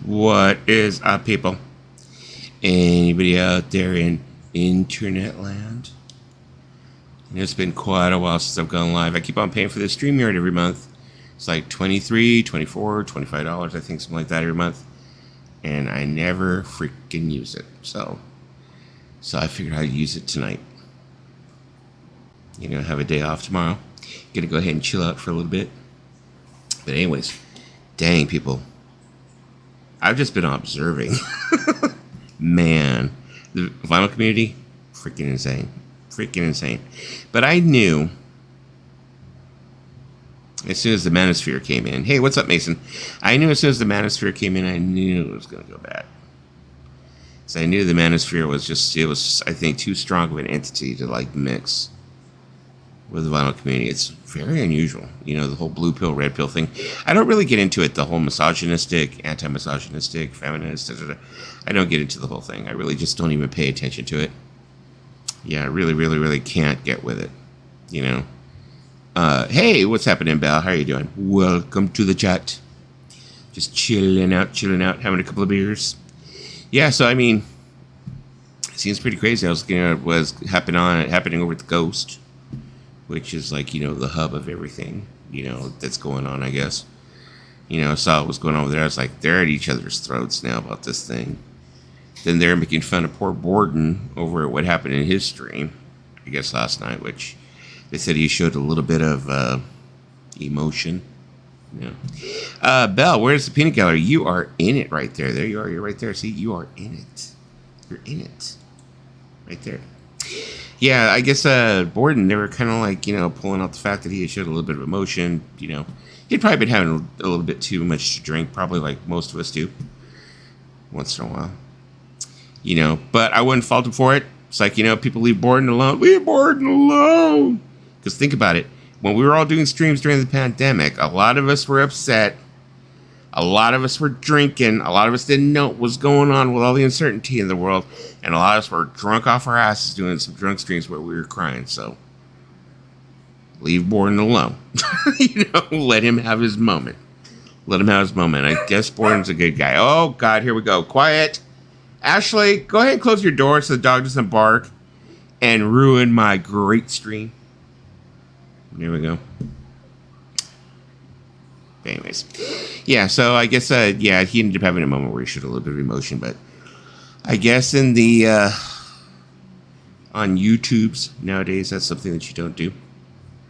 What is up, people? Anybody out there in internet land? It's been quite a while since I've gone live. I keep on paying for the StreamYard every month. It's like $23, $24, $25, I think, something like that every month. And I never freaking use it. So I figured I'd use it tonight. Have a day off tomorrow. Gonna go ahead and chill out for a little bit. But anyways, dang, people. I've just been observing. Man, the vinyl community, freaking insane. Freaking insane. But I knew, as soon as the Manosphere came in, hey, what's up, Mason? I knew as soon as the Manosphere came in, I knew it was going to go bad. So I knew the Manosphere was just, I think, too strong of an entity to, mix with the vinyl community. It's very unusual. The whole blue pill, red pill thing. I don't really get into it, the whole misogynistic, anti-misogynistic, feminist, I don't get into the whole thing. I really just don't even pay attention to it. Yeah, I really, really, really can't get with it. Hey, what's happening, Belle? How are you doing? Welcome to the chat. Just chilling out, having a couple of beers. Yeah, so, it seems pretty crazy. I was looking at what's happening over at the Ghost, which is the hub of everything, that's going on, I guess. Saw what was going on over there. I was like, they're at each other's throats now about this thing. Then they're making fun of poor Borden over at what happened in his stream, I guess last night, which they said he showed a little bit of emotion. Belle, where's the peanut gallery? You are in it right there. There you are. You're right there. See, you are in it. You're in it. Right there. Yeah, I guess Borden, they were kind of pulling out the fact that he showed a little bit of emotion. He'd probably been having a little bit too much to drink, probably like most of us do, once in a while. But I wouldn't fault him for it. It's like, people leave Borden alone. Leave Borden alone. Because think about it. When we were all doing streams during the pandemic, a lot of us were upset. A lot of us were drinking. A lot of us didn't know what was going on with all the uncertainty in the world. And a lot of us were drunk off our asses doing some drunk streams where we were crying. So, leave Borden alone. Let him have his moment. Let him have his moment. I guess Borden's a good guy. Oh, God, here we go. Quiet. Ashley, go ahead and close your door so the dog doesn't bark and ruin my great stream. There we go. Anyways. Yeah, so I guess, he ended up having a moment where he showed a little bit of emotion, but I guess in the, on YouTubes nowadays, that's something that you don't do.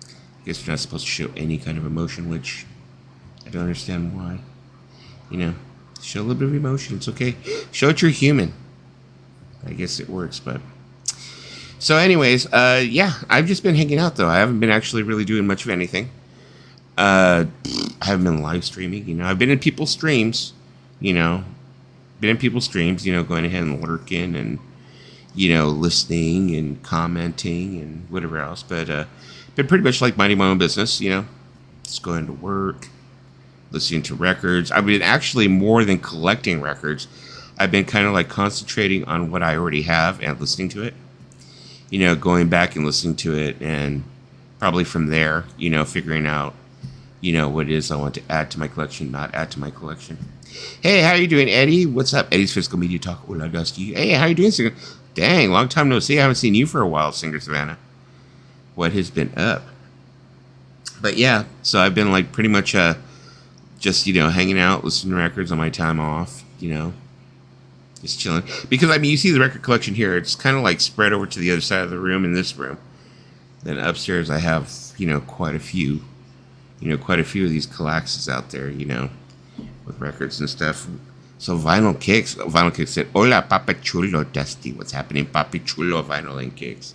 I guess you're not supposed to show any kind of emotion, which I don't understand why. Show a little bit of emotion. It's okay. Show it you're human. I guess it works, but... So anyways, I've just been hanging out, though. I haven't been actually really doing much of anything. I haven't been live streaming, I've been in people's streams, going ahead and lurking and, listening and commenting and whatever else. But been pretty much minding my own business, just going to work, listening to records. I've been actually more than collecting records. I've been kind of concentrating on what I already have and listening to it. Going back and listening to it and probably from there, figuring out, what it is I want to add to my collection, not add to my collection. Hey, how are you doing, Eddie? What's up? Eddie's Physical Media Talk. Hola, Dusty. Hey, how are you doing, Singer? Dang, long time no see. I haven't seen you for a while, Singer Savannah. What has been up? But yeah, so I've been pretty much just, hanging out, listening to records on my time off, just chilling. Because, you see the record collection here. It's kind of spread over to the other side of the room in this room. Then upstairs I have, quite a few of these Kallaxes out there, with records and stuff. So Vinyl Kicks said, Hola, Papa Chulo, Dusty. What's happening, Papi Chulo, Vinyl and Kicks?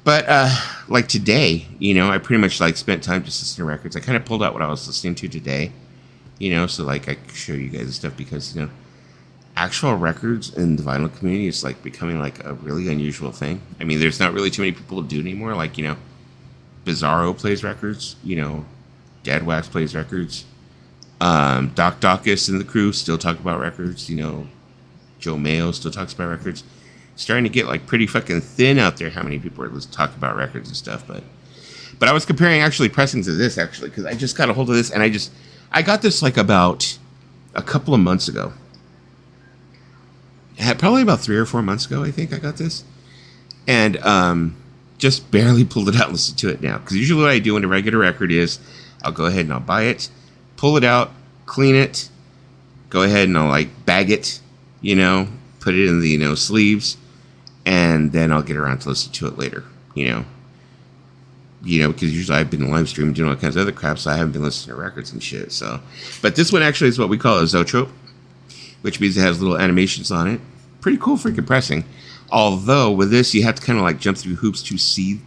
But, today, I pretty much, spent time just listening to records. I kind of pulled out what I was listening to today, so, I could show you guys the stuff because, actual records in the vinyl community is, becoming, a really unusual thing. There's not really too many people who do it anymore. Bizarro plays records, Dead Wax plays records. Doc Dawkins and the crew still talk about records, Joe Mayo still talks about records. Starting to get pretty fucking thin out there how many people are talking about records and stuff, but I was comparing actually pressings of this because I just got a hold of this and I got this about a couple of months ago. Probably about 3 or 4 months ago, I think I got this. And just barely pulled it out and listened to it now. Because usually what I do when a regular record is, I'll go ahead and I'll buy it, pull it out, clean it, go ahead and I'll like bag it, put it in the, sleeves, and then I'll get around to listen to it later, because usually I've been live streaming, doing all kinds of other crap, so I haven't been listening to records and shit, so. But this one actually is what we call a zoetrope, which means it has little animations on it. Pretty cool freaking pressing. Although, with this, you have to kind of like jump through hoops to see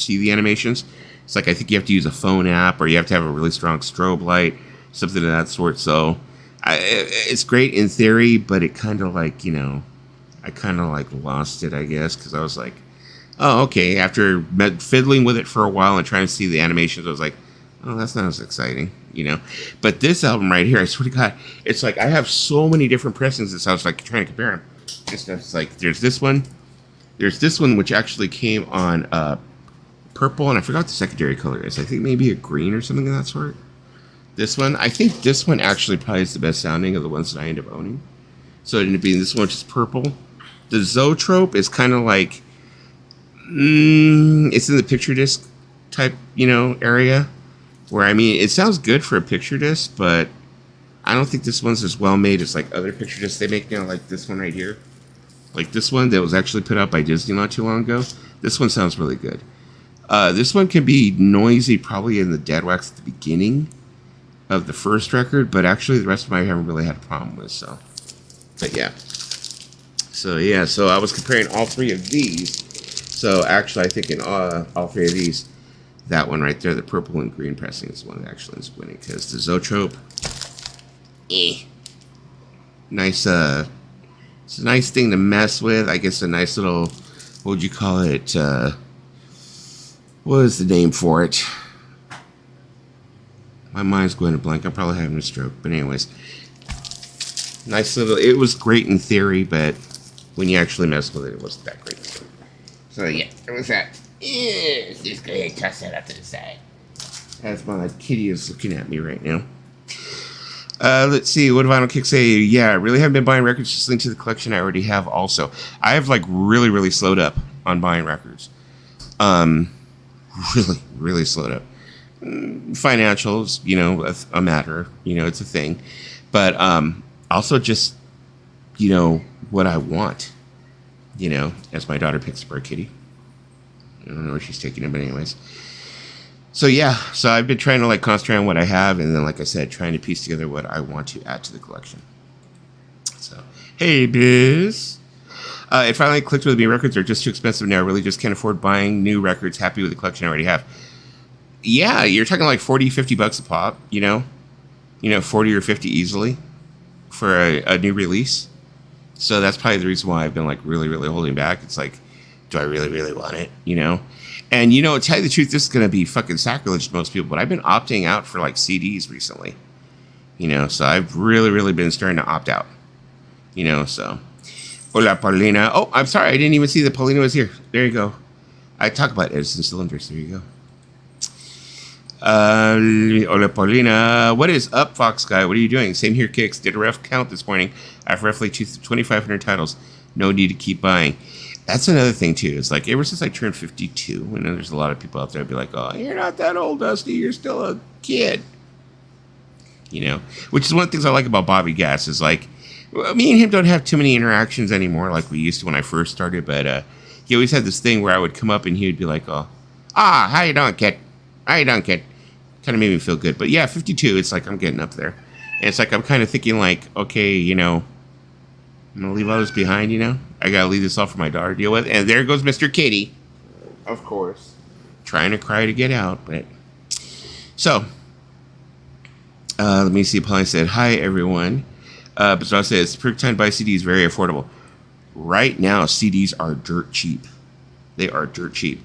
the animations. It's like, I think you have to use a phone app, or you have to have a really strong strobe light, something of that sort, so. It's great in theory, but it kind of like, I kind of like lost it, I guess, because I was like, oh, okay. After fiddling with it for a while and trying to see the animations, I was like, oh, that's not as exciting, But this album right here, I swear to God, it's like I have so many different pressings. So I was like trying to compare them. It's like there's this one, which actually came on purple, and I forgot the secondary color is. I think maybe a green or something of that sort. This one, I think this one actually probably is the best sounding of the ones that I end up owning. So it ended up being this one, which is purple. The Zoetrope is kind of like, it's in the picture disc type, area. Where, it sounds good for a picture disc, but I don't think this one's as well made as like other picture discs they make now, like this one right here. Like this one that was actually put out by Disney not too long ago. This one sounds really good. This one can be noisy probably in the dead wax at the beginning of the first record, but actually the rest of them I haven't really had a problem with, so. But yeah. So I was comparing all three of these. So actually I think in all three of these, that one right there, the purple and green pressing, is the one that actually is winning, because the Zoetrope, nice, it's a nice thing to mess with. I guess a nice little, what would you call it, what is the name for it? My mind's going to blank. I'm probably having a stroke. But anyways, nice little, it was great in theory, but when you actually mess with it, it wasn't that great. So yeah, there was that. Just go ahead and toss that out to the side. As my kitty is looking at me right now. Let's see, what did Vinyl Kick say? Yeah, I really haven't been buying records, just linked to the collection I already have also. I have like really, really slowed up on buying records. Really, really slowed up. Financials, a matter, it's a thing. But also just, what I want, as my daughter picks up her kitty. I don't know where she's taking it, but anyways. So yeah, so I've been trying to like concentrate on what I have, and then like I said, trying to piece together what I want to add to the collection. So, hey Biz. It finally clicked with me. Records are just too expensive now. I really just can't afford buying new records. Happy with the collection I already have. Yeah, you're talking like $40-$50 a pop, 40 or 50 easily for a new release. So that's probably the reason why I've been like really, really holding back. It's like, do I really, really want it, And, to tell you the truth, this is going to be fucking sacrilege to most people, but I've been opting out for like CDs recently, so I've really, really been starting to opt out, so. Hola, Paulina. Oh, I'm sorry. I didn't even see that Paulina was here. There you go. I talk about Edison cylinders. There you go. Hola, Paulina. What is up, Fox Guy? What are you doing? Same here, Kicks. Did a rough count this morning. I have roughly 2,500 titles. No need to keep buying. That's another thing, too. It's like, ever since I turned 52, and there's a lot of people out there be like, oh, you're not that old, Dusty. You're still a kid. Which is one of the things I like about Bobby Gass is like, me and him don't have too many interactions anymore like we used to when I first started, but he always had this thing where I would come up and he would be like, how you doing, kid? How you doing, kid? Kind of made me feel good. But yeah, 52, it's like I'm getting up there. And it's like I'm kind of thinking like, okay, I'm going to leave all this behind, I got to leave this all for my daughter to deal with. And there goes Mr. Kitty, of course, trying to cry to get out. But so, let me see. Pauline said, hi, everyone. But I says, perfect time to buy CDs, very affordable. Right now, CDs are dirt cheap. They are dirt cheap.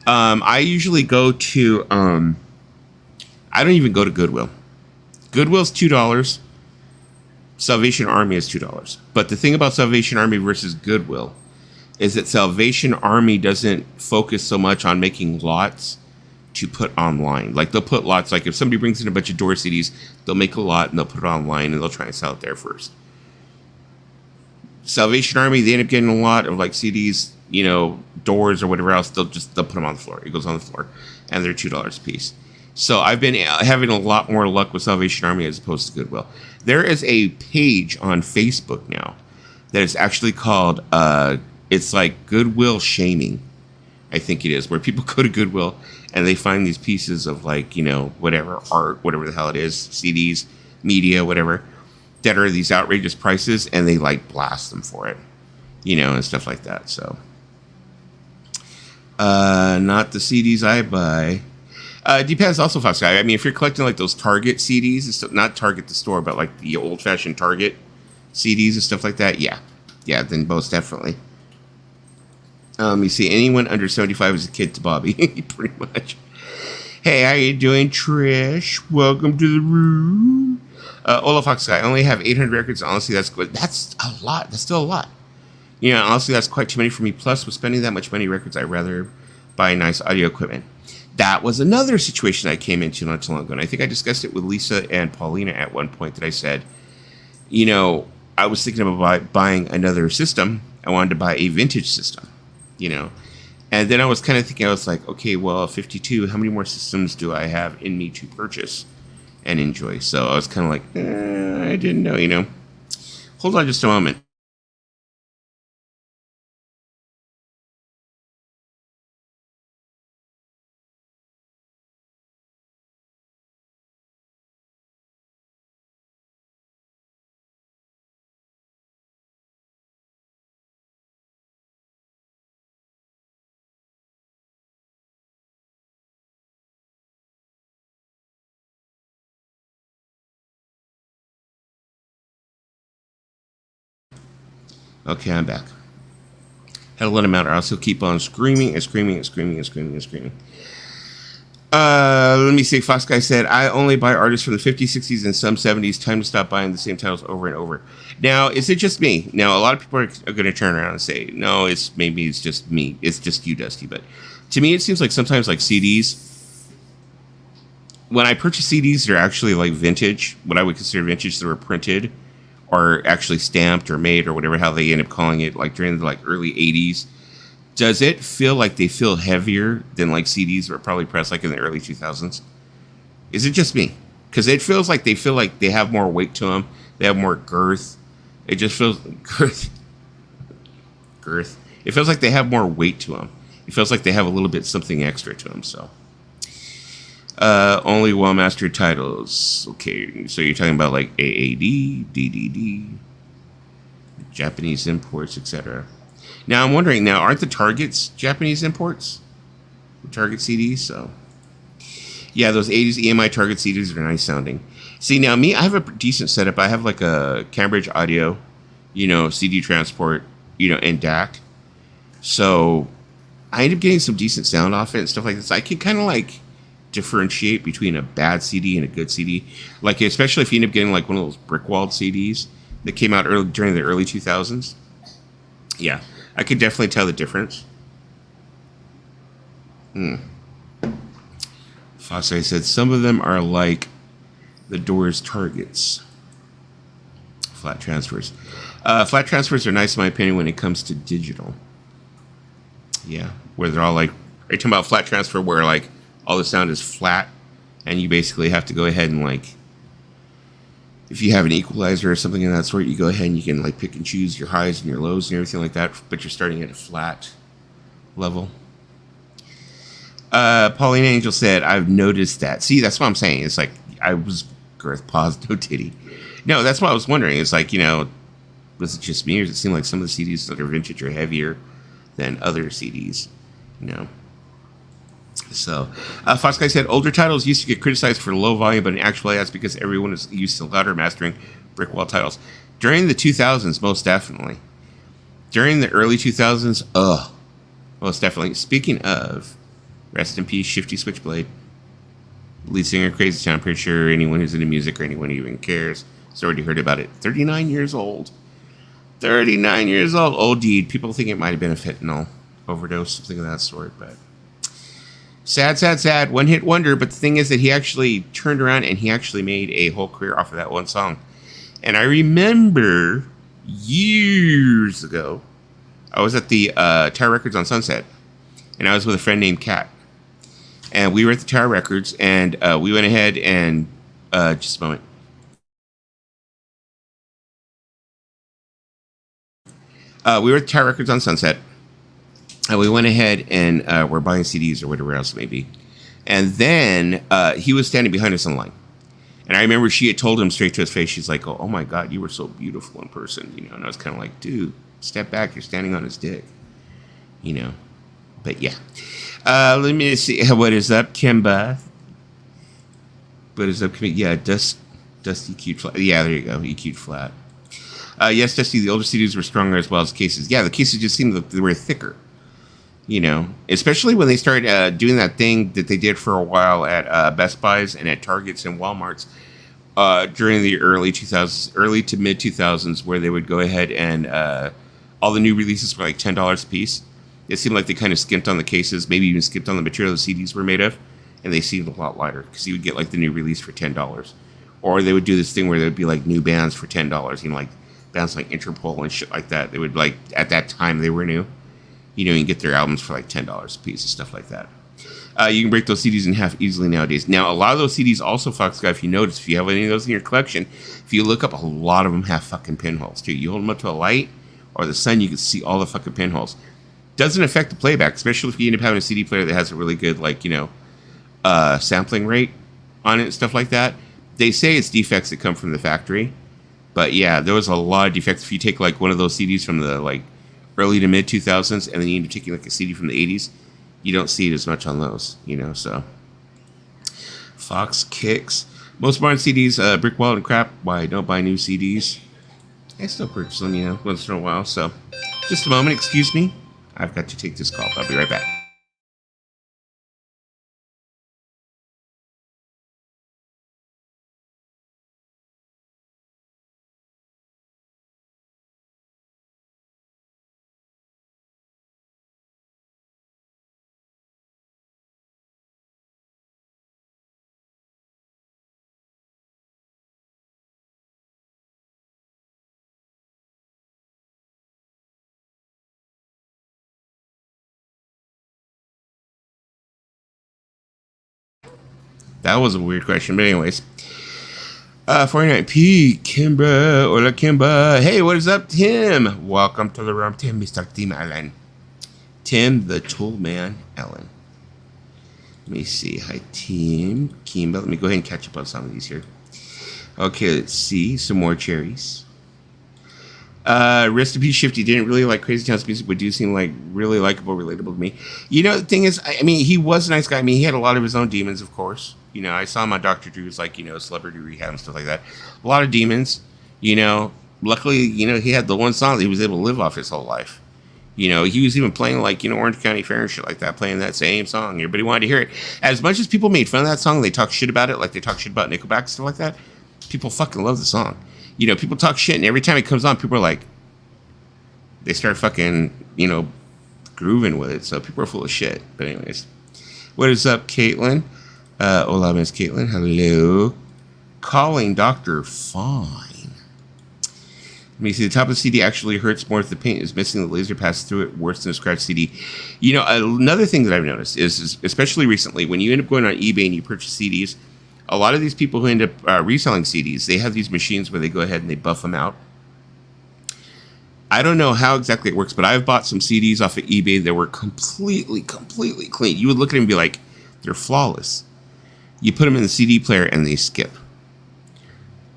I usually go to, I don't even go to Goodwill. Goodwill's $2. Salvation Army is $2. But the thing about Salvation Army versus Goodwill is that Salvation Army doesn't focus so much on making lots to put online. Like they'll put lots. Like if somebody brings in a bunch of Doors CDs, they'll make a lot and they'll put it online and they'll try and sell it there first. Salvation Army, they end up getting a lot of like CDs, Doors or whatever else. They'll put them on the floor. It goes on the floor, and they're $2 a piece. So I've been having a lot more luck with Salvation Army as opposed to Goodwill. There is a page on Facebook now that is actually called, it's like Goodwill Shaming, I think it is, where people go to Goodwill and they find these pieces of like, whatever, art, whatever the hell it is, CDs, media, whatever, that are these outrageous prices, and they like blast them for it, and stuff like that. So, not the CDs I buy. It depends also, Fox Guy. I mean, if you're collecting like those Target CDs, and not Target the store, but like the old-fashioned Target CDs and stuff like that, yeah, then most definitely. You see, anyone under 75 is a kid to Bobby, pretty much. Hey, how you doing, Trish? Welcome to the room. Ola Fox Guy, I only have 800 records. Honestly, that's good. That's a lot. That's still a lot. Honestly, that's quite too many for me. Plus, with spending that much money records, I'd rather buy nice audio equipment. That was another situation I came into not too long ago, and I think I discussed it with Lisa and Paulina at one point that I said, I was thinking about buying another system. I wanted to buy a vintage system, And then I was kind of thinking, I was like, okay, well, 52, how many more systems do I have in me to purchase and enjoy? So I was kind of like, I didn't know, Hold on just a moment. Okay, I'm back. Had to let him out, or else he'll keep on screaming and screaming and screaming and screaming and screaming. Let me see. Fox Guy said, I only buy artists from the 50s, 60s, and some 70s. Time to stop buying the same titles over and over. Now, is it just me? Now, a lot of people are going to turn around and say, no, maybe it's just me. It's just you, Dusty. But to me, it seems like sometimes like CDs, when I purchase CDs, they're actually like vintage, what I would consider vintage, that were printed or actually stamped or made or whatever, how they end up calling it, like during the like early 80s. Does it feel like they feel heavier than like CDs that were probably pressed like in the early 2000s? Is it just me? Because it feels like they have more weight to them. They have more girth. It just feels girth. It feels like they have more weight to them. It feels like they have a little bit something extra to them. So, only well-mastered titles. Okay, so you're talking about like AAD, DDD, Japanese imports, etc. Now I'm wondering. Now, aren't the Targets Japanese imports? The Target CDs. So, yeah, those 80s EMI Target CDs are nice sounding. See, now me, I have a decent setup. I have like a Cambridge Audio, CD transport, and DAC. So I end up getting some decent sound off it and stuff like this. I can kind of like differentiate between a bad CD and a good CD. Like, especially if you end up getting like one of those brick-walled CDs that came out during the early 2000s. Yeah, I could definitely tell the difference. Fosse said some of them are like the Doors Targets. Flat transfers. Flat transfers are nice in my opinion when it comes to digital. Yeah, where they're all like, are you talking about flat transfer where like all the sound is flat and you basically have to go ahead and like, if you have an equalizer or something of that sort, you go ahead and you can like pick and choose your highs and your lows and everything like that, but you're starting at a flat level. Pauline Angel said, I've noticed that. See, that's what I'm saying. It's like, I was girth, pause, no titty. No, that's what I was wondering. It's like, was it just me or does it seem like some of the CDs that are vintage are heavier than other CDs? So, Fox Guy said, older titles used to get criticized for low volume, but in actuality, that's because everyone is used to louder mastering brick wall titles. During the 2000s, most definitely. During the early 2000s, most definitely. Speaking of, rest in peace, Shifty Switchblade. Lead singer Crazy Town. I'm pretty sure anyone who's into music or anyone who even cares has already heard about it. 39 years old. 39 years old. Old deed. People think it might have been a fentanyl overdose, something of that sort, but Sad, sad, sad. One hit wonder. But the thing is that he actually turned around and he actually made a whole career off of that one song. And I remember years ago, I was at the Tower Records on Sunset, and I was with a friend named Kat. And we were at the Tower Records, and we went ahead and just a moment. We were at the Tower Records on Sunset, and we went ahead and we're buying CDs or whatever else it may be. And then he was standing behind us in line. And I remember she had told him straight to his face, she's like, oh my God, you were so beautiful in person. You know, and I was kind of like, dude, step back. You're standing on his dick. You know, but yeah. Let me see. What is up, Kimba? What is up? Yeah, Dusty EQ'd flat. Yeah, there you go. EQ'd flat. Yes, Dusty, the older CDs were stronger as well as cases. Yeah, the cases just seemed like they were thicker. You know, especially when they started doing that thing that they did for a while at Best Buys and at Targets and Walmarts during the early to mid 2000s, where they would go ahead and all the new releases were like $10 a piece. It seemed like they kind of skimped on the cases, maybe even skipped on the material the CDs were made of, and they seemed a lot lighter because you would get like the new release for $10, or they would do this thing where there would be like new bands for $10. You know, like bands like Interpol and shit like that. They would like at that time they were new. You know, you can get their albums for like $10 a piece and stuff like that. You can break those CDs in half easily nowadays. Now, a lot of those CDs also, Fox Guy, if you notice, if you have any of those in your collection, if you look up, a lot of them have fucking pinholes, too. You hold them up to a light or the sun, you can see all the fucking pinholes. Doesn't affect the playback, especially if you end up having a CD player that has a really good, like, you know, sampling rate on it and stuff like that. They say it's defects that come from the factory. But, yeah, there was a lot of defects. If you take, like, one of those CDs from the, like, early to mid 2000s, and then you end up taking like a CD from the 80s, you don't see it as much on those, you know. So Fox Kicks, most modern CDs, Brick Wall and crap. Why don't buy new CDs? I still purchase them, you know, once in a while. So just a moment, excuse me. I've got to take this call. I'll be right back. That was a weird question, but anyways. 49P, Kimba, hola Kimba. Hey, what is up, Tim? Welcome to the room, Tim, Mr. Tim Allen. Tim, the tool man, Allen. Let me see. Hi, Tim, Kimba. Let me go ahead and catch up on some of these here. Okay, let's see. Some more cherries. Rest in peace, Shifty. Didn't really like Crazy Town's music, but do seem like really likable, relatable to me. You know, the thing is, I mean, he was a nice guy. I mean, he had a lot of his own demons, of course. You know, I saw him on Dr. Drew's, like, you know, celebrity rehab and stuff like that. A lot of demons, you know. Luckily, you know, he had the one song that he was able to live off his whole life. You know, he was even playing, like, you know, Orange County Fair and shit like that, playing that same song. Everybody wanted to hear it. As much as people made fun of that song, they talk shit about it, like they talk shit about Nickelback and stuff like that. People fucking love the song. You know, people talk shit, and every time it comes on, people are like, they start fucking, you know, grooving with it. So people are full of shit. But anyways, what is up, Caitlin? Hola, Miss Caitlin. Hello. Calling Dr. Fine. Let me see. The top of the CD actually hurts more if the paint is missing. The laser passes through it worse than a scratched CD. You know, another thing that I've noticed is especially recently, when you end up going on eBay and you purchase CDs, a lot of these people who end up reselling CDs, they have these machines where they go ahead and they buff them out. I don't know how exactly it works, but I've bought some CDs off of eBay that were completely clean. You would look at them and be like, they're flawless. You put them in the CD player and they skip.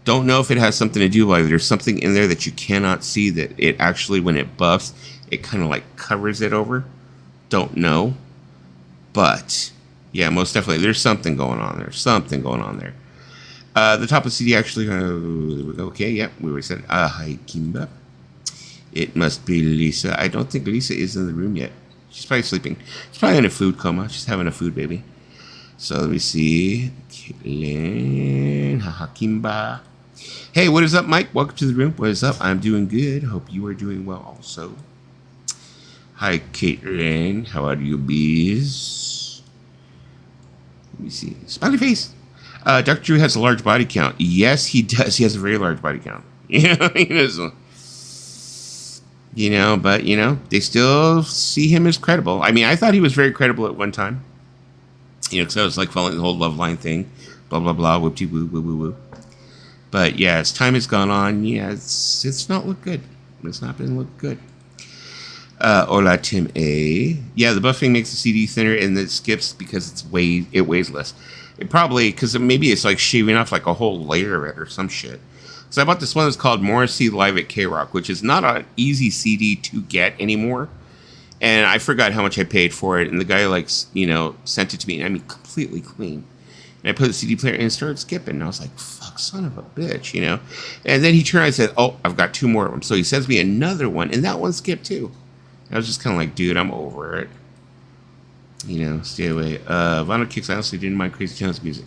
Don't know if it has something to do with it. There's something in there that you cannot see that it actually, when it buffs, it kind of like covers it over. Don't know. But, yeah, most definitely. There's something going on there. The top of the CD actually, there we go. Okay, yeah, we already said, hi, Kimba. It must be Lisa. I don't think Lisa is in the room yet. She's probably sleeping. She's probably in a food coma. She's having a food baby. So let me see. Caitlin. Kimba. Hey, what is up, Mike? Welcome to the room. What is up? I'm doing good. Hope you are doing well also. Hi, Caitlin. How are you, bees? me see. Smiley face. Dr. Drew has a large body count. Yes, he does. He has a very large body count. He does. But they still see him as credible. I mean, I thought he was very credible at one time. Because I was like following the whole love line thing, blah blah blah, whoop de woo woo woo woo. But yeah, as time has gone on, it's not looked good. It's not been looked good. Hola, Tim A. Yeah, the buffing makes the CD thinner and it skips because it weighs less. It probably, because maybe it's like shaving off like a whole layer of it or some shit. So I bought this one that's called Morrissey Live at K-Rock, which is not an easy CD to get anymore. And I forgot how much I paid for it. And the guy sent it to me. And I mean, completely clean. And I put the CD player in and started skipping. And I was like, fuck, son of a bitch, And then he turned and said, oh, I've got 2 more of them. So he sends me another one. And that one skipped too. I was just kind of like, dude, I'm over it. Stay away. Vinyl Kicks, I honestly didn't mind Crazy Town's music.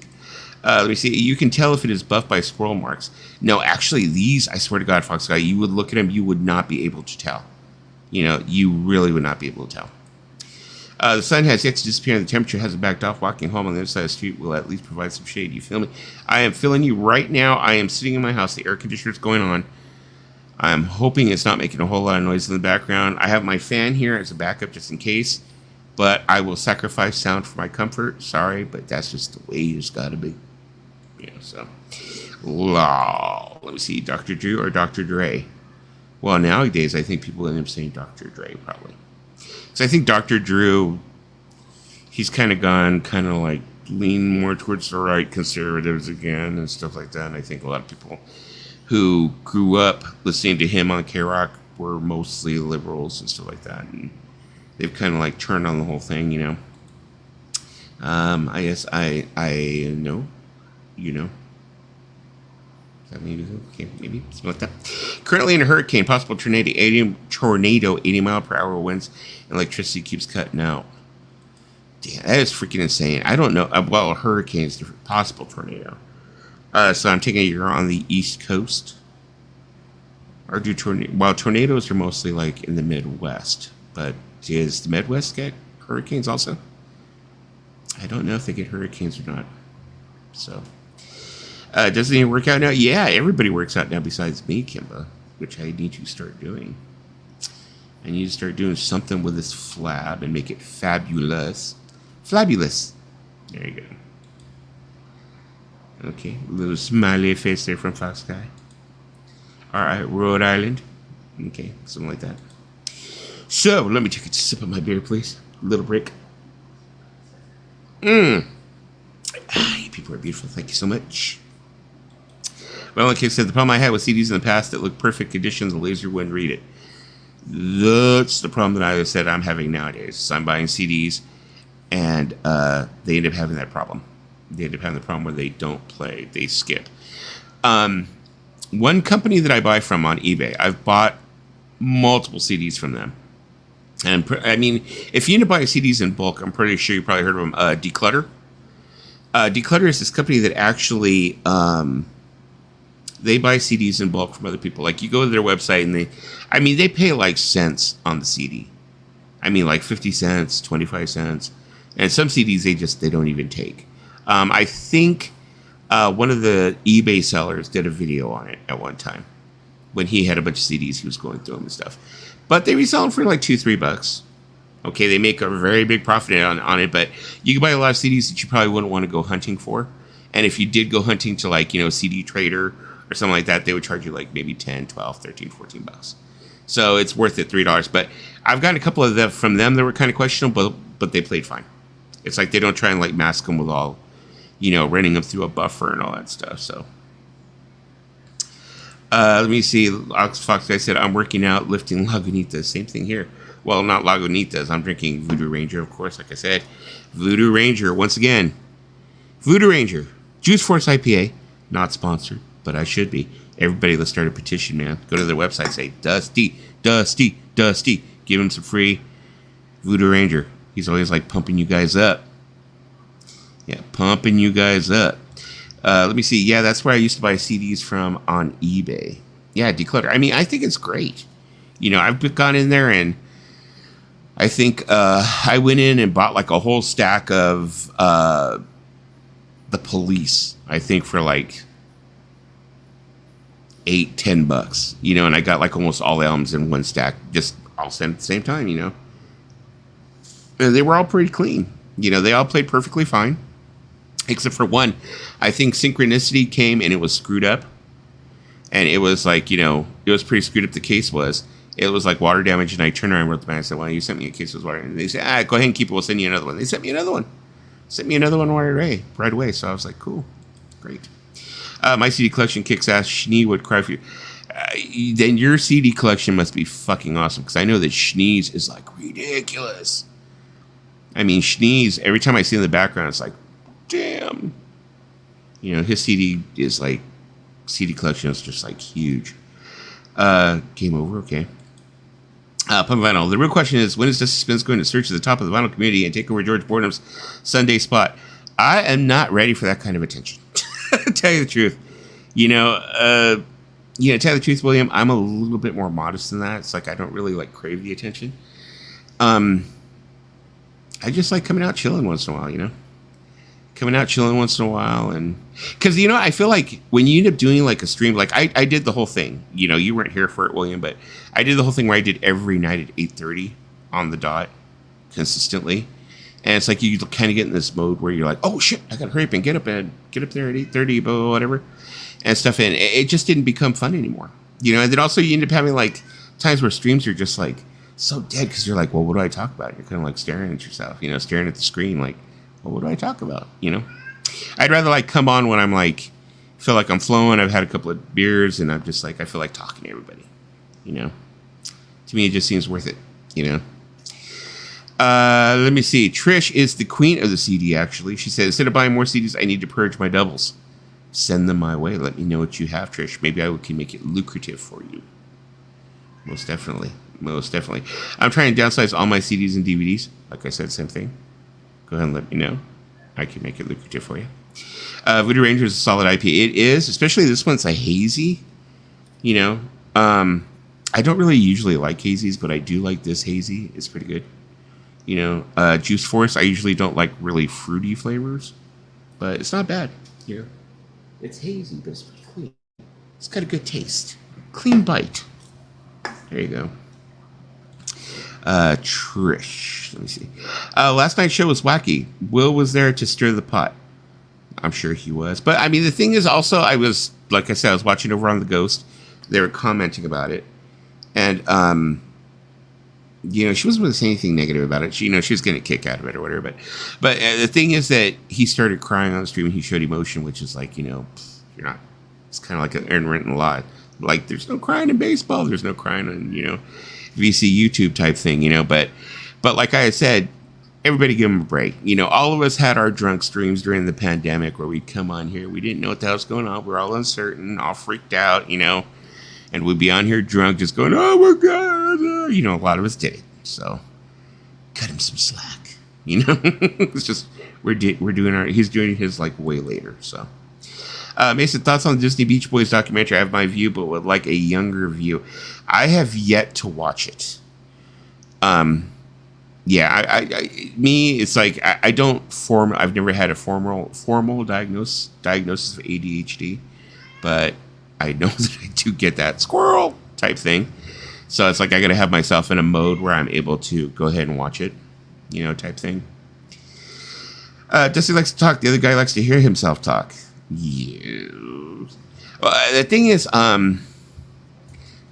Let me see. You can tell if it is buffed by squirrel marks. No, actually, these, I swear to God, Fox Guy, you would look at them, you would not be able to tell. You really would not be able to tell. The sun has yet to disappear and the temperature hasn't backed off. Walking home on the other side of the street will at least provide some shade. You feel me? I am feeling you right now. I am sitting in my house. The air conditioner's going on. I'm hoping it's not making a whole lot of noise in the background. I have my fan here as a backup just in case. But I will sacrifice sound for my comfort. Sorry, but that's just the way it's got to be. So. Let me see. Dr. Drew or Dr. Dre? Well, nowadays, I think people end up saying Dr. Dre, probably. So I think Dr. Drew, he's kind of gone, kind of like lean more towards the right conservatives again and stuff like that. And I think a lot of people who grew up listening to him on K-Rock were mostly liberals and stuff like that. And they've kind of like turned on the whole thing, I guess I know, Maybe something like that. Currently in a hurricane, possible tornado, 80 mile per hour winds, and electricity keeps cutting out. Damn, that is freaking insane. I don't know. Well, a hurricane is different. Possible tornado. So I'm taking it you're on the East Coast. Or do tornadoes are mostly like in the Midwest, but does the Midwest get hurricanes also? I don't know if they get hurricanes or not. So. Doesn't he work out now? Yeah, everybody works out now besides me, Kimba, which I need to start doing. I need to start doing something with this flab and make it fabulous. Flabulous. There you go. Okay, a little smiley face there from Fox Guy. Alright, Rhode Island. Okay, something like that. So, let me take a sip of my beer, please. A little break. You people are beautiful. Thank you so much. Well, like I said, the problem I had with CDs in the past that looked perfect conditions, the laser wouldn't read it. That's the problem that I said I'm having nowadays. So I'm buying CDs, and they end up having that problem. They end up having the problem where they don't play, they skip. One company that I buy from on eBay, I've bought multiple CDs from them. And I mean, if you end up buying CDs in bulk, I'm pretty sure you probably heard of them. Declutter. Declutter is this company that actually they buy CDs in bulk from other people. Like you go to their website and they pay like cents on the CD. I mean like 50 cents, 25 cents. And some CDs they don't even take. I think one of the eBay sellers did a video on it at one time when he had a bunch of CDs. He was going through them and stuff. But they resell them for like $2-3. Okay, they make a very big profit on it, but you can buy a lot of CDs that you probably wouldn't want to go hunting for. And if you did go hunting to like, CD Trader or something like that, they would charge you like maybe 10, 12, 13, $14. So it's worth it, $3. But I've gotten a couple of them from them that were kind of questionable, but they played fine. It's like they don't try and like mask them with all, running them through a buffer and all that stuff. So let me see. Fox Guy said, I'm working out, lifting Lagunitas. Same thing here. Well, not Lagunitas. I'm drinking Voodoo Ranger, of course, like I said. Voodoo Ranger, once again. Voodoo Ranger. Juice Force IPA. Not sponsored, but I should be. Everybody, let's start a petition, man. Go to their website, say, Dusty, Dusty, Dusty. Give him some free Voodoo Ranger. He's always like pumping you guys up. Yeah, pumping you guys up. Let me see. Yeah, that's where I used to buy CDs from on eBay. Yeah, Declutter. I mean, I think it's great. I've gone in there and I think I went in and bought like a whole stack of The Police, I think, for like $8-10, and I got like almost all the albums in one stack, just all sent at the same time, and they were all pretty clean. They all played perfectly fine, except for one. I think Synchronicity came and it was screwed up, and it was like, it was pretty screwed up. The case was, it was like water damage, and I turned around and wrote the band. I said, well, you sent me a case of water, and they said, go ahead and keep it, we'll send you another one. They sent me another one right away. So I was like, cool, great. My CD collection kicks ass. Schnee would cry for you. Then your CD collection must be fucking awesome, because I know that Schnee's is like ridiculous. I mean, Schnee's, every time I see in the background, it's like, damn. His CD collection is just like huge. Game over, okay. Pump Vinyl. The real question is, when is Dusty Spence going to search to the top of the vinyl community and take over George Boredom's Sunday spot? I am not ready for that kind of attention. Tell you the truth. Tell you the truth, William, I'm a little bit more modest than that. It's like I don't really like crave the attention. I just like coming out chilling once in a while, coming out chilling once in a while. And because, I feel like when you end up doing like a stream, like I did the whole thing, you weren't here for it, William, but I did the whole thing where I did every night at 8:30 on the dot consistently. And it's like you kind of get in this mode where you're like, oh shit, I gotta hurry up and get up there at 8:30, blah, blah, whatever, and stuff. And it just didn't become fun anymore, And then also you end up having like times where streams are just like so dead, because you're like, well, what do I talk about? You're kind of like staring at yourself, staring at the screen, like, well, what do I talk about? I'd rather like come on when I'm like, feel like I'm flowing. I've had a couple of beers and I'm just like, I feel like talking to everybody, To me, it just seems worth it, Let me see. Trish is the queen of the CD, actually. She said, instead of buying more CDs, I need to purge my doubles. Send them my way. Let me know what you have, Trish. Maybe I can make it lucrative for you. Most definitely. I'm trying to downsize all my CDs and DVDs. Like I said, same thing. Go ahead and let me know. I can make it lucrative for you. Voodoo Ranger is a solid IP. It is, especially this one's a hazy. I don't really usually like hazies, but I do like this hazy. It's pretty good. Juice Force, I usually don't like really fruity flavors, but it's not bad. It's hazy, but it's pretty clean. It's got a good taste. Clean bite. There you go. Trish, let me see. Last night's show was wacky. Will was there to stir the pot. I'm sure he was. But I mean, the thing is also, I was watching over on The Ghost. They were commenting about it. And, she wasn't really saying anything negative about it. She was getting a kick out of it or whatever. But the thing is that he started crying on the stream and he showed emotion, which is like, you're not, it's kind of like an unwritten law. Like, there's no crying in baseball. There's no crying on, VC YouTube type thing, But like I said, everybody give him a break. All of us had our drunk streams during the pandemic where we'd come on here. We didn't know what the hell was going on. We're all uncertain, all freaked out, And we'd be on here drunk, just going, oh my God. A lot of us did it. So cut him some slack. It's just, he's doing his like way later. So Mason, thoughts on the Disney Beach Boys documentary? I have my view, but would like a younger view. I have yet to watch it. Yeah, it's like I've never had a formal diagnosis of ADHD, but I know that I do get that squirrel type thing. So it's like I got to have myself in a mode where I'm able to go ahead and watch it, type thing. Dusty likes to talk. The other guy likes to hear himself talk. Yeah. Well, the thing is, I'm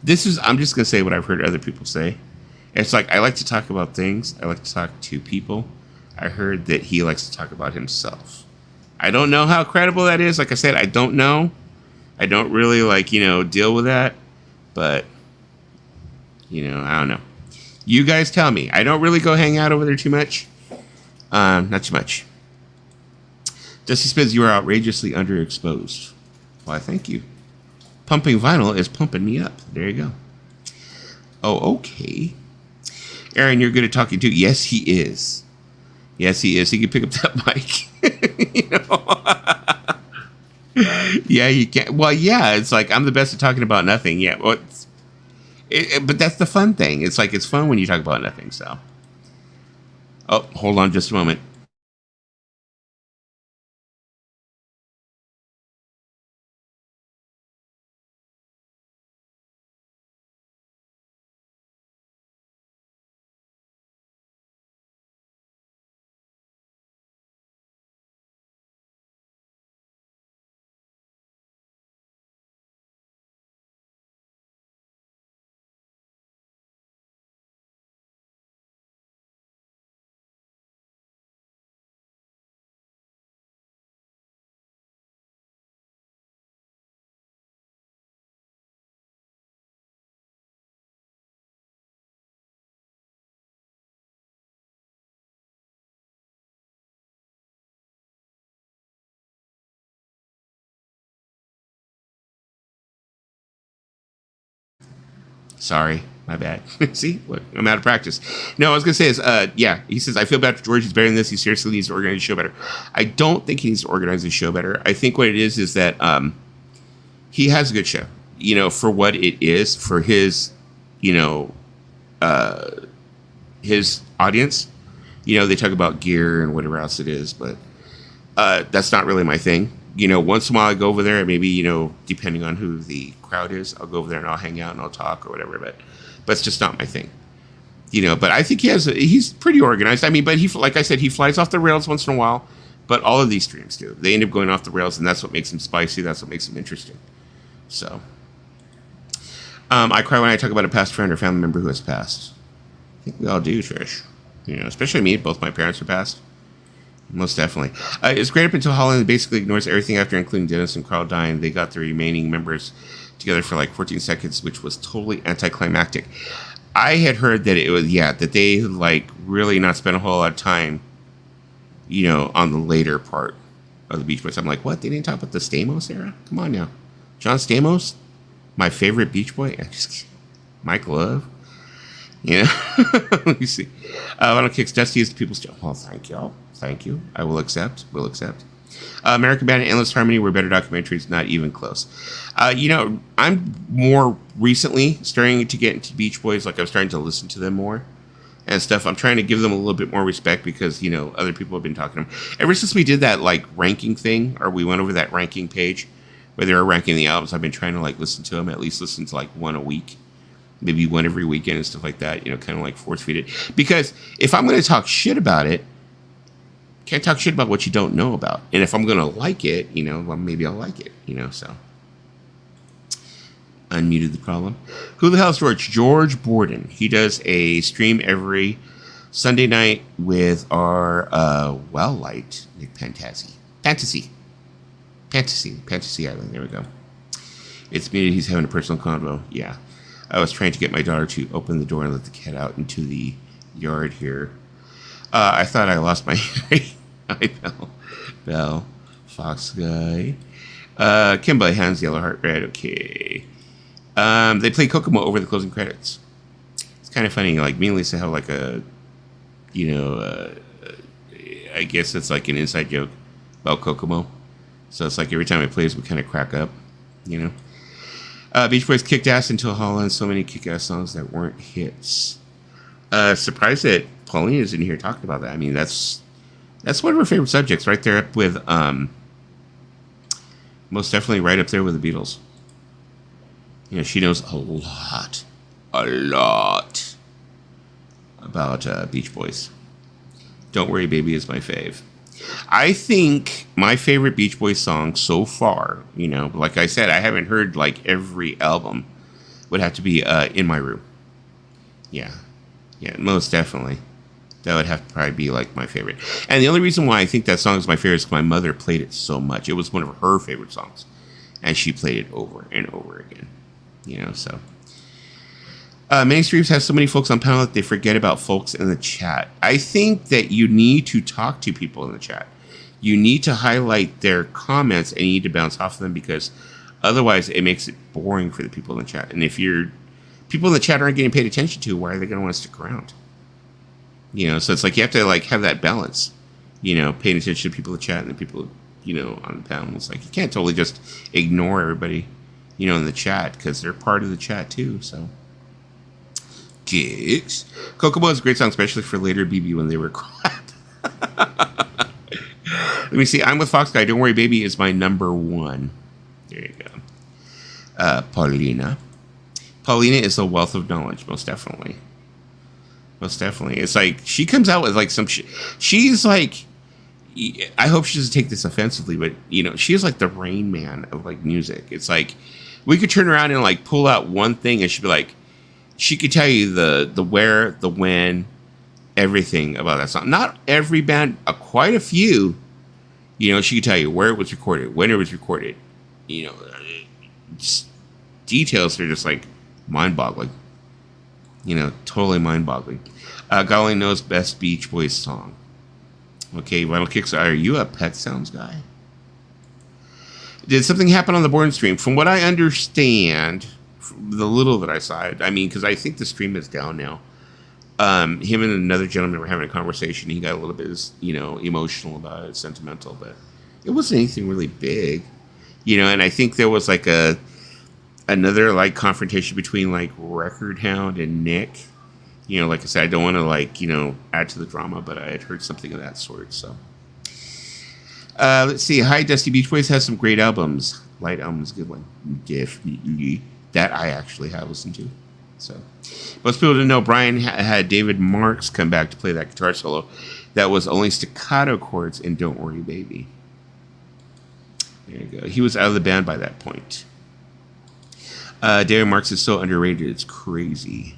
just going to say what I've heard other people say. It's like, I like to talk about things. I like to talk to people. I heard that he likes to talk about himself. I don't know how credible that is. Like I said, I don't know. I don't really deal with that. But, I don't know. You guys tell me. I don't really go hang out over there too much. Not too much. Dusty Spence, you are outrageously underexposed. Why, thank you. Pumping Vinyl is pumping me up. There you go. Oh, okay. Aaron, you're good at talking too. Yes, he is. Yes, he is. He can pick up that mic. Yeah, you can. Well, yeah, it's like I'm the best at talking about nothing. Yeah, well, but that's the fun thing. It's like it's fun when you talk about nothing. So, oh, hold on just a moment. Sorry, my bad. See, look, I'm out of practice. No, I was gonna say is, yeah. He says I feel bad for George. He's better than this. He seriously needs to organize the show better. I don't think he needs to organize the show better. I think what it is that he has a good show. You know, for what it is, for his, you know, his audience. You know, they talk about gear and whatever else it is, but that's not really my thing. You know, once in a while I go over there, maybe, you know, depending on who the crowd is, I'll go over there and I'll hang out and I'll talk or whatever, but it's just not my thing. You know, but I think he's pretty organized. I mean, but like I said, he flies off the rails once in a while, but all of these streams do. They end up going off the rails, and that's what makes them spicy. That's what makes them interesting. So, I cry when I talk about a past friend or family member who has passed. I think we all do, Trish. You know, especially me. Both my parents are passed. Most definitely. It's great up until Holland basically ignores everything after, including Dennis and Carl dying. They got the remaining members together for like 14 seconds, which was totally anticlimactic. I had heard that it was, that they like really not spent a whole lot of time, you know, on the later part of the Beach Boys. I'm like, what? They didn't talk about the Stamos era? Come on now. John Stamos, my favorite Beach Boy. Mike Love. Yeah. Let me see. Vinyl Kicks Dusty is the people's job. Well, thank y'all. Thank you. I will accept. Will accept. American Band and Endless Harmony were better documentaries, not even close. You know, I'm more recently starting to get into Beach Boys. Like, I'm starting to listen to them more and stuff. I'm trying to give them a little bit more respect because, you know, other people have been talking to them. Ever since we did that, like, ranking thing, or we went over that ranking page where they were ranking the albums, I've been trying to, like, listen to them, at least listen to, like, one a week. Maybe one every weekend and stuff like that, you know, kind of like force feed it. Because if I'm going to talk shit about it, can't talk shit about what you don't know about. And if I'm going to like it, you know, well, maybe I'll like it, you know, so. Unmuted the problem. Who the hell is George? George Borden. He does a stream every Sunday night with our Light, Nick Fantasy Island. There we go. It's muted. He's having a personal convo. Yeah. I was trying to get my daughter to open the door and let the cat out into the yard here. I thought I lost my Hi, Bell. Fox Guy. Kimba, Hands, Yellow Heart Red. Okay. They play Kokomo over the closing credits. It's kind of funny. Like, me and Lisa have like a, you know, I guess it's like an inside joke about Kokomo. So it's like every time it plays, we kind of crack up, you know. Beach Boys kicked ass until Holland. So many kick-ass songs that weren't hits. Surprised that Pauline is in here talking about that. I mean, that's one of her favorite subjects, right there up with most definitely right up there with the Beatles. You know, she knows a lot about Beach Boys. Don't Worry Baby is my fave. I think my favorite Beach Boys song so far, you know, like I said, I haven't heard like every album, would have to be In My Room. Yeah, most definitely. That would have to probably be like my favorite. And the only reason why I think that song is my favorite is because my mother played it so much. It was one of her favorite songs. And she played it over and over again. You know, so. Many streams have so many folks on panel that they forget about folks in the chat. I think that you need to talk to people in the chat. You need to highlight their comments and you need to bounce off of them because otherwise it makes it boring for the people in the chat. And if people in the chat aren't getting paid attention to, why are they going to want to stick around? You know, so it's like you have to like have that balance, you know, paying attention to people in the chat and the people, you know, on the panel. It's like you can't totally just ignore everybody, you know, in the chat because they're part of the chat too, so. Gigs. Kokomo is a great song, especially for later BB when they were crap. Let me see. I'm with Fox Guy. Don't Worry Baby is my number one. There you go. Paulina. Paulina is a wealth of knowledge, most definitely. Most definitely. It's like she comes out with like some she's like, I hope she doesn't take this offensively, but you know, she is like the Rain Man of like music. It's like we could turn around and like pull out one thing and she'd be like, she could tell you the where, the when, everything about that song. Not every band, quite a few. You know, she could tell you where it was recorded, when it was recorded. You know, just details are just like mind-boggling. You know, totally mind-boggling. God only knows best Beach Boys song. Okay, Vinyl Kicks, are you a Pet Sounds guy? Did something happen on the Borden stream? From what I understand The little that I saw, I mean, because I think the stream is down now. Him and another gentleman were having a conversation. He got a little bit, emotional about it, sentimental, but it wasn't anything really big, And I think there was like another like confrontation between like Record Hound and Nick. Like I said, I don't want to add to the drama, but I had heard something of that sort. So, let's see. Hi, Dusty Beach Boys has some great albums. Light Album is a good one, definitely. That I actually have listened to. So, most people didn't know Brian had David Marks come back to play that guitar solo. That was only staccato chords in "Don't Worry, Baby." There you go. He was out of the band by that point. David Marks is so underrated, it's crazy.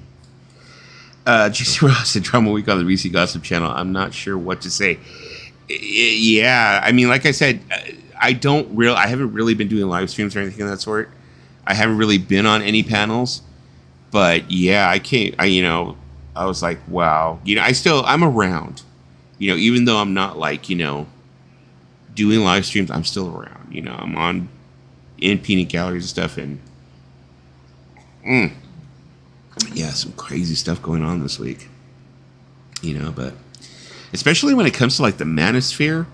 JC Ross and Drama Week on the VC Gossip Channel. I'm not sure what to say. Yeah, I mean, like I said, I haven't really been doing live streams or anything of that sort. I haven't really been on any panels, but yeah, I was like, wow, I'm around, even though I'm not doing live streams, I'm still around, I'm in peanut galleries and stuff, and yeah, some crazy stuff going on this week, but especially when it comes to like the Manosphere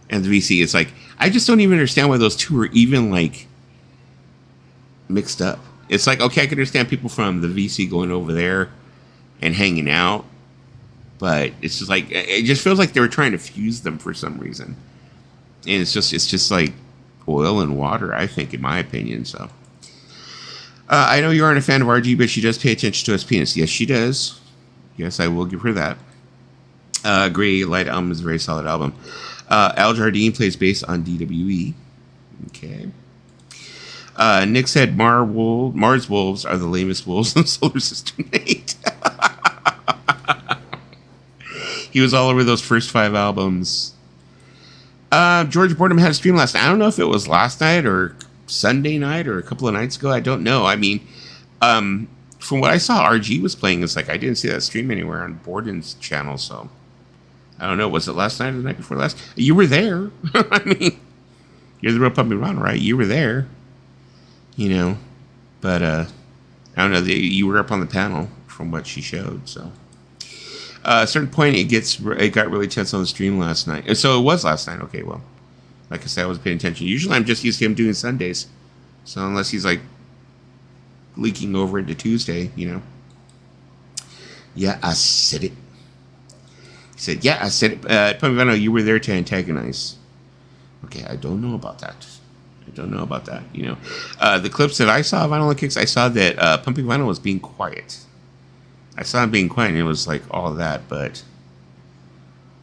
and the VC, it's like, I just don't even understand why those two are even like mixed up. It's like, okay, I can understand people from the VC going over there and hanging out, but it's just like, it just feels like they were trying to fuse them for some reason. And it's just like oil and water, I think, in my opinion. So, I know you aren't a fan of RG, but she does pay attention to us penis. Yes, she does. Yes, I will give her that. Agree. Light Album is a very solid album. Al Jardine plays bass on DWE. Okay. Nick said Mars Wolves are the lamest wolves in the solar system, Nate. He was all over those first 5 albums. George Boredom had a stream last night. I don't know if it was last night or Sunday night or a couple of nights ago. I don't know. I mean, from what I saw, RG was playing. It's like I didn't see that stream anywhere on Borden's channel, so I don't know. Was it last night or the night before last? You were there. I mean, you're the real Puppy Ron, right? You were there. But I don't know. You were up on the panel from what she showed. So at a certain point, it got really tense on the stream last night. So it was last night. Okay, well, like I said, I wasn't paying attention. Usually, I'm just used to him doing Sundays. So unless he's like leaking over into Tuesday, Yeah, I said it. He said, "Yeah, I said it." Pumivano, you were there to antagonize. Okay, I don't know about that. The clips that I saw of Vinyl and Kicks, I saw that Pumping Vinyl was being quiet. I saw him being quiet, and it was like all of that, but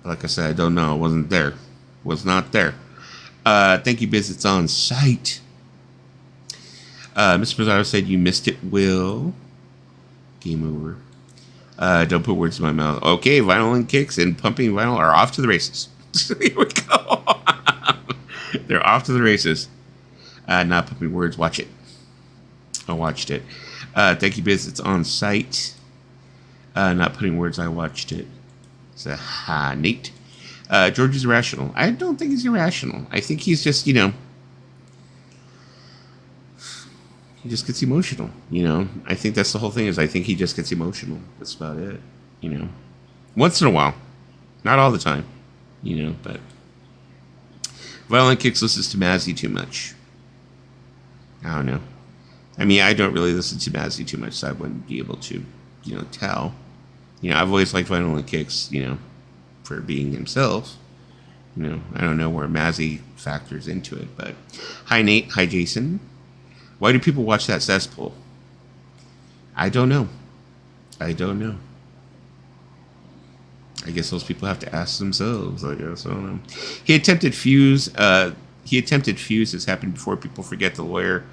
like I said, I don't know. I wasn't there. Was not there. Thank you, Biz. It's on site. Mr. Pizarro said you missed it, Will. Game over. Don't put words in my mouth. Okay, Vinyl and Kicks and Pumping Vinyl are off to the races. Here we go. They're off to the races. Not pumping words. Watch it. I watched it. Thank you, Biz. It's on site. Not putting words. I watched it. So, Nate. George is irrational. I don't think he's irrational. I think he's just, he just gets emotional. I think that's the whole thing. I think he just gets emotional. That's about it. Once in a while, not all the time. But Violent Kicks listens to Mazzy too much. I don't know. I mean, I don't really listen to Mazzy too much, so I wouldn't be able to, tell. I've always liked Violent Kicks, for being himself. I don't know where Mazzy factors into it, but hi, Nate. Hi, Jason. Why do people watch that cesspool? I don't know. I guess those people have to ask themselves, I guess. I don't know. He attempted Fuse. Has happened before. People forget the lawyer.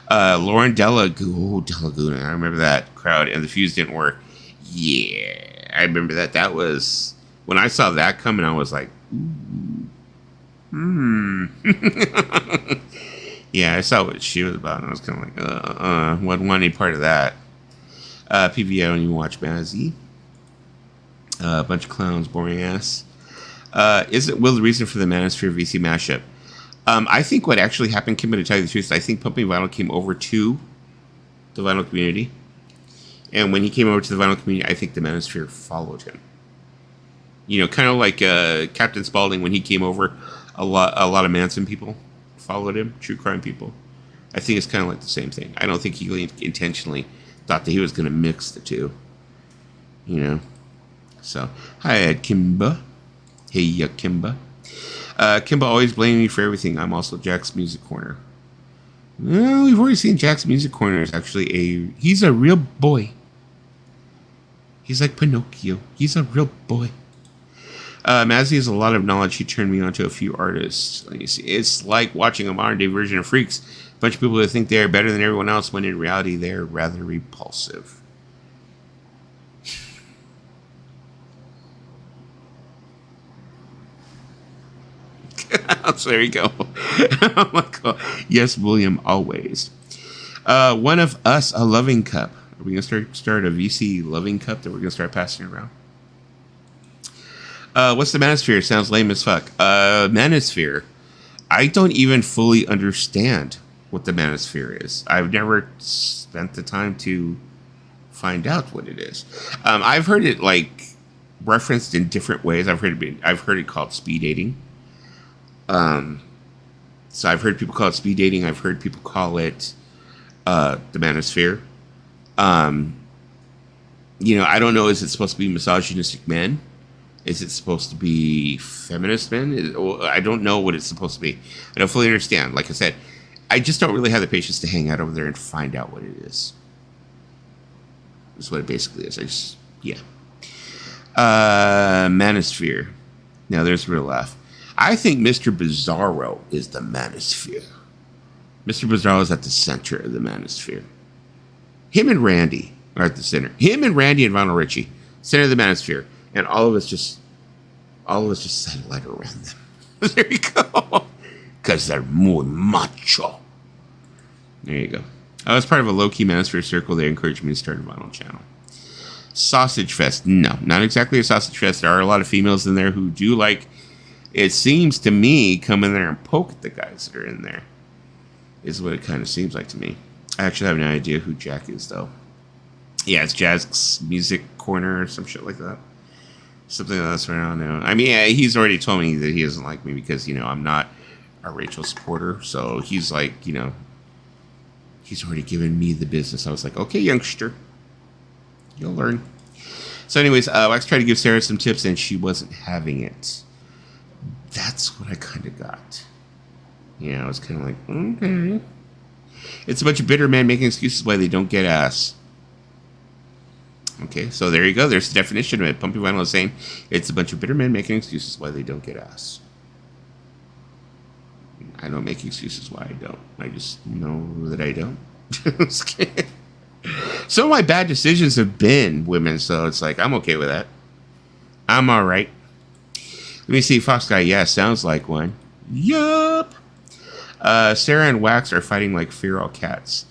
Lauren Delaguna. I remember that crowd, and the Fuse didn't work. Yeah, I remember that. That was... When I saw that coming, I was like, Yeah, I saw what she was about, and I was kind of like, wouldn't want any part of that. PVA, don't even watch Mazzy. A bunch of clowns, boring ass. Is it Will the reason for the Manosphere VC mashup? I think what actually happened, Kim, to tell you the truth, I think Pumping Vinyl came over to the vinyl community. And when he came over to the vinyl community, I think the Manosphere followed him. You know, kind of like Captain Spaulding when he came over, a lot of Manson people followed him, true crime people. I think it's kind of like the same thing. I don't think he intentionally thought that he was going to mix the two. You know? So, hi, Kimba. Hey, Kimba. Kimba always blaming me for everything. I'm also Jack's Music Corner. Well, we've already seen Jack's Music Corner is actually he's a real boy. He's like Pinocchio. He's a real boy. Mazzy has a lot of knowledge. He turned me on to a few artists. Let me see. It's like watching a modern day version of Freaks. A bunch of people who think they are better than everyone else when in reality they're rather repulsive. So there you go. Oh my God. Yes, William, always. One of us, a loving cup. Are we going to start a VC loving cup that we're going to start passing around? What's the Manosphere? Sounds lame as fuck. Manosphere. I don't even fully understand what the Manosphere is. I've never spent the time to find out what it is. I've heard it like referenced in different ways. I've heard it called speed dating. So I've heard people call it speed dating. I've heard people call it the Manosphere. You know, I don't know. Is it supposed to be misogynistic men? Is it supposed to be feminist men? I don't know what it's supposed to be. I don't fully understand. Like I said, I just don't really have the patience to hang out over there and find out what it is. That's what it basically is. Yeah. Manosphere. Now there's a real laugh. I think Mr. Bizarro is the Manosphere. Mr. Bizarro is at the center of the Manosphere. Him and Randy are at the center. Him and Randy and Ronald Richie, center of the Manosphere. And all of us just satellite around them. There you go. Because they're muy macho. There you go. I was part of a low-key Manosphere circle. They encouraged me to start a vinyl channel. Sausage Fest. No, not exactly a Sausage Fest. There are a lot of females in there who do like, it seems to me, come in there and poke at the guys that are in there. Is what it kind of seems like to me. I actually have no idea who Jack is, though. Yeah, it's Jack's Music Corner or some shit like that. Something that's right. I don't know. I mean, he's already told me that he doesn't like me because, you know, I'm not a Rachel supporter. So he's like, you know, he's already given me the business. I was like, okay, youngster, you'll learn. So anyways, Wax tried to give Sarah some tips and she wasn't having it. That's what I kind of got. Yeah, I was kind of like, okay. It's a bunch of bitter men making excuses why they don't get ass. Okay, so there you go. There's the definition of it. Pumpy Vinyl is saying it's a bunch of bitter men making excuses why they don't get ass. I don't make excuses why I don't. I just know that I don't. Some of my bad decisions have been women, so it's like, I'm okay with that. I'm all right. Let me see. Fox Guy, yeah, sounds like one. Yup. Sarah and Wax are fighting like feral cats.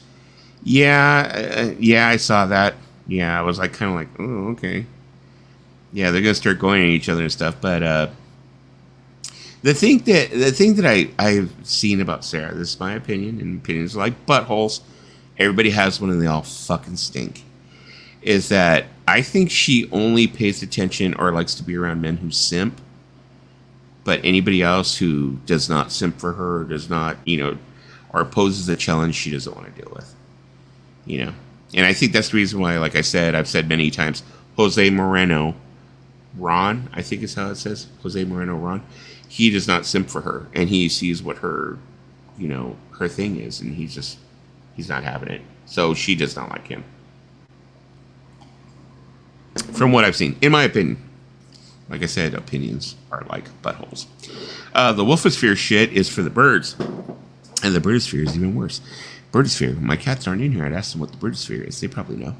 Yeah, I saw that. Yeah, I was like kind of like, oh, okay. Yeah, they're gonna start going at each other and stuff. But the thing that I've seen about Sarah, this is my opinion, and opinions are like buttholes. Everybody has one, and they all fucking stink. Is that I think she only pays attention or likes to be around men who simp. But anybody else who does not simp for her, does not, you know, or poses a challenge she doesn't want to deal with, you know. And I think that's the reason why, like I said, I've said many times, Jose Moreno Ron, I think is how it says, Jose Moreno Ron, he does not simp for her, and he sees what her, you know, her thing is, and he's not having it. So she does not like him. From what I've seen, in my opinion. Like I said, opinions are like buttholes. The Wolfosphere shit is for the birds. And the Birdosphere is even worse. Birdosphere. My cats aren't in here. I'd ask them what the Birdosphere is. They probably know.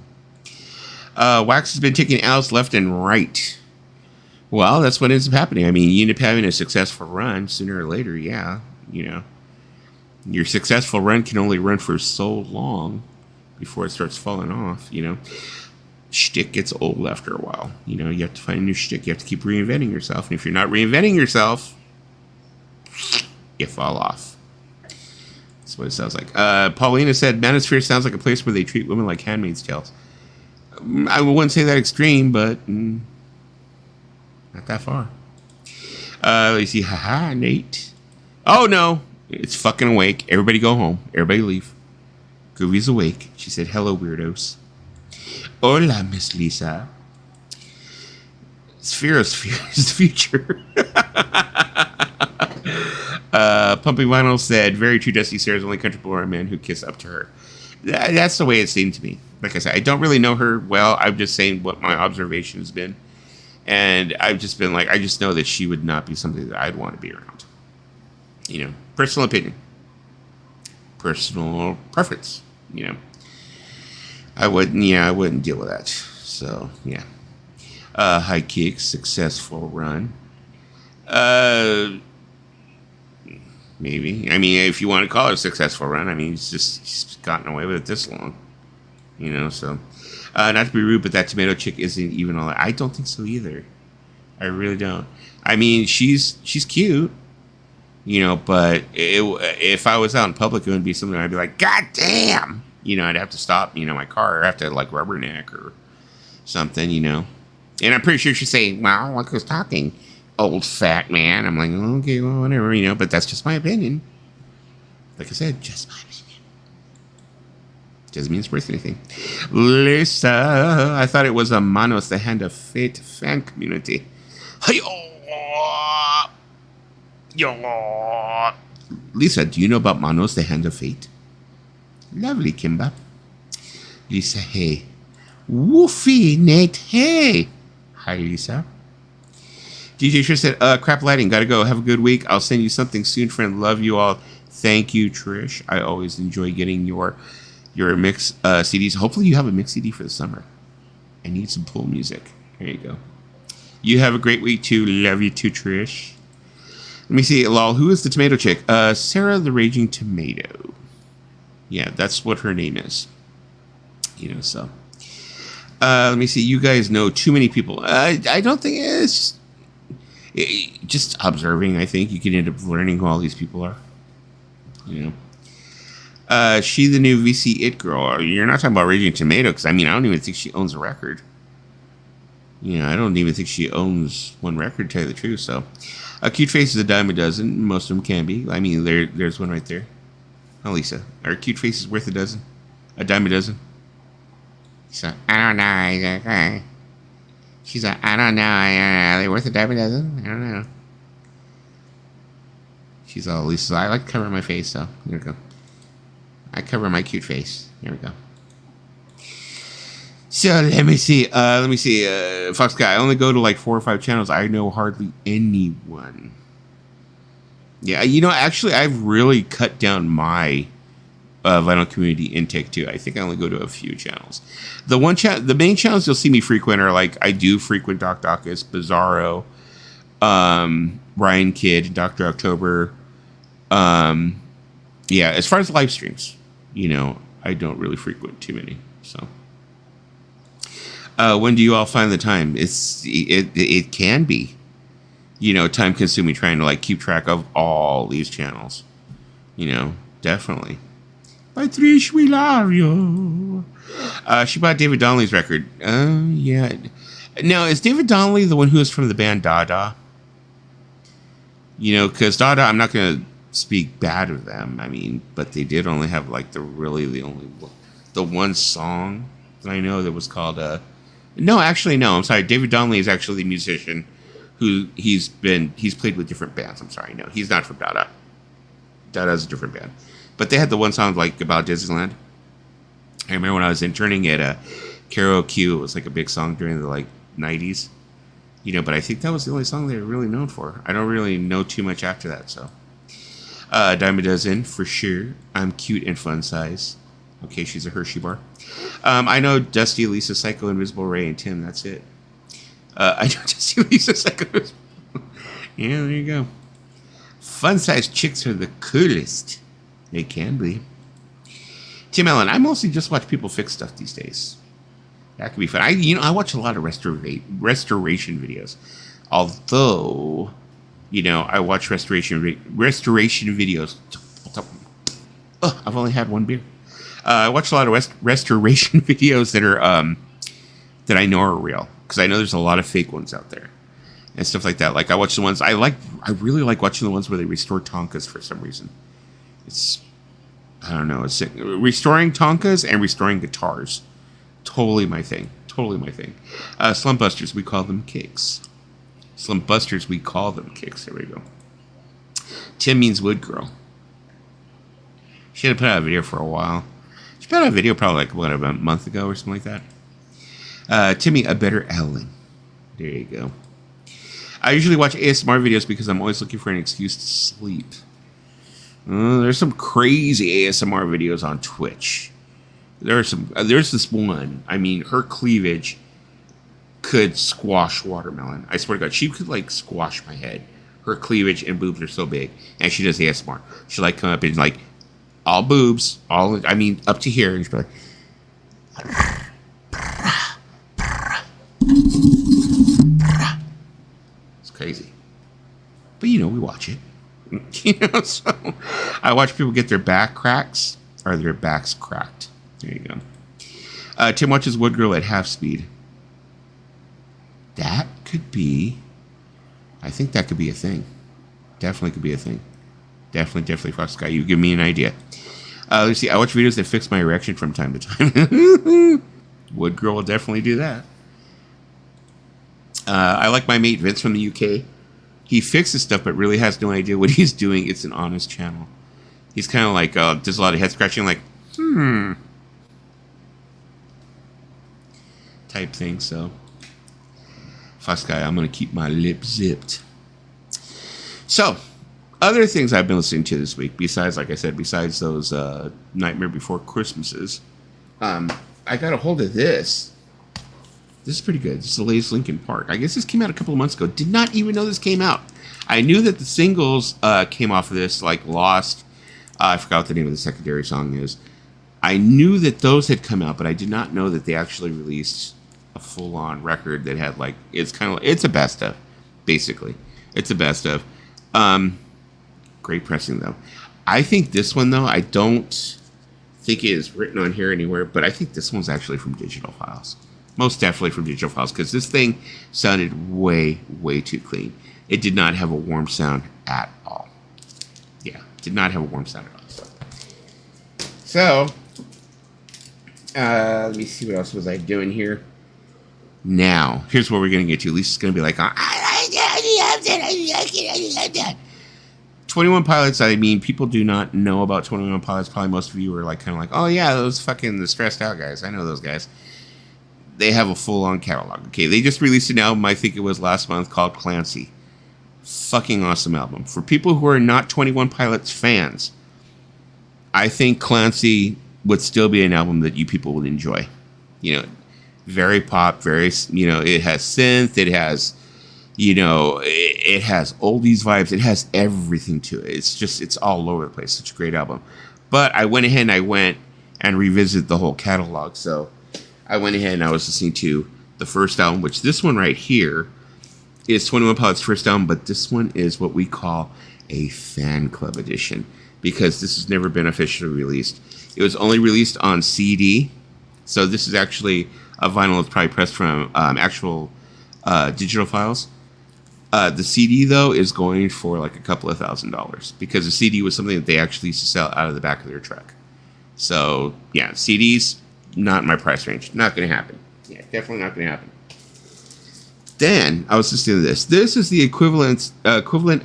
Wax has been taking L's left and right. Well, that's what ends up happening. I mean, you end up having a successful run sooner or later, yeah. You know, your successful run can only run for so long before it starts falling off, you know. Shtick gets old after a while. You know, you have to find a new shtick. You have to keep reinventing yourself. And if you're not reinventing yourself, you fall off. That's what it sounds like. Paulina said, Manosphere sounds like a place where they treat women like handmaid's tales. I wouldn't say that extreme, but not that far. Let's see. Haha, Nate. Oh, no. It's fucking awake. Everybody go home. Everybody leave. Groovy's awake. She said, hello, weirdos. Hola, Miss Lisa. Sphere is the future. Pumping Vinyl said, very true, Dusty Sarah's only country are men who kiss up to her. That's the way it seemed to me. Like I said, I don't really know her well. I'm just saying what my observation has been. And I've just been like, I just know that she would not be something that I'd want to be around. You know, personal opinion. Personal preference, you know. I wouldn't deal with that. So, yeah. High kick, successful run. Maybe. I mean, if you want to call it a successful run, I mean, he's gotten away with it this long. You know, so. Not to be rude, but that tomato chick isn't even all that. I don't think so either. I really don't. I mean, she's cute. You know, but if I was out in public, it would be something I'd be like, God damn! You know, I'd have to stop, you know, my car. Or have to, like, rubberneck or something, you know. And I'm pretty sure she'd say, well, look who's talking, old fat man. I'm like, okay, well, whatever, you know, but that's just my opinion. Like I said, just my opinion. Doesn't mean it's worth anything. Lisa, I thought it was a Manos, the Hand of Fate fan community. Lisa, do you know about Manos, the Hand of Fate? Lovely, Kimba. Lisa, hey. Woofy, Nate, hey. Hi, Lisa. DJ Trish said, crap lighting, gotta go. Have a good week. I'll send you something soon, friend. Love you all. Thank you, Trish. I always enjoy getting your mix CDs. Hopefully you have a mix CD for the summer. I need some pool music. There you go. You have a great week, too. Love you, too, Trish. Let me see. Lol, who is the tomato chick? Sarah the Raging Tomato. Yeah, that's what her name is. You know, so. Let me see. You guys know too many people. I don't think it's just observing. I think you can end up learning who all these people are. You know. She the new VC It girl. You're not talking about Raging Tomato, because I mean, I don't even think she owns a record. You know, I don't even think she owns one record, to tell you the truth. So, Cute Face is a dime a dozen. Most of them can be. I mean, there's one right there. Oh, Lisa, are Cute Faces worth a dozen? A dime a dozen? So, I don't know. She's like, I don't know. Are they worth a dime a dozen? I don't know. She's all, Lisa, I like to cover my face, so here we go. I cover my cute face. Here we go. So let me see. Fox Guy, I only go to like 4 or 5 channels. I know hardly anyone. Yeah, you know, actually, I've really cut down my vinyl community intake too. I think I only go to a few channels. The main channels you'll see me frequent are like, I do frequent Doc Dacus, Bizarro, Ryan Kidd, Dr. October. Yeah, as far as live streams, you know, I don't really frequent too many. So, when do you all find the time? It can be, you know, time consuming trying to like keep track of all these channels. You know, definitely. By Trish, we love you. She bought David Donnelly's record. Yeah. Now, is David Donnelly the one who is from the band Dada? You know, because Dada, I'm not going to speak bad of them. I mean, but they did only have like the one song that I know that was called no, actually no, I'm sorry. David Donnelly is actually the musician who he's played with different bands. I'm sorry, no, he's not from Dada. Dada's a different band. But they had the one song like about Disneyland. I remember when I was interning at Karaoke, it was like a big song during the like 90s. You know, but I think that was the only song they were really known for. I don't really know too much after that, so. Dime a dozen, for sure. I'm cute and fun size. Okay, she's a Hershey bar. I know Dusty, Lisa, Psycho, Invisible Ray, and Tim. That's it. I know Dusty, Lisa, Psycho, Invisible. Yeah, there you go. Fun size chicks are the coolest. They can be. Tim Allen, I mostly just watch people fix stuff these days. That could be fun. I watch a lot of restoration videos. Although, you know, I watch restoration videos. Oh, I've only had one beer. I watch a lot of restoration videos that are that I know are real, because I know there's a lot of fake ones out there and stuff like that. Like, I watch the ones I like. I really like watching the ones where they restore Tonkas for some reason. It's, I don't know. It's restoring Tonkas and restoring guitars. Totally my thing. Totally my thing. Slump Busters, we call them kicks. Slump Busters, we call them kicks. There we go. Tim means wood girl. She had put out a video for a while. She put out a video probably like, what, about a month ago or something like that. Timmy, a better Ellen. There you go. I usually watch ASMR videos because I'm always looking for an excuse to sleep. There's some crazy ASMR videos on Twitch. There's this one. I mean, her cleavage could squash watermelon. I swear to God, she could like squash my head. Her cleavage and boobs are so big, and she does ASMR. She like come up and like all boobs, I mean up to here, and she'll be like, it's crazy. But you know, we watch it. So I watch people get their back cracks or their backs cracked. There you go. Tim watches Wood Girl at half speed. That could be. I think that could be a thing. Definitely could be a thing. Definitely, Fox Sky. You give me an idea. Let's see. I watch videos that fix my erection from time to time. Wood Girl will definitely do that. I like my mate Vince from the UK. He fixes stuff, but really has no idea what he's doing. It's an honest channel. He's kind of like, does a lot of head scratching, like, type thing. So, Fox Guy, I'm going to keep my lips zipped. So, other things I've been listening to this week, besides, like I said, besides those Nightmare Before Christmases, I got a hold of this. This is pretty good. This is the latest Linkin Park. I guess this came out a couple of months ago. Did not even know this came out. I knew that the singles came off of this, like Lost. I forgot what the name of the secondary song is. I knew that those had come out, but I did not know that they actually released a full-on record that had like, it's a best of, basically. It's a best of. Great pressing though. I think this one though, I don't think it is written on here anywhere, but I think this one's actually from Digital Files. Most definitely from Digital Files, because this thing sounded way, way too clean. It did not have a warm sound at all. Yeah, did not have a warm sound at all. So, let me see, what else was I doing here? Now, here's what we're going to get to. Lisa's going to be like, 21 Pilots, I mean, people do not know about 21 Pilots. Probably most of you are like, kind of like, oh yeah, those fucking the stressed out guys. I know those guys. They have a full-on catalog. Okay, they just released an album, I think it was last month, called Clancy. Fucking awesome album. For people who are not 21 Pilots fans, I think Clancy would still be an album that you people would enjoy. You know, very pop, very, you know, it has synth, it has, you know, it has oldies vibes, it has everything to it. It's all over the place. Such a great album. But I went ahead and revisited the whole catalog, so I went ahead and I was listening to the first album, which this one right here is 21 Pilots' first album, but this one is what we call a fan club edition, because this has never been officially released. It was only released on CD, so this is actually a vinyl that's probably pressed from actual Digital Files. The CD, though, is going for like a couple of $1,000, because the CD was something that they actually used to sell out of the back of their truck. So, yeah, CDs, not in my price range. Not going to happen. Yeah, definitely not going to happen. Then, I was listening to this. This is the equivalent of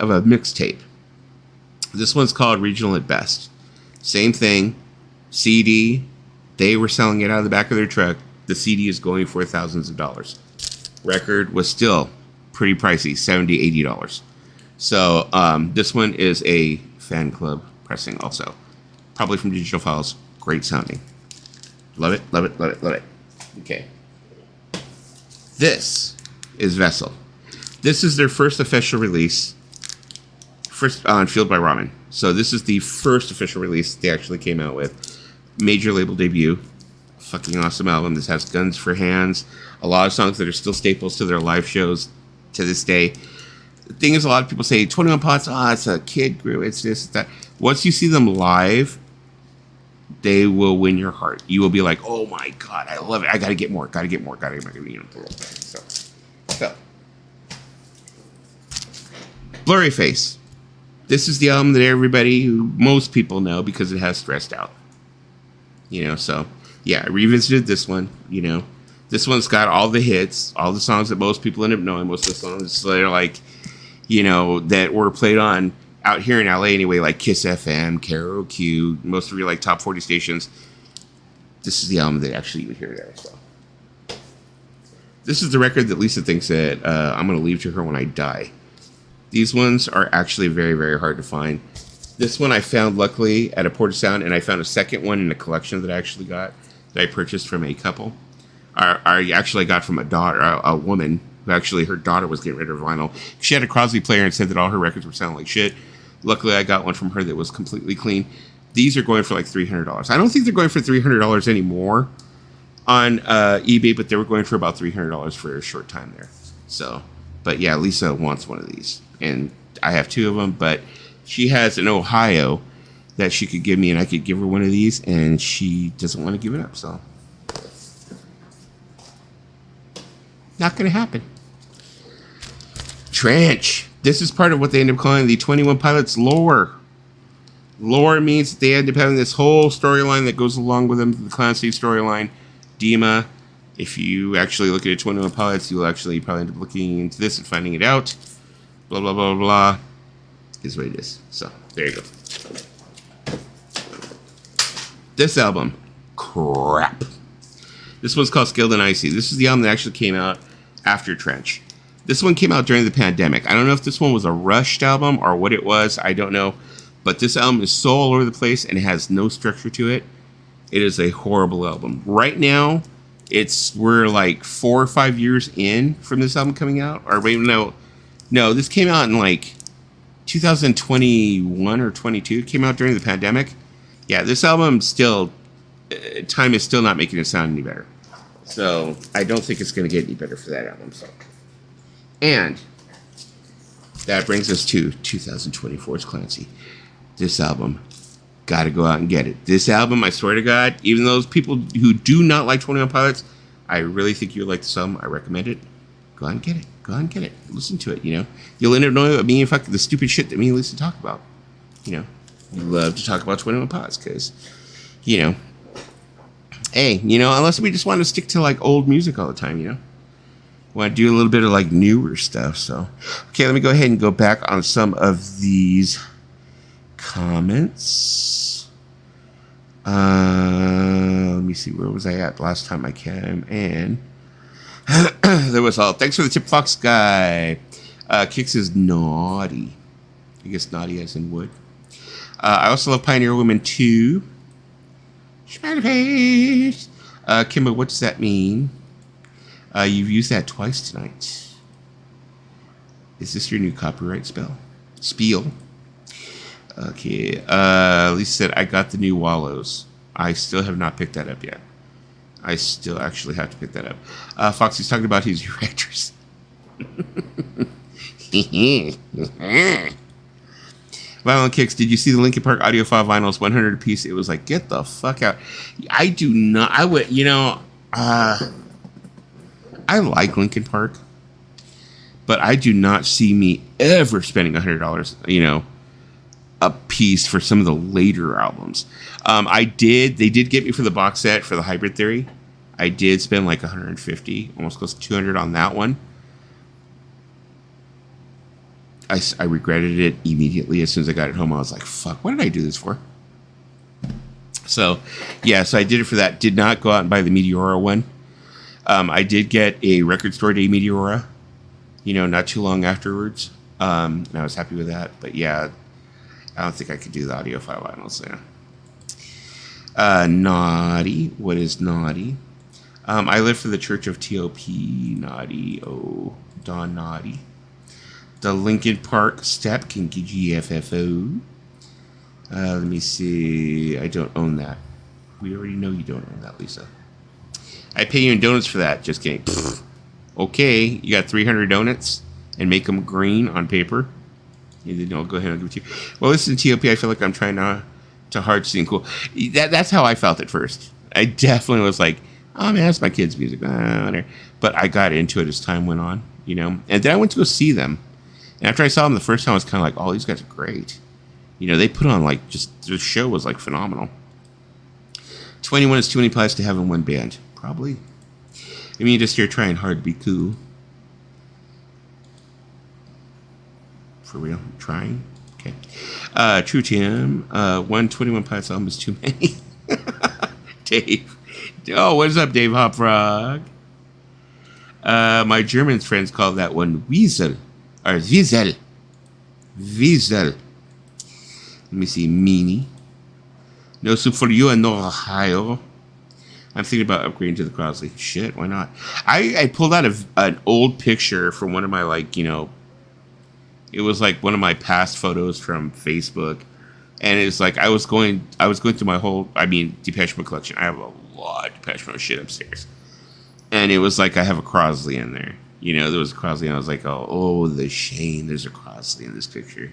a mixtape. This one's called Regional at Best. Same thing. CD. They were selling it out of the back of their truck. The CD is going for thousands of dollars. Record was still pretty pricey, $70, $80. So, this one is a fan club pressing also. Probably from Digital Files. Great sounding. Love it, love it, love it, love it. Okay. This is Vessel. This is their first official release. First on Fueled by Ramen. So this is the first official release they actually came out with. Major label debut. Fucking awesome album. This has Guns for Hands. A lot of songs that are still staples to their live shows to this day. The thing is, a lot of people say 21 Pilots, it's a kid group, it's this, it's that. Once you see them live, They will win your heart. You will be like, oh my God, I love it. I got to get more, got to get more, got to get more. You know, so. Blurry Face. This is the album that most people know because it has Stressed Out. You know, so yeah, I revisited this one. You know, this one's got all the hits, all the songs that most people end up knowing. Most of the songs that are like, you know, that were played on out here in LA anyway, like Kiss FM, KROQ, most of your like top 40 stations. This is the album that actually you would hear there. So this is the record that Lisa thinks that I'm going to leave to her when I die. These ones are actually very, very hard to find. This one I found luckily at a Porta Sound, and I found a second one in a collection that I actually got that I purchased from a couple. I actually got from a woman who actually her daughter was getting rid of vinyl. She had a Crosby player and said that all her records were sounding like shit. Luckily, I got one from her that was completely clean. These are going for like $300. I don't think they're going for $300 anymore on eBay, but they were going for about $300 for a short time there. So, but yeah, Lisa wants one of these, and I have two of them. But she has an Ohio that she could give me, and I could give her one of these, and she doesn't want to give it up. So, not going to happen. Trench. This is part of what they end up calling the 21 Pilots lore. Lore means that they end up having this whole storyline that goes along with them, the Clancy storyline. Dima, if you actually look at 21 Pilots, you'll actually probably end up looking into this and finding it out. Blah, blah, blah, blah. Is what it is. So, there you go. This album, crap. This one's called Skilled and Icy. This is the album that actually came out after Trench. This one came out during the pandemic. I don't know if this one was a rushed album or what it was. I don't know. But this album is so all over the place and it has no structure to it. It is a horrible album. Right now, we're like 4 or 5 years in from this album coming out. Or wait, no, this came out in like 2021 or 22. It came out during the pandemic. Yeah, this album still, time is still not making it sound any better. So I don't think it's going to get any better for that album. So. And that brings us to 2024's Clancy. This album, got to go out and get it. This album, I swear to God, even those people who do not like 21 Pilots, I really think you'll like this album. I recommend it. Go out and get it. Go out and get it. Listen to it, you know. You'll end up knowing what me and fuck the stupid shit that me and Lisa talk about. You know, we love to talk about 21 Pilots because, you know, hey, you know, unless we just want to stick to like old music all the time, you know. Want to do a little bit of like newer stuff. So, okay, let me go ahead and go back on some of these comments. Let me see, where was I at last time I came? And there was all. Thanks for the tip, Fox guy. Kicks is naughty. I guess naughty as in wood. I also love Pioneer Woman 2. Schmatterface. Kimbo, what does that mean? You've used that twice tonight. Is this your new copyright spiel? Okay. Lisa said, I got the new Wallows. I still have not picked that up yet. I still actually have to pick that up. Foxy's talking about his erectors. Violent Kicks, did you see the Linkin Park audiophile vinyls, 100 a piece? It was like, get the fuck out. I do not. I would, you know, I like Linkin Park, but I do not see me ever spending $100, you know, a piece for some of the later albums. They did get me for the box set for the Hybrid Theory. I did spend like $150, almost close to $200 on that one. I regretted it immediately as soon as I got it home. I was like, fuck, what did I do this for? So, yeah, so I did it for that. Did not go out and buy the Meteora one. I did get a Record Store Day Meteora, you know, not too long afterwards. And I was happy with that. But yeah, I don't think I could do the audiophile vinyls there. Naughty. What is naughty? I live for the Church of T.O.P. Naughty. Oh, Don Naughty. The Linkin Park Step Kinky GFFO. Let me see. I don't own that. We already know you don't own that, Lisa. I pay you in donuts for that. Just kidding. Pfft. Okay, you got 300 donuts and make them green on paper. And then I'll go ahead and give it to you. Well, listen, TOP, I feel like I'm trying to to hard scene cool. That's how I felt at first. I definitely was like, oh man, that's my kids' music. Whatever. But I got into it as time went on, you know. And then I went to go see them. And after I saw them the first time, I was kind of like, oh, these guys are great. You know, they put on like just the show was like phenomenal. 21 is too many pilots to have in one band. Probably. I mean, just you're trying hard to be cool. For real? Trying? Okay. True Tim. 121 pilots album is too many. Dave. Oh, what's up, Dave Hopfrog? My German friends call that one Wiesel. Or Wiesel. Wiesel. Let me see. Meanie. No soup for you and no Ohio. I'm thinking about upgrading to the Crosley. Shit, why not? I pulled out an old picture from one of my, like, you know, it was like one of my past photos from Facebook. And it's like I was going through my whole, Depeche Mode collection. I have a lot of Depeche Mode shit upstairs. And it was like I have a Crosley in there. You know, there was a Crosley, and I was like, oh, the shame. There's a Crosley in this picture.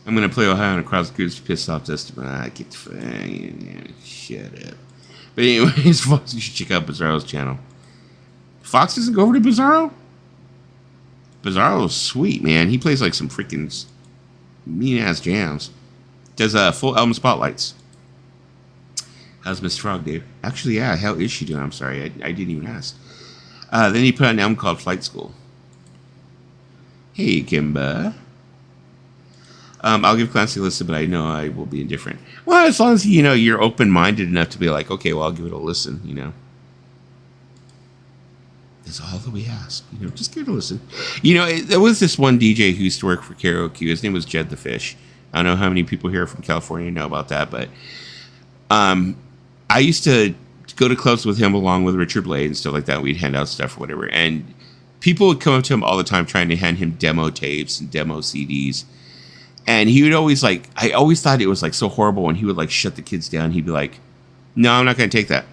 I'm going to play Ohio on a Crosley cruise to piss off Dustin. Get the shut up. But anyways, folks, you should check out Bizarro's channel. Fox doesn't go over to Bizarro? Bizarro's sweet, man. He plays like some freaking mean-ass jams. Does full album spotlights. How's Miss Frog, Dave? Actually, yeah, how is she doing? I'm sorry, I didn't even ask. Then he put out an album called Flight School. Hey, Kimba. I'll give Clancy a listen, but I know I will be indifferent. Well, as long as, you know, you're open-minded enough to be like, okay, well, I'll give it a listen, you know. That's all that we ask. You know, just give it a listen. You know, there was this one DJ who used to work for Karaoke. His name was Jed the Fish. I don't know how many people here from California know about that, but I used to go to clubs with him along with Richard Blade and stuff like that. We'd hand out stuff or whatever. And people would come up to him all the time trying to hand him demo tapes and demo CDs. And he would always like, I always thought it was like so horrible when he would like shut the kids down. He'd be like, no, I'm not going to take that.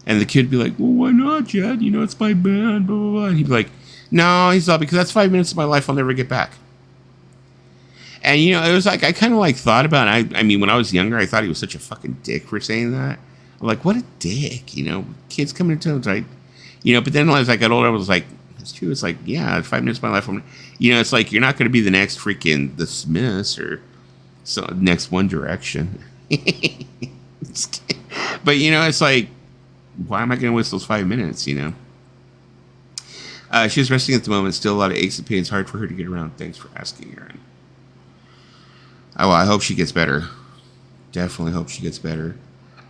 And the kid would be like, well, why not, Jed? You know, it's my band, blah, blah, blah. And he'd be like, no, he's not, because that's 5 minutes of my life I'll never get back. And, you know, it was like, I kind of like thought about it. I mean, when I was younger, I thought he was such a fucking dick for saying that. I'm like, what a dick, you know, kids coming into it, right? You know, but then as I got older, I was like, that's true. It's like, yeah, 5 minutes of my life. You know, it's like, you're not going to be the next freaking The Smiths or so next One Direction. But, you know, it's like, why am I going to waste those 5 minutes, you know? She's resting at the moment. Still a lot of aches and pains. Hard for her to get around. Thanks for asking, Aaron. Oh, well, I hope she gets better. Definitely hope she gets better.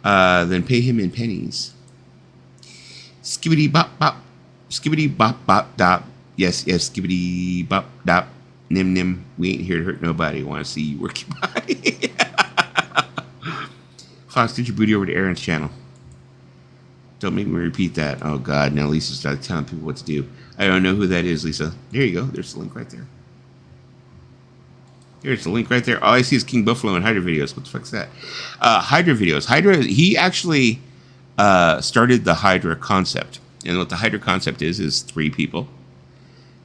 Then pay him in pennies. Skibbity bop bop. Skibbity bop bop dop. Yes, skibbity bop dop. Nim nim. We ain't here to hurt nobody. Want to see you work your body. Fox, get your booty over to Aaron's channel. Don't make me repeat that. Oh, God. Now Lisa started telling people what to do. I don't know who that is, Lisa. There you go. There's the link right there. There's the link right there. All I see is King Buffalo and Hydra videos. What the fuck's that? Hydra videos. Hydra, he actually started the Hydra concept. And what the Hydra concept is 3 people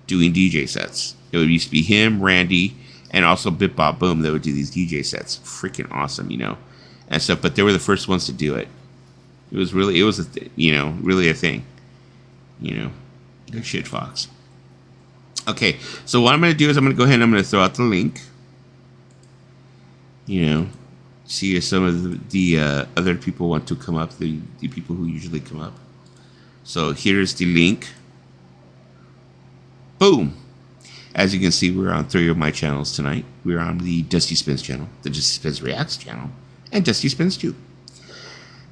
doing DJ sets. It would used to be him, Randy, and also Bip Bop Boom that would do these DJ sets. Freaking awesome, you know. And stuff. But they were the first ones to do it. It was really a thing. You know, good shit, Fox. Okay, so what I'm going to do is I'm going to go ahead and I'm going to throw out the link. You know, see if some of the other people want to come up, the people who usually come up. So here's the link. Boom. As you can see, we're on 3 of my channels tonight. We're on the Dusty Spins channel, the Dusty Spins Reacts channel, and Dusty Spins 2.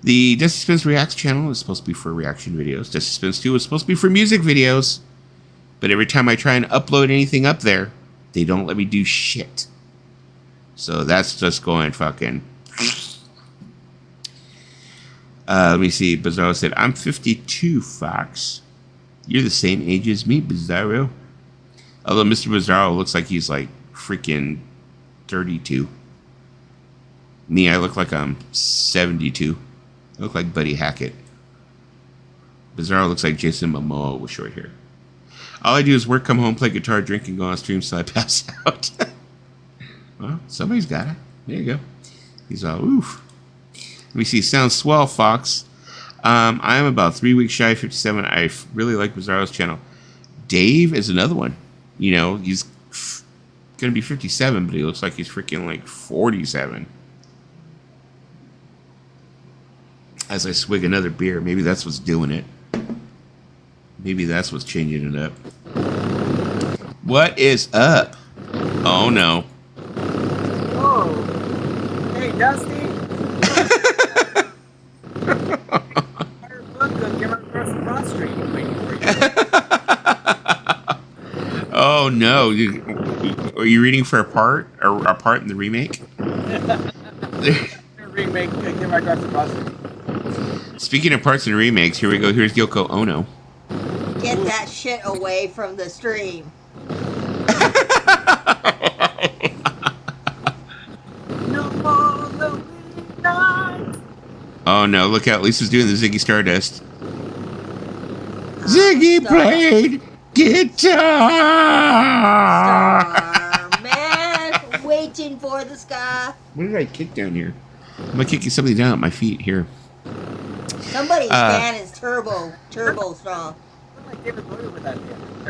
The Dusty Spins Reacts channel is supposed to be for reaction videos. Dusty Spins 2 is supposed to be for music videos. But every time I try and upload anything up there, they don't let me do shit. So that's just going fucking... let me see. Bizarro said, I'm 52, Fox. You're the same age as me, Bizarro. Although Mr. Bizarro looks like he's like freaking 32. Me, I look like I'm 72. I look like Buddy Hackett. Bizarro looks like Jason Momoa with short hair. All I do is work, come home, play guitar, drink, and go on streams till I pass out. Well, somebody's got it. There you go. He's all, oof. Let me see. Sounds swell, Fox. I am about 3 weeks shy of 57. I really like Bizarro's channel. Dave is another one. You know, he's going to be 57, but he looks like he's freaking like 47. As I swig another beer, maybe that's what's doing it. Maybe that's what's changing it up. What is up? Oh, no. Whoa. Hey, Dusty. Oh, no. Are you reading for a part? Or a part in the remake? Remake, Get My Dress Across Street. Speaking of parts and remakes, here we go. Here's Yoko Ono. Get that shit away from the stream. No more lonely nights. Oh no, look out. Lisa's doing the Ziggy Stardust. Ziggy played guitar. Man, waiting for the sky. What did I kick down here? I'm gonna kick something down at my feet here. Somebody's fan is turbo strong.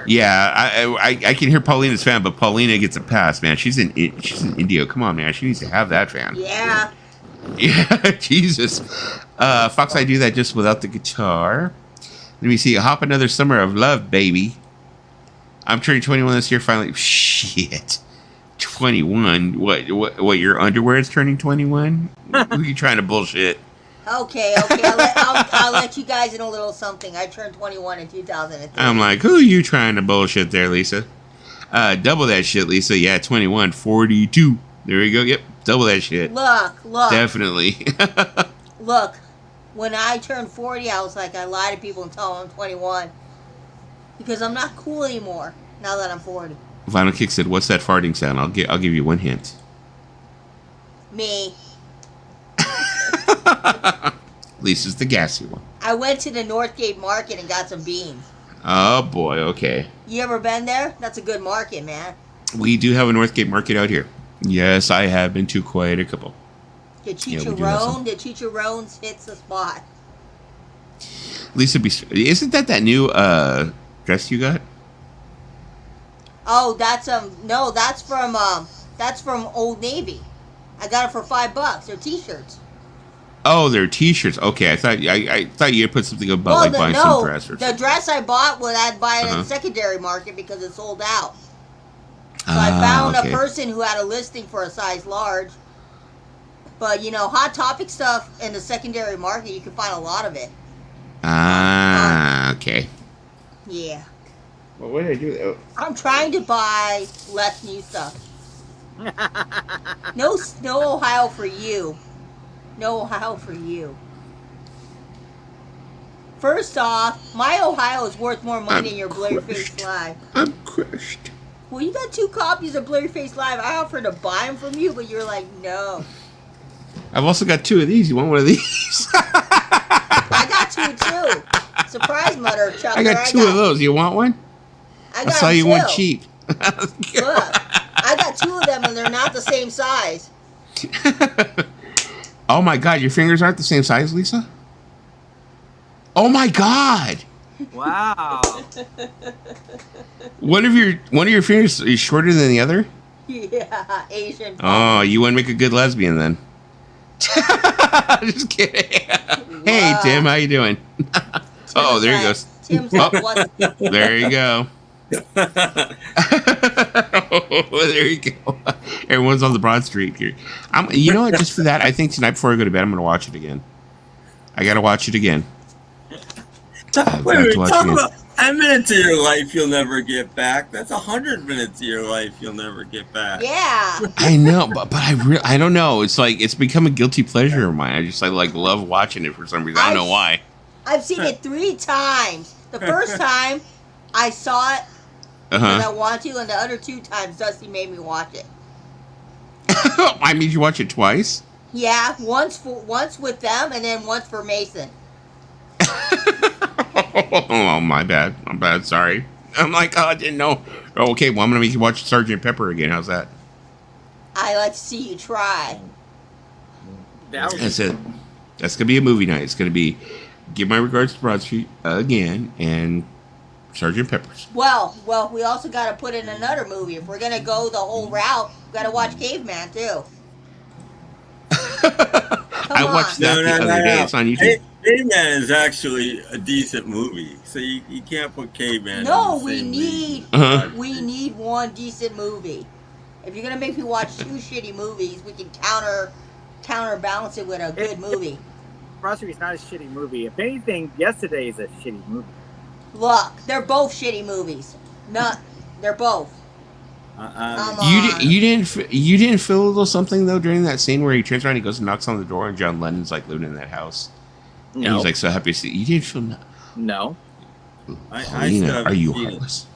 Yeah, I can hear Paulina's fan, but Paulina gets a pass, man. She's in Indio. Come on, man. She needs to have that fan. Yeah. Yeah, Jesus. Fox, I do that just without the guitar. Let me see. Hop another summer of love, baby. I'm turning 21 this year. Finally, shit. 21. What? Your underwear is turning 21? Who are you trying to bullshit? Okay. I'll let you guys in a little something. I turned 21 in 2003. I'm like, who are you trying to bullshit there, Lisa? Double that shit, Lisa. Yeah, 21, 42. There we go. Yep, double that shit. Look. Definitely. Look, when I turned 40, I was like, I lie to people and tell them I'm 21. Because I'm not cool anymore now that I'm 40. Vinyl Kick said, what's that farting sound? I'll give you one hint. Me. Lisa's the gassy one. I went to the Northgate Market and got some beans. Oh, boy. Okay. You ever been there? That's a good market, man. We do have a Northgate Market out here. Yes, I have been to quite a couple. The Yeah, we do have some. Chicharrones hits the spot. Lisa, isn't that new dress you got? Oh, that's no, that's from Old Navy. I got it for $5. They're t-shirts. Oh, they're T-shirts. Okay, I thought you had put something about buying some dress or the something. dress I bought, I'd buy it in the secondary market because it sold out. So I found a person who had a listing for a size large. But, Hot Topic stuff in the secondary market, you can find a lot of it. Okay. Yeah. Well, what did I do? Oh. I'm trying to buy less new stuff. No Ohio for you. No Ohio for you. First off, my Ohio is worth more money than your Blurryface Live. I'm crushed. Well, you got 2 copies of Blurryface Live. I offered to buy them from you, but you're like, no. I've also got 2 of these. You want one of these? I got 2 too. Surprise, Mother Chucker. I got 2 of those. You want one? I saw you 2. one cheap. Look, I got 2 of them and they're not the same size. Oh my God, your fingers aren't the same size, Lisa? Oh my God! Wow. One of your fingers is shorter than the other? Yeah, Asian. Oh, you want to make a good lesbian then? Just kidding. Hey, Tim, how you doing? Oh, there he goes. Tim's like, what? There you go. Oh, there you go. Everyone's on the Broad Street here. You know what? Just for that, I think tonight before I go to bed, I'm going to watch it again. I got to watch it again. Wait, talk about 10 minutes of your life you'll never get back. That's 100 minutes of your life you'll never get back. Yeah. I know, but I don't know. It's like it's become a guilty pleasure of mine. I love watching it for some reason. I don't know why. I've seen it 3 times. The first time I saw it because I want to, and the other 2 times Dusty made me watch it. I made you watch it twice? Yeah, once with them, and then once for Mason. Oh, my bad. I'm bad. Sorry. I'm like, oh, I didn't know. Oh, okay, well, I'm going to make you watch Sergeant Pepper again. How's that? I like to see you try. That was That's it. That's gonna be a movie night. It's gonna be give my regards to Broad Street again and Sergeant Pepper's. Well, we also got to put in another movie. If we're gonna go the whole route, we got to watch Caveman too. I watched that the other day. It's on YouTube. Caveman is actually a decent movie, so you can't put Caveman. No, in the we same need league. Uh-huh. we need one decent movie. If you're gonna make me watch two shitty movies, we can counterbalance it with a good movie. Broad Street is not a shitty movie. If anything, Yesterday is a shitty movie. Look, they're both shitty movies. They're both. Come on. You didn't feel a little something though during that scene where he turns around, he goes and knocks on the door, and John Lennon's like living in that house, and No, he's like so happy to see you. Didn't feel no. Paulina, still are you haven't seen it. heartless?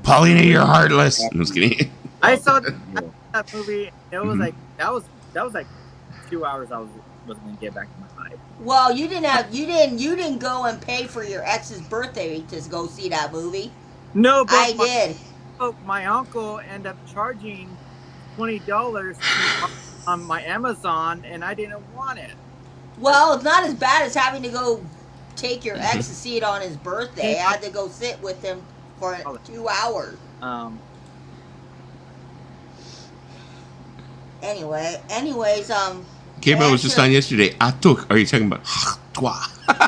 Paulina, you're heartless. I'm just kidding. I saw that movie. It was like that was like 2 hours. I wasn't gonna get back to my life. Well, you didn't go and pay for your ex's birthday to go see that movie. No, but I did. my uncle ended up charging $20 on my Amazon, and I didn't want it. Well, it's not as bad as having to go take your ex to see it on his birthday. I had to go sit with him for 2 hours. Anyways, Caveman was just on yesterday. I took. Are you talking about?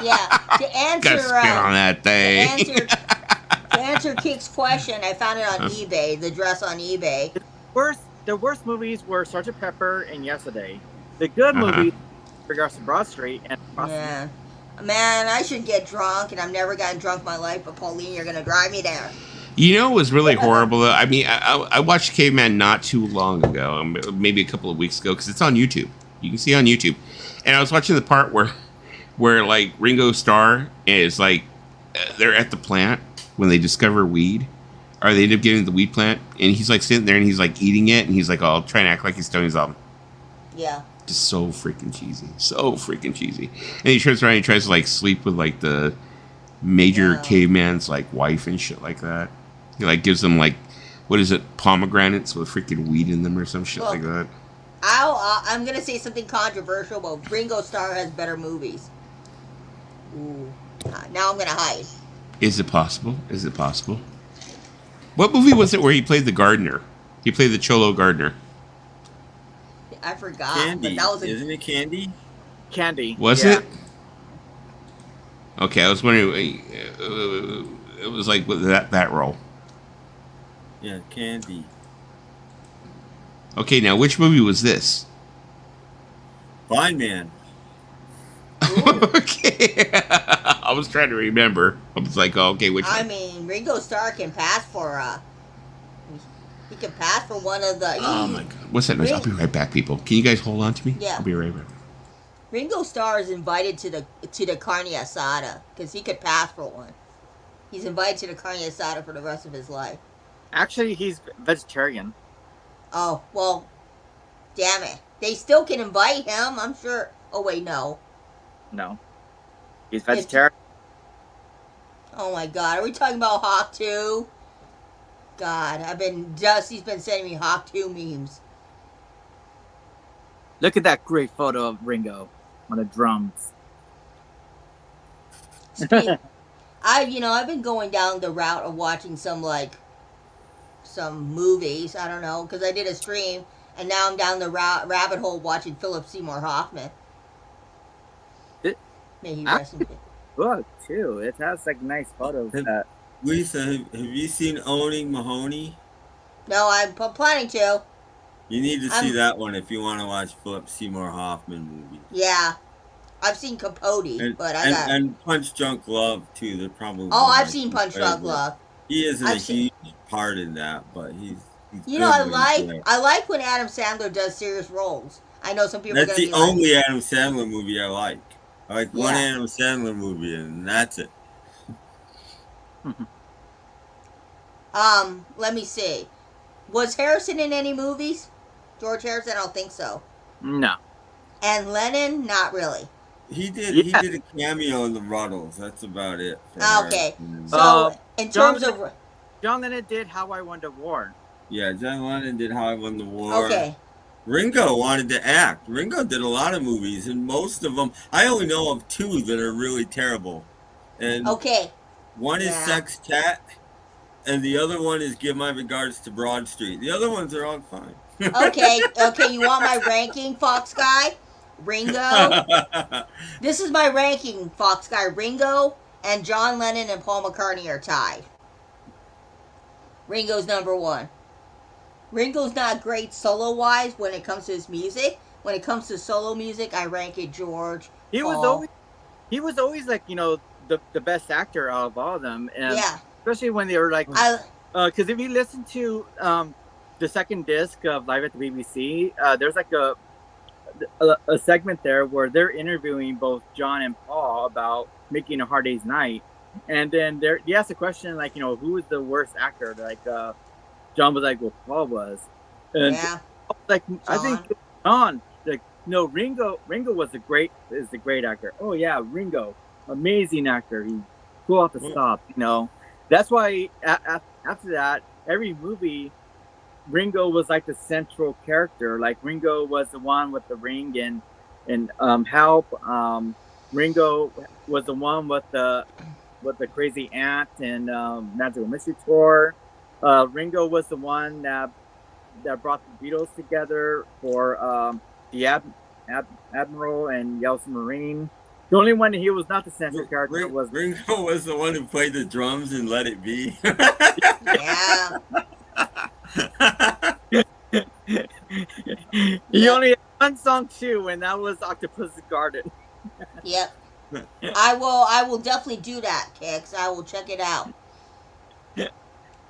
yeah. To answer, Got spit on that thing. to answer Kick's question, I found it on eBay. The dress on eBay. The worst movies were Sergeant Pepper and Yesterday. The good movies, with regards to Broad Street and Yeah. Man, I should get drunk, and I've never gotten drunk in my life. But Pauline, you're gonna drive me there. You know, it was really horrible. I mean, I watched Caveman not too long ago, maybe a couple of weeks ago, because it's on YouTube. You can see it on YouTube. And I was watching the part where like Ringo Starr is like, they're at the plant when they discover weed, or they end up getting the weed plant, and he's like sitting there and he's like eating it, and he's like, oh, trying to act like he's Tony's album. Yeah. Just so freaking cheesy. So freaking cheesy. And he turns around and he tries to like sleep with like the major caveman's like wife and shit like that. He like gives them like, what is it, pomegranates with freaking weed in them or some shit like that. I'm gonna say something controversial, but Ringo Starr has better movies. Ooh. Now I'm gonna hide. Is it possible? Is it possible? What movie was it where he played the gardener? He played the Cholo gardener. I forgot. Candy, But that was isn't it Candy? Candy. Was yeah. it? Okay, I was wondering. It was like with that role. Yeah, Candy. Okay, now which movie was this? Blind Man. Okay, I was trying to remember. I was like, oh, okay, which one? I mean, Ringo Starr can pass for he can pass for one of the. Oh my god, what's that noise? I'll be right back, people. Can you guys hold on to me? Yeah. I'll be right back. Ringo Starr is invited to the carne asada because he could pass for one. He's invited to the carne asada for the rest of his life. Actually, he's vegetarian. Oh well, damn it! They still can invite him. I'm sure. Oh wait, no. No, he's vegetarian. Oh my god, are we talking about Hawk 2? God, Dusty's been sending me Hawk 2 memes. Look at that great photo of Ringo on the drums. I've been going down the route of watching some movies. I don't know, because I did a stream, and now I'm down the rabbit hole watching Philip Seymour Hoffman. May he rest in peace. Book too. It has like nice photos. Lisa, have you seen Owning Mahoney? No, I'm planning to. You need to see that one if you want to watch Philip Seymour Hoffman movies. Yeah, I've seen Capote, but and Punch Drunk Love too. They're probably. Oh, I've seen Punch Drunk Love. He isn't a huge part in that, but he's you know, I like when Adam Sandler does serious roles. I know some people. That's are the only Adam Sandler movie I like. I like one Yeah. Adam Sandler movie, and that's it. Let me see. Was Harrison in any movies? George Harrison? I don't think so. No. And Lennon? Not really. He did. Yeah. He did a cameo in the Ruddles. That's about it. Okay. So in terms of John Lennon did How I Won the War. Yeah, John Lennon did How I Won the War. Okay. Ringo wanted to act. Ringo did a lot of movies, and most of them, I only know of 2 that are really terrible. And Okay. one is Yeah. Sextet, and the other one is Give My Regards to Broad Street. The other ones are all fine. Okay. Okay. You want my ranking, Fox Guy? Ringo. This is my ranking, Fox Guy. Ringo and John Lennon and Paul McCartney are tied. Ringo's number 1. Ringo's not great solo-wise when it comes to his music. When it comes to solo music, I rank it George. He was Paul. always like, you know, the best actor out of all of them, and Yeah. especially when they were like, because if you listen to the second disc of Live at the BBC, there's like a segment there where they're interviewing both John and Paul about making A Hard Day's Night, and then they asked the question like, you know, who was the worst actor? Like John was like, well, Paul was, and Yeah. like I think John, like, no, Ringo was the great actor. Oh yeah, Ringo, amazing actor. He pulled off the stop. You know, that's why after that, every movie, Ringo was like the central character. Like Ringo was the one with the ring and Help. Ringo was the one with the crazy aunt and Magical Mystery Tour. Ringo was the one that brought the Beatles together for the Admiral and Yellow Submarine. The only one he was not the central character was Ringo was the one who played the drums in Let It Be. Yeah. He only had one song too, and that was Octopus Garden. Yep. I will definitely do that, Kix. I will check it out.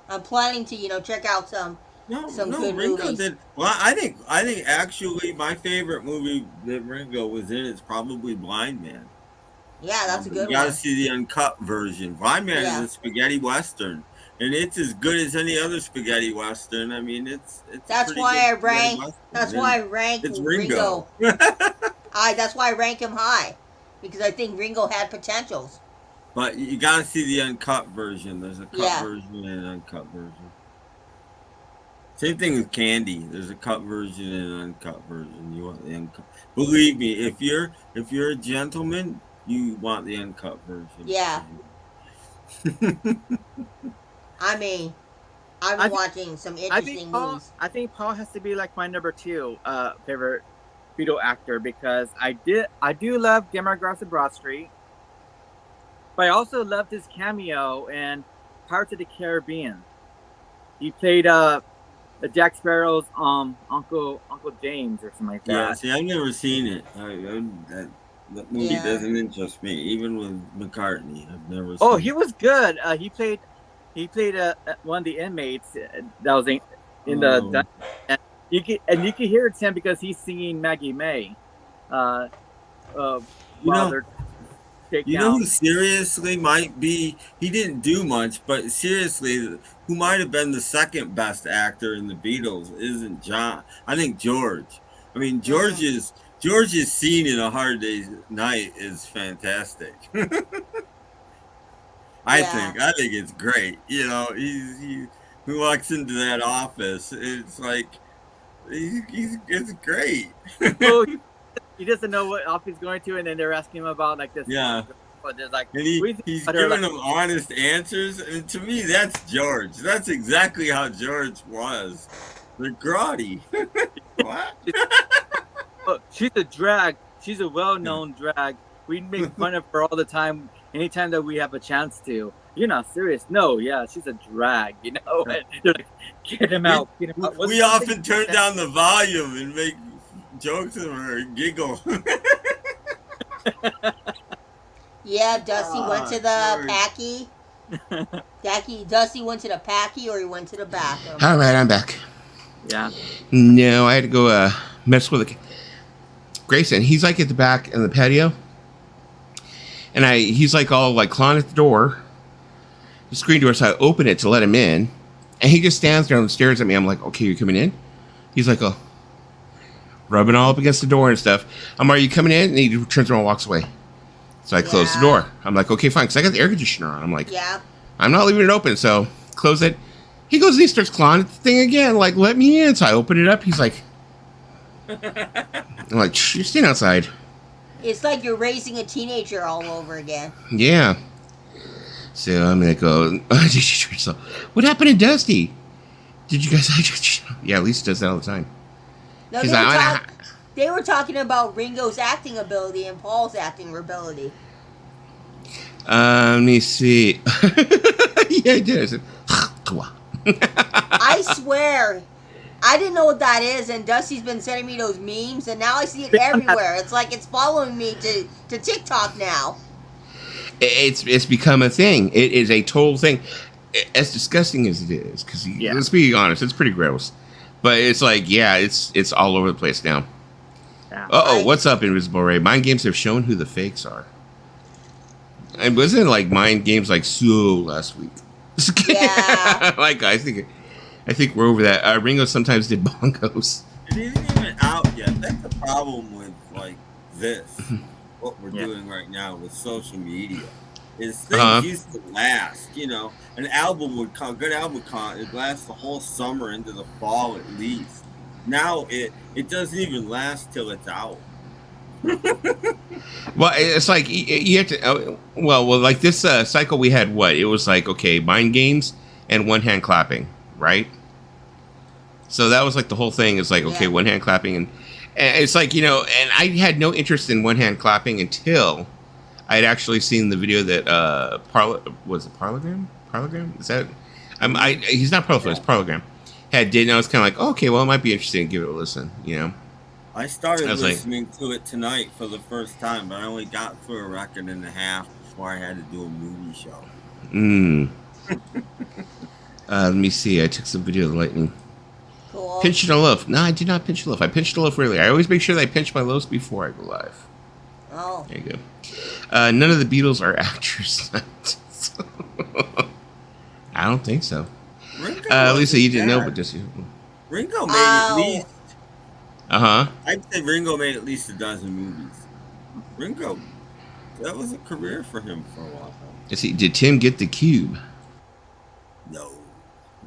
I'm planning to, check out some good Ringo movies. did. Well, I think actually my favorite movie that Ringo was in is probably Blind Man. Yeah, that's a good one. You gotta see the uncut version. Blind Man is a spaghetti western, and it's as good as any other spaghetti western. I mean, it's. That's why I rank. That's why I rank it's Ringo. That's why I rank him high, because I think Ringo had potentials. But you gotta see the uncut version. There's a cut version and an uncut version. Same thing with Candy. There's a cut version and an uncut version. You want the uncut. Believe me, if you're a gentleman, you want the uncut version. Yeah. I mean, I'm watching some interesting movies. I think Paul has to be like my number 2 favorite Beatle actor, because I do love Give My Regards to Broad Street, but I also loved his cameo in Pirates of the Caribbean. He played Jack Sparrow's Uncle James or something like that. Yeah, see, I've never seen it. That movie doesn't interest me, even with McCartney. I've never. Oh, he was good. He played one of the inmates that was in the dungeon. And you can hear it's him because he's singing Maggie May. You know who seriously might be? He didn't do much, but seriously, who might have been the second best actor in the Beatles isn't John. I think George. I mean, George's scene in A Hard Day's Night is fantastic. I think it's great. You know, he walks into that office. It's like it's great. Oh, he doesn't know what office he's going to, and then they're asking him about like this. Yeah. But there's like, and he's giving them honest answers, and to me, that's George. That's exactly how George was. They're grotty. What? Look, she's a drag. She's a well-known drag. We make fun of her all the time. Anytime that we have a chance to. You're not serious? No, yeah, she's a drag. You know, and they're like, get him out. Get him out. We often turn down the volume and make jokes of her and giggle. Yeah, Dusty went to the Packy. Dusty went to the Packy, or he went to the bathroom. All right, I'm back. Yeah. No, I had to go mess with Grayson. He's like at the back in the patio, and he's like all like clawing at the door, the screen door. So I open it to let him in, and he just stands there and stares at me. I'm like, okay, you're coming in? He's like, oh, rubbing all up against the door and stuff. Are you coming in? And he turns around and walks away. So I close the door. I'm like, okay, fine, because I got the air conditioner on. I'm like, I'm not leaving it open. So close it. He goes and he starts clawing at the thing again, like, let me in. So I open it up. He's like, I'm like, shh, you're staying outside. It's like you're raising a teenager all over again. Yeah. So I'm going to go, what happened to Dusty? Did you guys, yeah, Lisa does that all the time. No, they were talking about Ringo's acting ability and Paul's acting ability. Let me see. Yeah, I did. I said, I swear, I didn't know what that is, and Dusty's been sending me those memes, and now I see it everywhere. It's like it's following me to TikTok now. It's become a thing. It is a total thing. As disgusting as it is, because let's be honest, it's pretty gross. But it's like, yeah, it's all over the place now. Yeah. What's up, Invisible Ray? Mind games have shown who the fakes are. And wasn't it like mind games like so last week? Yeah. Like I think we're over that. Ringo sometimes did bongos. It isn't even out yet. That's the problem with like this. What we're doing right now with social media is things used to last. You know, an album would come, good album it lasts the whole summer into the fall at least. Now it doesn't even last till it's out. Well, it's like you have to. Well, like this cycle we had. What it was like? Okay, mind games and one hand clapping, right? So that was like the whole thing. Is like okay, one hand clapping, and it's like and I had no interest in one hand clapping until I had actually seen the video that Parlogram? Is that? He's not Parlophone. It's Parlogram. Did, and I was kind of like, okay, well, it might be interesting. Give it a listen, I started listening to it tonight for the first time, but I only got through a record and a half before I had to do a movie show. Let me see. I took some video of the lightning. Cool. Pinched a loaf. No, I did not pinch a loaf. I pinched a loaf earlier. I always make sure that I pinch my loaves before I go live. Oh. There you go. None of the Beatles are actors. I don't think so. Lisa, you didn't know, but just Ringo made at least. I'd say Ringo made at least a dozen movies. Ringo, that was a career for him for a while. Let's see. Did Tim get the cube? No,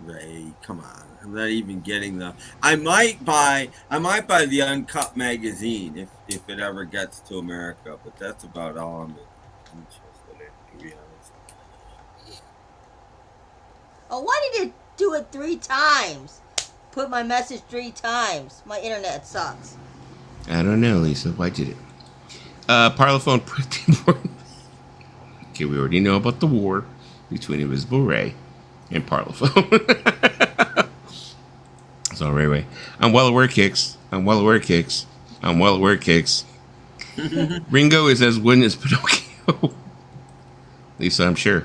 Ray, come on. I'm not even getting the. I might buy the Uncut magazine if it ever gets to America, but that's about all I'm interested in, to be honest. Oh, why did it do it 3 times? Put my message 3 times. My internet sucks. I don't know, Lisa. Why did it? Parlophone. Okay, we already know about the war between Invisible Ray and Parlophone. So, Ray. I'm well aware, Kicks. Ringo is as wooden as Pinocchio. Lisa, I'm sure.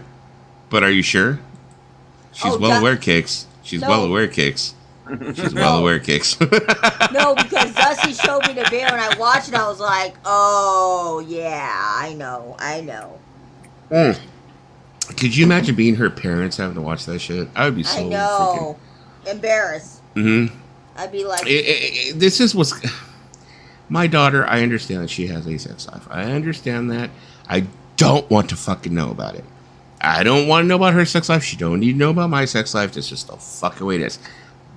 But are you sure? She's well aware, Kicks. She's well aware, Kicks. She's well aware, Kicks. No, because Dusty showed me the video and I watched it. I was like, oh, yeah, I know. Could you imagine being her parents having to watch that shit? I would be so freaking embarrassed. Mm-hmm. I'd be like, this is what's. My daughter, I understand that she has a sex life. I understand that. I don't want to fucking know about it. I don't want to know about her sex life. She don't need to know about my sex life. That's just the fucking way it is.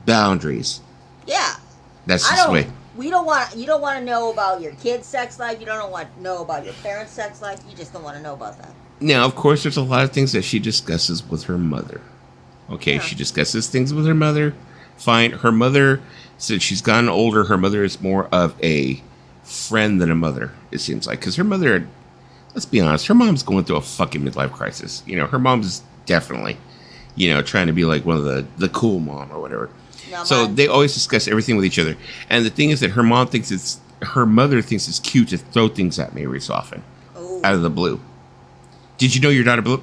Boundaries. Yeah. That's just the way. You don't want to know about your kid's sex life. You don't want to know about your parents' sex life. You just don't want to know about that. Now, of course, there's a lot of things that she discusses with her mother. Okay, she discusses things with her mother. Fine. Her mother, since she's gotten older, her mother is more of a friend than a mother, it seems like. Because her mother, let's be honest, her mom's going through a fucking midlife crisis. Her mom's definitely, trying to be like one of the cool mom or whatever. No, so they always discuss everything with each other. And the thing is that her mother thinks it's cute to throw things at me every so often. Ooh. Out of the blue. Did you know your daughter blew?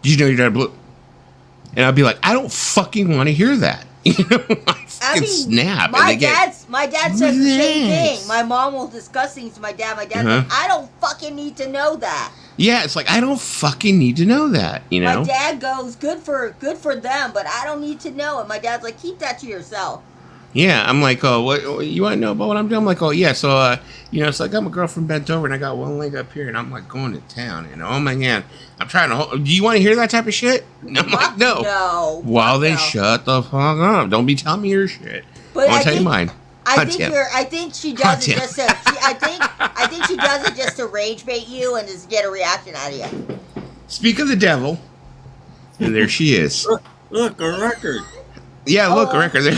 Did you know your daughter blew? And I'd be like, I don't fucking want to hear that. I mean, snap. My dad says the same thing. My mom will discuss things to my dad. My dad's like, I don't fucking need to know that. Yeah, it's like I don't fucking need to know that. My dad goes, good for them, but I don't need to know it. My dad's like, keep that to yourself. Yeah, I'm like, oh, what you want to know about what I'm doing? I'm like, oh yeah, so so I got my girlfriend bent over and I got one leg up here and I'm like going to town, oh my god, I'm trying to. Do you want to hear that type of shit? I'm like, no. No. Well, then shut the fuck up. Don't be telling me your shit. But I'll tell you mine. I think she does it just to. I think she does it just to rage bait you and just get a reaction out of you. Speak of the devil, and there she is. Look, a record. Yeah, look, a record there.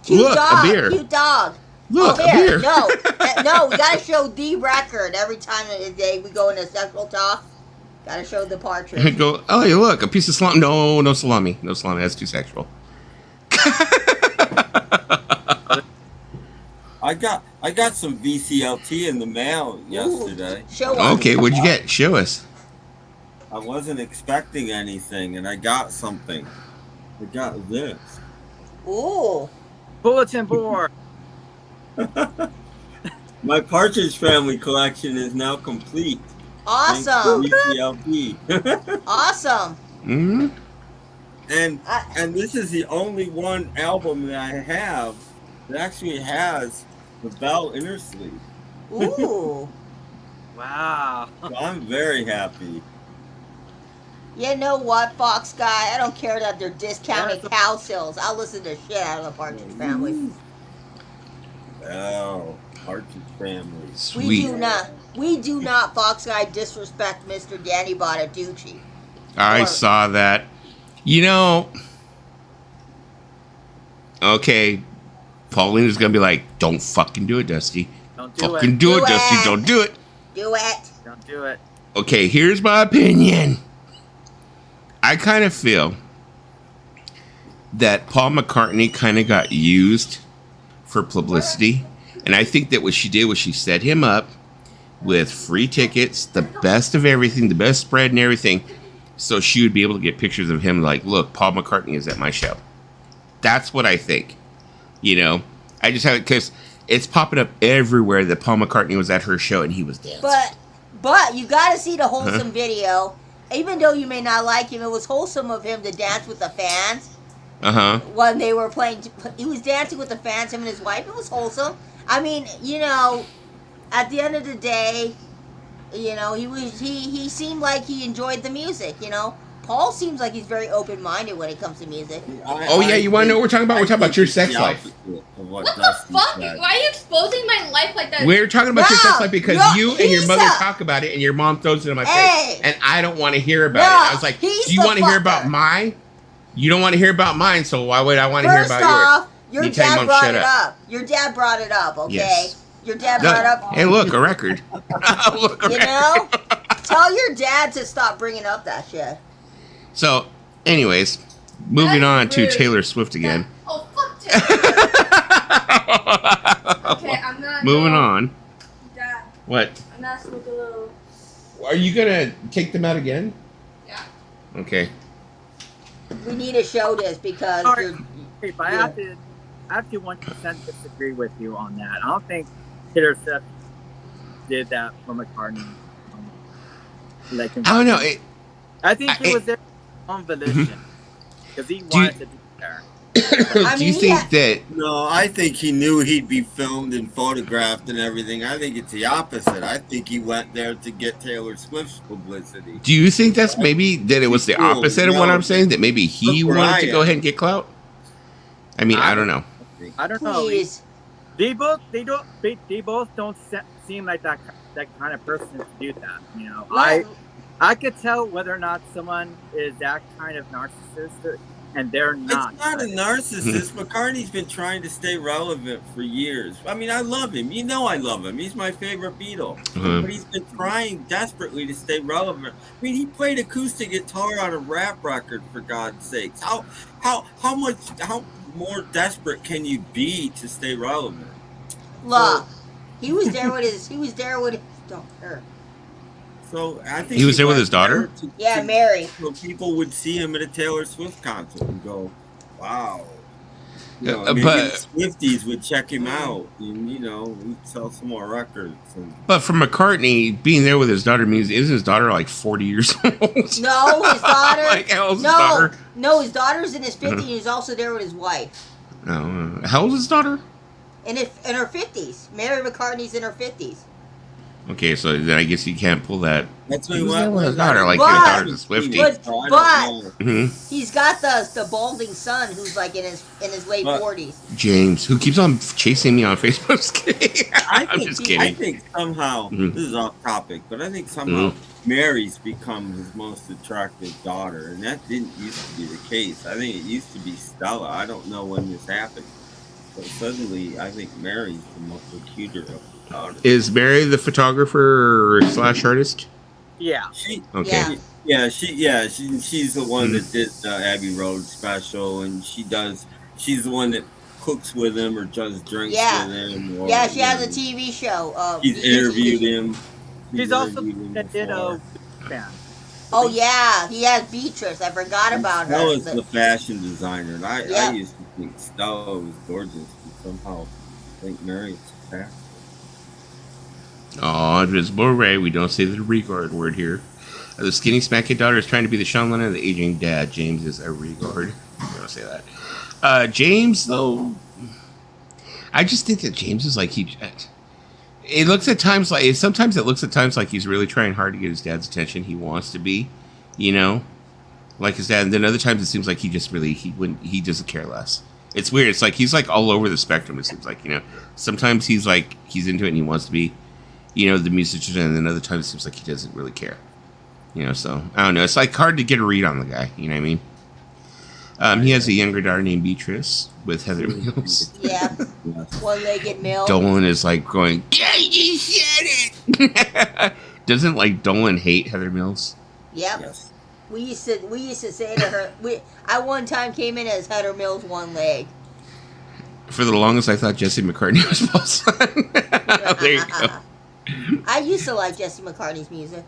Cute Look, dog. a beer. Cute dog. Look, a beer. No, no, we gotta show the record every time we go into sexual talk. Gotta show the partridge. Go. Oh, yeah, look, a piece of salami. No salami. No salami. That's too sexual. I got some VCLT in the mail yesterday. Show us. Okay, what'd you get? Show us. I wasn't expecting anything, and I got something. I got this. Ooh. Bulletin board. My Partridge Family collection is now complete. Awesome. VCLT. Awesome. Mm-hmm. And this is the only one album that I have that actually has the Bell inner sleeve. Ooh. Wow. So I'm very happy. You know what, Fox Guy? I don't care that they're discounted cow sales. I'll listen to shit out of the Partridge Family. Oh, Partridge Family. Sweet. We do not, Fox Guy, disrespect Mr. Danny Bonaducci. I saw that. Okay, Paulina's gonna be like, "Don't fucking do it, Dusty. Don't do fucking it. do it, Dusty. Don't do it. Do it. Don't do it. Okay, here's my opinion. I kind of feel that Paul McCartney kind of got used for publicity. And I think that what she did was she set him up with free tickets, the best of everything, the best spread and everything. So she would be able to get pictures of him like, look, Paul McCartney is at my show. That's what I think. I just have it because it's popping up everywhere that Paul McCartney was at her show and he was dancing. But you got to see the wholesome video. Even though you may not like him, it was wholesome of him to dance with the fans. When they were playing, he was dancing with the fans, him and his wife. It was wholesome. I mean, at the end of the day, he seemed like he enjoyed the music. Paul seems like he's very open-minded when it comes to music. You want to know what we're talking about? We're talking about your sex life. What the fuck? Why are you exposing my life like that? We're talking about your sex life because you and your mother talk about it and your mom throws it in my face. And I don't want to hear about it. I was like, do you want to hear about mine? You don't want to hear about mine, so why would I want to hear about yours? Your dad brought it up. Your dad brought it up, okay? Yes. Your dad brought up. Hey, look, a record. Look, a record. Tell your dad to stop bringing up that shit. So, anyways, moving on to Taylor Swift again. Oh, fuck Taylor. Okay, I'm not. Moving on. Dad. What? I'm not smoking a little. Are you gonna take them out again? Yeah. Okay. We need to show this because. I have to 1% disagree with you on that. I don't think Taylor Swift did that for McCartney. I don't know. I think he was there on volition because he wanted to be there. Do you think that? No, I think he knew he'd be filmed and photographed and everything. I think it's the opposite. I think he went there to get Taylor Swift's publicity. Do you think that's maybe that it was the opposite of what I'm saying? That maybe he wanted to go ahead and get clout? I mean, I don't know. I don't know. They both don't seem like that kind of person to do that. I could tell whether or not someone is that kind of narcissist, and they're not. It's not a narcissist. McCartney's been trying to stay relevant for years. I mean, I love him. I love him. He's my favorite Beatle. But he's been trying desperately to stay relevant. I mean, he played acoustic guitar on a rap record, for God's sakes. How more desperate can you be to stay relevant? Look, he was there with his daughter. So I think he was there with his daughter. Mary. So people would see him at a Taylor Swift concert and go, "Wow." Maybe but the Swifties would check him out, and we'd sell some more records. But for McCartney, being there with his daughter means isn't his daughter like 40 years old? No, his daughter. Like, how's his daughter? No, his daughter's in his 50s. And he's also there with his wife. Oh, how old is his daughter? In her 50s. Mary McCartney's in her 50s. Okay, so then I guess you can't pull that. That's His what daughter, like But- his daughter's a Swiftie. But he's got the balding son who's like in his late 40s. James, who keeps on chasing me on Facebook. Just kidding. I'm just kidding. I think somehow this is off topic, but I think somehow Mary's become his most attractive daughter, and that didn't used to be the case. I think it used to be Stella. I don't know when this happened, but suddenly I think Mary's the most cuter of the daughters. Is Mary the photographer / artist? Yeah. Okay. She's the one that did the Abbey Road special, and she's the one that cooks with him or does drinks with him. Or, she has a TV show. She's interviewed him. She's also that did a fan. Oh yeah, he has Beatrice. I forgot about her. That was the fashion designer, and I used to think Stella was gorgeous, and somehow I think Mary's fast. Oh, Invisible Ray, we don't say the regard word here. The skinny smacky daughter is trying to be the Sean Lennon of the aging dad. James is a regard. We don't say that. James, though, I just think that James is like it looks at times like sometimes it looks at times like he's really trying hard to get his dad's attention. He wants to be, like his dad. And then other times it seems like he doesn't care less. It's weird. It's like he's like all over the spectrum. It seems like sometimes he's like he's into it and he wants to be, the musician, and then other times it seems like he doesn't really care. So I don't know. It's like hard to get a read on the guy. You know what I mean? He has a younger daughter named Beatrice with Heather Mills. Yeah, one-legged Mill. Dolan is like going, yeah, you said it. Doesn't like Dolan hate Heather Mills? Yep. Yes. We used to say to her, I one time came in as Heather Mills' one leg. For the longest, I thought Jesse McCartney was Paul's son. There you go. I used to like Jesse McCartney's music.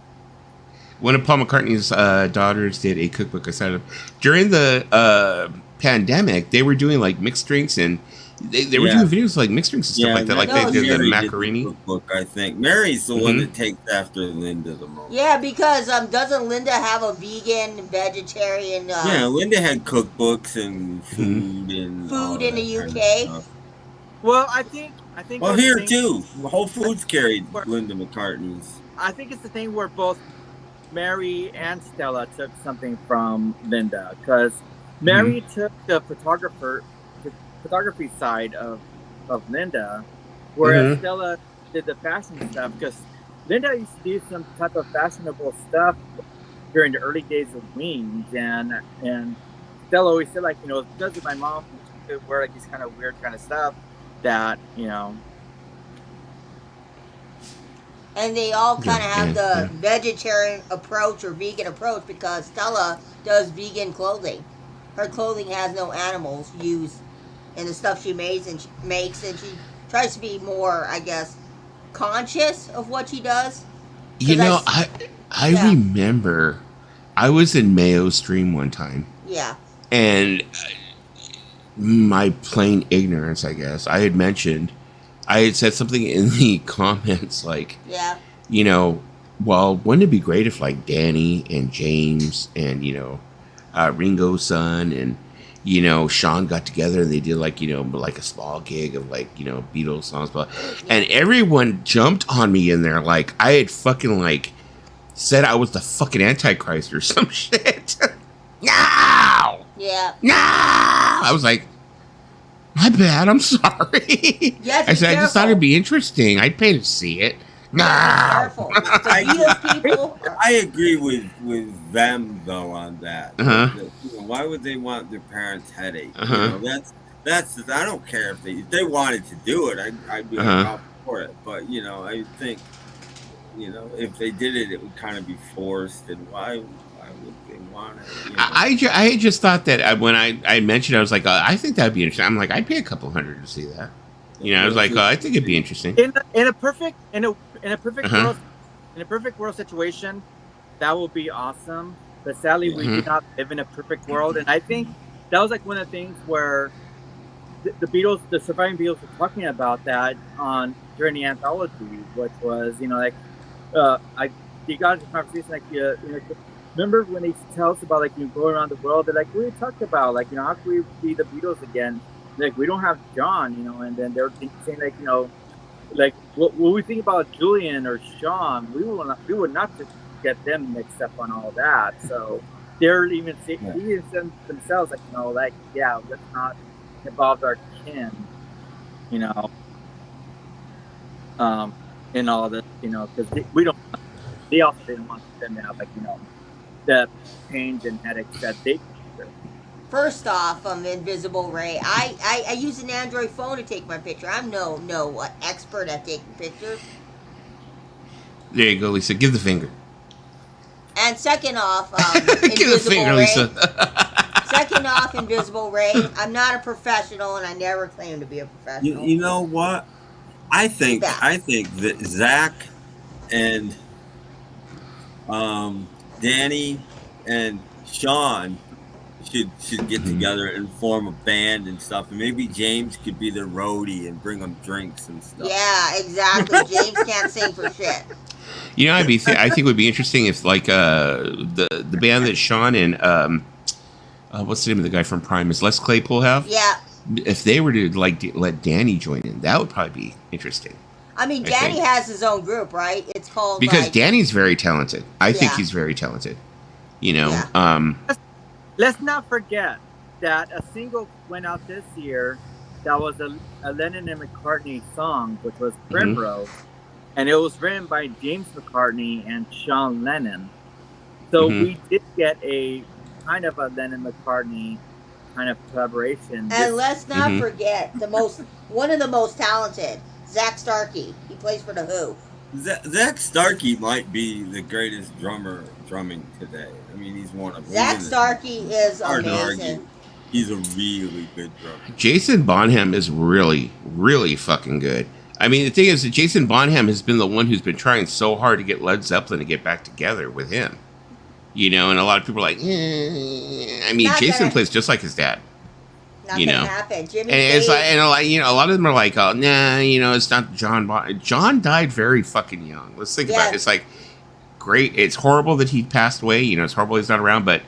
One of Paul McCartney's daughters did a cookbook. I started during the pandemic. They were doing like mixed drinks, and they were doing videos like mixed drinks and stuff like that. Like they did the macaroni cookbook. I think Mary's the one that takes after Linda the most. Yeah, because doesn't Linda have a vegan, vegetarian? Linda had cookbooks and food and food in the UK. Well, I think. Well, here too, Whole Foods carried Linda McCartney's. I think it's the thing where both Mary and Stella took something from Linda, because Mary took the photography side of Linda, whereas Stella did the fashion stuff. Because Linda used to do some type of fashionable stuff during the early days of Wings, and Stella always said because of my mom, she could wear like these kind of weird kind of stuff that And they all kind of have the vegetarian approach or vegan approach because Stella does vegan clothing. Her clothing has no animals used in the stuff she makes, and she tries to be more, I guess, conscious of what she does. I remember I was in Mayo's stream one time. Yeah. And my plain ignorance, I guess, I had said something in the comments like, well, wouldn't it be great if like Danny and James and, Ringo's son and, Sean got together and they did like, like a small gig of like, Beatles songs, and everyone jumped on me in there like I had fucking like said I was the fucking Antichrist or some shit. No! Yeah. No! I was like, my bad, I'm sorry. Yeah, I said, I just thought it'd be interesting. I'd pay to see it. No! Careful. I agree with them, though, on that. Why would they want their parents' headache? That's I don't care if they wanted to do it, I'd be all for it. But, I think, if they did it, it would kind of be forced. And why would they want it? I just thought that when I mentioned, I was like, I think that'd be interesting. I'm like, I'd pay a couple $100 to see that. I was like, I think it'd be interesting. In a perfect world situation, that would be awesome. But sadly, we do not live in a perfect world, and I think that was like one of the things where the Beatles, the surviving Beatles, were talking about that during the anthology, which was you got into conversation like remember when they tell us about like going around the world? They're like, we talked about like how can we be the Beatles again? like we don't have John, you know, and then they're saying like, you know, like what we think about Julian or Sean, we would not just get them mixed up on all that. So they're even themselves like, you know, like, yeah, let's not involve our kin, you know, in all this, you know, because we don't. They also didn't want them to have like, you know, the change and headaches that they. First off, Invisible Ray, I use an Android phone to take my picture. I'm no expert at taking pictures. There you go, Lisa. Give the finger. And second off, give the finger, Ray, Lisa. second off, Invisible Ray, I'm not a professional, and I never claim to be a professional. You know what? I think that Zach and Danny and Sean should get together and form a band and stuff, and maybe James could be their roadie and bring them drinks and stuff. Yeah, exactly. James can't sing for shit. You know, I think it would be interesting if like the band that Sean and what's the name of the guy from Prime is Les Claypool have? Yeah. If they were to like let Danny join in, that would probably be interesting. I mean, Danny has his own group, right? It's called because Danny's very talented. I think he's very talented. You know, let's not forget that a single went out this year that was a Lennon and McCartney song, which was Primrose, and it was written by James McCartney and Sean Lennon. So we did get a kind of a Lennon McCartney kind of collaboration. And let's not forget one of the most talented, Zach Starkey. He plays for the Who. Zach Starkey might be the greatest drummer drumming today. I mean, he's one of them. Zach Starkey is amazing. He's a really good drummer. Jason Bonham is really, really fucking good. I mean, the thing is that Jason Bonham has been the one who's been trying so hard to get Led Zeppelin to get back together with him. You know, and a lot of people are like, I mean, Jason plays just like his dad. Not you know, gonna happen. Jimmy and it's like, and a lot of them are like, oh, nah, you know, it's not John. John died very fucking young. Let's think about it. It's like, great. It's horrible that he passed away. You know, it's horrible he's not around, but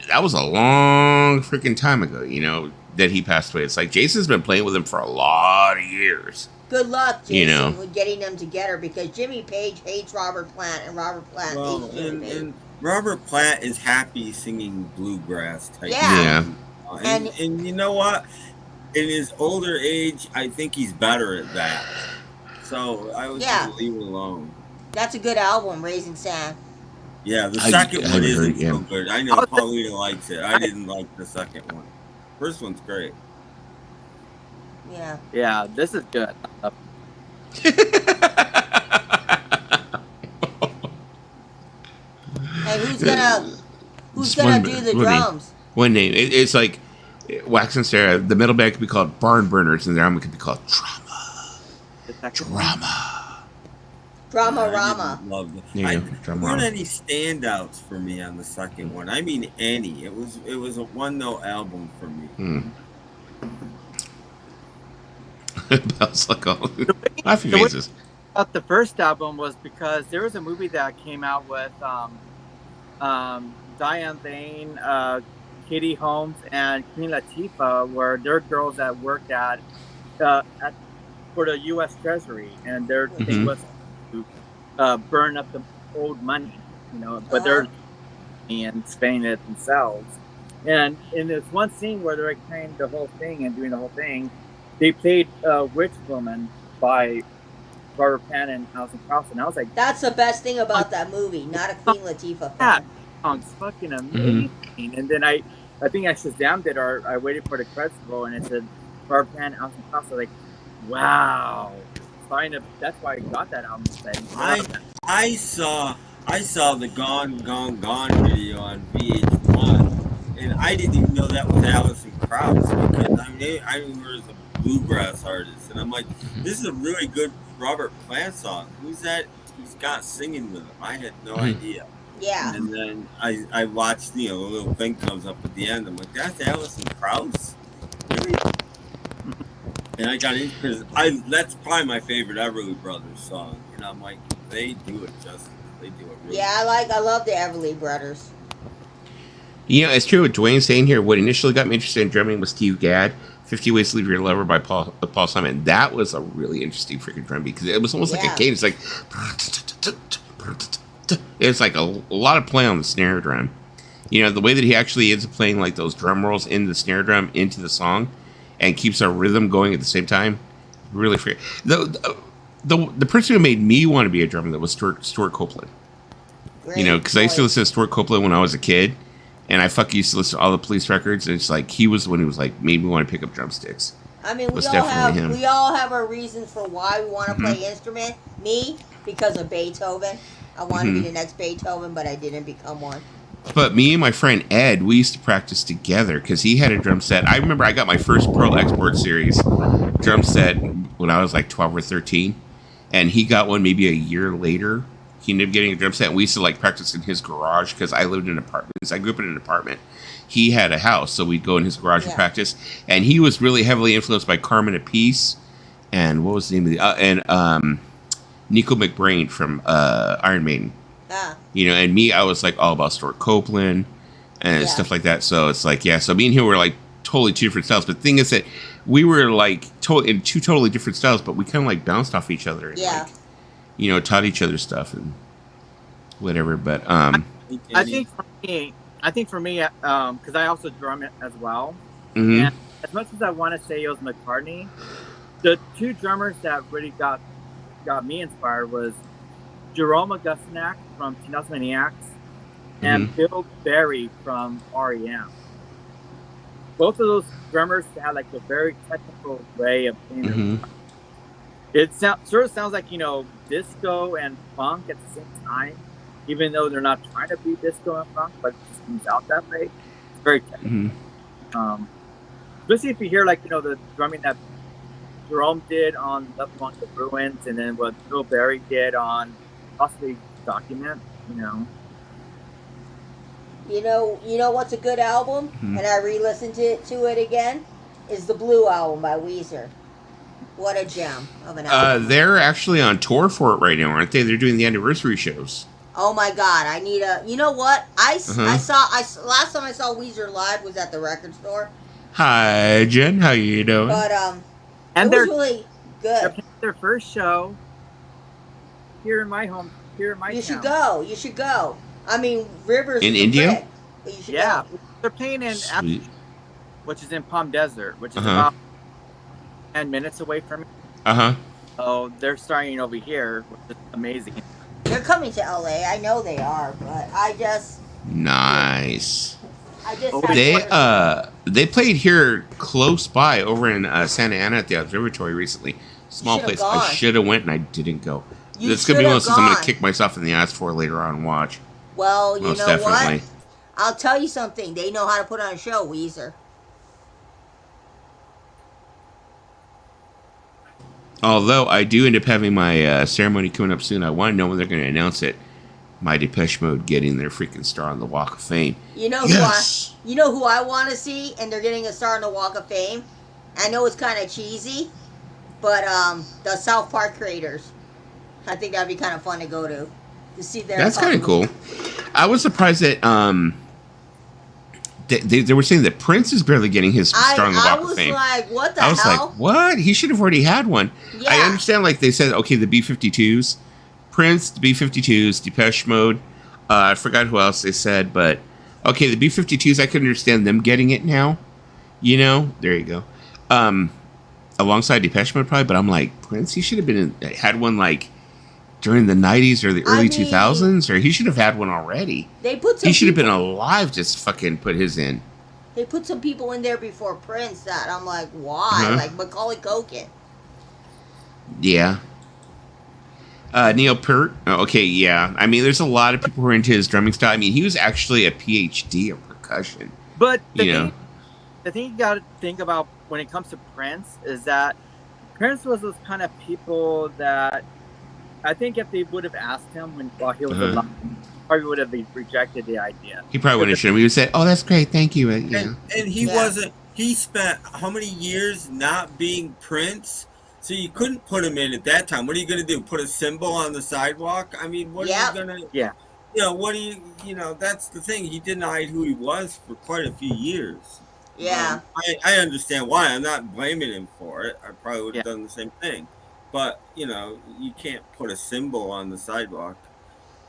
that was a long freaking time ago. You know, that he passed away. It's like Jason's been playing with him for a lot of years. Good luck, Jason, with getting them together because Jimmy Page hates Robert Plant and Robert Plant hates Jimmy Page. And Robert Plant is happy singing bluegrass type. Yeah. And you know what? In his older age, I think he's better at that. So I would just leave it alone. That's a good album, Raising Sand. Yeah, the second one isn't so good. I know Paulina likes it. I didn't like the second one. First one's great. Yeah. Yeah, this is good. Hey, who's gonna do the drums? One name. It's like Wax and Sarah. The middle band could be called Barn Burners, and the album could be called Drama Rama. Love it. There weren't any standouts for me on the second one. I mean, any. It was a one-note album for me. Bells like all. The first album was because there was a movie that came out with Diane Lane, Katie Holmes, and Queen Latifah, where they're girls that worked for the U.S. Treasury, and their thing was to burn up the old money, you know, but they're and spending it themselves. And in this one scene where they're carrying the whole thing and doing the whole thing, they played Witch Woman by Robert Plant and Alison Krauss, and I was like, that's the best thing about that movie, not a Queen Latifah fan. That song's fucking amazing. And then I think I Shazammed it, or I waited for the credits to roll, and it said Robert Plant and Alison Krauss. I was like, wow. That's why I got that album. I saw the Gone Gone Gone video on VH1, and I didn't even know that was Alison Krauss because I knew her as a bluegrass artist, and I'm like, this is a really good Robert Plant song. Who's that? Who's got singing with him? I had no idea. Yeah. And then I watched, the little thing comes up at the end. I'm like, that's Alison Krauss? Really? And I got in because that's probably my favorite Everly Brothers song. And I'm like, they do it justice. They do it really. Yeah, I love the Everly Brothers. You know, it's true what Dwayne's saying here. What initially got me interested in drumming was Steve Gadd. 50 Ways to Leave Your Lover by Paul Simon. That was a really interesting freaking drum beat because it was almost like a cadence. Like it's like a lot of play on the snare drum. You know, the way that he actually ends up playing like those drum rolls in the snare drum into the song and keeps our rhythm going at the same time. Really free. The person who made me want to be a drummer that was Stuart Copeland. Great, you know, because I used to listen to Stuart Copeland when I was a kid, and I used to listen to all the Police records, and it's like he was the one who was like made me want to pick up drumsticks. I mean, we all have our reasons for why we want to play instrument. Me, because of Beethoven. I wanted to be the next Beethoven, but I didn't become one. But me and my friend Ed, we used to practice together because he had a drum set. I remember I got my first Pearl Export Series drum set when I was like 12 or 13, and he got one maybe a year later. He ended up getting a drum set, and we used to like practice in his garage because I lived in apartments. I grew up in an apartment. He had a house, so we'd go in his garage and practice. And he was really heavily influenced by Carmen Appice, and what was the name of and Nico McBrain from Iron Maiden. You know, and me, I was like all about Stuart Copeland and stuff like that. So it's like, so me and him were like totally two different styles. But the thing is that we were like in two totally different styles, but we kind of like bounced off each other. And, like, you know, taught each other stuff and whatever. But I think for me, because I also drum it as well. And as much as I want to say it was McCartney, the two drummers that really got me inspired was Jerome Augustinak from Teen House Maniacs and Bill Berry from REM. Both of those drummers had like a very technical way of playing. It sort of sounds like, you know, disco and funk at the same time, even though they're not trying to be disco and funk, but it just comes out that way. It's very technical. Especially if you hear, like, you know, the drumming that Jerome did on Left Among the Ruins, and then what Bill Berry did on possibly Document, you know. You know what's a good album, and I re-listened to it again, is the Blue album by Weezer. What a gem of an album. They're actually on tour for it right now, aren't they? They're doing the anniversary shows. Oh my God! I need a. You know what? I saw. Last time I saw Weezer live was at the record store. Hi, Jen. How you doing? But and it was really good. They're their first show here in my town. You should go. You should go. I mean, Rivers in India. You should go. They're playing in which is in Palm Desert, which is about 10 minutes away from me. So they're starting over here, which is amazing. They're coming to LA. I know they are, but nice. They played here close by over in Santa Ana at the observatory recently. Small place. Gone. I should have went and I didn't go. It's gonna be one of those I'm gonna kick myself in the ass for later on and watch. Well, you know what? I'll tell you something. They know how to put on a show, Weezer. Although I do end up having my ceremony coming up soon, I want to know when they're going to announce it. My Depeche Mode getting their freaking star on the Walk of Fame. You know who I want to see, and they're getting a star on the Walk of Fame. I know it's kind of cheesy, but the South Park creators. I think that'd be kind of fun to go to see their. That's kind of cool. I was surprised that they were saying that Prince is barely getting his star on the Walk of Fame. I was like, what the hell? I was like, what? He should have already had one. Yeah. I understand, like, they said, okay, the B-52s. Prince, the B-52s, Depeche Mode. I forgot who else they said, but... Okay, the B-52s, I can understand them getting it now. You know? There you go. Alongside Depeche Mode, probably, but I'm like, Prince, he should have had one, like... during the 90s or the early 2000s, or he should have had one already. He should have been alive to fucking put his in. They put some people in there before Prince that I'm like, why? Like Macaulay Culkin. Yeah. Neil Peart. Oh, okay, yeah. I mean, there's a lot of people who are into his drumming style. I mean, he was actually a PhD in percussion. But the thing you got to think about when it comes to Prince is that Prince was those kind of people that I think if they would have asked him while he was alive, probably would have rejected the idea. He probably wouldn't have. He would say, "Oh, that's great, thank you." Yeah. And he wasn't. He spent how many years not being Prince? So you couldn't put him in at that time. What are you going to do? Put a symbol on the sidewalk? I mean, what are you going to? Yeah. You know, what do you? You know, that's the thing. He denied who he was for quite a few years. Yeah. I understand why. I'm not blaming him for it. I probably would have done the same thing. But, you can't put a symbol on the sidewalk.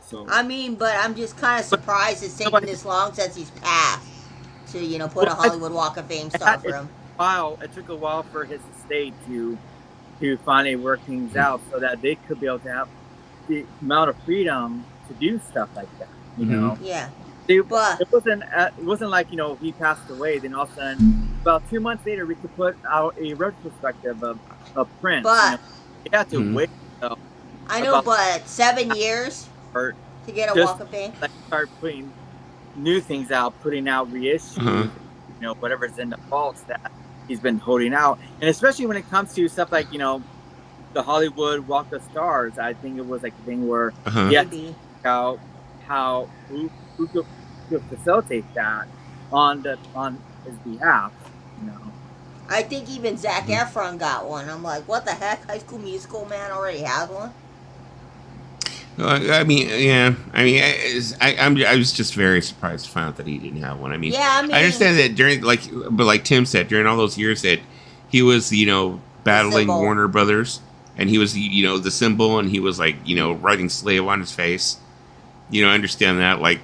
So I mean, but I'm just kind of surprised it's taken this long since he's passed to, put a Hollywood Walk of Fame star for him. It took a while for his estate to finally work things out so that they could be able to have the amount of freedom to do stuff like that. You know? Yeah. It wasn't like he passed away. Then all of a sudden, about 2 months later, we could put out a retrospective of Prince. But you have to wait. I know, but 7 years to get a Walk of Fame. Start putting new things out, putting out reissues, whatever's in the vaults that he's been holding out, and especially when it comes to stuff like the Hollywood Walk of Stars. I think it was like a thing where he had to check out who could facilitate that on his behalf. I think even Zac Efron got one. I'm like, what the heck? High School Musical man already has one. I mean, yeah. I mean, I was just very surprised to find out that he didn't have one. I mean, I understand that like Tim said, during all those years that he was, battling Warner Brothers, and he was, the symbol, and he was like, writing slave on his face. I understand that. Like,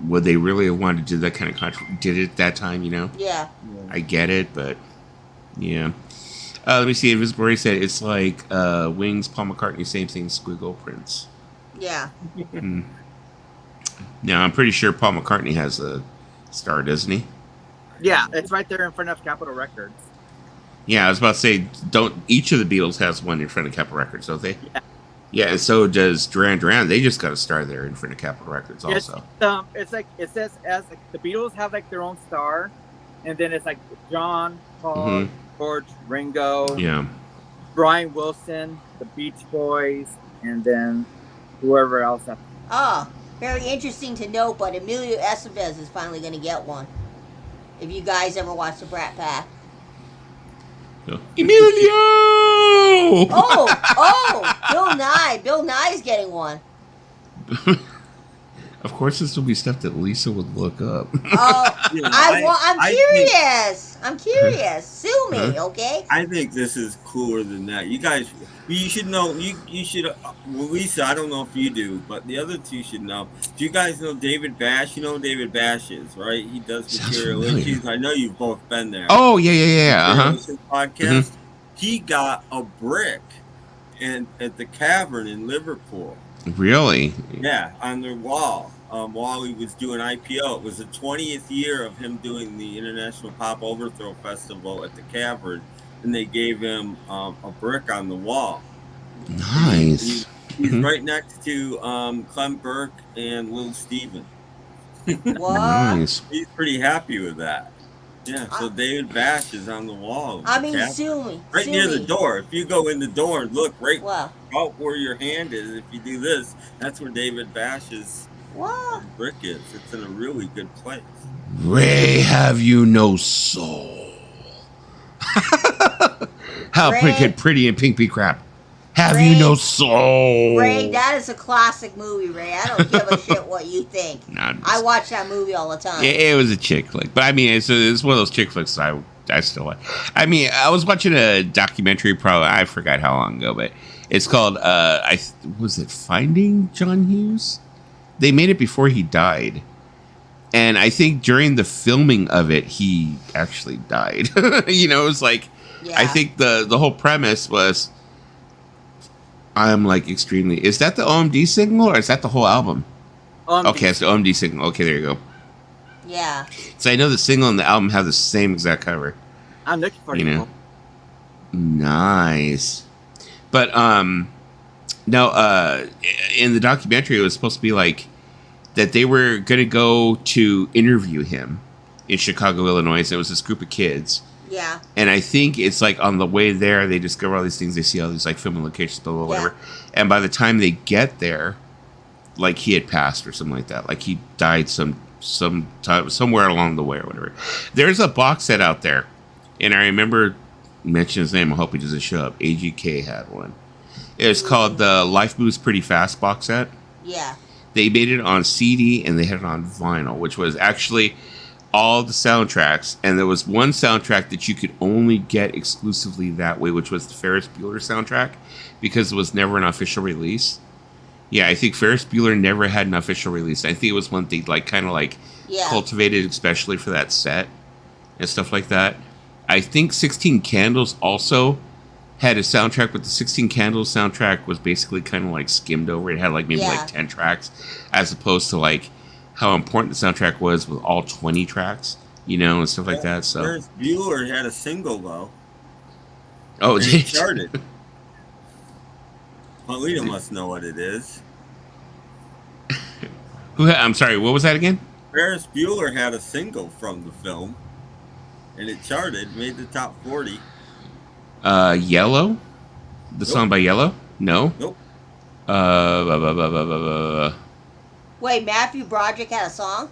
would they really have wanted to do that kind of did it at that time? Yeah. I get it, but yeah. Let me see. Invisible Ray said it's like Wings, Paul McCartney, same thing. Squiggle, Prince. Yeah. Now I'm pretty sure Paul McCartney has a star, doesn't he? Yeah, it's right there in front of Capitol Records. Yeah, I was about to say, don't each of the Beatles has one in front of Capitol Records, don't they? Yeah. Yeah, and so does Duran Duran. They just got a star there in front of Capitol Records, also. It's like it says the Beatles have like their own star, and then it's like John, Paul, George, Ringo, Brian Wilson, the Beach Boys, and then whoever else. Very interesting to note, but Emilio Estevez is finally going to get one. If you guys ever watched the Brat Pack. Emilio! Bill Nye. Bill Nye's getting one. Of course, this will be stuff that Lisa would look up. I'm curious. I'm curious. Sue me, okay? I think this is cooler than that. You guys, you should know. You should. Well, Lisa, I don't know if you do, but the other two should know. Do you guys know David Bash? You know who David Bash is, right? He does material issues. I know you've both been there. Oh yeah. Podcast. He got a brick, at the Cavern in Liverpool. Really? Yeah, on their wall. While he was doing IPO, it was the 20th year of him doing the International Pop Overthrow Festival at the Cavern, and they gave him a brick on the wall. Nice. He's right next to Clem Burke and Little Steven. What? Nice. He's pretty happy with that. Yeah, so David Bash is on the wall. Sue me. Right near the door. If you go in the door and look right out where your hand is, if you do this, that's where David Bash's brick is. It's in a really good place. Ray, have you no soul? How pretty and pink be crap. Have you no soul? Ray, that is a classic movie, Ray. I don't give a shit what you think. I watch that movie all the time. It was a chick flick, but I mean, it's one of those chick flicks that I still like. I mean, I was watching a documentary, I forgot how long ago, but it's called, was it Finding John Hughes? They made it before he died. And I think during the filming of it, he actually died. It was like, I think the whole premise was, I'm like extremely. Is that the OMD signal or is that the whole album? Okay, it's the OMD signal. Okay, there you go. Yeah. So I know the single and the album have the same exact cover. I'm looking for it. Nice. But no, in the documentary, it was supposed to be like that they were going to go to interview him in Chicago, Illinois. And it was this group of kids. Yeah. And I think it's like on the way there, they discover all these things. They see all these like filming locations, blah, blah, whatever. And by the time they get there, like he had passed or something like that. Like he died some time, somewhere along the way or whatever. There's a box set out there. And I remember mentioning his name. I hope he doesn't show up. AGK had one. It was called the Life Moves Pretty Fast box set. Yeah. They made it on CD and they had it on vinyl, which was actually all the soundtracks, and there was one soundtrack that you could only get exclusively that way, which was the Ferris Bueller soundtrack, because it was never an official release. Yeah, I think Ferris Bueller never had an official release. I think it was one they cultivated especially for that set and stuff like that. I think 16 Candles also had a soundtrack, but the 16 Candles soundtrack was basically kind of like skimmed over. It had like maybe like 10 tracks, as opposed to like how important the soundtrack was with all 20 tracks, and stuff like that. So Ferris Bueller had a single though. Oh, it charted. Paulina must know what it is. I'm sorry, what was that again? Ferris Bueller had a single from the film, and it charted, made the top 40. Yellow? The song by Yellow? No. Nope. Wait, Matthew Broderick had a song?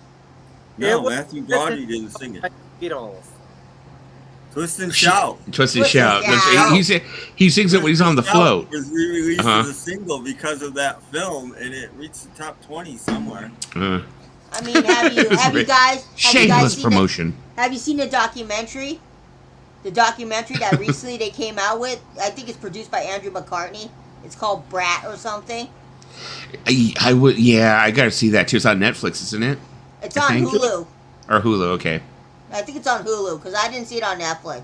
No, Matthew Broderick didn't sing it. Beatles. Twist and Shout. Twist and Shout. He sings it when he's on the float. It was re-released as a single because of that film, and it reached the top 20 somewhere. I mean, have you guys shameless promotion? Have you seen the documentary? The documentary that recently they came out with? I think it's produced by Andrew McCartney. It's called Brat or something. I would. Yeah, I gotta see that too. It's on Netflix, isn't it? It's on Hulu. Or Hulu, okay. I think it's on Hulu because I didn't see it on Netflix.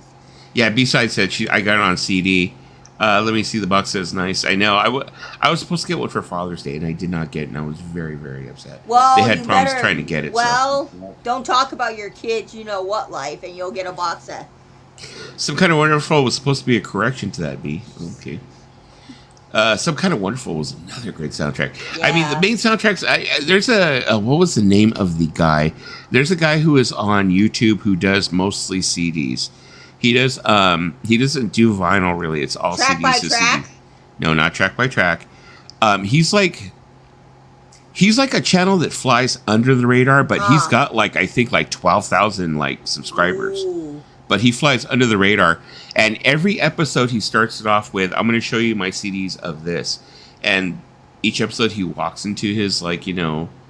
Yeah, B-Side said I got it on CD. Let me see. The box says nice. I know. I was supposed to get one for Father's Day, and I did not get it, and I was very, very upset. Well, they had problems trying to get it. Well, don't talk about your kids, what life, and you'll get a box set. Some Kind of Wonderful was supposed to be a correction to that, B. Okay. Some Kind of Wonderful was another great soundtrack. Yeah. I mean, the main soundtracks. There's what was the name of the guy? There's a guy who is on YouTube who does mostly CDs. He does. He doesn't do vinyl really. It's all track CDs. By track? No, not track by track. He's like a channel that flies under the radar, but he's got I think 12,000 subscribers. Ooh. But he flies under the radar, and every episode he starts it off with, "I'm going to show you my CDs of this," and each episode he walks into his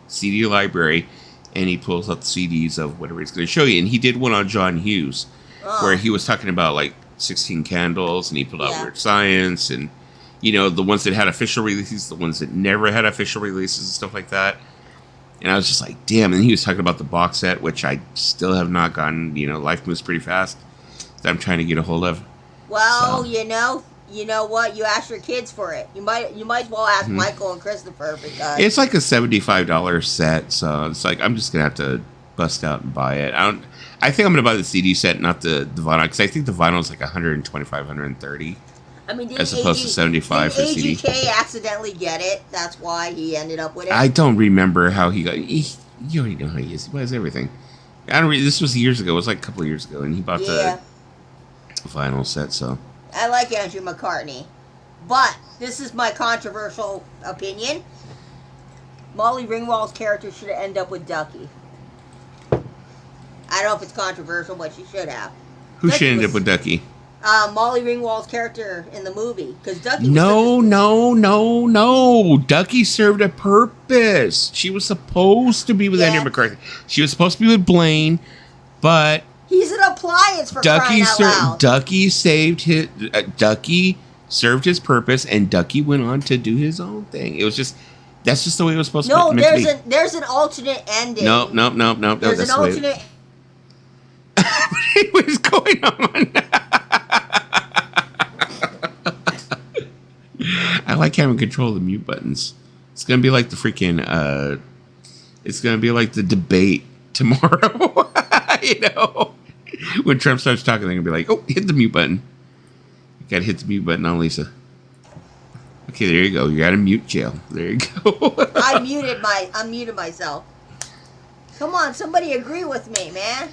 CD library, and he pulls out the CDs of whatever he's going to show you. And he did one on John Hughes, where he was talking about 16 Candles, and he pulled out Weird Science, and the ones that had official releases, the ones that never had official releases, and stuff like that. And I was just like, damn. And he was talking about the box set, which I still have not gotten. Life moves pretty fast. That I'm trying to get a hold of. Well, you know what? You ask your kids for it. You might as well ask Michael and Christopher because it's like a $75 set. So it's I'm just gonna have to bust out and buy it. I think I'm gonna buy the CD set, not the vinyl, because I think the vinyl is $125, $130. I mean, as opposed to 75 for CD. AGK accidentally get it. That's why he ended up with it. I don't remember how he got. You already know how he is. He buys everything. This was years ago. It was a couple of years ago, and he bought the vinyl set. So I like Andrew McCartney, but this is my controversial opinion. Molly Ringwald's character should end up with Ducky. I don't know if it's controversial, but she should have. Who should end up with Ducky? Molly Ringwald's character in the movie, because Ducky. No. Ducky served a purpose. She was supposed to be with Andrew McCarthy. She was supposed to be with Blaine, but he's an appliance for crying out loud. Ducky saved his. Ducky served his purpose, and Ducky went on to do his own thing. It was just. That's just the way it was supposed to be. No, there's an alternate ending. No. There's an alternate. What is going on? I like having control of the mute buttons. It's gonna be like the freaking. It's gonna be like the debate tomorrow. When Trump starts talking, they're gonna be like, "Oh, hit the mute button." You gotta hit the mute button on Lisa. Okay, there you go. You're out of mute jail. There you go. I muted myself. Come on, somebody agree with me, man.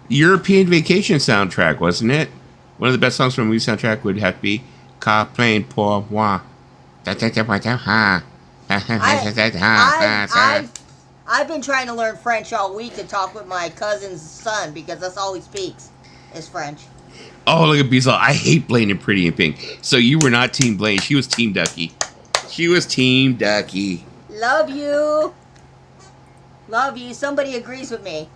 European Vacation soundtrack, wasn't it? One of the best songs from a movie soundtrack would have to be "Car Plane pour moi." I've been trying to learn French all week to talk with my cousin's son because that's all he speaks is French. Oh, look at Beazle. I hate Blaine in Pretty in Pink. So you were not Team Blaine. She was Team Ducky. Love you. Somebody agrees with me.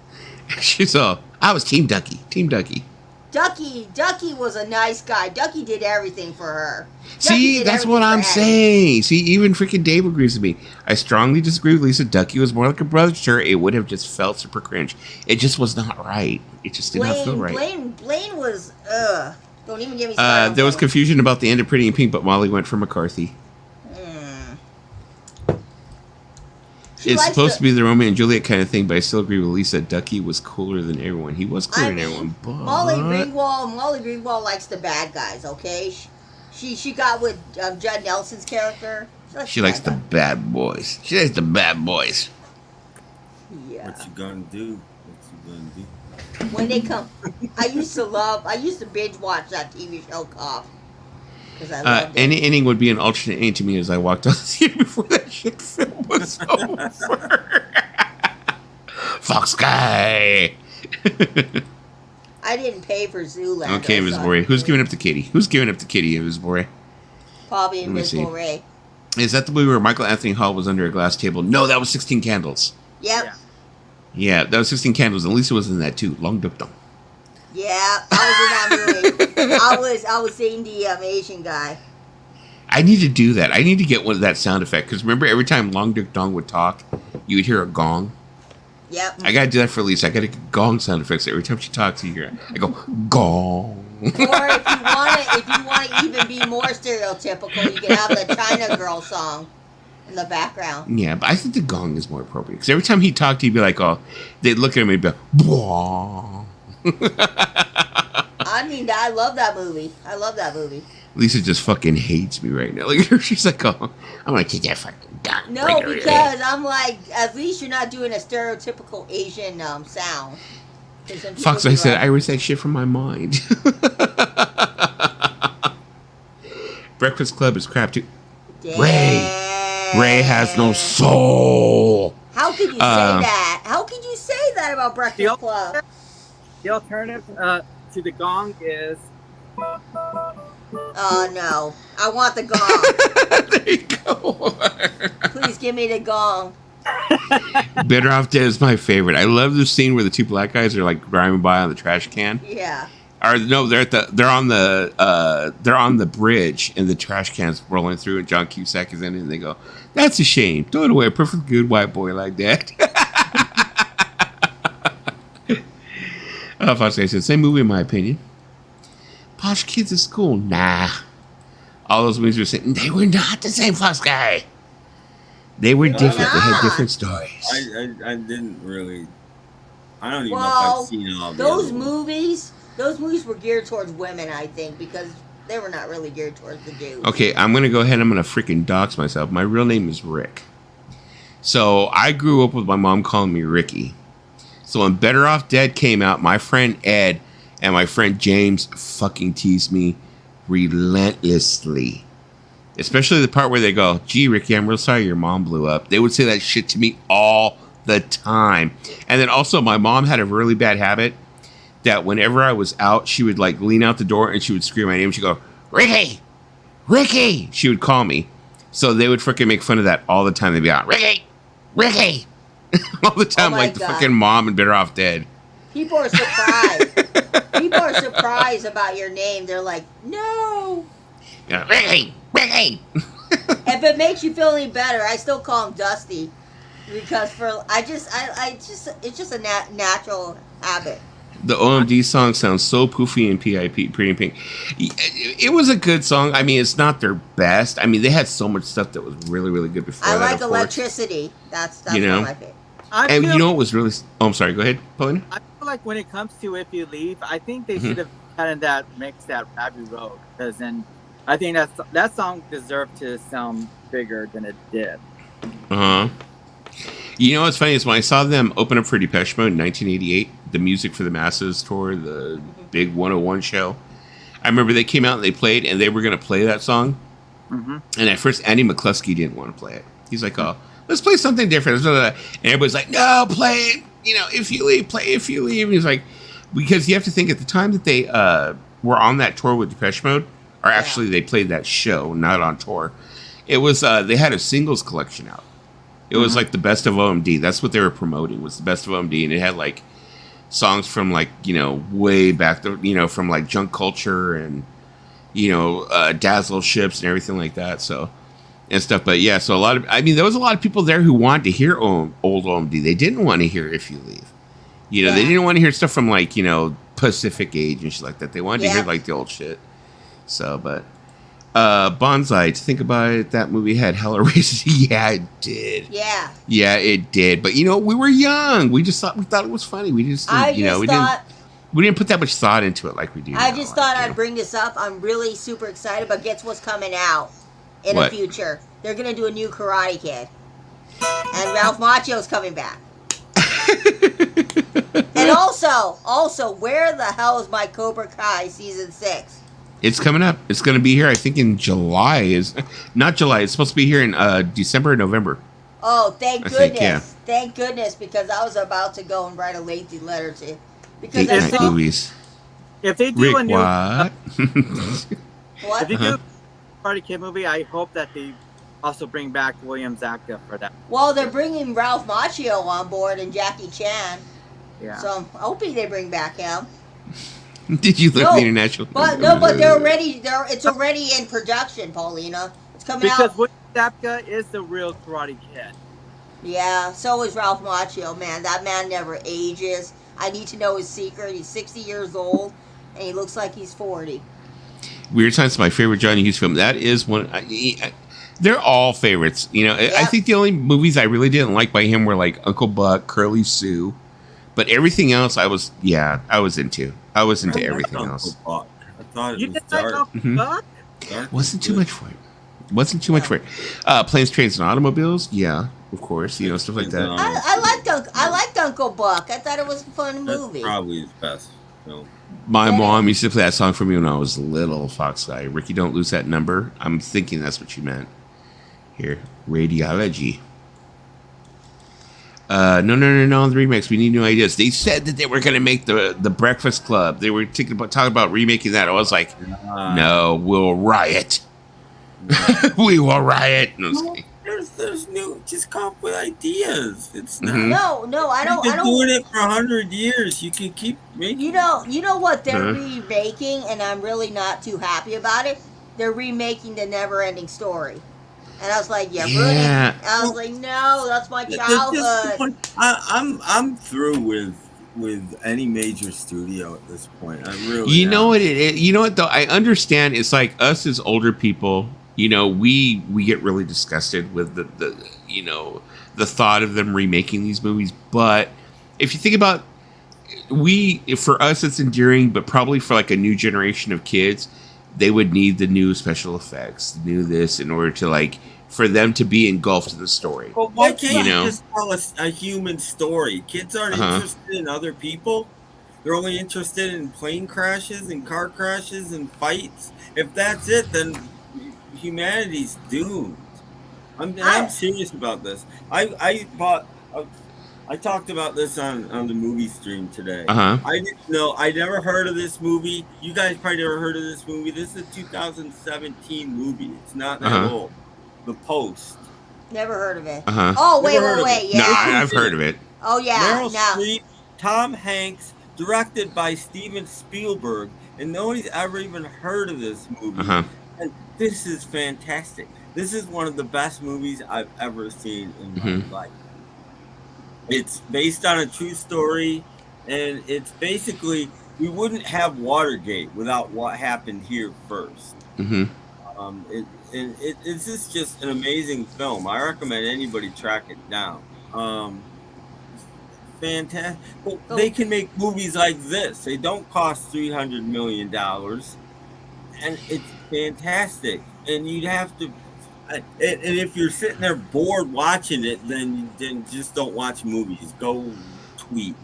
So I was Team Ducky. Team Ducky. Ducky was a nice guy. Ducky did everything for her. See, that's what I'm saying. See, even freaking Dave agrees with me. I strongly disagree with Lisa. Ducky was more like a brother to her. It would have just felt super cringe. It just was not right. It just did not feel right. Blaine was, don't even get me started. There was confusion about the end of Pretty in Pink, but Molly went for McCarthy. It's supposed to be the Romeo and Juliet kind of thing, but I still agree with Lisa. Ducky was cooler than everyone. He was cooler than everyone. But Molly Ringwald likes the bad guys. Okay, she got with Judd Nelson's character. She likes the bad boys. She likes the bad boys. Yeah. What you gonna do? When they come, I used to binge watch that TV show Cop. Any ending would be an alternate ending to me as I walked out the theater before that shit film was over. Fox guy. I didn't pay for Zoolander. Okay, Ms. Bore. Who's giving up to Kitty? Who's giving up to Kitty, Ms. Bore? Probably Ms. Bore. Is that the movie where Michael Anthony Hall was under a glass table? No, that was 16 Candles. Yep. Yeah, that was 16 Candles, and Lisa was in that too. Long Duk Dong. Yeah, I was in that movie. I was seeing the Asian guy. I need to do that. I need to get one of that sound effect, because remember every time Long Duk Dong would talk, you would hear a gong. Yep. I gotta do that for Lisa. I gotta get gong sound effects every time she talks. You hear it. I go gong. Or if you want to even be more stereotypical, you can have the China Girl song in the background. Yeah, but I think the gong is more appropriate, because every time he talked, he'd be like, "Oh," they'd look at him and be like, "Bwah." I mean, I love that movie. Lisa just fucking hates me right now. Look at her. She's like, "Oh, I'm gonna keep that fucking gun." No, because I'm like, at least you're not doing a stereotypical Asian sound. Fox, I said, I erased that shit from my mind. Breakfast Club is crap too. Damn. Ray has no soul. How could you say that? How could you say that about Breakfast Club? The alternative to the gong is. Oh no! I want the gong. There you go. Please give me the gong. Better Off Dead is my favorite. I love the scene where the two black guys are like driving by on the trash can. Yeah. Or no, they're on the bridge and the trash can's rolling through and John Cusack is in it and they go, "That's a shame. Throw it away. A perfect good white boy like that." Fox Guy said, same movie in my opinion. Posh Kids at School. Nah. All those movies were saying they were not the same, Fox Guy. They were different. They had different stories. I didn't really. I don't even know if I've seen all those movies. Those movies were geared towards women, I think, because they were not really geared towards the dudes. Okay, I'm gonna go ahead. I'm gonna freaking dox myself. My real name is Rick. So I grew up with my mom calling me Ricky. So when Better Off Dead came out, my friend Ed and my friend James fucking teased me relentlessly. Especially the part where they go, "Gee, Ricky, I'm real sorry your mom blew up." They would say that shit to me all the time. And then also my mom had a really bad habit that whenever I was out, she would like lean out the door and she would scream my name. She'd go, "Ricky! Ricky!" She would call me. So they would freaking make fun of that all the time. They'd be like, "Ricky! Ricky!" all the time, like the fucking mom and Better Off Dead. People are surprised. People are surprised about your name. They're like, "No." Yeah, Ricky! Ricky! If it makes you feel any better, I still call him Dusty. Because it's just a natural habit. The OMD song sounds so poofy and PIP, Pretty in Pink. It was a good song. I mean, it's not their best. I mean, they had so much stuff that was really, really good before. I like Electricity. That's one of my favorite. And you know what was really... Oh, I'm sorry. Go ahead, Paulina. I feel like when it comes to If You Leave, I think they should have kind of mixed that Abbey Road. Because then I think that song deserved to sound bigger than it did. Uh-huh. You know what's funny is when I saw them open up for Depeche Mode in 1988, the Music for the Masses tour, the big 101 show, I remember they came out and they played, and they were going to play that song. Mm-hmm. And at first, Andy McCluskey didn't want to play it. He's like, "Oh, let's play something different." And everybody's like, "No, play it. You know, If You Leave, play If You Leave." And he's like, because you have to think at the time that they were on that tour with Depeche Mode, or actually they played that show, not on tour. It was, they had a singles collection out. It was like the best of OMD. That's what they were promoting, was the best of OMD. And it had like songs from like, way back, from like Junk Culture and, Dazzle Ships and everything like that. So, and stuff. But yeah, so there was a lot of people there who wanted to hear old OMD. They didn't want to hear If You Leave. They didn't want to hear stuff from like, Pacific Age and shit like that. They wanted to hear like the old shit. So, but Bonsai, to think about it, that movie had hella races. Yeah, it did. Yeah, it did. But we were young. We thought it was funny. We just we didn't put that much thought into it like we do. I just thought I'd bring this up. I'm really super excited, but guess what's coming out in the future? They're gonna do a new Karate Kid, and Ralph Macchio's coming back. And also, where the hell is my Cobra Kai season 6? It's coming up. It's going to be here, I think, in July. Not July. It's supposed to be here in December or November. Oh, thank goodness. Thank goodness, because I was about to go and write a lengthy letter to... Because I saw... movies. If they do Rick, a new... what? What? If they do a Karate Kid movie, I hope that they also bring back William Zabka for that. Well, they're bringing Ralph Macchio on board and Jackie Chan. Yeah. So I'm hoping they bring back him. Did you look the international? But it's already in production, Paulina. It's coming out. Because William Zabka is the real Karate Kid. Yeah, so is Ralph Macchio, man. That man never ages. I need to know his secret. He's 60 years old, and he looks like he's 40. Weird Science is my favorite Johnny Hughes film. That is one. They're all favorites. I think the only movies I really didn't like by him were like Uncle Buck, Curly Sue. But everything else, I was into. I was into everything else. I thought You it was didn't like dark. Uncle Buck? Dark Wasn't was too good. much for it. Wasn't too much for it. Planes, Trains, and Automobiles. Yeah, of course. Stuff like that. I liked Uncle Buck. I thought it was a fun That's movie. probably his best film. My mom used to play that song for me when I was little. Fox Guy, Ricky, don't lose that number. I'm thinking that's what you meant. Here, Radiology. No, the remakes. We need new ideas. They said that they were going to make the Breakfast Club. They were talking about remaking that. I was like, no, we'll riot. We will riot. No, There's new. Just come up with ideas. It's not. No, I don't. You've been doing it for 100 years. You can keep making. You know what they're remaking, and I'm really not too happy about it. They're remaking the Never-Ending Story, and I was like, really? I was like, no, that's my childhood. I'm through with any major studio at this point. I really. You know what it is? You know what though? I understand. It's like us as older people. We get really disgusted with the thought of them remaking these movies. But if you think about, for us it's endearing, but probably for like a new generation of kids, they would need the new special effects, the new this, in order to for them to be engulfed in the story. Well, why can't you just tell a human story? Kids aren't interested in other people. They're only interested in plane crashes and car crashes and fights. If that's it, then humanity's doomed. I'm serious about this. I talked about this on the movie stream today. I didn't know. I never heard of this movie. You guys probably never heard of this movie. This is a 2017 movie. It's not that old. The Post. Never heard of it. Oh, wait. Yeah. Nah, I've heard of it. Oh, yeah. Meryl Streep, Tom Hanks, directed by Steven Spielberg, and nobody's ever even heard of this movie. And this is fantastic. This is one of the best movies I've ever seen in my life. It's based on a true story, and it's basically, we wouldn't have Watergate without what happened here first. It's just an amazing film. I recommend anybody track it down. Fantastic. Well, they can make movies like this. They don't cost $300 million, and it's fantastic. And you'd have to, and if you're sitting there bored watching it, then just don't watch movies. Go tweet.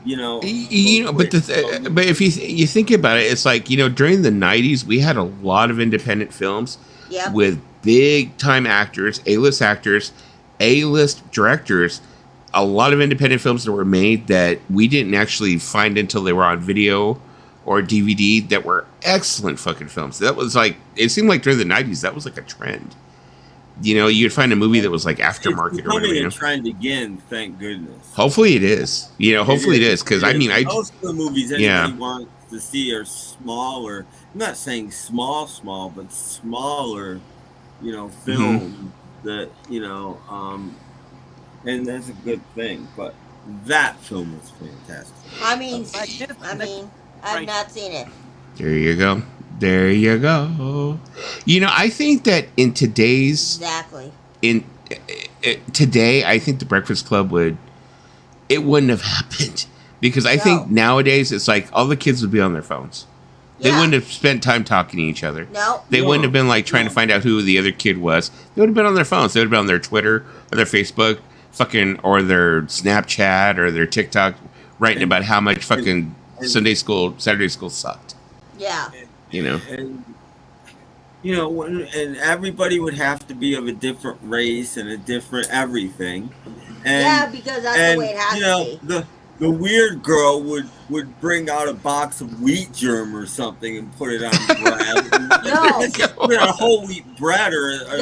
But if you think about it, it's like during the 90s we had a lot of independent films with big time actors, A-list actors, A-list directors. A lot of independent films that were made that we didn't actually find until they were on video or DVD that were excellent fucking films. That was it seemed like during the 90s that was like a trend. you'd find a movie that was like aftermarket it's or whatever. Becoming a trend again, thank goodness. Hopefully it is. Hopefully it is, because I mean, most of the movies anybody wants to see are smaller. I'm not saying small, but smaller, film that and that's a good thing. But that film was fantastic. I mean, I've not seen it. There you go. I think that in today's today, I think the Breakfast Club wouldn't have happened, because I think nowadays it's like all the kids would be on their phones. They wouldn't have spent time talking to each other. No. They wouldn't have been like trying to find out who the other kid was. They would have been on their phones. They would have been on their Twitter or their Facebook, or their Snapchat or their TikTok, writing about how much fucking Saturday school sucked. Yeah. And everybody would have to be of a different race and a different everything. And, because that's the way it has to be. The weird girl would bring out a box of wheat germ or something and put it on bread. Put a whole wheat bread or a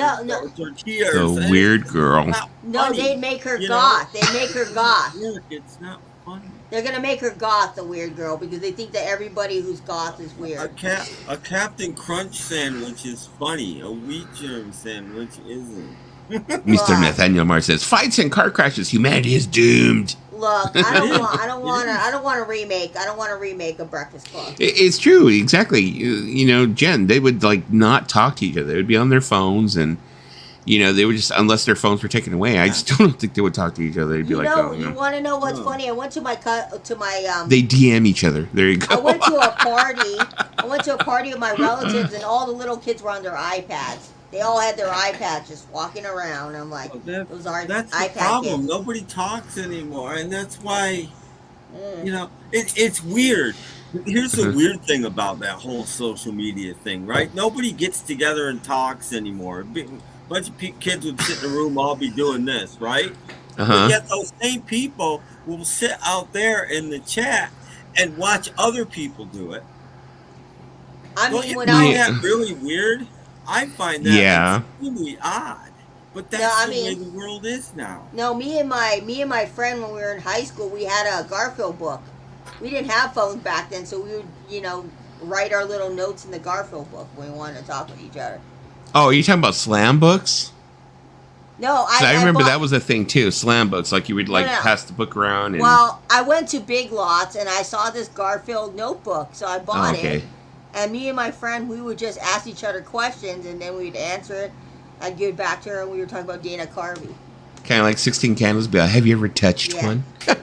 tortilla. The weird girl. No, they'd make her goth. They'd make her goth. Look, it's not funny. They're gonna make her goth, the weird girl, because they think that everybody who's goth is weird. A Captain Crunch sandwich is funny. A wheat germ sandwich isn't. Mr. Nathaniel Mars says, "Fights and car crashes. Humanity is doomed." Look, I don't want a remake. I don't want a remake of Breakfast Club. It's true, exactly. Jen, they would like not talk to each other. They would be on their phones, and they would just, unless their phones were taken away, I still don't think they would talk to each other. They'd be like, you want to know what's funny? I went to my They DM each other. There you go. I went to a party. Of my relatives, and all the little kids were on their iPads. They all had their iPads just walking around. I'm like, those are that's iPad the problem. kids. Nobody talks anymore, and that's why, it's weird. Here's the weird thing about that whole social media thing, right? Nobody gets together and talks anymore. A bunch of kids would sit in a room, all be doing this, right? But yet those same people will sit out there in the chat and watch other people do it. Don't you find that really weird? I find that extremely odd, but that's the way the world is now. No, me and my friend, when we were in high school, we had a Garfield book. We didn't have phones back then, so we would, write our little notes in the Garfield book when we wanted to talk with each other. Oh, are you talking about slam books? No, I remember that was a thing too. Slam books, like you would pass the book around. Well, I went to Big Lots and I saw this Garfield notebook, so I bought it. And me and my friend, we would just ask each other questions, and then we'd answer it. I'd give it back to her, and we were talking about Dana Carvey. Kind of like 16 Candles. Be like, have you ever touched one? Have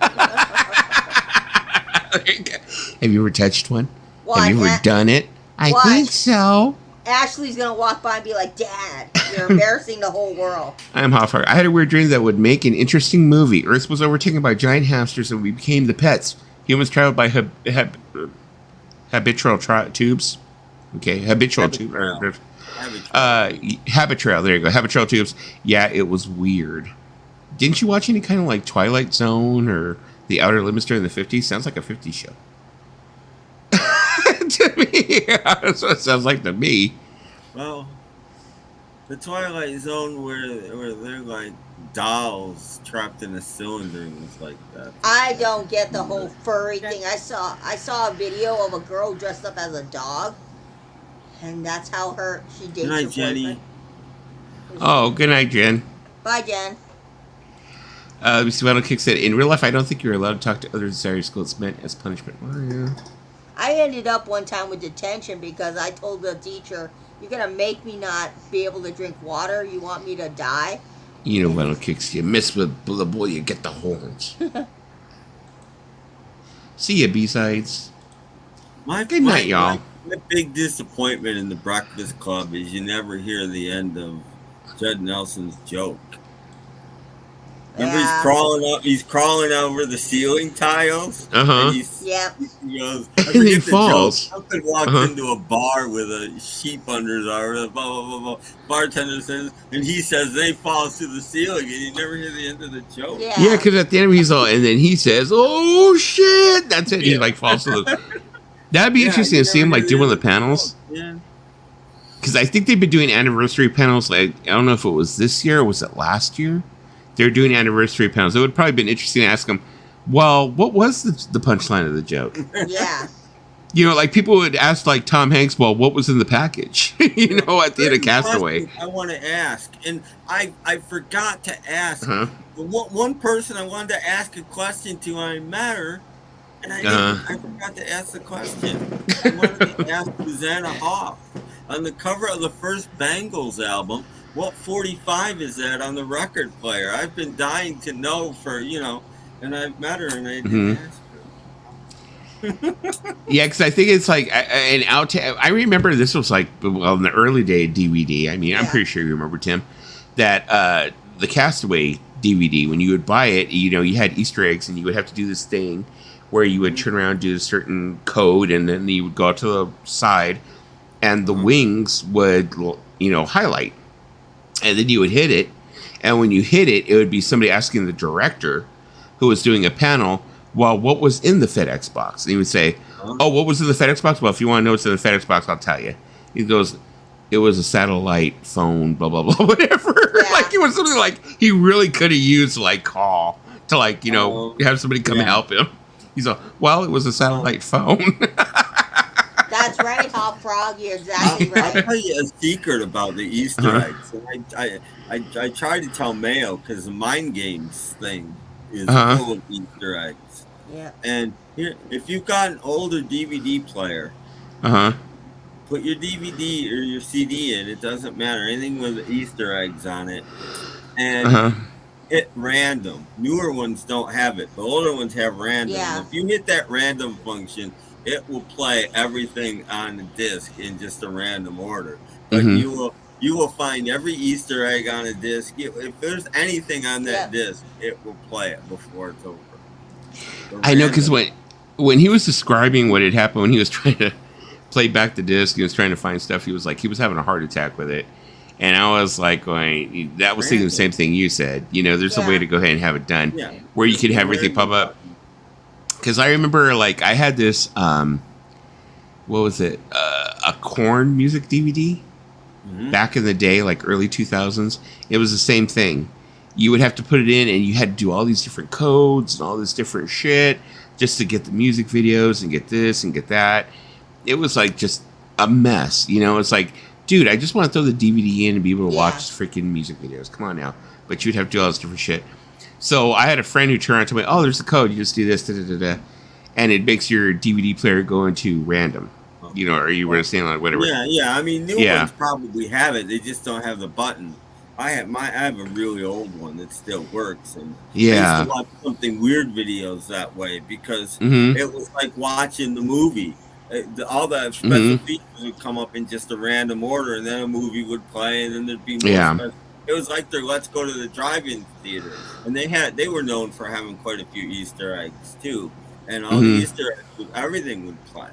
you ever touched one? Have you ever done it? I think so. Ashley's going to walk by and be like, Dad, you're embarrassing the whole world. I'm Hoffer. I had a weird dream that would make an interesting movie. Earth was overtaken by giant hamsters, and we became the pets. Humans traveled by habitual tubes. Okay, habitual tube. Habitrail. There you go. Habitual tubes. Yeah, it was weird. Didn't you watch any kind of like Twilight Zone or The Outer Limits during the 50s? Sounds like a 50s show. To me, that's what it sounds like to me. Well, the Twilight Zone where they're like dolls trapped in a cylinder and was like that. I don't get the whole furry thing. I saw a video of a girl dressed up as a dog, and that's how she dates. Good night, Jenny. Oh, good night, Jen. Bye, Jen. Mr. Vinyl Kick said, in real life, I don't think you're allowed to talk to others in Saturday school. It's meant as punishment. Oh, yeah. I ended up one time with detention because I told the teacher, you're going to make me not be able to drink water? You want me to die? You know, Vinyl Kicks, you miss with the boy, you get the horns. See ya, B-sides. Good night, y'all. My big disappointment in the Breakfast Club is you never hear the end of Judd Nelson's joke. Remember, he's crawling over the ceiling tiles. And he goes, and he falls. Something walked into a bar with a sheep under his arm. Blah, blah, blah, blah. Bartender says, and he says, they fall through the ceiling, and you never hear the end of the joke. Yeah, because at the end he's all, and then he says, "Oh shit!" That's it. He like falls through the. That'd be interesting to see him like do one of the panels. because I think they've been doing anniversary panels. Like, I don't know if it was this year or was it last year. They're doing anniversary panels. It would probably been interesting to ask them, well, what was the punchline of the joke? Yeah. You know, like people would ask like Tom Hanks, well, what was in the package? You know, at the end of Castaway. I want to ask, and I forgot to ask. One person I wanted to ask a question to on Matter, and I forgot to ask the question. I wanted to ask Susanna Hoff on the cover of the first Bangles album. What 45 is that on the record player? I've been dying to know for, and I've met her and I didn't ask her. Yeah, because I think it's like an outtake. I remember this was like, well, in the early day of DVD. I mean, I'm pretty sure you remember, Tim, that the Castaway DVD, when you would buy it, you had Easter eggs and you would have to do this thing where you would turn around, do a certain code, and then you would go out to the side and the wings would, highlight. And then you would hit it. And when you hit it, it would be somebody asking the director who was doing a panel, well, what was in the FedEx box? And he would say, oh, what was in the FedEx box? Well, if you want to know what's in the FedEx box, I'll tell you. He goes, it was a satellite phone, blah, blah, blah, whatever. Yeah. Like, it was something like he really could have used, like, call to, like, have somebody come help him. He's like, well, it was a satellite phone. That's right, Hop Frog. You're exactly right. I'll tell you a secret about the Easter eggs. I tried to tell Mayo because the Mind Games thing is full of Easter eggs. Yeah. And here, if you've got an older DVD player, put your DVD or your CD in. It doesn't matter. Anything with Easter eggs on it, and hit random. Newer ones don't have it. The older ones have random. Yeah. If you hit that random function, it will play everything on the disc in just a random order. But you will find every Easter egg on a disc. If there's anything on that disc, it will play it before it's over. I know, because when he was describing what had happened when he was trying to play back the disc, he was trying to find stuff. He was like, he was having a heart attack with it. And I was like, thinking the same thing you said. There's a way to go ahead and have it done where you can have everything pop up. Because I remember, like, I had this, what was it? A Korn music DVD back in the day, like early 2000s. It was the same thing. You would have to put it in and you had to do all these different codes and all this different shit just to get the music videos and get this and get that. It was like just a mess. It's like, dude, I just want to throw the DVD in and be able to watch freaking music videos. Come on now. But you'd have to do all this different shit. So I had a friend who turned around and told me, oh, there's the code. You just do this, and it makes your DVD player go into random. Or you understand, like, whatever. Yeah. I mean, new ones probably have it. They just don't have the button. I have a really old one that still works, and I used to watch Something Weird videos that way because it was like watching the movie. All the special features would come up in just a random order, and then a movie would play, and then there'd be more special. It was like their Let's Go to the Drive-In Theater, and they were known for having quite a few Easter eggs too, and all the Easter eggs, everything would play,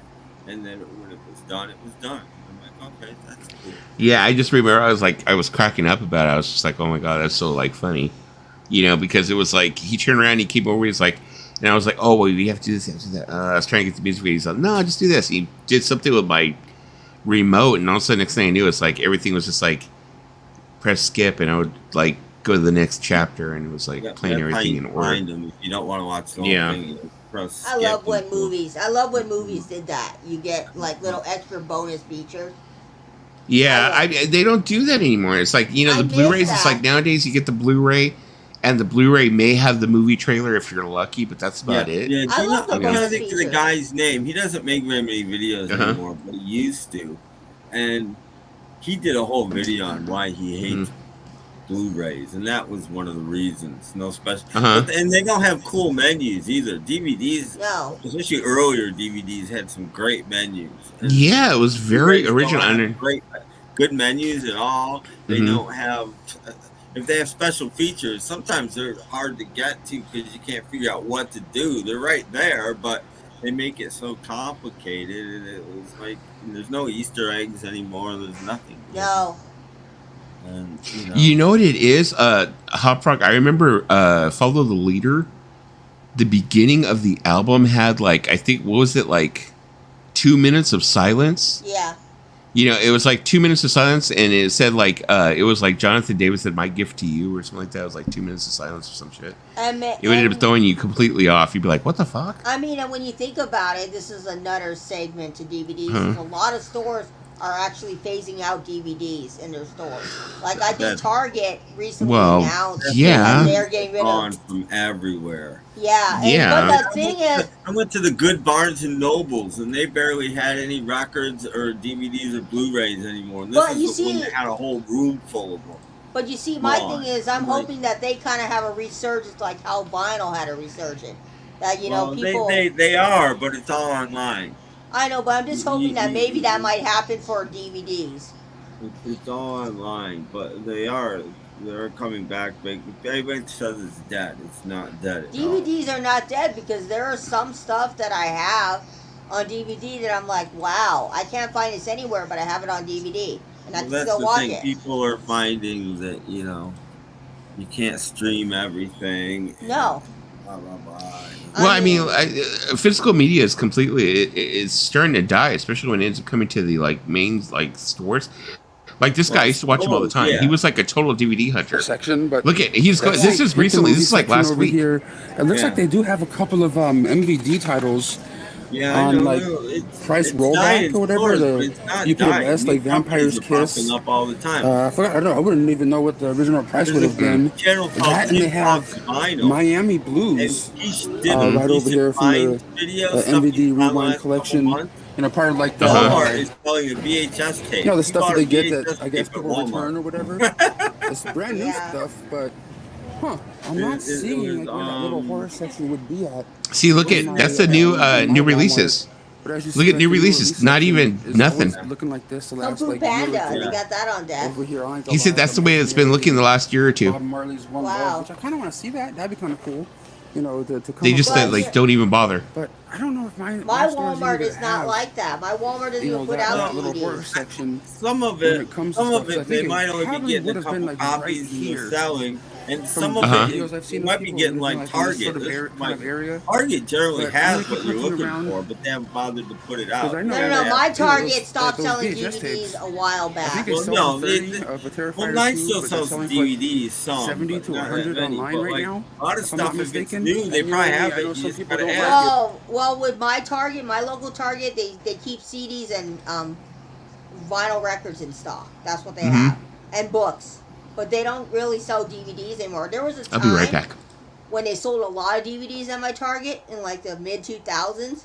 and then when it was done, it was done. I'm like, okay, that's cool. Yeah, I just remember I was cracking up about it. I was just like, oh my god, that's so like funny, because it was like he turned around, he came over, he's like. And I was like, oh, well, you have to do this, you have to do that. I was trying to get the music video. He's like, no, just do this. He did something with my remote, and all of a sudden, next thing I knew, it's like everything was just like, press skip, and I would like go to the next chapter, and it was like playing everything in order. If you don't want to watch the whole thing, you press skip. I love when movies did that. You get like little extra bonus features. Yeah, they don't do that anymore. It's like, the Blu-rays, it's like nowadays you get the Blu-ray, and the Blu-ray may have the movie trailer if you're lucky, but that's about it. Yeah, I'm trying to think of the guy's name. He doesn't make very many videos anymore, but he used to. And he did a whole video on why he hates Blu-rays, and that was one of the reasons. No special, and they don't have cool menus either. DVDs, especially earlier DVDs, had some great menus. And it was very original. Great, good menus and all. They don't have. If they have special features, sometimes they're hard to get to because you can't figure out what to do. They're right there, but they make it so complicated. And it was like there's no Easter eggs anymore. There's nothing. No. And, you know what it is? Hop Frog, I remember Follow the Leader. The beginning of the album had like, I think, what was it, like 2 minutes of silence? Yeah. You know, it was like 2 minutes of silence, and it said like it was like Jonathan Davis said, "My gift to you" or something like that. It was like 2 minutes of silence or some shit. It would end up throwing you completely off. You'd be like, "What the fuck?" I mean, and when you think about it, this is another segment to DVDs. A lot of stores are actually phasing out DVDs in their stores. Like I think Target recently announced that they're getting rid of from everywhere. Yeah, but the thing is, I went to the good Barnes and Nobles, and they barely had any records or DVDs or Blu-rays anymore. And this is the one that had a whole room full of them. But you see, my thing is, I'm hoping that they kind of have a resurgence, like how vinyl had a resurgence. That people they are, but it's all online. I know, but I'm just hoping that maybe that might happen for DVDs. It's all online, but they're coming back. Everybody says it's dead. It's not dead. DVDs are not dead because there are some stuff that I have on DVD that I'm like, wow, I can't find this anywhere, but I have it on DVD, and I can still watch it. People are finding that you can't stream everything. No. Blah blah blah. Well, I mean, physical media is completely it's starting to die, especially when it ends up coming to the main stores. Like this guy, I used to watch him all the time. Yeah. He was like a total DVD hunter. Section, but look at this is recently. This is like last week. Here. It looks like they do have a couple of MVD titles. Yeah, on Price Rollback or whatever. The UPS, like Vampire's Kiss. Up all the time. I forgot. I don't know. I wouldn't even know what the original price would have been. That, and they have Miami Blues right over there from the MVD Rewind collection. Part of like the Walmart is selling a VHS tape. The stuff that they get that I guess people return or whatever. It's brand new stuff, but I'm not seeing where that little horror section would be at. See, look at that's the new releases. Look at new releases. Not even nothing. Looking like this the last Panda. They got that on deck. Over here, he said that's the way it's been looking the last year or two. Wow. Which I kind of want to see that. That'd be kind of cool. To come. They just don't even bother. But I don't know if my Walmart is not like that. My Walmart doesn't even put out little horror section. Some of it, they might only be getting a couple copies and they're selling. And some of it, you might be getting like Target. Target generally has what you're looking for, but they haven't bothered to put it out. No. My Target stopped selling DVDs a while back. Well, Night still sells DVDs, some 70 to 100 online right now. A lot of stuff, if it's new, they probably have it. You just gotta ask. Well, with my Target, my local Target, they keep CDs and vinyl records in stock. That's what they have, and books. But they don't really sell DVDs anymore. There was a time I'll be right back. when they sold a lot of DVDs at my Target in like the mid 2000s,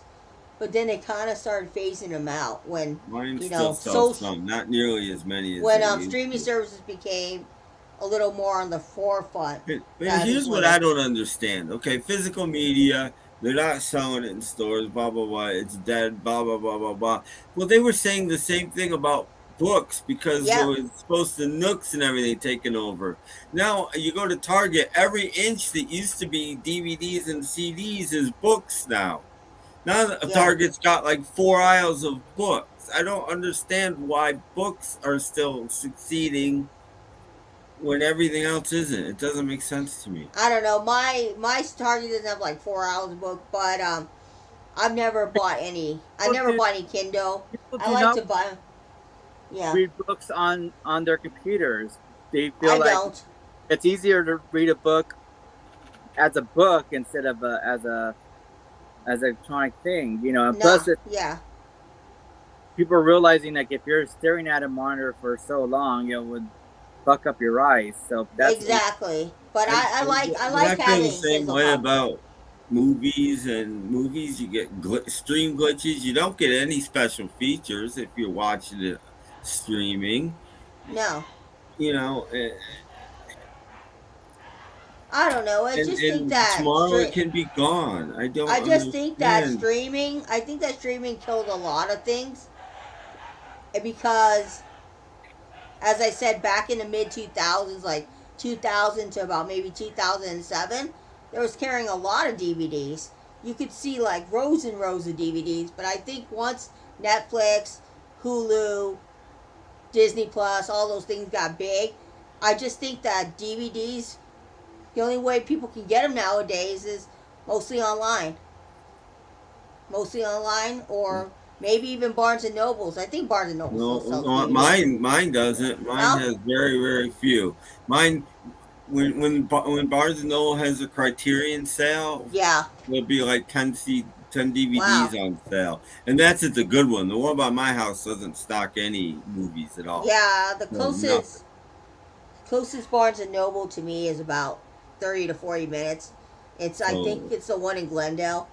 but then they kind of started phasing them out when still sells some, not nearly as many as when streaming services became a little more on the forefront. But here's what I don't understand. Okay, physical media, they're not selling it in stores. Blah blah blah. It's dead. Blah blah blah blah blah. Well, they were saying the same thing about books because there was supposed to Nooks and everything taken over. Now you go to Target, every inch that used to be DVDs and CDs is books now. Now Target's got like 4 aisles of books. I don't understand why books are still succeeding when everything else isn't. It doesn't make sense to me. I don't know. My Target doesn't have like 4 aisles of books, but I've never bought any. I never bought any Kindle. I like to buy. Read books on their computers. They feel it's easier to read a book as a book instead of as an electronic thing, And plus, people are realizing like if you're staring at a monitor for so long, it would fuck up your eyes. So that's exactly. But I like having the same way about movies. You get stream glitches. You don't get any special features if you're watching it streaming. No. I don't know. I just think that tomorrow it can be gone. I just think that streaming. I think that streaming killed a lot of things because, as I said, back in the mid 2000s, like 2000 to about maybe 2007, there was carrying a lot of DVDs. You could see like rows and rows of DVDs. But I think once Netflix, Hulu, Disney Plus, all those things got big, I just think that DVDs, the only way people can get them nowadays is mostly online. Or Maybe even Barnes and Nobles. I think Barnes and Nobles. No, mine doesn't. Mine has very, very few. Mine, when Barnes and Noble has a Criterion sale, there'll be like 10 DVDs on sale, and that's at the good one. The one by my house doesn't stock any movies at all. Yeah, the closest Barnes and Noble to me is about 30 to 40 minutes. I think it's the one in Glendale.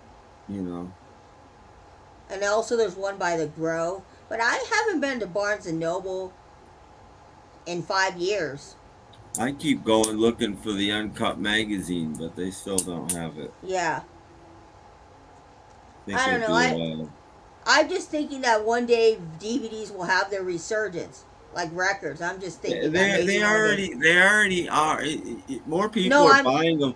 You know. And also there's one by the Grove. But I haven't been to Barnes & Noble in 5 years. I keep going looking for the Uncut magazine, but they still don't have it. Yeah. I don't know. I'm just thinking that one day DVDs will have their resurgence, like records. I'm just thinking they already are. More people are buying them.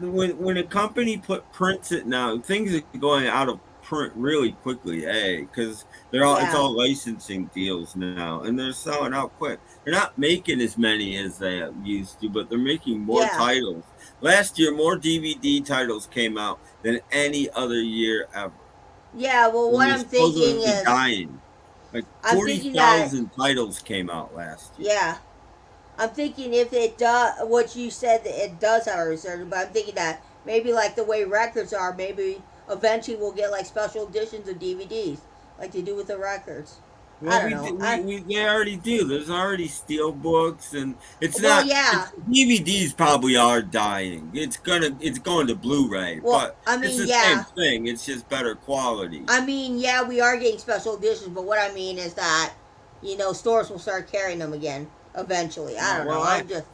When a company prints it now, things are going out of print really quickly, because it's all licensing deals now, and they're selling out quick. They're not making as many as they used to, but they're making more titles. Last year, more DVD titles came out than any other year ever. Yeah, well, what I'm thinking is dying. Like 40,000 titles came out last year. Yeah, I'm thinking if it does, what you said, that it does have a resurgence, but I'm thinking that maybe like the way records are, maybe eventually we'll get like special editions of DVDs, like they do with the records. Well, I don't know. They already do. There's already steel books, and DVDs probably are dying. It's going to Blu-ray, but it's the same thing. It's just better quality. I mean, we are getting special editions, but what I mean is that stores will start carrying them again eventually. I don't know.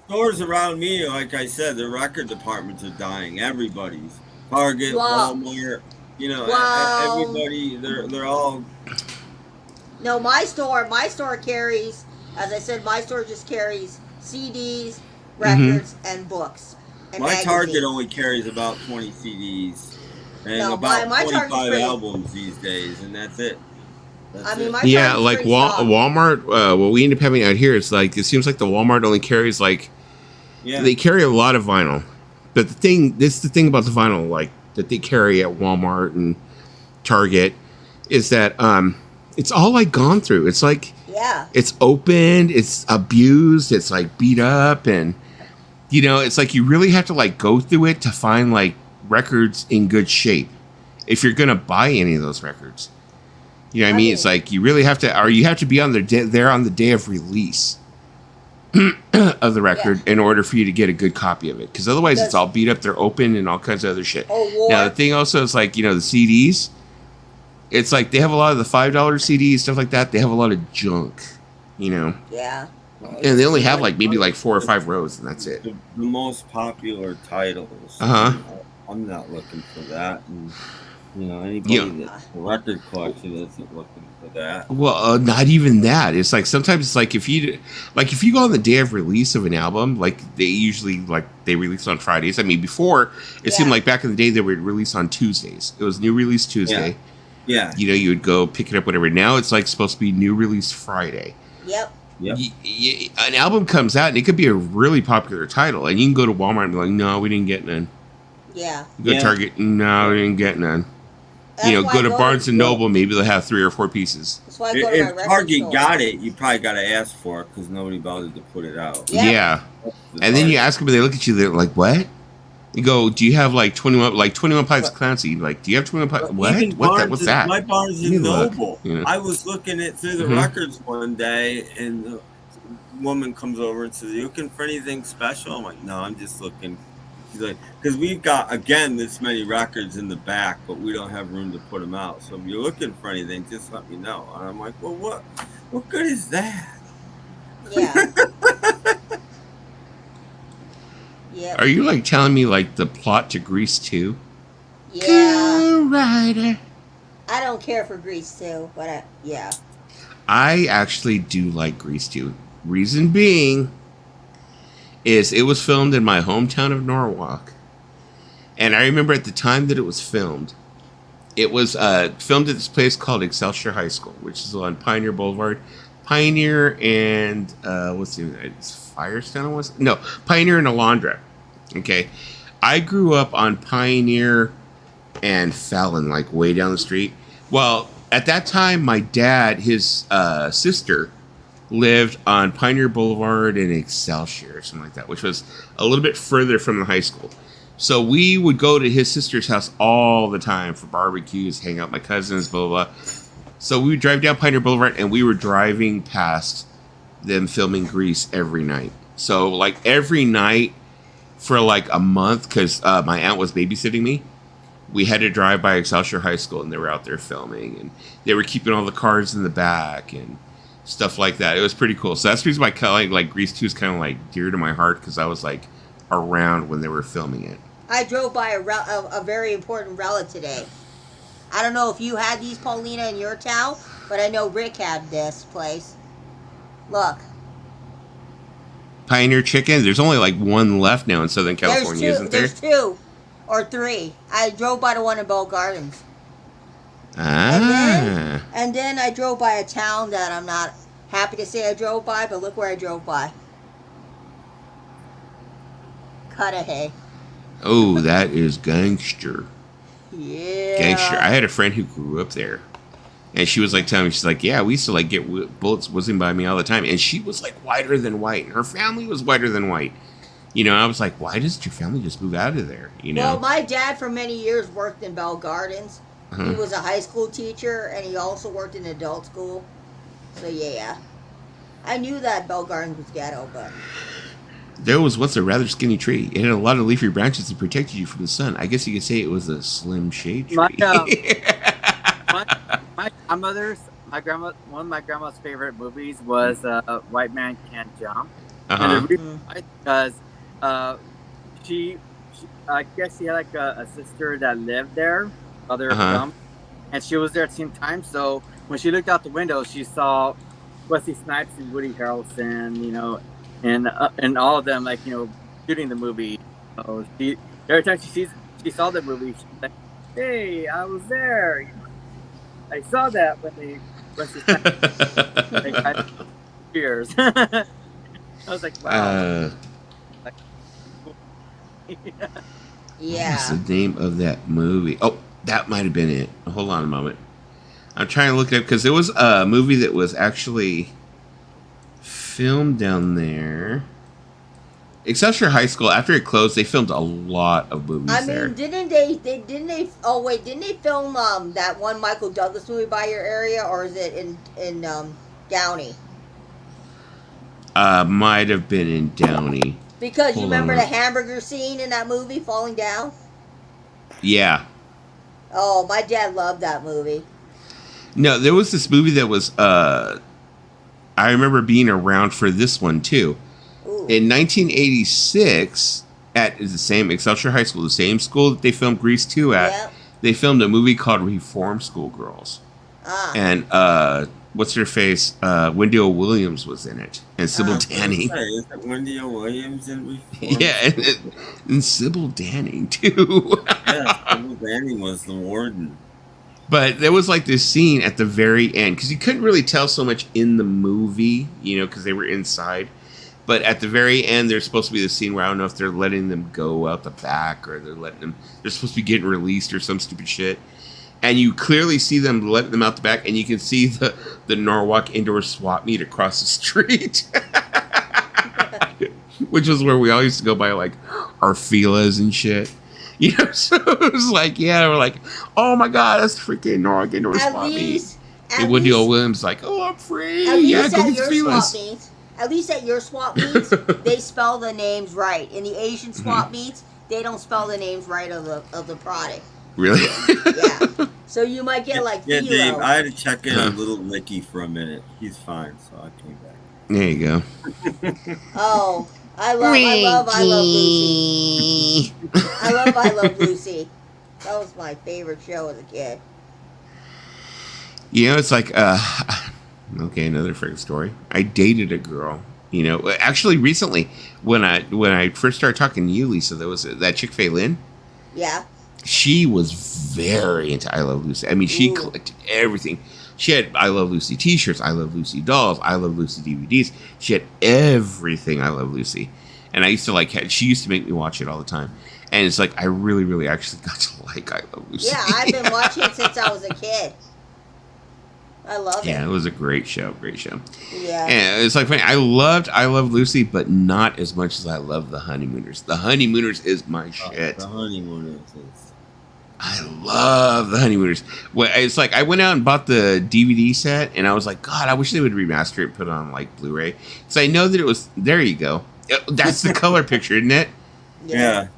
Stores around me, like I said, the record departments are dying. Everybody's. Target, Walmart, everybody, they're all. No, my store carries, as I said, my store just carries CDs, records, and books. And my Target only carries about 20 CDs and about 25 albums these days, and that's it. Like Walmart. What we end up having out here is like, it seems like the Walmart only carries they carry a lot of vinyl. But this is the thing about the vinyl, like that they carry at Walmart and Target, is that it's all like gone through. It's like it's opened, it's abused, it's like beat up, and it's like you really have to like go through it to find like records in good shape if you're gonna buy any of those records. You know what I mean? It's like you really have to, or you have to be on there on the day of release of the record in order for you to get a good copy of it, because otherwise it's all beat up, they're open, and all kinds of other shit. Now the thing also is like the CDs, it's like they have a lot of the $5 CDs, stuff like that. They have a lot of junk, and they only have like maybe like 4 or 5 rows, and that's it. The most popular titles. I'm not looking for that, and anybody that's a record collection isn't looking for that. Well, not even that. It's like sometimes it's like if you go on the day of release of an album, like they usually they release on Fridays. I mean, before it seemed like back in the day they would release on Tuesdays. It was new release Tuesday. Yeah. You would go pick it up, whatever. Now it's like supposed to be new release Friday. Yep. An album comes out and it could be a really popular title, and you can go to Walmart and be like, no, we didn't get none. Yeah. You go to Target, no, we didn't get none. Go to Barnes and Noble, maybe they'll have 3 or 4 pieces. That's why I go to my if Target got it, you probably got to ask for it because nobody bothered to put it out. Yeah. And then you ask them, and they look at you, they're like, what? You go, do you have 21 Pilots of Clancy? Like, do you have 21 Pilots? What? What's that? My Barnes and Noble. I was looking through the records one day, and the woman comes over and says, "Are you looking for anything special?" I'm like, "No, I'm just looking." She's like, "Because we've got this many records in the back, but we don't have room to put them out. So if you're looking for anything, just let me know." And I'm like, "Well, what good is that?" Yeah. Yep. Are you telling me the plot to Grease 2? Yeah. Go Rider. I don't care for Grease 2, but I actually do like Grease 2. Reason being is it was filmed in my hometown of Norwalk. And I remember at the time that it was filmed, it was filmed at this place called Excelsior High School, which is on Pioneer Boulevard. Pioneer and what's the other? Firestone was? No, Pioneer and Alondra. Okay. I grew up on Pioneer and Fallon, way down the street. Well, at that time, my dad, his sister, lived on Pioneer Boulevard in Excelsior or something like that, which was a little bit further from the high school. So we would go to his sister's house all the time for barbecues, hang out with my cousins, blah, blah, blah. So we would drive down Pioneer Boulevard, and we were driving past them filming Grease every night. So, like, every night for, like, a month, because my aunt was babysitting me, we had to drive by Excelsior High School, and they were out there filming, and they were keeping all the cars in the back and stuff like that. It was pretty cool. So that's the reason why like Grease 2 is kind of like dear to my heart, because I was like around when they were filming it. I drove by a very important relic today. I don't know if you had these, Paulina, in your town, but I know Rick had this place. Look. Pioneer Chicken? There's only like one left now in Southern California, isn't there? There's 2 or 3. I drove by the one in Bell Gardens. Ah. And then I drove by a town that I'm not happy to say I drove by, but look where I drove by. Cudahy. Oh, that is gangster. Yeah. Gangster. I had a friend who grew up there. And she was like telling me, she's like, yeah, we used to like get bullets whizzing by me all the time. And she was like whiter than white. And her family was whiter than white. You know, I was like, why doesn't your family just move out of there? You know? Well, my dad for many years worked in Bell Gardens. He was a high school teacher, and he also worked in adult school. So, yeah. I knew that Bell Gardens was ghetto, but... There was once a rather skinny tree. It had a lot of leafy branches that protected you from the sun. I guess you could say it was a slim shade tree. My grandmother's, one of my grandma's favorite movies was White Man Can't Jump. And the reason why, because she, I guess she had like a sister that lived there, and she was there at the same time. So when she looked out the window, she saw Wesley Snipes and Woody Harrelson, you know, and all of them, like, you know, shooting the movie. So every time she saw the movie, she's like, "Hey, I was there. You know, I saw that when they Wesley Snipes." Cheers. I was like, wow. Yeah. What's the name of that movie? Oh, that might have been it. Hold on a moment. I'm trying to look it up because there was a movie that was actually filmed down there. Excelsior High School, after it closed, they filmed a lot of movies there. Didn't they film that one Michael Douglas movie by your area, or is it in Downey? Might have been in Downey. Because you remember the hamburger scene in that movie, falling down? Yeah. Oh, my dad loved that movie. No, there was this movie that was, I remember being around for this one, too. Ooh. In 1986, at the same Excelsior High School, the same school that they filmed Grease 2 at, they filmed a movie called Reform School Girls. And, what's her face? Wendy O. Williams was in it. And Sybil Danning. Is that Wendy O. Williams in Reform? Yeah, and Sybil Danning, too. Yeah, Sybil Danning was the warden. But there was like this scene at the very end, because you couldn't really tell so much in the movie, you know, because they were inside. But at the very end, there's supposed to be the scene where I don't know if they're letting them go out the back, or they're supposed to be getting released or some stupid shit. And you clearly see them letting them out the back, and you can see the Norwalk Indoor Swap Meet across the street. Which was where we all used to go buy like our Filas and shit. You know, so it was like, yeah, we're like, oh my God, that's freaking Norwalk Indoor Swap Meet. And Wendy O. Williams like, oh, I'm free. Yeah, go get Filas. At least at your swap meets, they spell the names right. In the Asian swap meets, they don't spell the names right of the product. Really? Yeah. So you might get like Dave, I had to check in on Little Nicky for a minute. He's fine, so I came back. There you go. Oh, I love Lucy. I love Lucy. That was my favorite show as a kid. You know, it's like, okay, another freaking story. I dated a girl, you know, actually recently when I first started talking to you, Lisa, there was that chick Fei Lin. Yeah. She was very into I Love Lucy. I mean, she collected everything. She had I Love Lucy t-shirts, I Love Lucy dolls, I Love Lucy DVDs. She had everything I Love Lucy. And I used to she used to make me watch it all the time. And it's like, I really, really actually got to like I Love Lucy. Yeah, I've been watching it since I was a kid. I love it. Yeah, it was a great show. Great show. Yeah. And it's like funny. I loved Lucy, but not as much as I love The Honeymooners. The Honeymooners is my shit. The Honeymooners is. I love The Honeymooners. Well, it's like I went out and bought the DVD set, and I was like, God, I wish they would remaster it and put it on like Blu-ray. Because I know that it was. There you go. That's the color picture, isn't it? Yeah.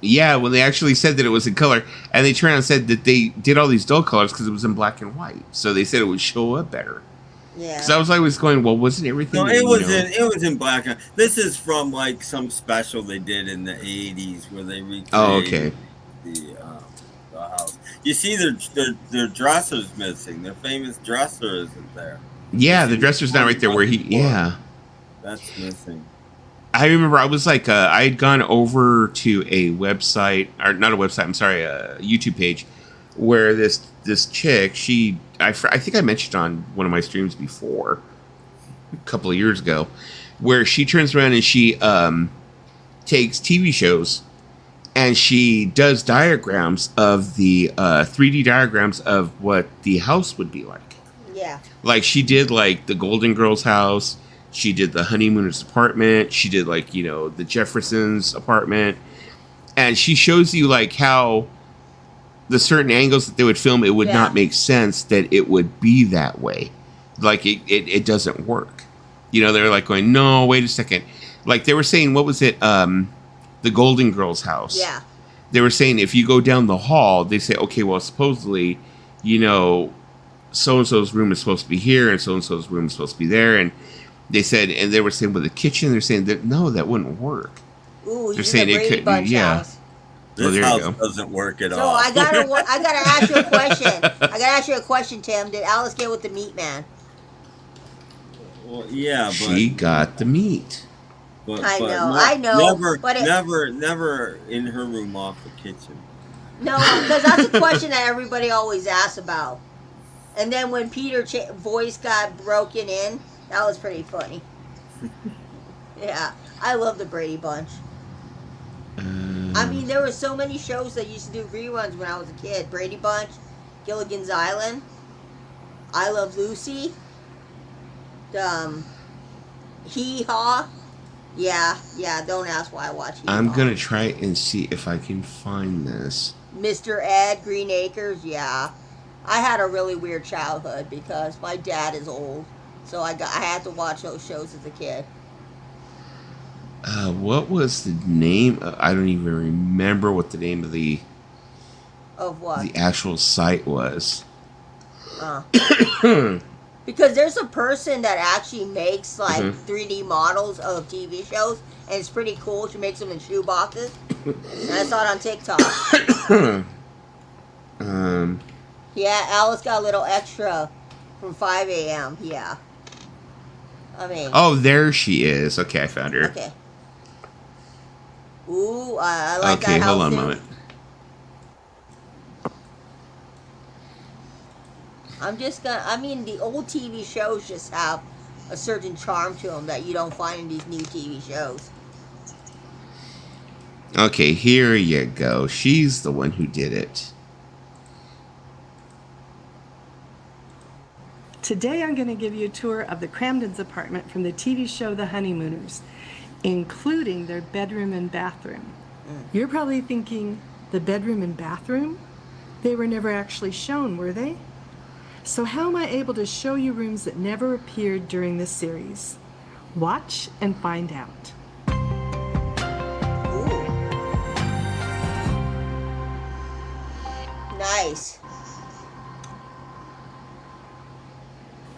Yeah, when they actually said that it was in color, and they turned around and said that they did all these dull colors because it was in black and white. So they said it would show up better. Yeah. Because I was always going, well, wasn't everything? No, it was in black. This is from like some special they did in the 80s where they recreated. Oh, okay. The house. You see, their dresser's missing. Their famous dresser isn't there. Yeah, the dresser's not right there where he. Yeah, that's missing. I remember I was like, I had gone over to a website, or not a website. I'm sorry, a YouTube page, where this chick, I think I mentioned on one of my streams before, a couple of years ago, where she turns around and she takes TV shows. And she does diagrams of the 3D diagrams of what the house would be like. Yeah. Like she did like the Golden Girls house. She did the Honeymooners apartment. She did like, the Jeffersons apartment. And she shows you like how the certain angles that they would film, it would not make sense that it would be that way. Like it doesn't work. They're like going, no, wait a second. Like they were saying, what was it? The Golden Girls house. Yeah. They were saying if you go down the hall, they say, okay, well, supposedly, so-and-so's room is supposed to be here and so-and-so's room is supposed to be there. And they said, and they were saying with the kitchen, they're saying that, no, that wouldn't work. Ooh, they're saying it could, house. This house doesn't work at all. So I gotta ask you a question. I gotta ask you a question, Tim. Did Alice get with the meat man? Well, yeah, but she got the meat. I know. Never in her room off the kitchen. No, because that's a question that everybody always asks about. And then when Peter's voice got broken in, that was pretty funny. Yeah, I love the Brady Bunch. I mean, there were so many shows that used to do reruns when I was a kid. Brady Bunch, Gilligan's Island, I Love Lucy, Hee Haw. Yeah, don't ask why I watch Hee Haw. I'm going to try and see if I can find this. Mr. Ed, Green Acres, yeah. I had a really weird childhood because my dad is old. So I had to watch those shows as a kid. What was the name? I don't even remember what the name of the... Of what? The actual site was. Because there's a person that actually makes like 3D models of TV shows, and it's pretty cool. She makes them in shoe boxes. And I saw it on TikTok. Yeah, Alice got a little extra from 5 a.m. Yeah. I mean. Oh, there she is. Okay, I found her. Okay. Ooh, I like that. Okay, hold on a moment. The old TV shows just have a certain charm to them that you don't find in these new TV shows. Okay, here you go. She's the one who did it. Today I'm going to give you a tour of the Cramdens' apartment from the TV show The Honeymooners, including their bedroom and bathroom. You're probably thinking, the bedroom and bathroom? They were never actually shown, were they? So how am I able to show you rooms that never appeared during this series? Watch and find out. Ooh. Nice.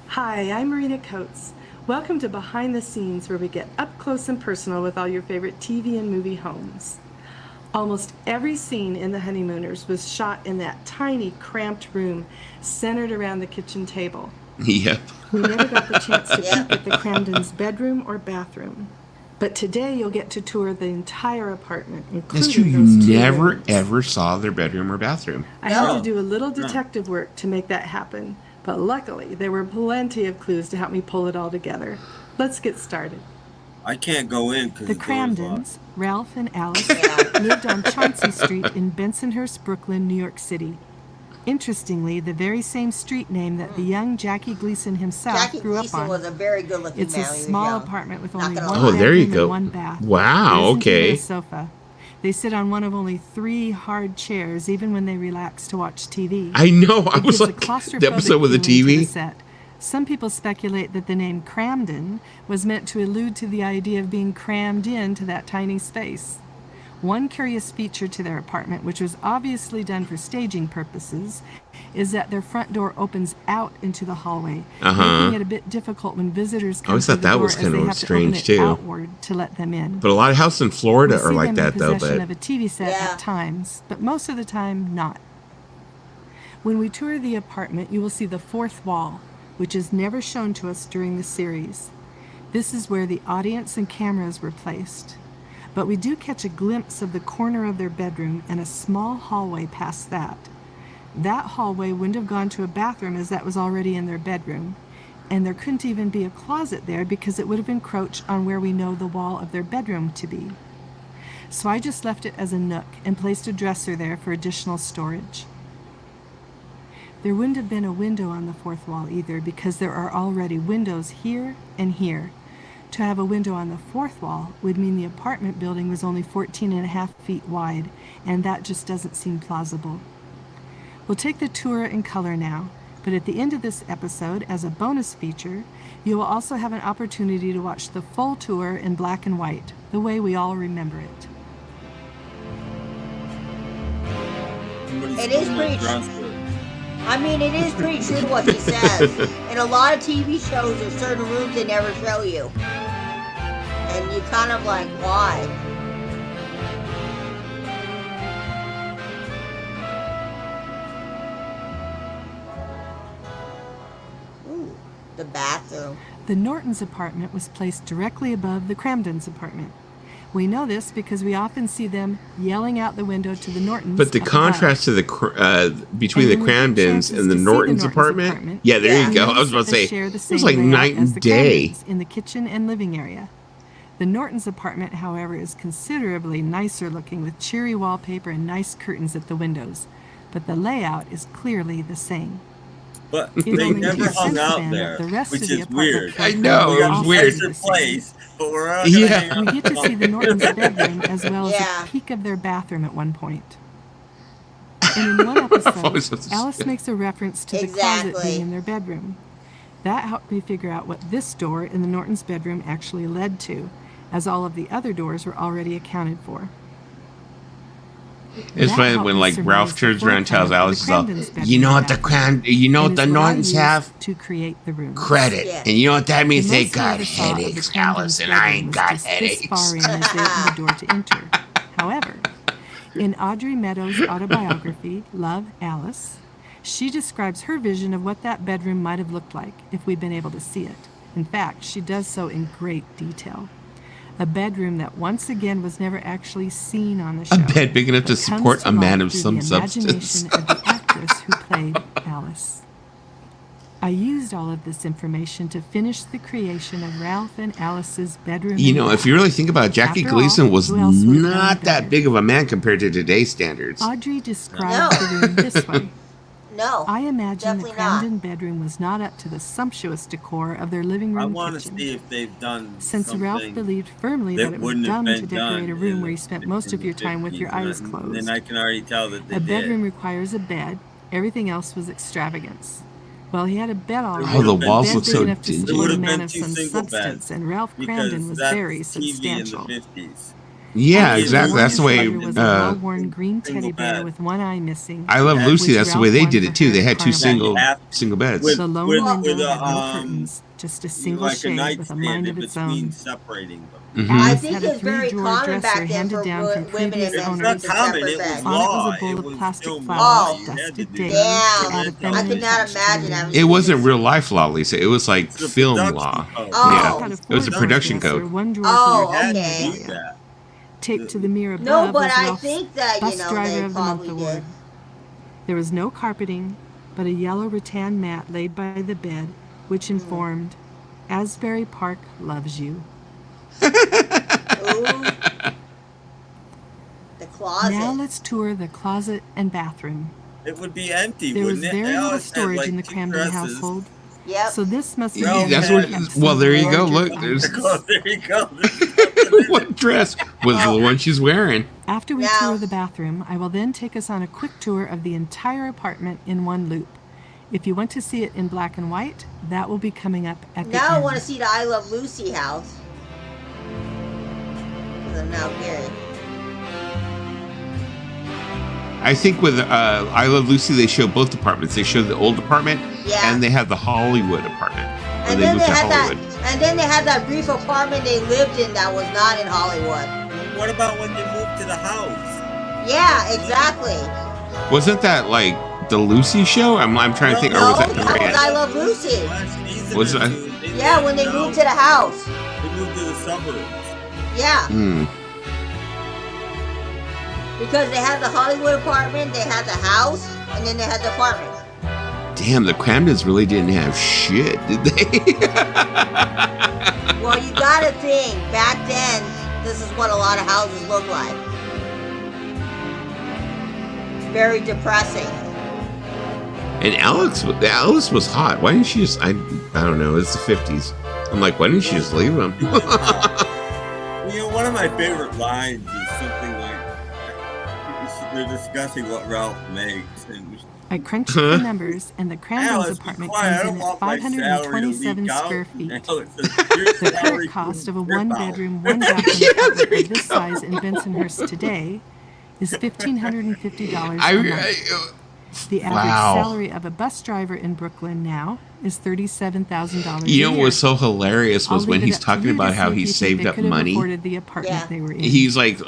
Hi, I'm Marina Coates. Welcome to Behind the Scenes, where we get up close and personal with all your favorite TV and movie homes. Almost every scene in The Honeymooners was shot in that tiny, cramped room centered around the kitchen table. Yep. We never got the chance to peek at the Cramdens' bedroom or bathroom. But today you'll get to tour the entire apartment, including That's true. You those two never, rooms. ever saw their bedroom or bathroom. I had to do a little detective work to make that happen. But luckily, there were plenty of clues to help me pull it all together. Let's get started. I can't go in because the Cramdens, Ralph and Alice, lived on Chauncey Street in Bensonhurst, Brooklyn, New York City. Interestingly, the very same street name that the young Jackie Gleason himself Jackie grew Gleason up on. was a very good-looking It's man a when he was small young. apartment with Not only gonna one lie. Oh, there you bedroom go. and one bath. Wow, There isn't okay. even a sofa. They sit on one of only 3 hard chairs, even when they relax to watch TV. I know. I It was gives a like, the claustrophobic episode with the feeling to the TV. set. Some people speculate that the name Cramden was meant to allude to the idea of being crammed into that tiny space. One curious feature to their apartment, which was obviously done for staging purposes, is that their front door opens out into the hallway, making it a bit difficult when visitors come always through thought the that door was as kind they of have to strange, open it too. outward to let them in. But a lot of houses in Florida We are see like them that, in though. possession But of a TV set Yeah. at times, but most of the time not. When we tour the apartment, you will see the 4th wall, which is never shown to us during the series. This is where the audience and cameras were placed. But we do catch a glimpse of the corner of their bedroom and a small hallway past that. That hallway wouldn't have gone to a bathroom as that was already in their bedroom. And there couldn't even be a closet there because it would have encroached on where we know the wall of their bedroom to be. So I just left it as a nook and placed a dresser there for additional storage. There wouldn't have been a window on the 4th wall either because there are already windows here and here. To have a window on the 4th wall would mean the apartment building was only 14.5 feet wide, and that just doesn't seem plausible. We'll take the tour in color now, but at the end of this episode, as a bonus feature, you will also have an opportunity to watch the full tour in black and white, the way we all remember it. It is pretty I mean, it is pretty true what he says. In a lot of TV shows, there's certain rooms they never show you. And you kind of like, why? Ooh, the bathroom. The Nortons' apartment was placed directly above the Cramdens' apartment. We know this because we often see them yelling out the window to the Nortons. But the up contrast above. to the between And the when we get Cramdens chances and the to see Nortons' apartment, yeah, there you go. I was about to say share the it same was like layout night as and the day. Cramdens in the kitchen and living area. The Nortons' apartment, however, is considerably nicer looking with cheery wallpaper and nice curtains at the windows. But the layout is clearly the same. But It they only never makes hung sense out then there, that the rest which of the is apartment weird. I know, We it got was a weird. nicer place, but we're not Yeah. gonna hang out. We get to see the Nortons' bedroom as well as Yeah. a peek of their bathroom at one point. And in one episode, always have to Alice say- makes a reference to the closet Exactly. being in their bedroom. That helped me figure out what this door in the Nortons' bedroom actually led to, as all of the other doors were already accounted for. It's That funny helped when me like surmise Ralph the turns floor around and tells plan of Alice, the Cramdens' "You bedroom know what you know and what the is what I Nortons used have? to create the room. Credit, Yeah. and you know what that means? The They most got I ever saw of the headaches, Cramdens' Alice, and I bedroom ain't was got just this headaches." far in as they opened the door to enter. However, in Audrey Meadows' autobiography, Love, Alice, she describes her vision of what that bedroom might have looked like if we'd been able to see it. In fact, she does so in great detail. A bedroom that once again was never actually seen on the show. A bed big enough to but support comes a man life of through some the substance. imagination of the actress who played Alice. I used all of this information to finish the creation of Ralph and Alice's bedroom. You and know, if bath. you really think about it, Jackie After all, Gleason was who else would have done not it better? that big of a man compared to today's standards. Audrey described the room this way. No. I imagine the definitely not. Cramden bedroom was not up to the sumptuous decor of their living I room want to kitchen. see if they've done Since something Ralph believed firmly that it was wouldn't have dumb been to decorate a done room in where you the- spent most of in your the time with your 50s, eyes and closed. then I can already tell that they A bedroom did. requires a bed. Everything else was extravagance. Well, he had a bed all Oh, right. the a walls bed look big so enough to dingy. It support would a have man been of two some single substance, beds, and Ralph because Cramden was that's very TV substantial. in the 50s. Yeah, His exactly. That's the way. was a well-worn green single teddy bear bed. with one eye missing. I Love Lucy. which That's the Ralph way they won did for it too. her They at had two Carnival. single beds. With- The lone with window a, had no curtains, just a single like a shade with a nightstand mind in of its between own. separating them. Mhm. I Alice think had a it's very three-drawer common dresser back then handed for down from women previous and men It's to owners. use not a common. separate It bed. was On it was law. a bowl It of was plastic still flowers law. You had dusted to do daily that. Damn. to add a I feminine could not touch to the imagine room. having It wasn't real life law, Lisa. It was like It's a film production law. code. Oh. Yeah, Had it was a four-drawer production dresser, code. one drawer Oh, for your You pen had to okay. do that. Taped to the mirror above No, but was I Ralph's think that, bus you know, driver they of the month probably award. did. There was no carpeting, but a yellow rattan mat laid by the bed, which informed, Asbury Park loves you. Ooh. The closet. Now let's tour the closet and bathroom. It would be empty. There was wouldn't it? very little Alice had, storage like, in the 2 Cramden dresses. household. Yep. So this must be. Well, That's what. Well, there you go. Look, there's There you go. what dress was the one she's wearing. After we Now- tour the bathroom, I will then take us on a quick tour of the entire apartment in one loop. If you want to see it in black and white, that will be coming up at the Now I end. want to see the I Love Lucy house. 'Cause I'm now married. I think with I Love Lucy, they show both apartments. They show the old apartment, Yeah. and they have the Hollywood apartment. When And they then moved they to had that. Hollywood. And then they had that brief apartment they lived in that was not in Hollywood. What about when they moved to the house? Yeah, exactly. Wasn't that like the Lucy show? I'm trying to think. Or No, was that the that very was I end? Love Lucy. Last season Was or that- two, they Yeah, when they out. moved to the house. They moved to the suburbs. Yeah, Hmm. because they had the Hollywood apartment, they had the house, and then they had the apartment. Damn, the Cramdens really didn't have shit, did they? Well, you gotta think, back then, this is what a lot of houses look like. Very depressing. And Alice was hot. Why didn't she just? I don't know. It's the 50s. I'm like, why didn't she just leave him? You know, one of my favorite lines is something like they're discussing what Ralph makes, and I crunched the numbers, and the Cramden's Alice, be apartment quiet. I comes don't in at want my salary to 527 leak out. square feet. Alice says, "Your The salary current cost of a can rip out." one-bedroom, one-bathroom Yeah, apartment there you of this go. size in Bensonhurst today is $1,550 I, a month. The average wow. salary of a bus driver in Brooklyn now is $37,000 You know a what year. was so hilarious was I'll when leave it he's up to talking you about to how see he if you think saved they up could have money. afforded the apartment Yeah. they were in. He's like,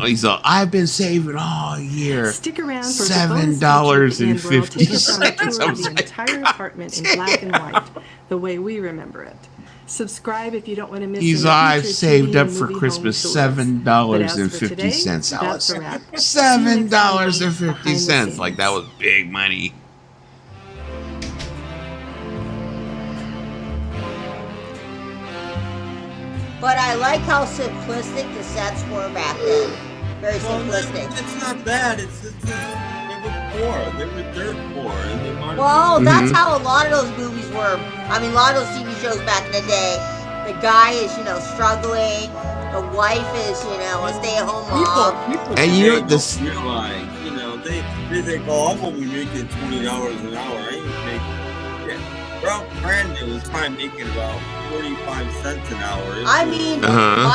I've been saving all year. Stick around for $7.50. We'll take us on a tour I of was the like, entire apartment in black and white, the way we remember it. Subscribe if you don't want to miss. He's any I've future saved TV up and for movie Christmas home tours. $7.50, But as for today, Alice. that's a wrap. See you next time on Behind the $7.50. Like that Scenes. was big money. But I like how simplistic the sets were back then. Very Well, simplistic. it's not that. It's just, they were poor. They were dirt poor, and they wanted. Well, that's Mhm. how a lot of those movies were. I mean, a lot of those TV shows back in the day. The guy is, struggling. The wife is, a stay-at-home mom. People And today this- don't realize, they think, oh, I'm only making $20 an hour. I ain't making. Yeah. Ralph Brandon was probably making about 45 cents an hour. I mean, Uh-huh.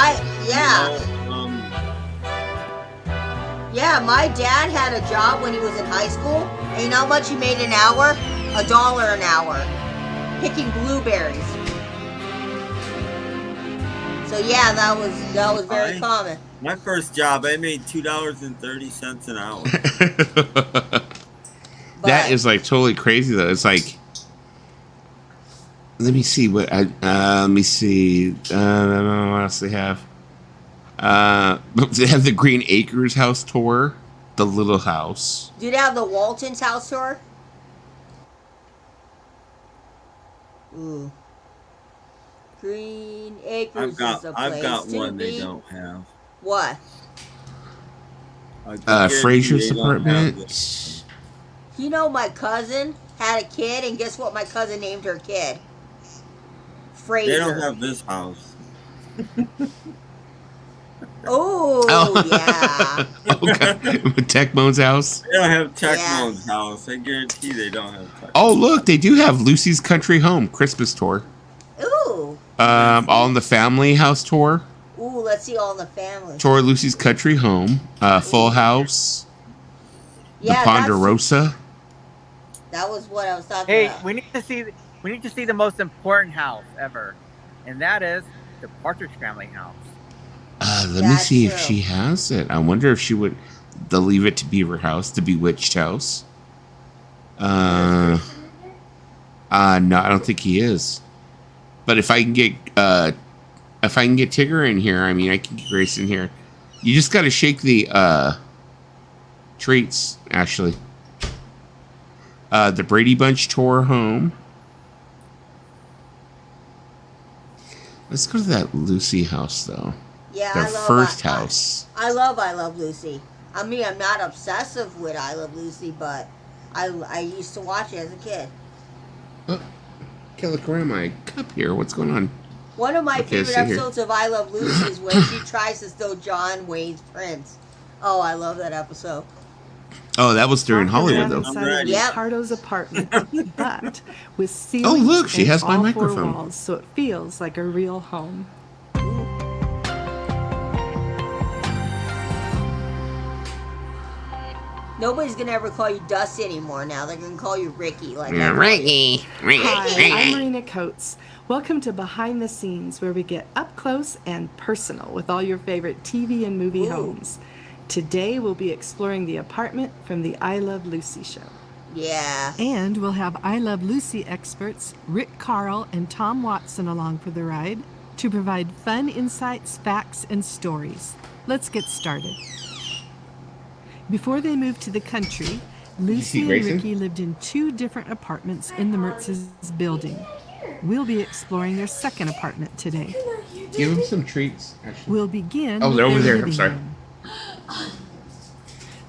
my dad had a job when he was in high school, and you know how much he made an hour? $1 an hour, picking blueberries. So yeah, that was very common. My first job, I made $2.30 an hour. That is like totally crazy though. It's like, let me see what I let me see. I don't know what else they have. They have the Green Acres house tour, the Little House. Do they have the Waltons house tour? Ooh. Green Acres is a place I've got to one be. they don't have. What? I guarantee Fraser's they don't have apartment. this. My cousin had a kid, and guess what my cousin named her kid? Fraser. They don't have this house. Oh, yeah. Okay. Tech Moan's house. They don't have Tech Yeah. Moan's house. I guarantee they don't have Tech. Oh, look, they do have Lucy's Country Home Christmas tour. Ooh. All in the Family House tour. Ooh, let's see all in the family. Tour Lucy's Country Home. Full House. Yeah, The Ponderosa. that was what I was talking Hey, about. we need to see the most important house ever, and that is the Partridge Family house. Let me That's see if true. she has it. I wonder if she would. They'll leave it to Beaver House, the Bewitched House. No, I don't think he is. But if I can get Tigger in here, I mean, I can get Grace in here. You just got to shake the treats. Actually, the Brady Bunch tour home. Let's go to that Lucy house though. Yeah, Their I love first I house. love I Love Lucy. I mean, I'm not obsessive with I Love Lucy, but I used to watch it as a kid. Oh, can't look around my cup here. What's going on? One of my favorite episodes of I Love Lucy is when she tries to steal John Wayne's prince. Oh, I love that episode. Oh, that was during Hollywood, though. Yep. Ricardo's apartment, but with ceilings. Oh, look, she has my all microphone. 4 walls, so it feels like a real home. Nobody's gonna ever call you Dusty anymore. Now they're gonna call you Ricky. Like Ricky. Hi, I'm Marina Coates. Welcome to Behind the Scenes, where we get up close and personal with all your favorite TV and movie homes. Today we'll be exploring the apartment from the I Love Lucy show. Yeah. And we'll have I Love Lucy experts Rick Carl and Tom Watson along for the ride to provide fun insights, facts, and stories. Let's get started. Before they moved to the country, Lucy and Ricky lived in 2 different apartments in the Mertz's building. We'll be exploring their second apartment today. Give them some treats, actually. We'll begin they're over there. I'm sorry. Room.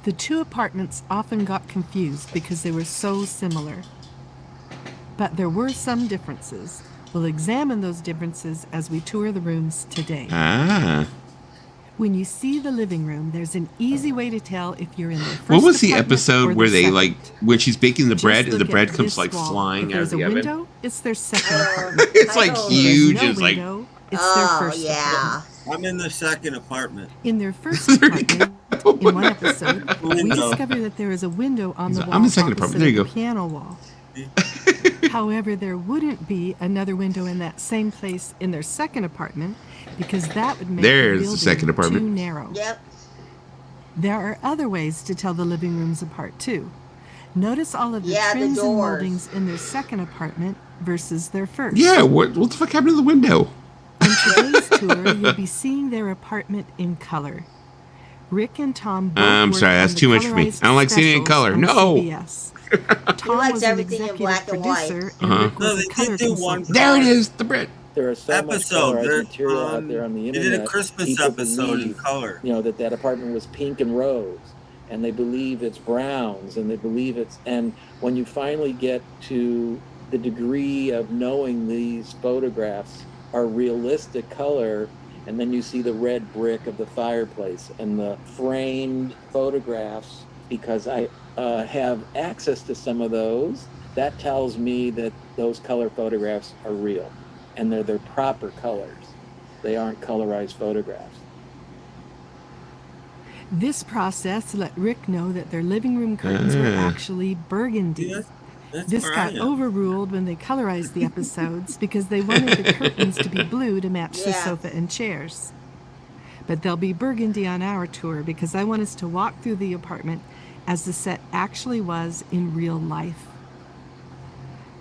The 2 apartments often got confused because they were so similar. But there were some differences. We'll examine those differences as we tour the rooms today. When you see the living room, there's an easy way to tell if you're in the first What was the apartment episode or where the they second. when she's baking the bread and the Just bread look comes at like this wall. flying If out of there's the a oven? window, it's their second apartment. It's like huge. If there's It's no like window, it's their first yeah. apartment. I'm in the second apartment. In their first apartment, in one episode, we discover that there is a window on the wall I'm in the second opposite apartment. There you the go. piano wall. However, there wouldn't be another window in that same place in their second apartment because that would make There's the the building second apartment. too narrow. Yep. There are other ways to tell the living rooms apart too. Notice all of the Yeah, the trims and doors. moldings in their second apartment versus their first. Yeah, what the fuck happened to the window? On today's tour, you'll be seeing their apartment in color. Rick and Tom both I'm worked sorry, on that's the too much for me. colorized I don't like seeing it in specials color. on No. CBS. Tom likes was an everything in executive black and white. producer, and Rick No, was they a color did do one. consultant. There it is, the bread. There is so much colorized material out there on the They internet. did a Christmas People episode in believe, color. You know, that apartment was pink and rose, and they believe it's browns, and they believe and when you finally get to the degree of knowing these photographs are realistic color, and then you see the red brick of the fireplace and the framed photographs, because I have access to some of those, that tells me that those color photographs are real, and they're their proper colors. They aren't colorized photographs. This process let Rick know that their living room curtains were actually burgundy. This got overruled when they colorized the episodes because they wanted the curtains to be blue to match the sofa and chairs. But they'll be burgundy on our tour because I want us to walk through the apartment as the set actually was in real life.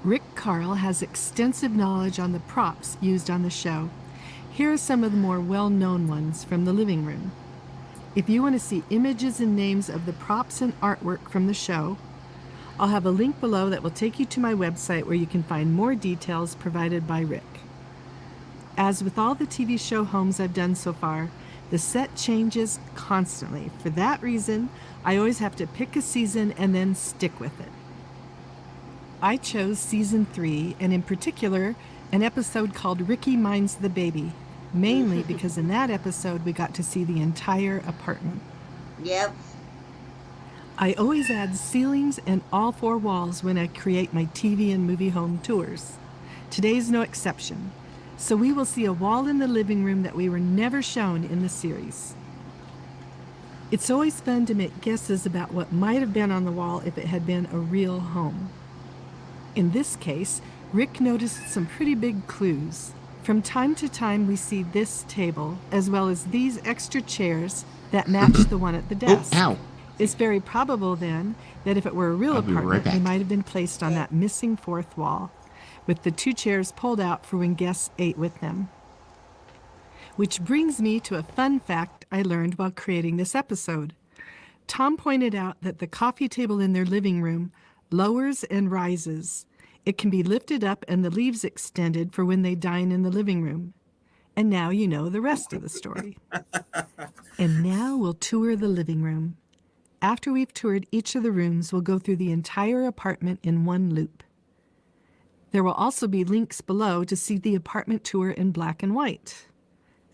Rick Carl has extensive knowledge on the props used on the show. Here are some of the more well-known ones from the living room. If you want to see images and names of the props and artwork from the show, I'll have a link below that will take you to my website where you can find more details provided by Rick. As with all the TV show homes I've done so far, the set changes constantly. For that reason, I always have to pick a season and then stick with it. I chose season 3, and in particular, an episode called Ricky Minds the Baby, mainly because in that episode we got to see the entire apartment. Yep. I always add ceilings and all 4 walls when I create my TV and movie home tours. Today's no exception. So we will see a wall in the living room that we were never shown in the series. It's always fun to make guesses about what might have been on the wall if it had been a real home. In this case, Rick noticed some pretty big clues. From time to time we see this table, as well as these extra chairs that match the one at the desk. Oh, ow. It's very probable then that if it were a real I'll be right apartment, they back. might have been placed on that missing 4th wall, with the 2 chairs pulled out for when guests ate with them. Which brings me to a fun fact I learned while creating this episode. Tom pointed out that the coffee table in their living room lowers and rises. It can be lifted up and the leaves extended for when they dine in the living room. And now you know the rest of the story. And now we'll tour the living room. After we've toured each of the rooms, we'll go through the entire apartment in one loop. There will also be links below to see the apartment tour in black and white,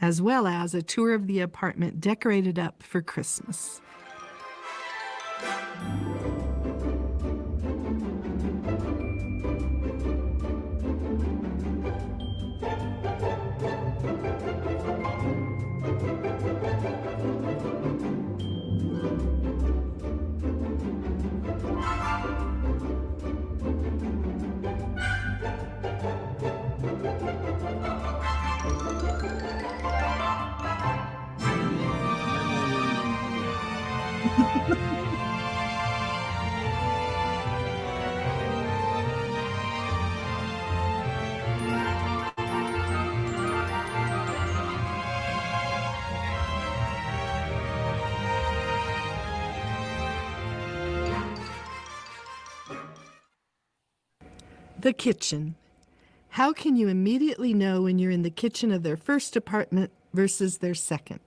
as well as a tour of the apartment decorated up for Christmas. The kitchen. How can you immediately know when you're in the kitchen of their first apartment versus their second?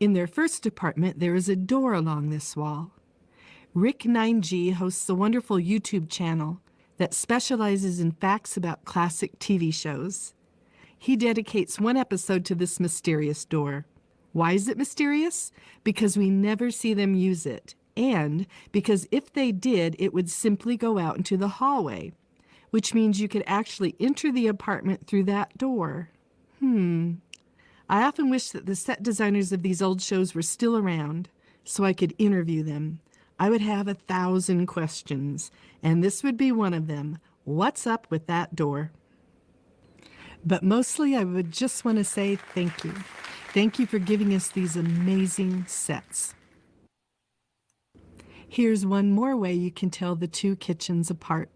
In their first apartment, there is a door along this wall. Rick9G hosts a wonderful YouTube channel that specializes in facts about classic TV shows. He dedicates one episode to this mysterious door. Why is it mysterious? Because we never see them use it, and because if they did, it would simply go out into the hallway, which means you could actually enter the apartment through that door. I often wish that the set designers of these old shows were still around so I could interview them. I would have 1,000 questions, and this would be one of them. What's up with that door? But mostly I would just want to say thank you. Thank you for giving us these amazing sets. Here's one more way you can tell the two kitchens apart.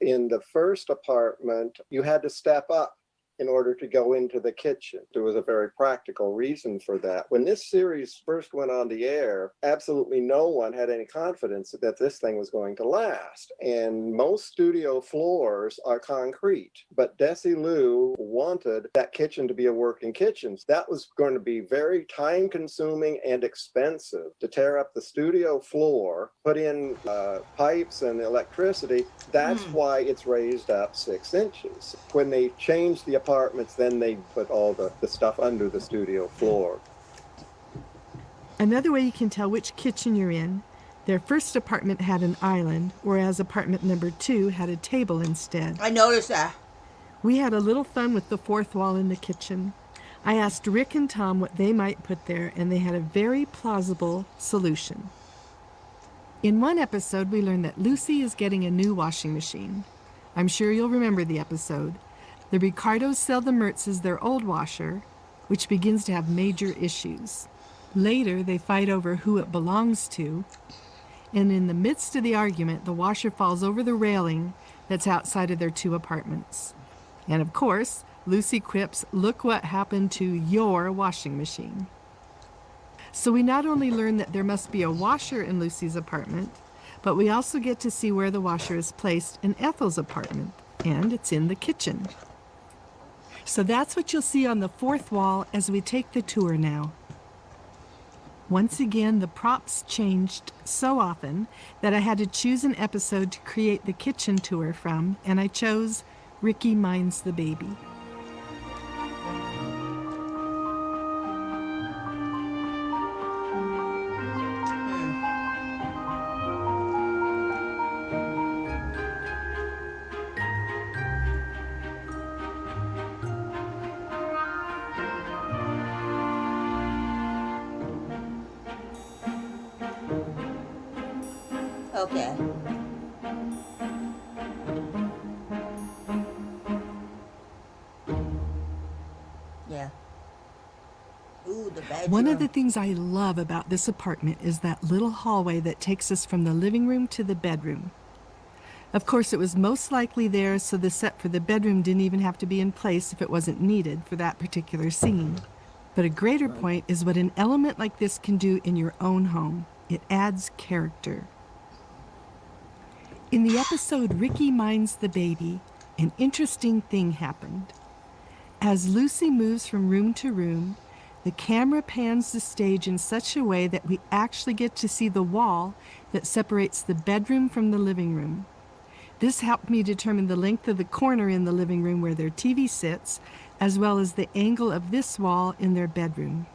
In the first apartment, you had to step up in order to go into the kitchen. There was a very practical reason for that. When this series first went on the air, absolutely no one had any confidence that this thing was going to last. And most studio floors are concrete, but Desilu wanted that kitchen to be a working kitchen. That was going to be very time-consuming and expensive to tear up the studio floor, put in pipes and electricity. That's why it's raised up 6 inches. When they changed the apartments, then they put all the stuff under the studio floor. Another way you can tell which kitchen you're in, their first apartment had an island, whereas apartment number 2 had a table instead. I noticed that. We had a little fun with the fourth wall in the kitchen. I asked Rick and Tom what they might put there, and they had a very plausible solution. In one episode, we learned that Lucy is getting a new washing machine. I'm sure you'll remember the episode. The Ricardos sell the Mertzes their old washer, which begins to have major issues. Later, they fight over who it belongs to, and in the midst of the argument, the washer falls over the railing that's outside of their 2 apartments. And of course, Lucy quips, "Look what happened to your washing machine." So we not only learn that there must be a washer in Lucy's apartment, but we also get to see where the washer is placed in Ethel's apartment, and it's in the kitchen. So that's what you'll see on the fourth wall as we take the tour now. Once again, the props changed so often that I had to choose an episode to create the kitchen tour from, and I chose Ricky Minds the Baby. Okay. Yeah. Ooh, the bedroom. One of the things I love about this apartment is that little hallway that takes us from the living room to the bedroom. Of course, it was most likely there, so the set for the bedroom didn't even have to be in place if it wasn't needed for that particular scene. But a greater point is what an element like this can do in your own home. It adds character. In the episode Ricky Minds the Baby, an interesting thing happened. As Lucy moves from room to room, The camera pans the stage in such a way that we actually get to see the wall that separates the bedroom from the living room. This helped me determine the length of the corner in the living room where their TV sits, as well as the angle of this wall in their bedroom.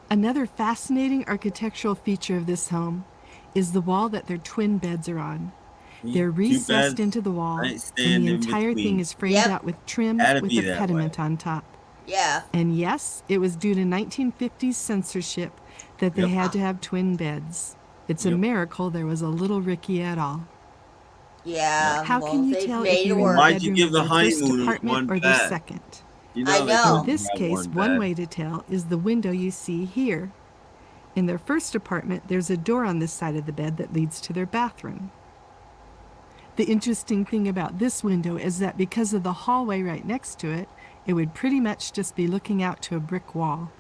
Another fascinating architectural feature of this home is the wall that their twin beds are on. They're recessed into the wall, and the entire thing is framed out with trim with a pediment on top. Yeah. And yes, it was due to 1950s censorship that they had to have twin beds. It's a miracle there was a little Ricky at all. Yeah. How can you tell if you're in the bedroom of the first apartment or the second? I know. In this case, one way to tell is the window you see here. In their first apartment, there's a door on this side of the bed that leads to their bathroom. The interesting thing about this window is that because of the hallway right next to it, it would pretty much just be looking out to a brick wall.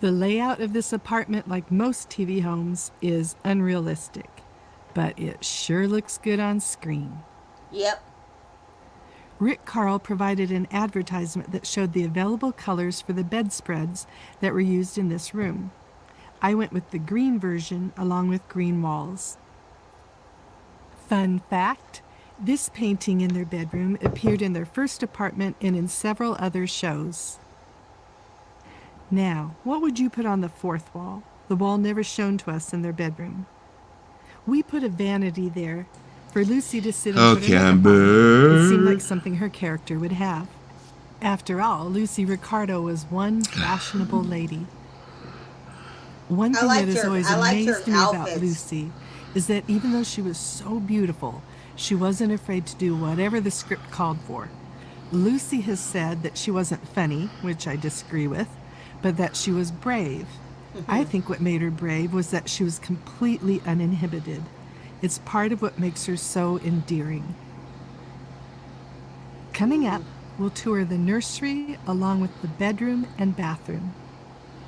The layout of this apartment, like most TV homes, is unrealistic, but it sure looks good on screen. Yep. Rick Carl provided an advertisement that showed the available colors for the bedspreads that were used in this room. I went with the green version along with green walls. Fun fact, this painting in their bedroom appeared in their first apartment and in several other shows. Now, what would you put on the fourth wall, the wall never shown to us in their bedroom? We put a vanity there for Lucy to sit and put her makeup on. It seemed like something her character would have. After all, Lucy Ricardo was one fashionable lady. One thing that has always amazed me about Lucy is that even though she was so beautiful, she wasn't afraid to do whatever the script called for. Lucy has said that she wasn't funny, which I disagree with, but that she was brave. I think what made her brave was that she was completely uninhibited. It's part of what makes her so endearing. Coming up, we'll tour the nursery along with the bedroom and bathroom.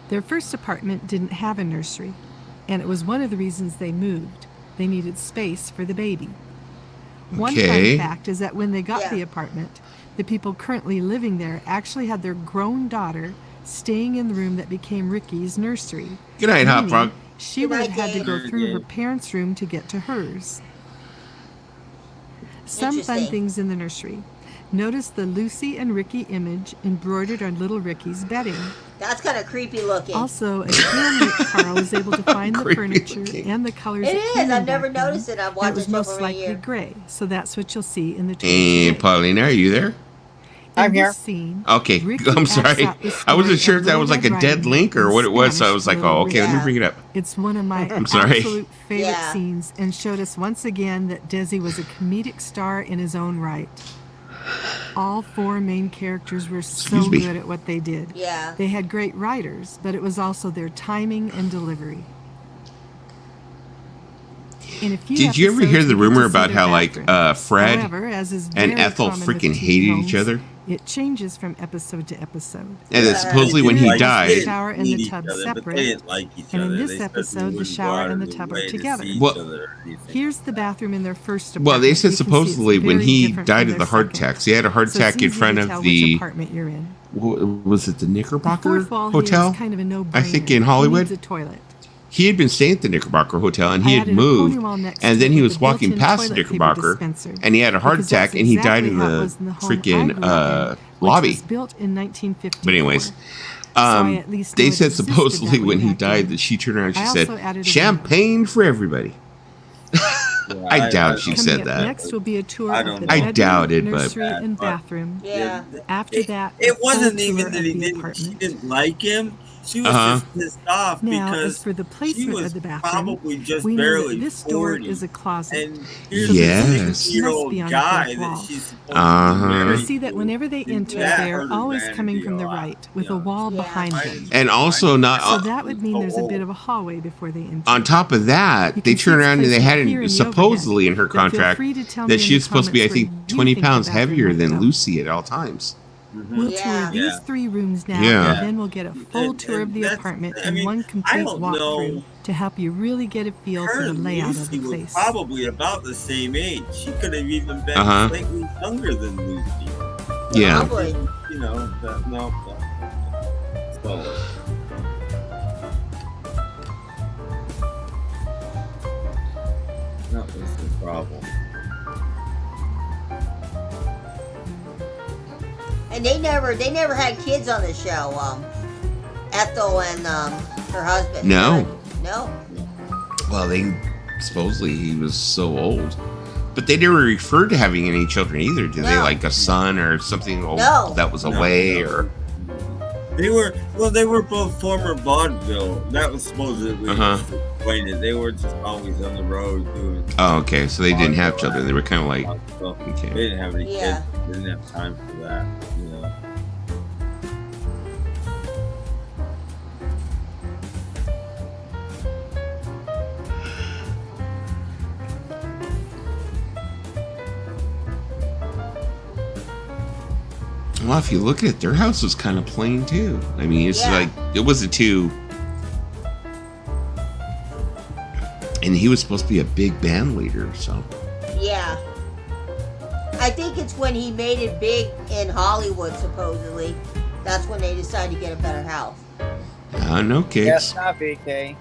Their first apartment didn't have a nursery, and it was one of the reasons they moved. They needed space for the baby. One fun fact is that when they got the apartment, the people currently living there actually had their grown daughter staying in the room that became Ricky's nursery. Good night, Hot Frog. She would have had to go through her parents' room to get to hers. Some fun things in the nursery. Notice the Lucy and Ricky image embroidered on little Ricky's bedding. That's kind of creepy looking. Also, again, Rick Carl was able to find the furniture and the colors. It is. I've never noticed it. I've watched it was most likely gray, so that's what you'll see in the tour. Hey, Paulina, are you there? I'm here. Okay, I'm sorry. I wasn't sure if that was like a dead link or what it was, so I was like, oh, okay, let me bring it up. It's one of my absolute favorite scenes and showed us once again that Desi was a comedic star in his own right. All four main characters were so good at what they did. Yeah. They had great writers, but it was also their timing and delivery. Did you ever hear the rumor about how Fred and Ethel freaking hated each other? It changes from episode to episode. And that supposedly when he died, the shower and the tub separate, and in this episode, the shower and the tub are together. Well, here's the bathroom in their first apartment. Well, they said supposedly when he died of the heart attack, he had a heart attack in front of the apartment you're in. Was it the Knickerbocker Hotel? Kind of a no-brainer. I think in Hollywood. It needs a toilet. He had been staying at the Knickerbocker Hotel, and he had moved, and then he was walking past the Knickerbocker, and he had a heart attack, and he died in the freaking lobby. Built in 1954. But anyways, they said supposedly when he died that she turned around and she said, "Champagne for everybody." I doubt she said that. Next will be a tour of the I doubt it, nursery and bathroom. Yeah. After that, it wasn't even that she didn't like him. She was just pissed off because as for the placement she was of the bathroom, probably just we know barely that this door 40. is a closet. And here's yes. a 60-year-old guy that she's supposed You to see that whenever they enter, they are always coming from the right, with a wall behind them. And also not. So that would mean there's a bit of a hallway before they enter. On top of that, they turn around and they had it supposedly in her contract that she was supposed to be, I think, 20 pounds heavier than Lucy at all times. We'll tour these 3 rooms now, and then we'll get a full tour of the apartment in one complete walkthrough to help you really get a feel for the layout of the place. Was probably about the same age. She could have even been slightly younger than Lucy. Yeah. Probably. You know, phone. That was the problem. And they never had kids on the show. Ethel and her husband. No. No. Well, supposedly he was so old, but they never referred to having any children either. Did they, like a son or something old that was away, or? They were both former vaudeville. That was supposedly explained it. They were just always on the road doing. Oh, okay. So they didn't have children. They were kind of like. Okay. They didn't have any kids. They didn't have time for that. You know. Well, if you look at it, their house was kind of plain too. I mean, it's like it wasn't too. And he was supposed to be a big band leader, so. Yeah. I think it's when he made it big in Hollywood, supposedly. That's when they decided to get a better house. No kids. Yes, not VK.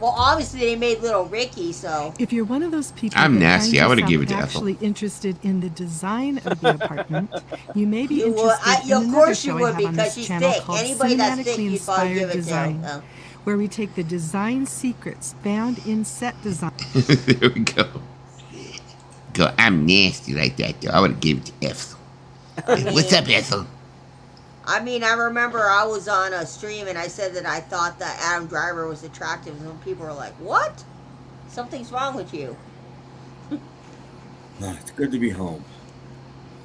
Well, obviously they made Little Ricky, so. If you're one of those people I'm nasty, I would have given it to Ethel. Actually interested in the design of the apartment, you may be interested in of another course show you I would, have on because this she's channel thick. called Anybody that's thick, Cinematically you'd probably give Inspired it Design, to. where we take the design secrets found in set design. There we go. I'm nasty like that, though. I would have given it to Ethel. What's up, Ethel? I mean, I remember I was on a stream and I said that I thought that Adam Driver was attractive, and some people were like, "What? Something's wrong with you." It's good to be home.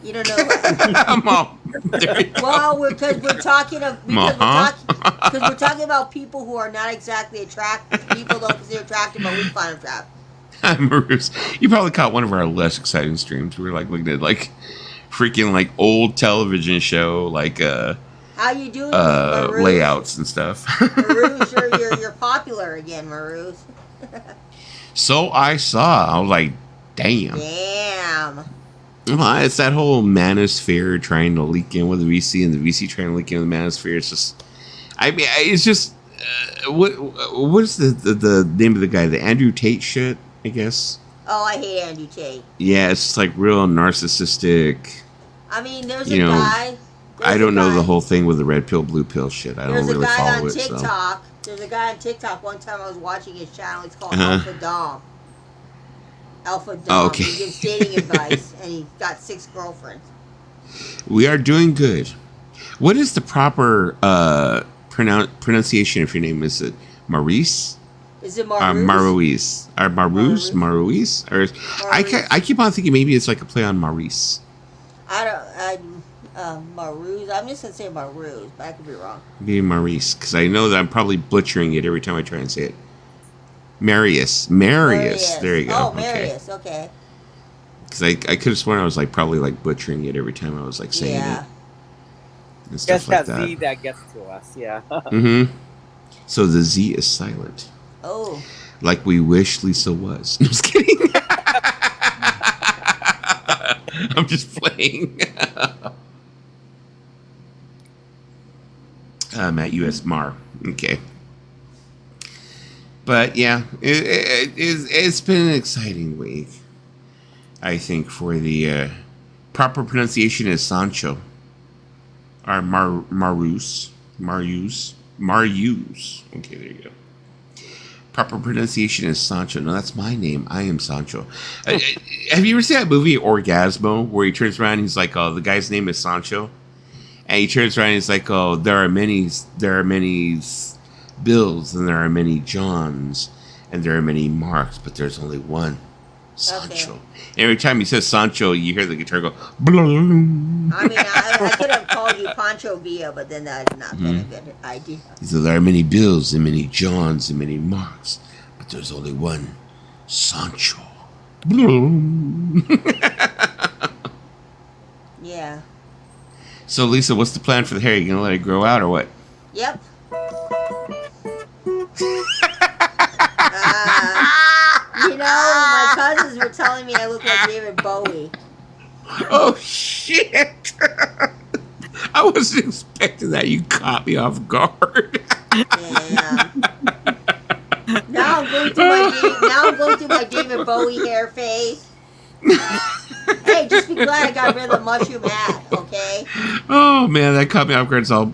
You don't know. Mom. Well, because we're talking about people who are not exactly attractive. People don't consider attractive, but we find attractive. Maroos. You probably caught one of our less exciting streams. We were like looking at like freaking like old television show, like how you doing, layouts and stuff. Maroos, you're popular again, Maroos. So I saw. I was like, damn. Well, it's that whole Manosphere trying to leak in with the VC, and the VC trying to leak in with the Manosphere. It's just, I mean, it's just what's the name of the guy? The Andrew Tate shit, I guess. Oh, I hate Andrew Tate. Yeah, it's like real narcissistic. I mean, there's a guy. I don't know the whole thing with the red pill, blue pill shit. I don't really follow it. There's a guy on TikTok. There's a guy on TikTok. One time I was watching his channel. It's called Alpha Dom. Alpha Dom. Okay. He gives dating advice, and he's got 6 girlfriends. We are doing good. What is the proper pronunciation if your name is it Maurice? Is it Maruise? Maruise? Or I keep on thinking maybe it's like a play on Maurice. Maruise. I'm just gonna say Maruise, but I could be wrong. Maybe Maurice, because I know that I'm probably butchering it every time I try and say it. Marius. There you go. Oh, Marius. Okay. Because I could have sworn I was like probably like butchering it every time I was like saying it. And stuff Just like that that. Z that gets to us, yeah. Mm-hmm. So the Z is silent. Oh. Like we wish Lisa was. I'm just kidding. I'm just playing. I'm at US Mar. Okay. But yeah, it's been an exciting week. I think for the proper pronunciation is Sancho. Or Marius. Okay, there you go. Proper pronunciation is Sancho. No, that's my name. I am Sancho. Have you ever seen that movie Orgasmo, where he turns around and he's like, "Oh, the guy's name is Sancho," and he turns around and he's like, "Oh, there are many Bills, and there are many Johns, and there are many Marks, but there's only one Sancho." Okay. Every time he says Sancho, you hear the guitar go. Blah. I mean, I could have called you Pancho Villa, but then that's not been a good idea. So there are many Bills and many Johns and many Marks, but there's only one Sancho. Yeah. So Lisa, what's the plan for the hair? You gonna let it grow out or what? Yep. My cousins were telling me I look like David Bowie. Oh shit! I wasn't expecting that. You caught me off guard. Yeah. Now I'm going through my David Bowie hair phase. Hey, just be glad I got rid of the mushroom hat, okay? Oh man, that caught me off guard. It's all.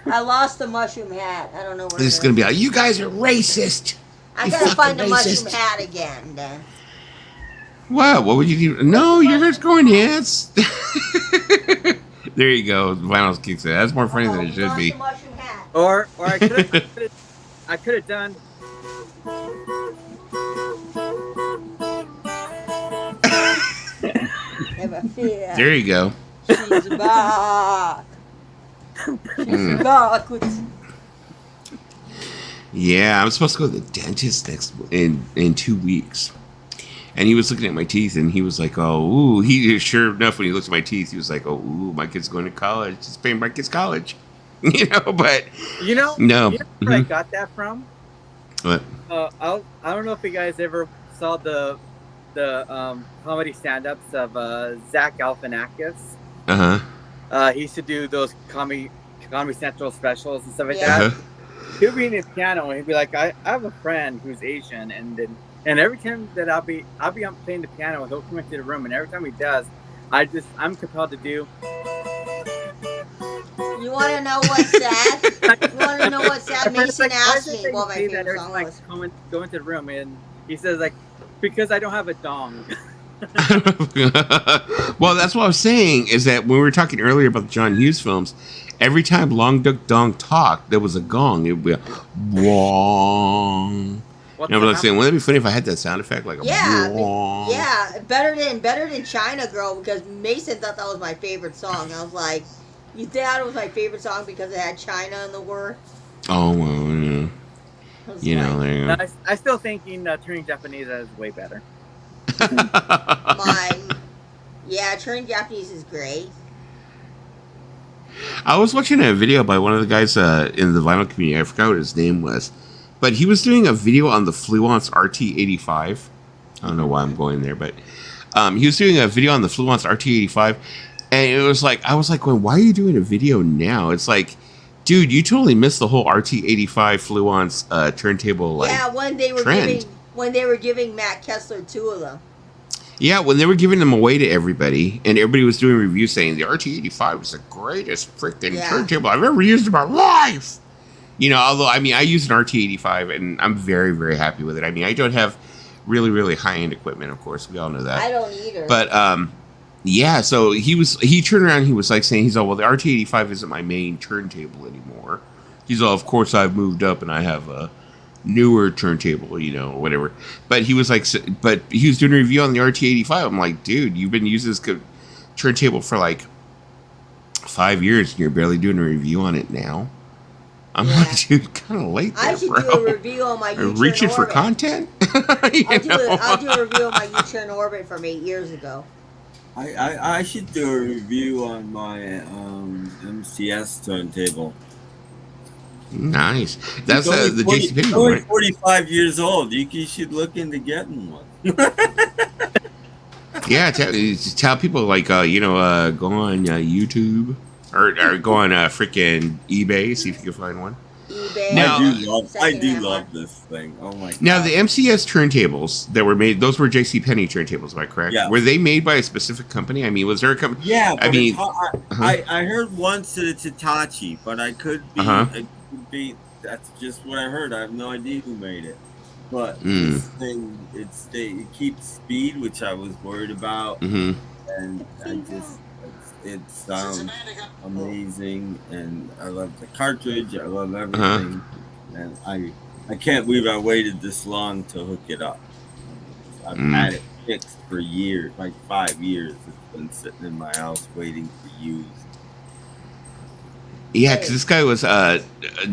I lost the mushroom hat. I don't know where. This is gonna be like, you guys are racist. I gotta find the mushroom hat again. Then. What? What would you do? No, you're just going ants. There you go. Vinyls kicks it. That's more funny than it should be. Or I could have done. There you go. She's back. She's back. Yeah, I'm supposed to go to the dentist in 2 weeks. And he was looking at my teeth, and he was like, "Oh, ooh." He sure enough, when he looked at my teeth, he was like, "Oh, ooh, my kid's going to college. It's paying my kid's college." But no. Where I got that from? What? I don't know if you guys ever saw the comedy stand-ups of Zach Galifianakis. He used to do those Comedy Central specials and stuff like that. He'll be in his piano, and he'd be like, "I have a friend who's Asian," and every time that I'll be playing the piano, he'll come into the room, and every time he does, I'm compelled to do. You want to know what's sad? You want to know what's sad? Mason asked me what my favorite song was. Go into the room, and he says, like, because I don't have a dong. Well, that's what I was saying, is that when we were talking earlier about the John Hughes films, every time Long Duck Dong talked, there was a gong. It would be a wong. But like saying, wouldn't it be funny if I had that sound effect, like a wong? Yeah, better than China Girl, because Mason thought that was my favorite song. I was like, you thought it was my favorite song because it had China in the word? Oh, well, yeah. There you go. I still thinking turning Japanese is way better. Turning Japanese is great. I was watching a video by one of the guys in the vinyl community. I forgot what his name was, but he was doing a video on the Fluence RT85. I don't know why I'm going there, but he was doing a video on the Fluence RT85, and it was like, I was like, well, why are you doing a video now? It's like, dude, you totally missed the whole RT85 Fluence turntable trend. When they were giving Matt Kessler 2 of them. Yeah, when they were giving them away to everybody, and everybody was doing reviews saying the RT85 was the greatest freaking turntable I've ever used in my life. Although, I use an RT85, and I'm very, very happy with it. I don't have really, really high-end equipment, of course. We all know that. I don't either. But, yeah, so he turned around, he was like saying, he's all, well, the RT85 isn't my main turntable anymore. He's all, of course, I've moved up, and I have a newer turntable, or whatever. But he was like, but he was doing a review on the RT85. I'm like, dude, you've been using this turntable for like 5 years, and you're barely doing a review on it now. I'm like, dude, kind of late there, I should do a review on my U-turn reaching orbit. For content. I'll do a review on my U-turn orbit from 8 years ago. I should do a review on my MCS turntable. Nice. That's the JCPenney one. Right? 45 years old. You should look into getting one. Yeah, tell people like go on YouTube or go on freaking eBay, see if you can find one. eBay. Now, I do love this thing. Oh my god. Now the MCS turntables that were made, those were JCPenney turntables, am I correct? Yeah. Were they made by a specific company? Was there a company? Yeah, I heard once that it's Hitachi, but I could be that's just what I heard. I have no idea who made it. But this thing, it keeps speed, which I was worried about, and it sounds amazing, and I love the cartridge. I love everything, and I can't believe I waited this long to hook it up. I've had it fixed for years, like 5 years. It's been sitting in my house waiting for use. Yeah, because this guy was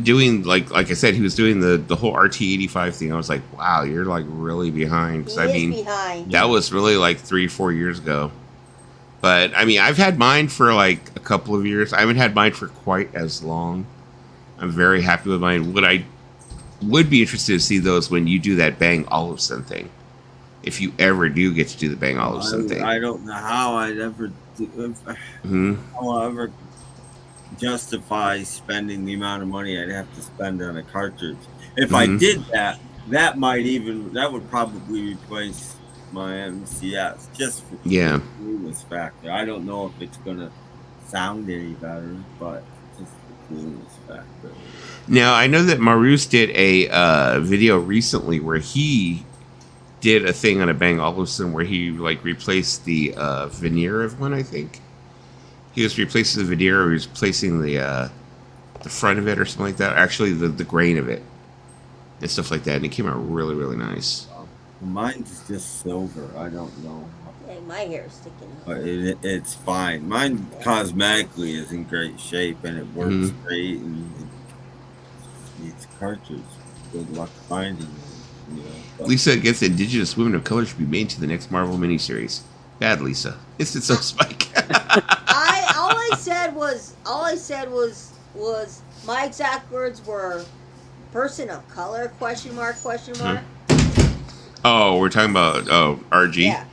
doing like I said, he was doing the whole RT85 thing. I was like, wow, you're like really behind. Because behind. That was really like 3-4 years ago. But I've had mine for like a couple of years. I haven't had mine for quite as long. I'm very happy with mine. What I would be interested to see those when you do that Bang Olufsen thing. if you ever do get to do the Bang Olufsen thing. I don't know how I'd ever how I'll ever justify spending the amount of money I'd have to spend on a cartridge. If I did that, that would probably replace my MCS just for the coolness factor. I don't know if it's gonna sound any better, but just the coolness factor. Now I know that Marus did a video recently where he did a thing on a Bang Olufsen where he like replaced the veneer of one. I think he was replacing the veneer, or he was replacing the front of it or something like that. Actually, the grain of it and stuff like that, and it came out really, really nice. Mine's just silver. I don't know. Hey, my hair's sticking out. But it's fine. Mine cosmetically is in great shape, and it works great, and it needs cartridge. Good luck finding it. You know, Lisa gets Indigenous women of color should be made to the next Marvel miniseries. Bad Lisa. Instant so Spike. All I said was my exact words were person of color ? Oh, we're talking about RG.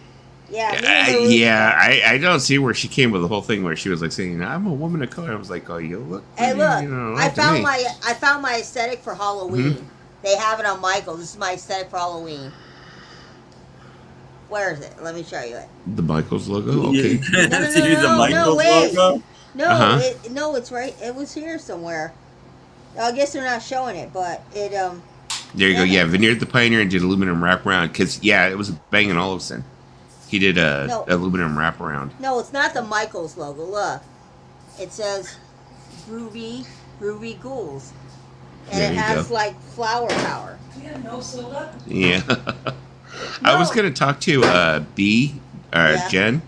Yeah. I don't see where she came with the whole thing where she was like saying, "I'm a woman of color." I was like, "Oh, you look." Hey, look! You know, I found my aesthetic for Halloween. They have it on Michael. This is my aesthetic for Halloween. Where is it? Let me show you it. The Michael's logo. Okay. No, wait. Logo? No, no, it's right. It was here somewhere. I guess they're not showing it, but it There you go. Yeah, Veneered the Pioneer and did aluminum wraparound because it was Bang & Olufsen. He did aluminum wraparound. No, it's not the Michaels logo. Look, it says Groovy Ghouls, and it has like flower power. Yeah, no soda. Yeah. I was gonna talk to Jen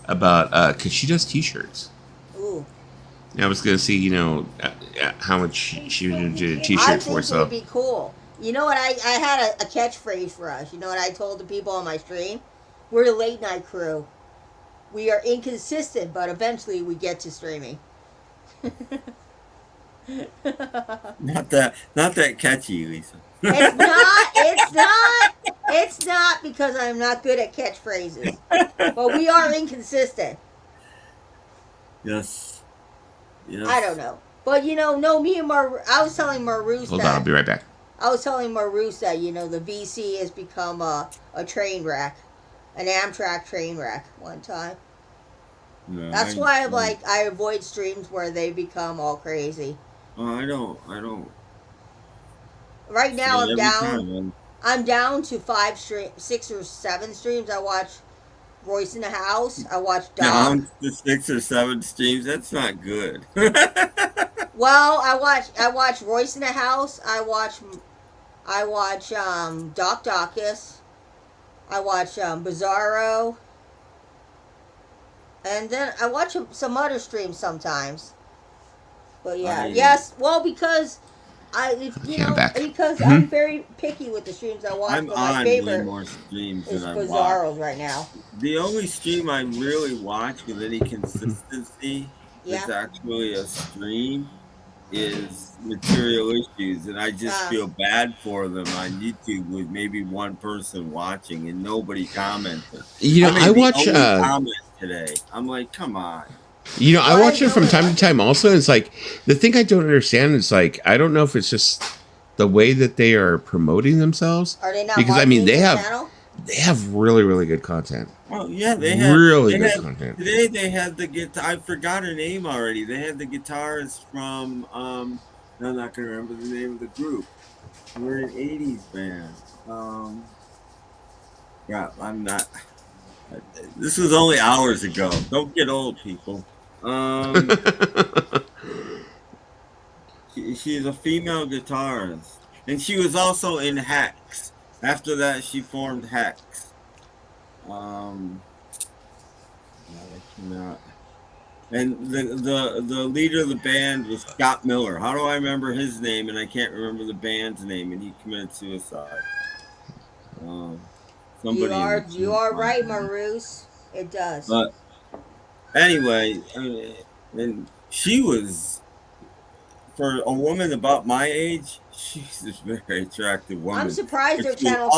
about because she does T-shirts. Ooh. And I was gonna see how much she would do a T-shirt for. So it would be cool. You know what? I had a catchphrase for us. You know what I told the people on my stream? We're the late night crew. We are inconsistent, but eventually we get to streaming. Not that catchy, Lisa. It's not because I'm not good at catchphrases. But we are inconsistent. Yes. I don't know. But me and I was telling Marus hold on, I'll be right back. I was telling Marus that, the VC has become a train wreck. An Amtrak train wreck one time. No, That's why I avoid streams where they become all crazy. Oh, I don't. Right now I'm down to 6 or 7 streams. I watch Royce in the House. I watch Dom. Down to 6 or 7 streams. That's not good. Well, I watch Royce in the House. I watch Doc Dawkins. I watch Bizarro. And then I watch some other streams sometimes. But yes, well, because because I'm very picky with the streams I watch. I'm but my on favorite way more streams is than I Bizarro watch. right now. The only stream I really watch with any consistency is actually a stream is Material Issues, and I just feel bad for them on YouTube with maybe one person watching and nobody commented. I watch comment today. I'm like, come on. I watch it from time to time also. And it's like the thing I don't understand is like I don't know if it's just the way that they are promoting themselves. Are they not? Because they have really, really good content. Well, yeah, they have really good content. Today they had the guitar. I forgot her name already. They had the guitarist from I'm not gonna remember the name of the group. We're an '80s band. I'm not. This was only hours ago. Don't get old, people. She's a female guitarist, and she was also in Hex. After that, she formed Hex. And the leader of the band was Scott Miller. How do I remember his name? And I can't remember the band's name. And he committed suicide. You are right, Marus. It does. But anyway, and she was, for a woman about my age, she's a very attractive woman. I'm surprised her channel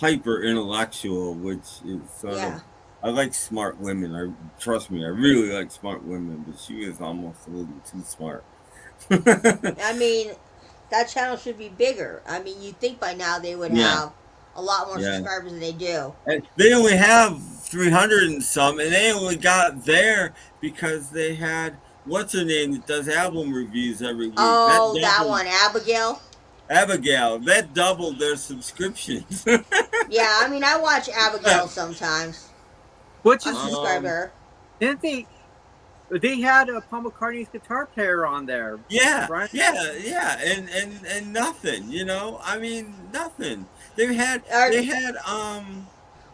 hyper intellectual, which is sort of. I like smart women. Trust me, I really like smart women, but she is almost a little too smart. I mean, that channel should be bigger. I mean, you'd think by now they would have a lot more subscribers than they do. And they only have 300 and some, and they only got there because they had what's her name that does album reviews every week. Oh, that one, Abigail. That doubled their subscriptions. Yeah, I mean, I watch Abigail sometimes. Which I subscribe to her. Didn't they had Paul McCartney's guitar player on there? Yeah, right? yeah, and nothing, you know. I mean, nothing. They had.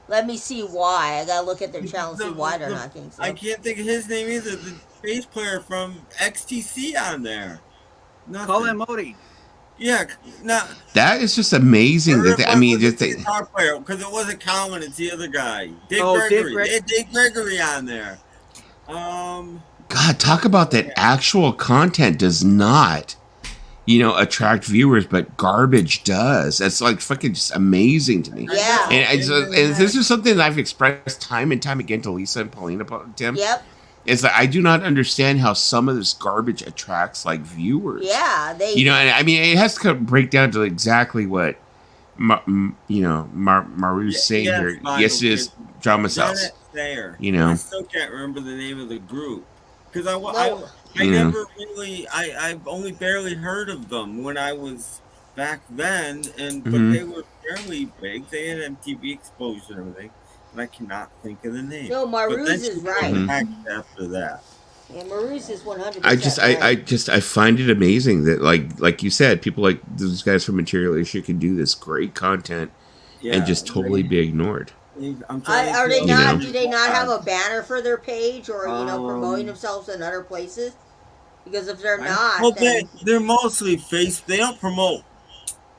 Let me see why. I gotta look at their channel and see why they're not getting stuff. I can't think of his name either. The bass player from XTC on there. Nothing. Colin Modi. Yeah, no. That is just amazing. That I mean, just the guitar player, because it wasn't Colin, it's the other guy, Dick Gregory. They had Dick Gregory on there. God, talk about that actual content does not, attract viewers, but garbage does. That's like fucking just amazing to me. Yeah. And this is something that I've expressed time and time again to Lisa and Paulina about Tim. Yep. It's like I do not understand how some of this garbage attracts like viewers. Yeah, and I mean it has to break down to exactly what Maru's saying here. Yes, it is drama cells. There. I still can't remember the name of the group because I never really I've only barely heard of them when I was back then, but they were fairly big. They had MTV exposure and everything. I cannot think of the name. No, Maruz is right. After that, yeah, Maruz is 100%. I find it amazing that like you said, people like those guys from Material Issue can do this great content and just totally be ignored. Are they not? Do they not have a banner for their page or promoting themselves in other places? Because if they're not, well, they're mostly They don't promote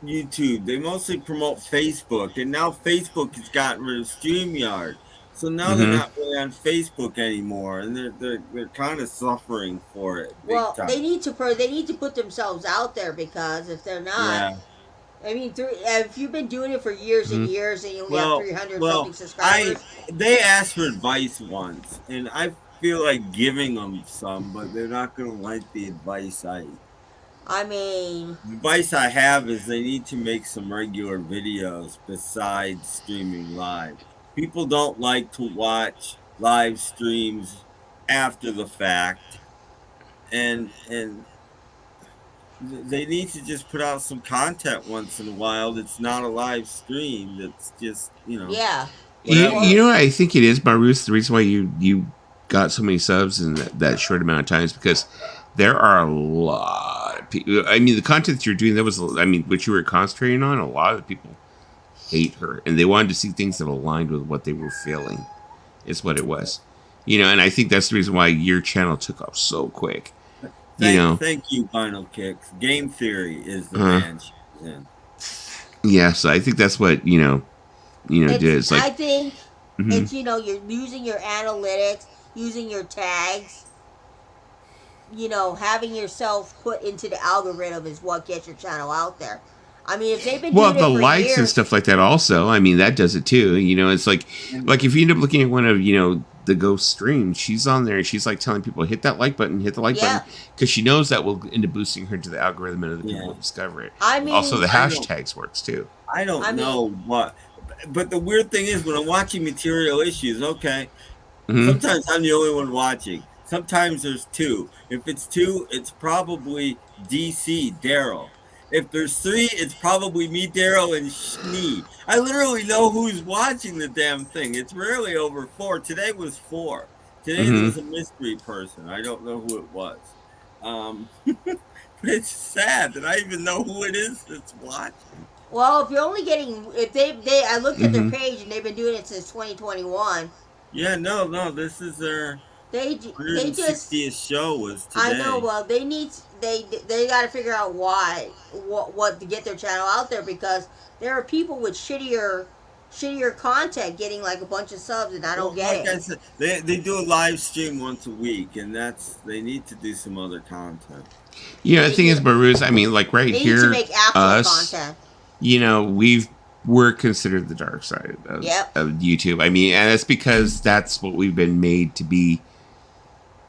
YouTube. They mostly promote Facebook, and now Facebook has gotten rid of StreamYard, so now they're not really on Facebook anymore, and they're kind of suffering for it. Well, they need to put themselves out there, because if they're not, I mean, if you've been doing it for years and years, and you only have 300 something subscribers, they asked for advice once, and I feel like giving them some, but they're not going to like the advice the advice I have is they need to make some regular videos besides streaming live. People don't like to watch live streams after the fact, and they need to just put out some content once in a while that's not a live stream, that's just, Yeah. I think it is, Maruz, the reason why you got so many subs in that short amount of time is because there are a lot of people. I mean, the content that you're doing, what you were concentrating on, a lot of people hate her, and they wanted to see things that aligned with what they were feeling, is what it was. And I think that's the reason why your channel took off so quick. Thank you, Vinyl Kicks. Game Theory is the band she's in. Yeah, so I think that's what, did. It's like, I think it's, you're using your analytics, using your tags, having yourself put into the algorithm is what gets your channel out there. I mean, if they've been doing it for likes years, and stuff like that also, I mean, that does it too. It's like if you end up looking at one of, the Ghost streams, she's on there and she's like telling people, hit that like button, button, because she knows that will end up boosting her to the algorithm and other people will discover it. I mean, also the hashtags works too. I don't know what, but the weird thing is when I'm watching Material Issues, sometimes I'm the only one watching. Sometimes there's two. If it's two, it's probably DC, Daryl. If there's three, it's probably me, Daryl, and Schnee. I literally know who's watching the damn thing. It's rarely over 4. Today was 4. Today there was a mystery person. I don't know who it was. But it's sad that I even know who it is that's watching. Well, if you're only getting, I looked at their page and they've been doing it since 2021. Yeah, no, this is their. They 160th show was today. I know. Well, they got to figure out what to get their channel out there, because there are people with shittier content getting like a bunch of subs, and I don't get it. I said, they do a live stream once a week, and they need to do some other content. The thing is, Maruz, I mean, like right they here, need to make actual content. We've we're considered the dark side of, yep. of YouTube. I mean, and it's because that's what we've been made to be.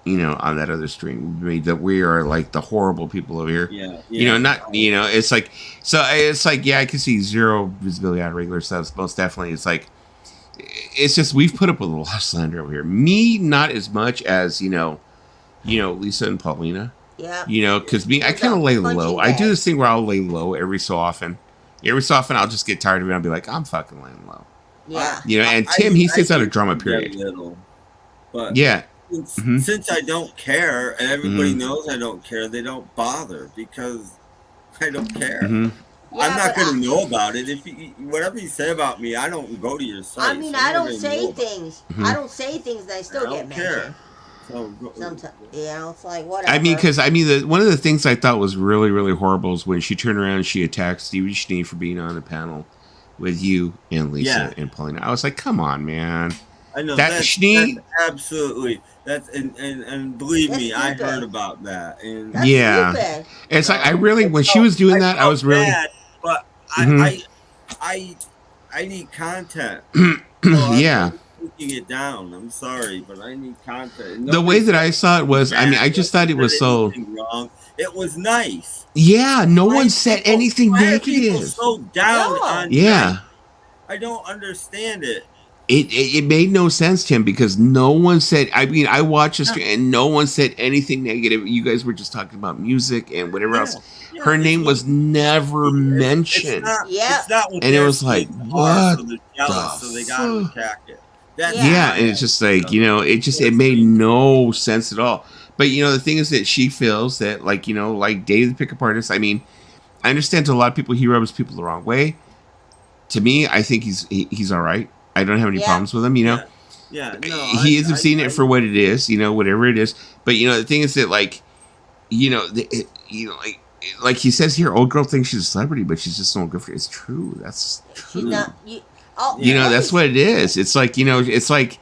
You know, on that other stream, made that we are like the horrible people over here. Yeah. You know, not, you know, it's like, so it's like, yeah, I can see zero visibility on regular subs. Most definitely. It's like, it's just, we've put up with a lot of slander over here. Me, not as much as, you know, Lisa and Paulina. Yeah. You know, because me, I kind of lay low. I do this thing where I'll lay low every so often. Every so often, I'll just get tired of it. I'll be like, I'm fucking laying low. Yeah. You know, and Tim, he sits out a drama period. But yeah. Since I don't care, and everybody knows I don't care, they don't bother because I don't care. Yeah, I'm not going to know about it. If you, whatever you say about me, I don't go to your site. I mean, I don't say things. I don't say things that I still get mentioned. So, sometimes, you know, it's like whatever. I mean, because one of the things I thought was really, really horrible is when she turned around and she attacked Stevie Schnee for being on the panel with you and Lisa and Paulina. I was like, come on, man. I know that's absolutely. That's and believe me, I heard about that. And stupid. It's like I really when she was doing that, I was really bad, but I need content. So taking it down. I'm sorry, but I need content. The way that I saw it was, I mean, I just thought it was so wrong. It was nice. Yeah, no one said anything negative. So down on I don't understand it. It made no sense, Tim, because no one said. I mean, I watched this and no one said anything negative. You guys were just talking about music and whatever else. Yeah, her name was never mentioned. It's not and it was like, what? So they're jealous, so they gotta attack it. And it's just like, you know, it made no sense at all. But you know, the thing is that she feels that, like, you know, like Dave the Pickup Artist. I mean, I understand to a lot of people he rubs people the wrong way. To me, I think he's all right. I don't have any problems with him, you know. He isn't seeing it for what it is, you know, whatever it is. But you know, the thing is that, like, you know, like he says here, old girl thinks she's a celebrity, but she's just no good for it. It's true. That's true. She's not, you know, that's what it is. It's like, you know, it's like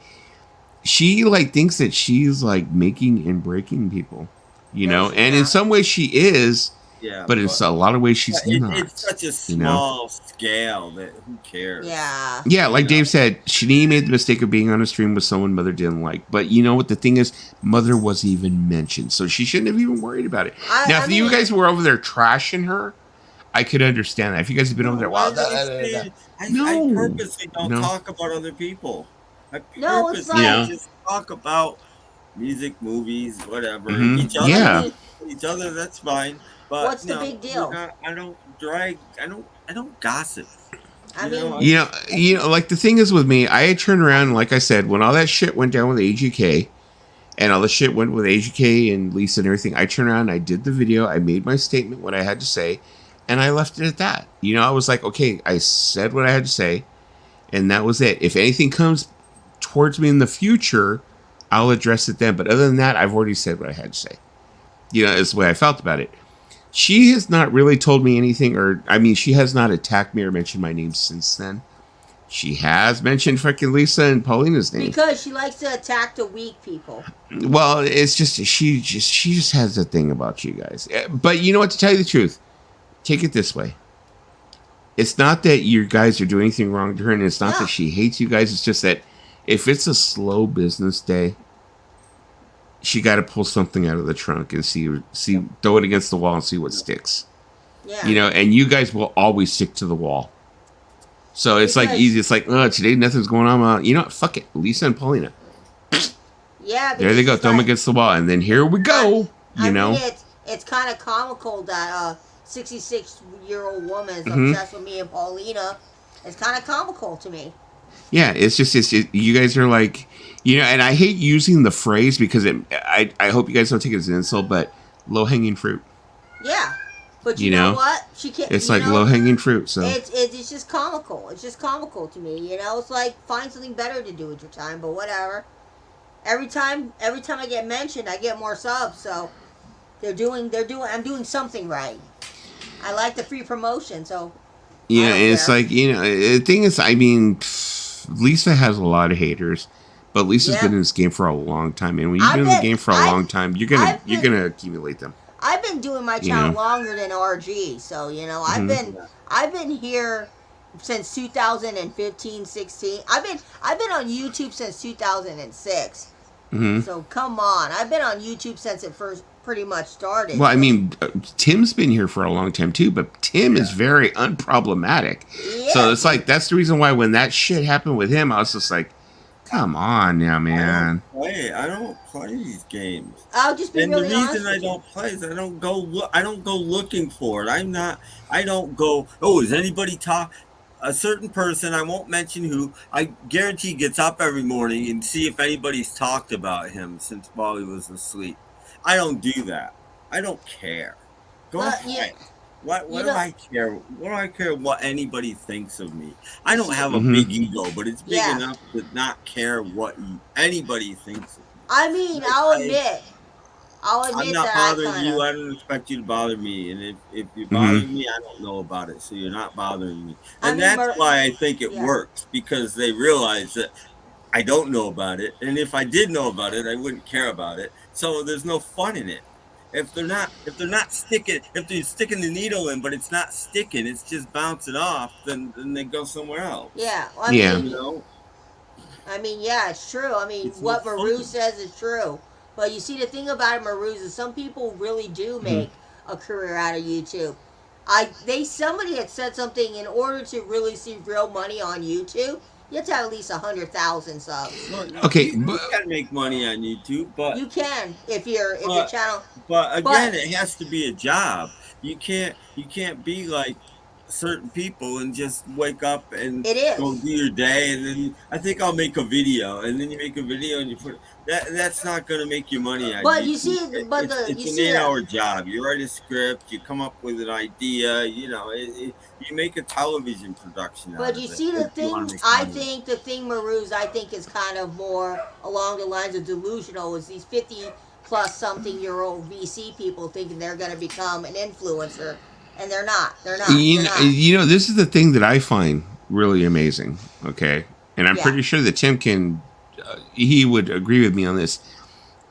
she like thinks that she's like making and breaking people, you know, and in some ways she is. Yeah, but it's a lot of ways she's not. It's such a small scale that who cares? Yeah, like Dave said, Shani made the mistake of being on a stream with someone Mother didn't like. But you know what? The thing is, Mother wasn't even mentioned, so she shouldn't have even worried about it. If you guys were over there trashing her, I could understand that. If you guys have been over there, I purposely don't talk about other people. I purposely just talk about music, movies, whatever. Each other, that's fine. But what's the big deal? I don't drag. I don't gossip. I mean, you know, like the thing is with me, I had turned around, and like I said, when all that shit went down with AGK, and all the shit went with AGK and Lisa and everything, I turned around, and I did the video, I made my statement, what I had to say, and I left it at that. You know, I was like, okay, I said what I had to say, and that was it. If anything comes towards me in the future, I'll address it then. But other than that, I've already said what I had to say. You know, is the way I felt about it. She has not really told me anything, or I mean, she has not attacked me or mentioned my name since then. She has mentioned freaking Lisa and Paulina's name because she likes to attack the weak people. Well, it's just she just has a thing about you guys. But you know what? To tell you the truth, take it this way: it's not that you guys are doing anything wrong to her, and it's not that she hates you guys. It's just that if it's a slow business day, she got to pull something out of the trunk and see, throw it against the wall and see what sticks. Yeah. You know, and you guys will always stick to the wall. So it's like easy. It's like, oh, today nothing's going on. You know what? Fuck it. Lisa and Paulina. Yeah. There they go. Throw them against the wall. And then here we go. You know? Mean, it's kind of comical that a 66-year-old woman is obsessed with me and Paulina. It's kind of comical to me. Yeah, it's you guys are like, you know, and I hate using the phrase because I hope you guys don't take it as an insult, but low-hanging fruit. Yeah, but you know what? She can't. It's like low-hanging fruit. So it's just comical. It's just comical to me. You know, it's like find something better to do with your time, but whatever. Every time I get mentioned, I get more subs. So I'm doing something right. I like the free promotion, so. Yeah, and it's like, you know, the thing is, I mean, Lisa has a lot of haters, but Lisa's been in this game for a long time, and when you've been in the game for a long time, you're gonna accumulate them. I've been doing my channel longer than RG, so you know I've been here since 2015, 16. I've been on YouTube since 2006. Mm-hmm. So come on, I've been on YouTube since it first pretty much started. Well, I mean, Tim's been here for a long time too, but Tim is very unproblematic. Yeah. So it's like that's the reason why when that shit happened with him, I was just like, "Come on now, man." I don't play these games. I'll just be really honest. And the reason I don't play is I don't go looking for it. I don't go. Oh, is anybody talk? A certain person, I won't mention who, I guarantee gets up every morning and see if anybody's talked about him since while he was asleep. I don't do that. I don't care. Go ahead. What do I care? What do I care what anybody thinks of me? I don't have a big ego, but it's big enough to not care what anybody thinks of me. I mean, I'll admit I'm not bothering you. I don't expect you to bother me. And if you bother me, I don't know about it. So you're not bothering me. And that's why I think it works, because they realize that I don't know about it. And if I did know about it, I wouldn't care about it. So there's no fun in it. If they're sticking the needle in, but it's not sticking, it's just bouncing off, then they go somewhere else. Yeah. Well, I mean, yeah, it's true. I mean, it's what Maru says is true. But you see, the thing about it, Maruz, is some people really do make a career out of YouTube. Somebody had said something, in order to really see real money on YouTube, you have to have at least 100,000 subs. Okay, you can make money on YouTube, but you can if your channel. But again, it has to be a job. You can't be like certain people and just wake up and go do your day, and then I think I'll make a video, and then you make a video and you put that's not going to make you money. But YouTube. You see, it's an 8-hour job. You write a script, you come up with an idea, you make a television production. But you see, the thing, I think the thing, Maruz, I think is kind of more along the lines of delusional, is these 50-plus-something-year-old VC people thinking they're going to become an influencer. And they're not. This is the thing that I find really amazing. Okay. And I'm pretty sure that Tim he would agree with me on this,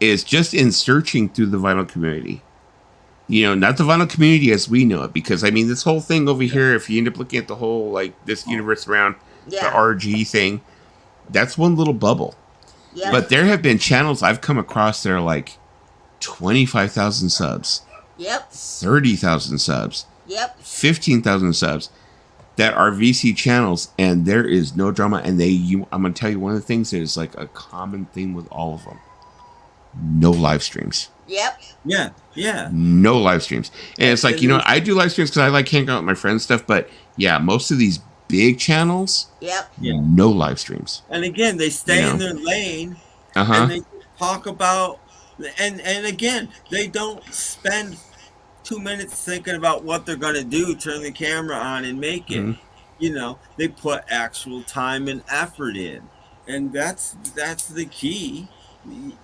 is just in searching through the vinyl community. Not the vinyl community as we know it, because I mean, this whole thing over here, if you end up looking at the whole, like, this universe around the RG thing, that's one little bubble. Yeah. But there have been channels I've come across that are like 25,000 subs. Yep. 30,000 subs. Yep. 15,000 subs that are VC channels, and there is no drama. And I'm going to tell you one of the things that is like a common theme with all of them: no live streams. Yep. Yeah. Yeah. No live streams. And it's like, I do live streams because I like hanging out with my friends and stuff. But yeah, most of these big channels, no live streams. And again, they stay in their lane, and they talk about, and again, they don't spend 2 minutes thinking about what they're going to do, turn the camera on and make it. They put actual time and effort in, and that's the key.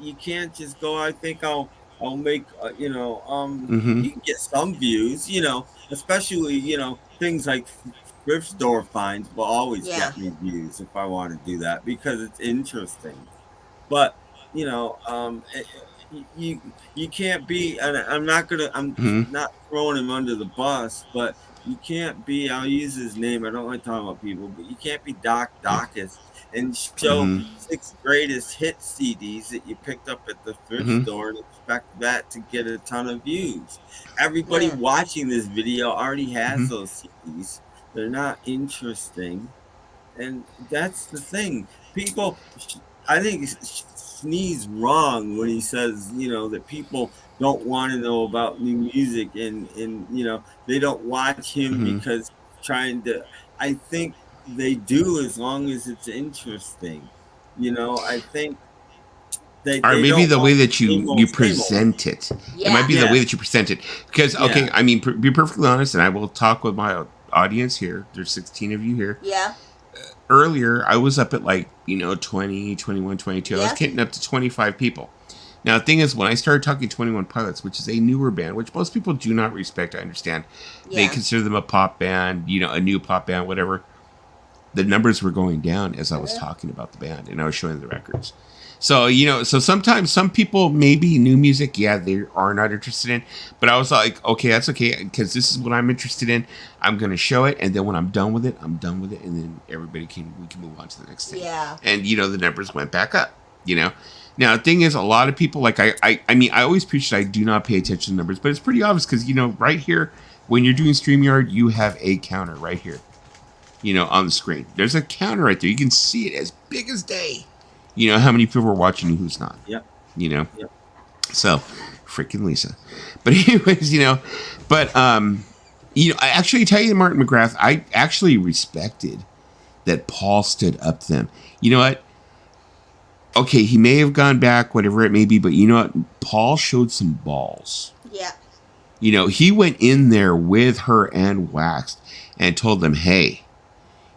You can't just go, I think I'll make you can get some views, especially things like thrift store finds will always get me views if I want to do that, because it's interesting. But you can't be, and I'm not throwing him under the bus, but you can't be, I'll use his name, I don't like talking about people, but you can't be Doc Dawkins and show 6 greatest hit CDs that you picked up at the thrift store and expect that to get a ton of views. Everybody watching this video already has those CDs. They're not interesting. And that's the thing. People, I think Snee's wrong when he says, that people don't want to know about new music and they don't watch him because I think they do, as long as it's interesting. I think or maybe the way that you present it. It might be the way that you present it. Because, I mean, be perfectly honest, and I will talk with my audience here. There's 16 of you here. Yeah. Earlier, I was up at 20, 21, 22. I was getting up to 25 people. Now, the thing is, when I started talking 21 Pilots, which is a newer band, which most people do not respect, I understand. They consider them a pop band, a new pop band, whatever. the numbers were going down as I was talking about the band and I was showing the records. So, you know, so sometimes some people, maybe new music, yeah, they are not interested in. But I was like, okay, that's okay, because this is what I'm interested in. I'm going to show it. And then when I'm done with it, I'm done with it. And then we can move on to the next thing. Yeah. And, you know, the numbers went back up, you know. Now, the thing is, a lot of people, like, I mean, I always preach that I do not pay attention to numbers. But it's pretty obvious because, you know, right here, when you're doing StreamYard, you have a counter right here, you know, on the screen. There's a counter right there. You can see it as big as day. You know, how many people are watching and who's not. Yep. You know? Yep. So, freaking Lisa. But anyways, you know, but, you know, I actually tell you, Martin McGrath, I actually respected that Paul stood up to them. You know what? Okay, he may have gone back, whatever it may be, but you know what? Paul showed some balls. Yeah. You know, he went in there with her and Waxed and told them, hey,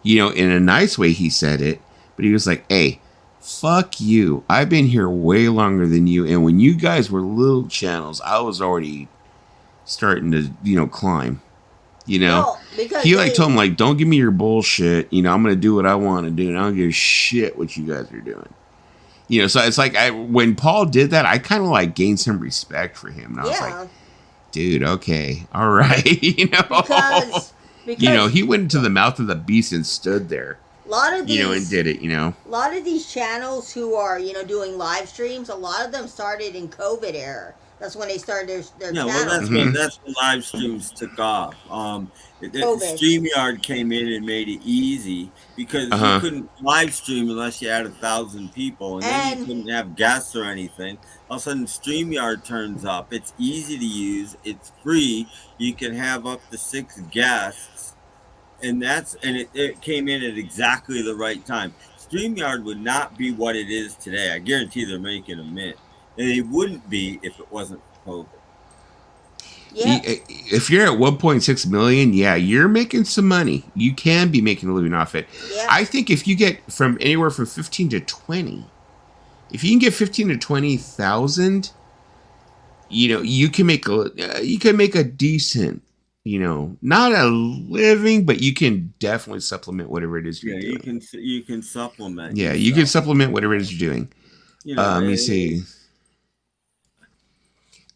you know, in a nice way he said it, but he was like, hey, fuck you. I've been here way longer than you. And when you guys were little channels, I was already starting to, you know, climb. You know? No, he like told him, like, don't give me your bullshit. You know, I'm going to do what I want to do. And I don't give a shit what you guys are doing. You know, so it's like when Paul did that, I kind of like gained some respect for him. And I was like, dude, okay. All right. You know? Because you know, he went into the mouth of the beast and stood there. A lot of these, you know, and did it, you know. A lot of these channels who are, you know, doing live streams, a lot of them started in COVID era. That's when they started their channels. Well, that's when live streams took off. StreamYard came in and made it easy because you couldn't live stream unless you had 1,000 people, and then you couldn't have guests or anything. All of a sudden, StreamYard turns up. It's easy to use. It's free. You can have up to 6 guests. And it came in at exactly the right time. StreamYard would not be what it is today. I guarantee they're making a mint. And it wouldn't be if it wasn't for COVID. Yeah. If you're at 1.6 million, yeah, you're making some money. You can be making a living off it. Yeah. I think if you get from anywhere from 15 to 20, if you can get 15 to 20,000, you know, you can make a decent, you know, not a living, but you can definitely supplement whatever it is you're doing. You can supplement. Yeah, you can supplement whatever it is you're doing. You know, let me see.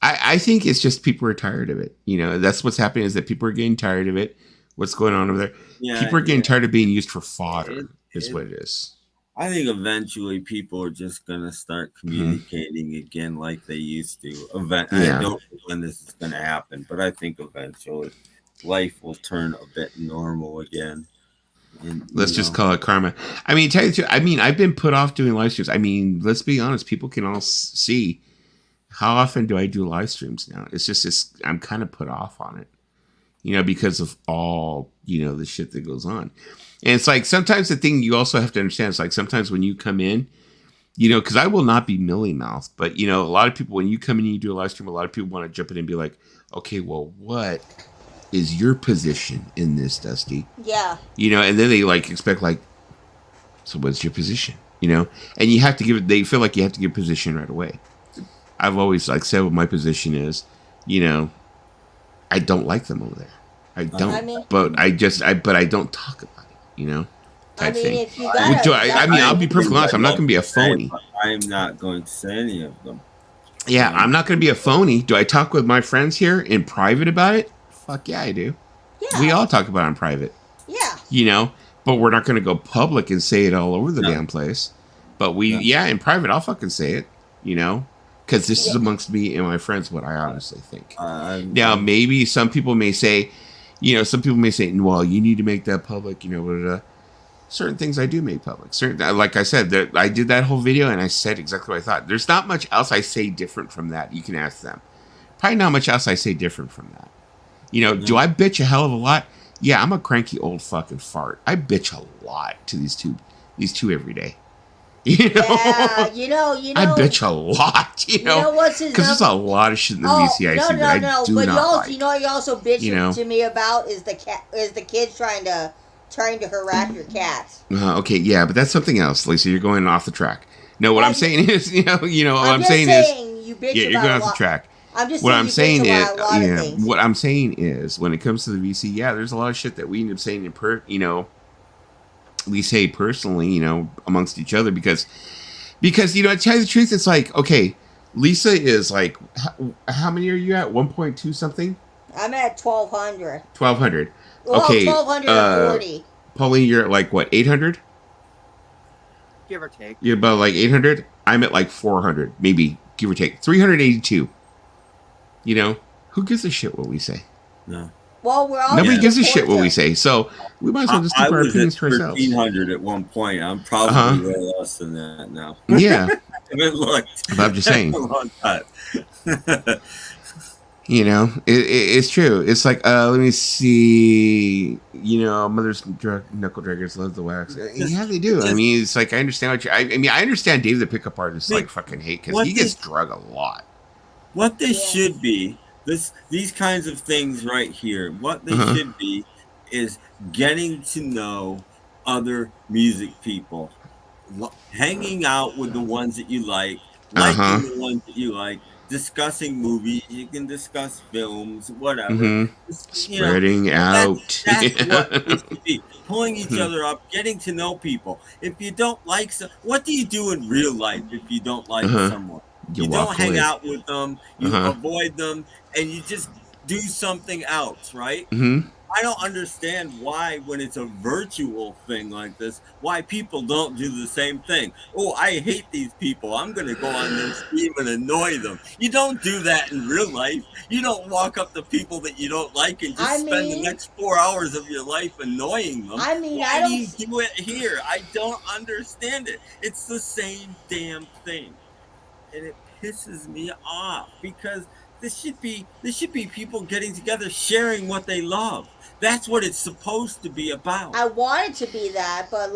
I think it's just people are tired of it. You know, that's what's happening is that people are getting tired of it. What's going on over there? Yeah, people are getting tired of being used for fodder, is what it is. I think eventually people are just going to start communicating again like they used to. I don't know when this is going to happen, but I think eventually life will turn a bit normal again. And, let's just call it karma. I mean, tell you the truth, I mean, I've been put off doing live streams. I mean, let's be honest. People can all see how often do I do live streams now. It's just I'm kind of put off on it, you know, because of all, you know, the shit that goes on. And it's like sometimes the thing you also have to understand is like sometimes when you come in, you know, because I will not be milly mouthed, but, you know, a lot of people, when you come in and you do a live stream, a lot of people want to jump in and be like, okay, well, what is your position in this, Dusty? Yeah. You know, and then they like expect like, so what's your position? You know, and you have to give it, they feel like you have to give position right away. I've always like said what my position is, you know, I don't like them over there. I don't, but I don't talk about it, you know, type thing. I'll be perfectly honest. I'm not going to be a phony. I'm not going to say any of them. Yeah, I'm not going to be a phony. Do I talk with my friends here in private about it? Fuck yeah, I do. Yeah. We all talk about it in private. Yeah. You know, but we're not going to go public and say it all over the damn place. But in private, I'll fucking say it, you know. Because this is amongst me and my friends, what I honestly think. Now, maybe some people may say, you know, well, you need to make that public, you know, certain things I do make public. Like I said, I did that whole video and I said exactly what I thought. There's not much else I say different from that. You can ask them. Probably not much else I say different from that. You know, do I bitch a hell of a lot? Yeah, I'm a cranky old fucking fart. I bitch a lot to these two every day. You know? Yeah, you know. I bitch a lot, you know, because there's a lot of shit in the VCIC that I do not like. You know, you also bitch to me about is the kids trying to harass your cats. Okay, yeah, but that's something else, Lisa. You're going off the track. No, what I'm saying is, you know, what I'm saying is, you bitch you're going off the track. I'm just what I'm saying is, what I'm saying is, when it comes to the VC, there's a lot of shit that we end up saying Lisa personally, you know, amongst each other because to tell you the truth, it's like, okay, Lisa is like, how many are you at? 1.2 something? I'm at 1,200. 1,200. Well, okay. 1,240. Pauline, you're at like what, 800? Give or take. You're about like 800. I'm at like 400, maybe give or take 382. You know, who gives a shit what we say? No. Well, we're all nobody gives a shit what we say, so we might as well just keep our opinions to ourselves. 1,300 at one point. I'm probably way less than that now. Yeah. I haven't looked. But I'm just saying. You know, it's true. It's like, let me see. You know, mothers knuckle draggers love the wax. Yeah, they do. I mean, it's like I understand what I understand Dave the pickup artist like fucking hate because he gets drug a lot. What they should be. These kinds of things right here, what they should be is getting to know other music people, hanging out with the ones that you like, liking the ones that you like, discussing movies. You can discuss films, whatever. Spreading out. That's what it should be. Pulling each other up, getting to know people. If you don't like what do you do in real life if you don't like someone? You don't hang out with them, you avoid them, and you just do something else, right? I don't understand why, when it's a virtual thing like this, why people don't do the same thing. Oh, I hate these people. I'm going to go on their stream and annoy them. You don't do that in real life. You don't walk up to people that you don't like and just spend the next 4 hours of your life annoying them. I mean, why do you do it here? I don't understand it. It's the same damn thing. And it pisses me off because this should be people getting together, sharing what they love. That's what it's supposed to be about. I want it to be that, but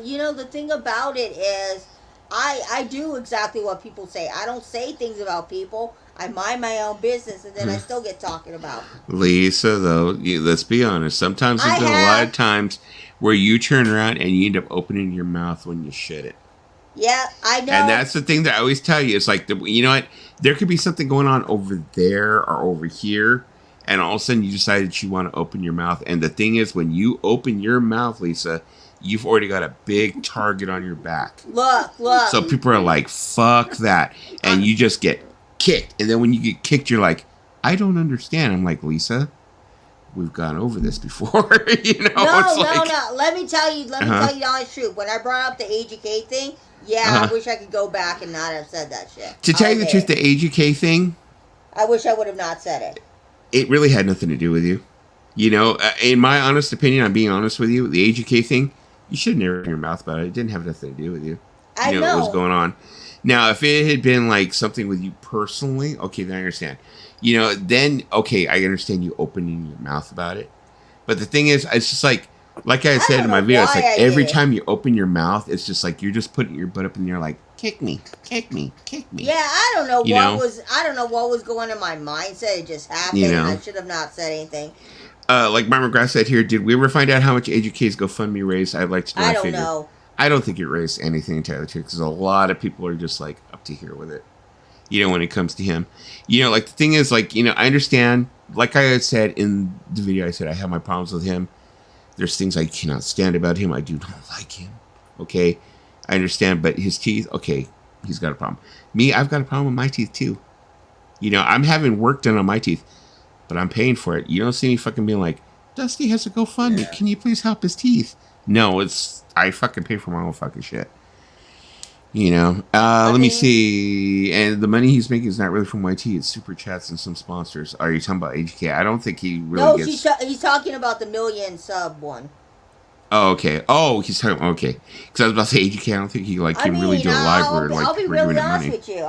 you know, the thing about it is I do exactly what people say. I don't say things about people. I mind my own business, and then I still get talking about. Lisa, though, let's be honest. Sometimes there's been a lot of times where you turn around and you end up opening your mouth when you shouldn't. Yeah, I know. And that's the thing that I always tell you. It's like, you know what? There could be something going on over there or over here, and all of a sudden you decide that you want to open your mouth. And the thing is, when you open your mouth, Lisa, you've already got a big target on your back. Look. So people are like, fuck that. And you just get kicked. And then when you get kicked, you're like, I don't understand. I'm like, Lisa, we've gone over this before. You know? No. Let me tell you the honest truth. When I brought up the AGK thing, I wish I could go back and not have said that shit. To tell you the truth, the AGK thing, I wish I would have not said it. It really had nothing to do with you. You know, in my honest opinion, I'm being honest with you, the AGK thing, you should have never opened your mouth about it. It didn't have nothing to do with you. I know what was going on. Now, if it had been like something with you personally, okay, then I understand. You know, then, okay, I understand you opening your mouth about it. But the thing is, it's just like I said in my video, it's like every time you open your mouth, it's just like you're just putting your butt up in there like, kick me. Yeah, I don't know what was going in my mindset. It just happened. You know? I should have not said anything. Like Mike McGrath said here, did we ever find out how much AGK's GoFundMe raised? I'd like to know. I don't know. I don't think it raised anything, to tell you the truth, because a lot of people are just like up to here with it. You know, when it comes to him, you know, like the thing is, like, you know, I understand. Like I had said in the video, I said I have my problems with him. There's things I cannot stand about him. I do not like him. Okay, I understand, but his teeth, okay, he's got a problem. Me, I've got a problem with my teeth too. You know, I'm having work done on my teeth, but I'm paying for it. You don't see me fucking being like, Dusty has a GoFundMe. Yeah. Can you please help his teeth? No, I fucking pay for my own fucking shit. You know, let me see. And the money he's making is not really from YT. It's super chats and some sponsors. Are you talking about HK? I don't think he really gets... he's talking about the 1 million sub one. Oh, okay. Oh, he's talking... Okay. Because I was about to say HK, I don't think he can really do a live word. I'll be really honest with you.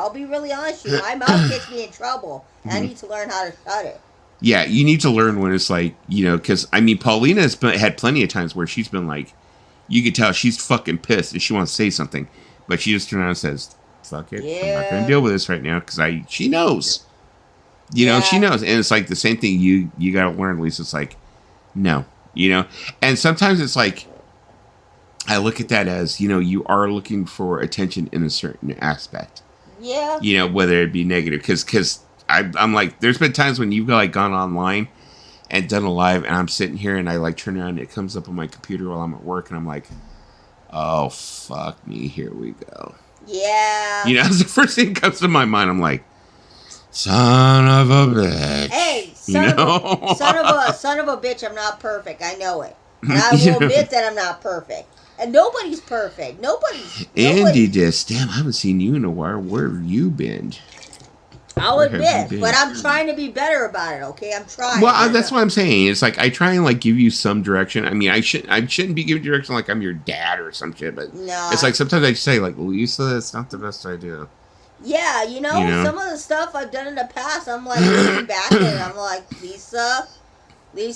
My mouth gets me in trouble. I need to learn how to shut it. Yeah, you need to learn when it's like, you know, because, I mean, Paulina has had plenty of times where she's been like, you could tell she's fucking pissed and she wants to say something. But she just turns around and says, fuck it. Yeah. I'm not going to deal with this right now because she knows. You know, she knows. And it's like the same thing you got to learn, Lisa. It's like, no, you know. And sometimes it's like, I look at that as, you know, you are looking for attention in a certain aspect. Yeah. You know, whether it be negative. Because I'm like, there's been times when you've like gone online and done a live and I'm sitting here and I like turn around and it comes up on my computer while I'm at work and I'm like, oh, fuck me, here we go. Yeah. You know, that's the first thing that comes to my mind. I'm like, son of a bitch. Hey, son of a bitch, I'm not perfect. I know it. And I will admit that I'm not perfect. And nobody's perfect. Nobody's. Andy Dis, damn, I haven't seen you in a while. Where have you been? I'll admit, but I'm trying to be better about it. Okay, I'm trying. Well, that's what I'm saying. It's like I try and like give you some direction. I mean, I shouldn't be giving direction like I'm your dad or some shit. But no, it's like sometimes I say like, Lisa, that's not the best idea. Yeah, you know, some of the stuff I've done in the past, I'm like looking back at it. I'm like, Lisa, you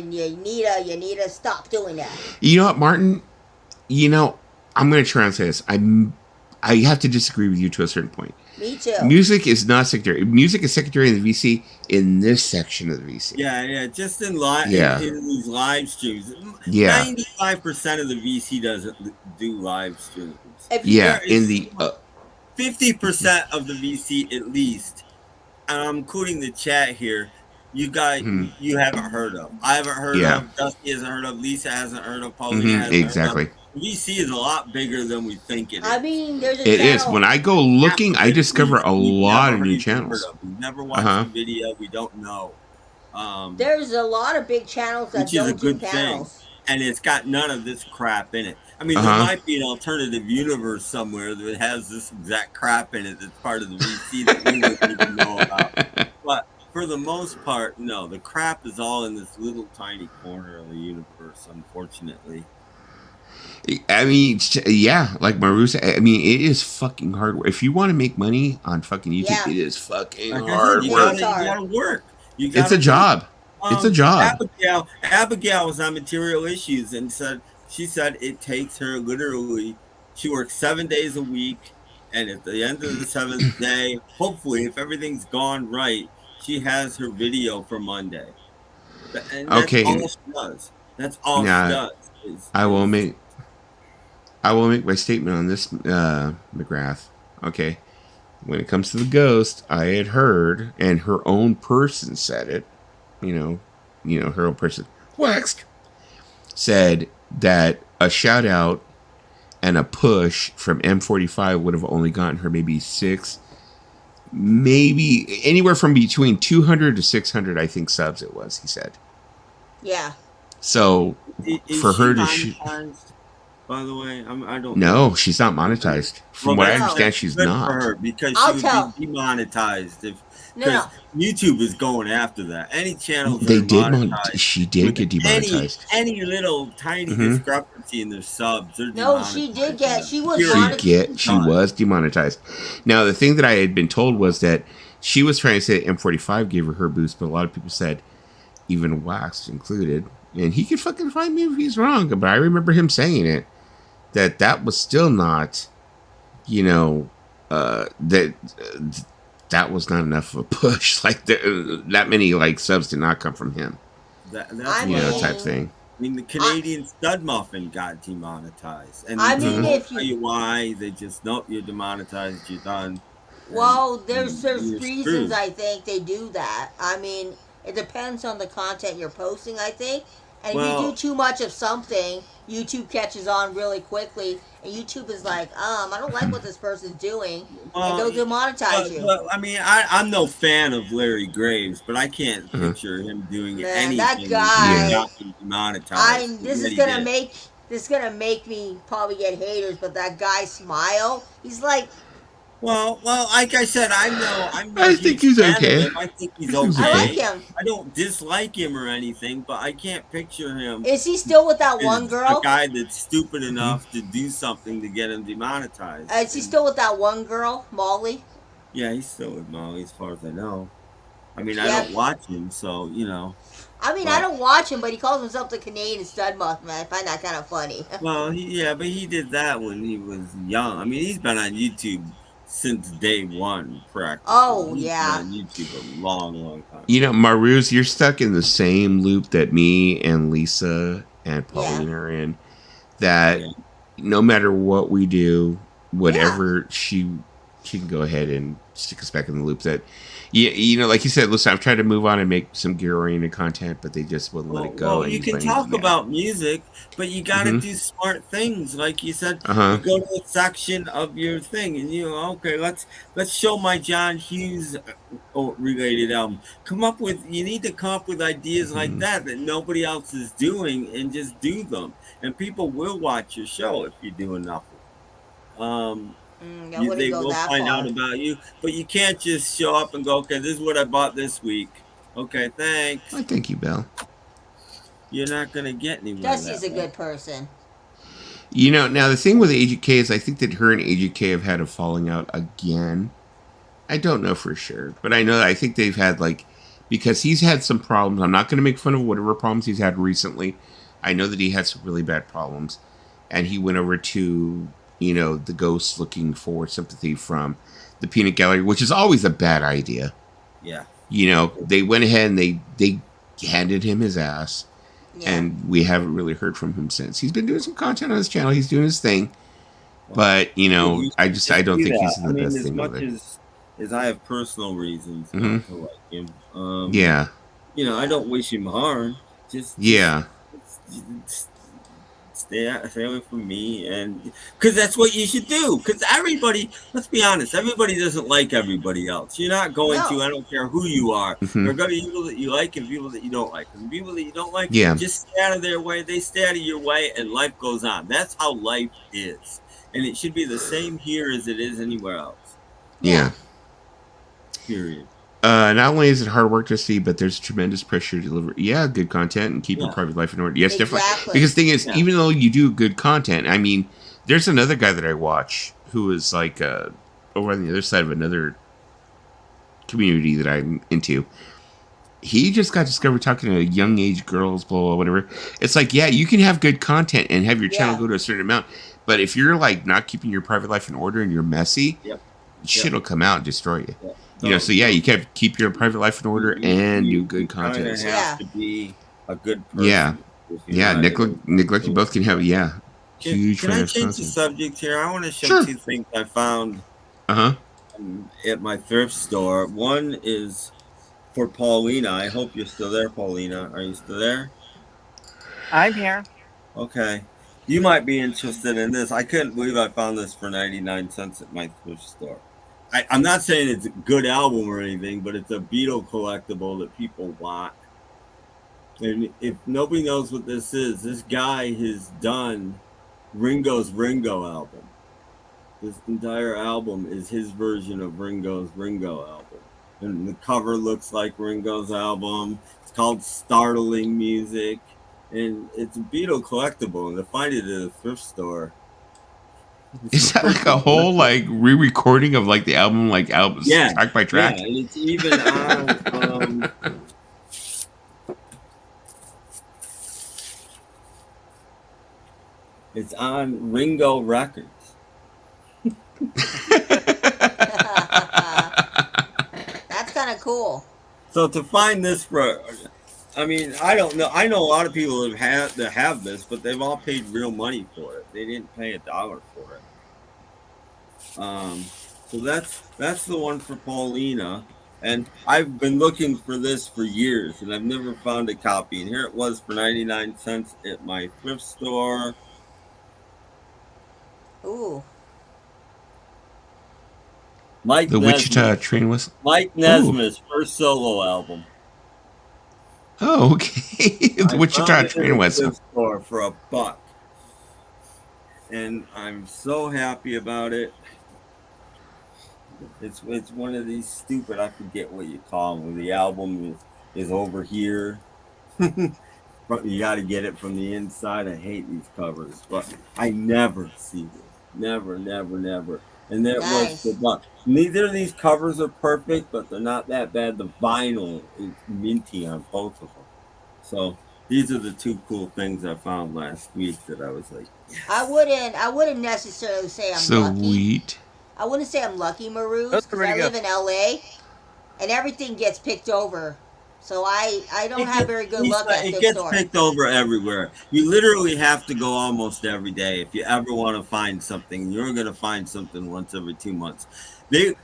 need to stop doing that. You know what, Martin? You know, I'm going to try and say this. I have to disagree with you to a certain point. Me too. Music is not secondary. Music is secondary in the VC in this section of the VC. Yeah, just in these live streams. Yeah. 95% of the VC doesn't do live streams. In the 50% of the VC at least, and I'm including the chat here, you guys you haven't heard of. I haven't heard of, Dusty hasn't heard of, Lisa hasn't heard of, Paulina hasn't exactly. heard of. VC is a lot bigger than we think it is. I mean, there's a It is. When I go looking, I discover a lot of new channels. We've never watched a video. We don't know. There's a lot of big channels that don't do panels. And it's got none of this crap in it. I mean, there might be an alternative universe somewhere that has this exact crap in it that's part of the VC that we don't even know about. But for the most part, no, the crap is all in this little tiny corner of the universe, unfortunately. I mean, yeah, like Maru said, I mean, it is fucking hard work. If you want to make money on fucking YouTube, it is fucking hard work. You gotta work. It's a job. It's a job. Abigail was on Material Issues and she said it takes her literally, she works 7 days a week, and at the end of the 7th day, hopefully, if everything's gone right, she has her video for Monday. And that's all she does. That's all she does. I will make my statement on this, McGrath. Okay. When it comes to the ghost, I had heard, and her own person said it, you know, her own person, Waxed, said that a shout out and a push from M45 would have only gotten her maybe anywhere from between 200 to 600, I think, subs it was, he said. Yeah. So for her to shoot. By the way, I don't. No, she's not monetized. From what I understand, she's not. For her because she would be demonetized because YouTube is going after that. Any channel they did. She did get demonetized. Any little tiny discrepancy in their subs, they're demonetized. No, she did get. She was demonetized. Now the thing that I had been told was that she was trying to say that M45 gave her boost, but a lot of people said, even Wax included, and he could fucking find me if he's wrong. But I remember him saying it. That was still not, that was not enough of a push. Like that many like subs did not come from him. That's type thing. I mean, the Canadian Stud Muffin got demonetized, and I mean, if you tell you why, they just nope, you're demonetized, you're done. Well, there's reasons I think they do that. I mean, it depends on the content you're posting, I think. And if you do too much of something, YouTube catches on really quickly, and YouTube is like, I don't like what this person's doing, and they'll demonetize you. I mean, I'm no fan of Larry Graves, but I can't picture him doing anything. That guy, not being demonetized. This is gonna make me probably get haters, but that guy Smile, he's like. Well, like I said, I think he's okay. I think he's okay. I like him. I don't dislike him or anything, but I can't picture him. Is he still with that one girl? A guy that's stupid enough to do something to get him demonetized. Is he still with that one girl, Molly? Yeah, he's still with Molly, as far as I know. I mean, I don't watch him, so I mean, I don't watch him, but he calls himself the Canadian Stud Muffin. I find that kind of funny. Well, but he did that when he was young. I mean, he's been on YouTube since day one, practically. Oh, yeah. He's been on YouTube a long time. Maruz, you're stuck in the same loop that me and Lisa and Paulina are in. That no matter what we do, whatever she she can go ahead and stick us back in the loop. That, you know, like you said, listen, I've tried to move on and make some gear-oriented content, but they just wouldn't let it go. Well, you can talk about music, but you got to do smart things. Like you said, you go to a section of your thing, and okay, let's show my John Hughes related album. You need to come up with ideas like that nobody else is doing, and just do them. And people will watch your show if you do enough. They will find out about you, but you can't just show up and go, okay, this is what I bought this week. Okay, thanks. Well, thank you, Belle. You're not going to get anywhere. Dusty's a good person. You know, now the thing with AGK is I think that her and AGK have had a falling out again. I don't know for sure, but I think they've had, like, because he's had some problems. I'm not going to make fun of whatever problems he's had recently. I know that he had some really bad problems, and he went over to, you know, the ghosts looking for sympathy from the peanut gallery, which is always a bad idea. Yeah. You know, they went ahead and they handed him his ass, and we haven't really heard from him since. He's been doing some content on his channel. He's doing his thing. But, you know, I don't think he's the best thing with it. As I have personal reasons not to like him. You know, I don't wish him harm. Just stay away from me, and because that's what you should do. Because everybody, let's be honest, everybody doesn't like everybody else. You're not going to. I don't care who you are. There are going to be people that you like and people that you don't like. And people that you don't like, just stay out of their way. They stay out of your way, and life goes on. That's how life is, and it should be the same here as it is anywhere else. Yeah. Period. Not only is it hard work to see, but there's tremendous pressure to deliver, good content and keep your private life in order. Yes, definitely. Because the thing is, even though you do good content, I mean, there's another guy that I watch who is like over on the other side of another community that I'm into. He just got discovered talking to young age girls, blah, blah, whatever. It's like, you can have good content and have your channel go to a certain amount, but if you're like not keeping your private life in order and you're messy, shit will come out and destroy you. You know, so you can keep your private life in order and do good content. It has to be a good person. Nick, you both can have huge. Can I change the subject here? I want to show two things I found at my thrift store. One is for Paulina. I hope you're still there, Paulina. Are you still there? I'm here. Okay. You might be interested in this. I couldn't believe I found this for 99 cents at my thrift store. I'm not saying it's a good album or anything, but it's a Beatle collectible that people want. And if nobody knows what this is, this guy has done Ringo's Ringo album. This entire album is his version of Ringo's Ringo album. And the cover looks like Ringo's album. It's called Startling Music. And it's a Beatle collectible. And to find it at a thrift store, is that like a whole like re-recording of like the album, like albums track by track? Yeah, and it's even on. It's on Ringo Records. That's kind of cool. So to find this I mean, I don't know. I know a lot of people that have this, but they've all paid real money for it. They didn't pay $1 for it. So that's the one for Paulina, and I've been looking for this for years, and I've never found a copy. And here it was for 99 cents at my thrift store. Ooh. The Wichita Train Whistle. Mike Nesmith's first solo album. Oh, okay. The Wichita Train Whistle. For $1, and I'm so happy about it. It's one of these stupid, I forget what you call them, where the album is over here. You got to get it from the inside. I hate these covers, but I never see this. Never. And that was the $1. Neither of these covers are perfect, but they're not that bad. The vinyl is minty on both of them. So these are the two cool things I found last week that I was like, yes. I wouldn't necessarily say I'm lucky. Sweet. I wouldn't say I'm lucky, Maroos, because I live in LA, and everything gets picked over So I don't have very good luck at it this gets store. picked over everywhere. You literally have to go almost every day if you ever want to find something. You're going to find something once every 2 months. They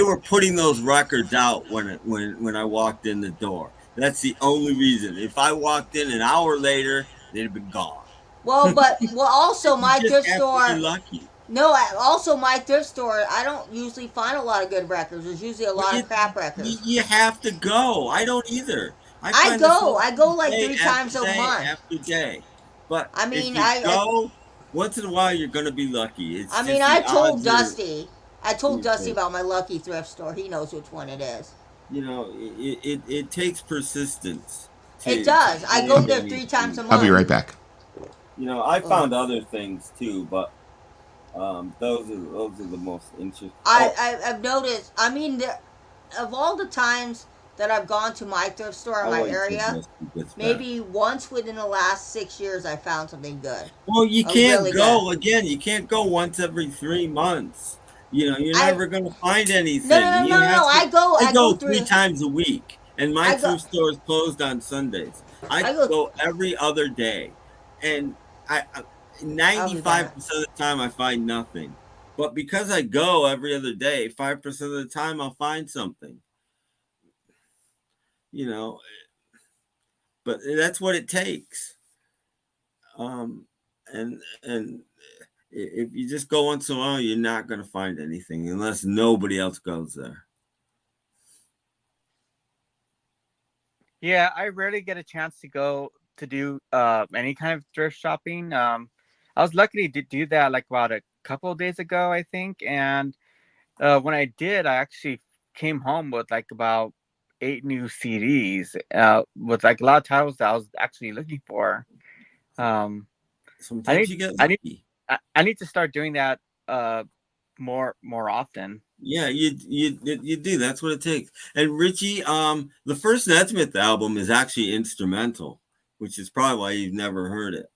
were putting those records out when I walked in the door. That's the only reason. If I walked in an hour later, they'd have been gone. Well, also my thrift store. Lucky. No, also my thrift store. I don't usually find a lot of good records. There's usually a lot of crap records. You have to go. I don't either. I go like 3 times a month after day. But I mean, if you go once in a while, you're going to be lucky. I told Dusty. I told Dusty about my lucky thrift store. He knows which one it is. You know, it takes persistence. It does. I go there 3 times a month. I'll be right back. You know, I found other things too, but those are the most interesting. I've noticed. I mean, of all the times that I've gone to my thrift store in my area, maybe once within the last 6 years I found something good. Well, you can't go again. You can't go once every 3 months. You know, you're never going to find anything. No. I go 3 times a week, and my thrift store is closed on Sundays. I go every other day, and 95% of the time I find nothing. But because I go every other day, 5% of the time I'll find something. You know, but that's what it takes. And if you just go once in a while, you're not going to find anything unless nobody else goes there. Yeah, I rarely get a chance to go to do any kind of thrift shopping. I was lucky to do that like about a couple of days ago, I think. And when I did, I actually came home with like about 8 new CDs with like a lot of titles that I was actually looking for. Sometimes you get lucky. I need to start doing that more often. Yeah, you do. That's what it takes. And Richie, the first Nesmith album is actually instrumental, which is probably why you've never heard it.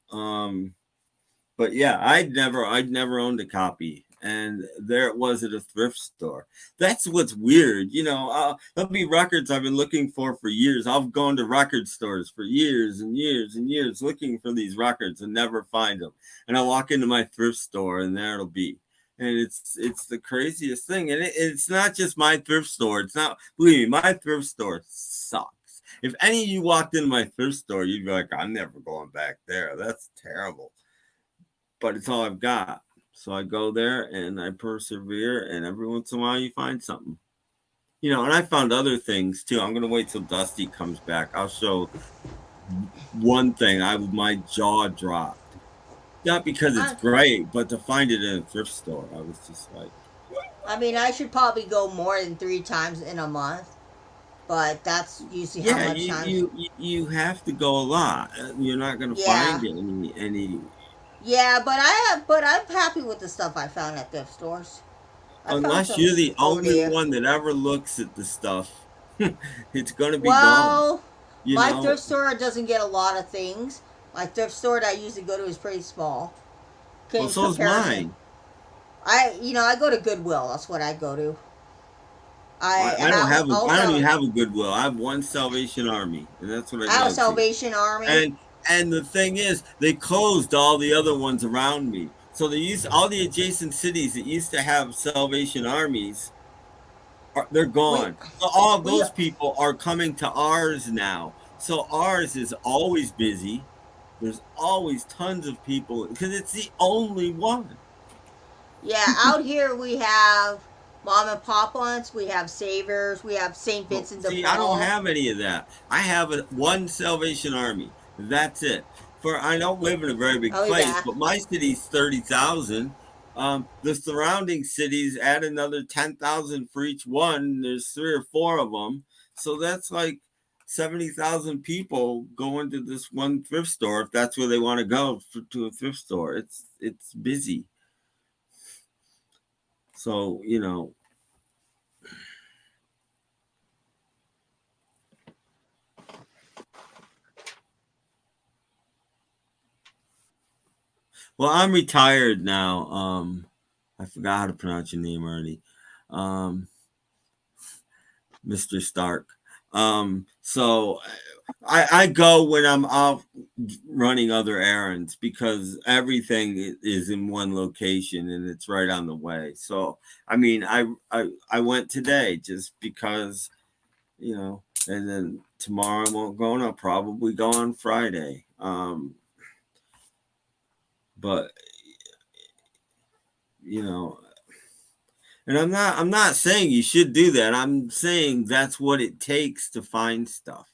But yeah, I'd never owned a copy, and there it was at a thrift store. That's what's weird, you know. There'll be records I've been looking for years. I've gone to record stores for years and years and years looking for these records and never find them. And I walk into my thrift store, and there it'll be. And it's the craziest thing. And it's not just my thrift store. It's not, believe me, my thrift store sucks. If any of you walked into my thrift store, you'd be like, I'm never going back there. That's terrible. But it's all I've got. So I go there and I persevere, and every once in a while you find something. You know, and I found other things too. I'm going to wait till Dusty comes back. I'll show one thing. My jaw dropped. Not because it's great, but to find it in a thrift store, I was just like... I mean, I should probably go more than 3 times in a month, but that's usually how much time... You have to go a lot. You're not going to find any... Yeah, but I'm happy with the stuff I found at thrift stores. Unless you're the only one that ever looks at the stuff, it's going to be gone. Well, my thrift store doesn't get a lot of things. My thrift store that I usually go to is pretty small. Well, so's mine. I go to Goodwill. That's what I go to. I don't even have a Goodwill. I have one Salvation Army, and that's what I go to. I have a Salvation Army. And the thing is, they closed all the other ones around me. So all the adjacent cities that used to have Salvation Armies, they're gone. So all of those people are coming to ours now. So ours is always busy. There's always tons of people because it's the only one. Yeah, out here we have mom and pop ones, we have Savers, we have St. Vincent de Paul. I don't have any of that. I have one Salvation Army. That's it. I don't live in a very big place, but my city's 30,000. The surrounding cities add another 10,000 for each one. There's 3 or 4 of them. So that's like 70,000 people going to this one thrift store if that's where they want to go to a thrift store. It's busy. So, you know. Well, I'm retired now. I forgot how to pronounce your name already. Mr. Stark. So I go when I'm off running other errands because everything is in one location and it's right on the way. So I mean, I went today just because, you know, and then tomorrow I won't go, and I'll probably go on Friday. But you know, and I'm not saying you should do that. I'm saying that's what it takes to find stuff.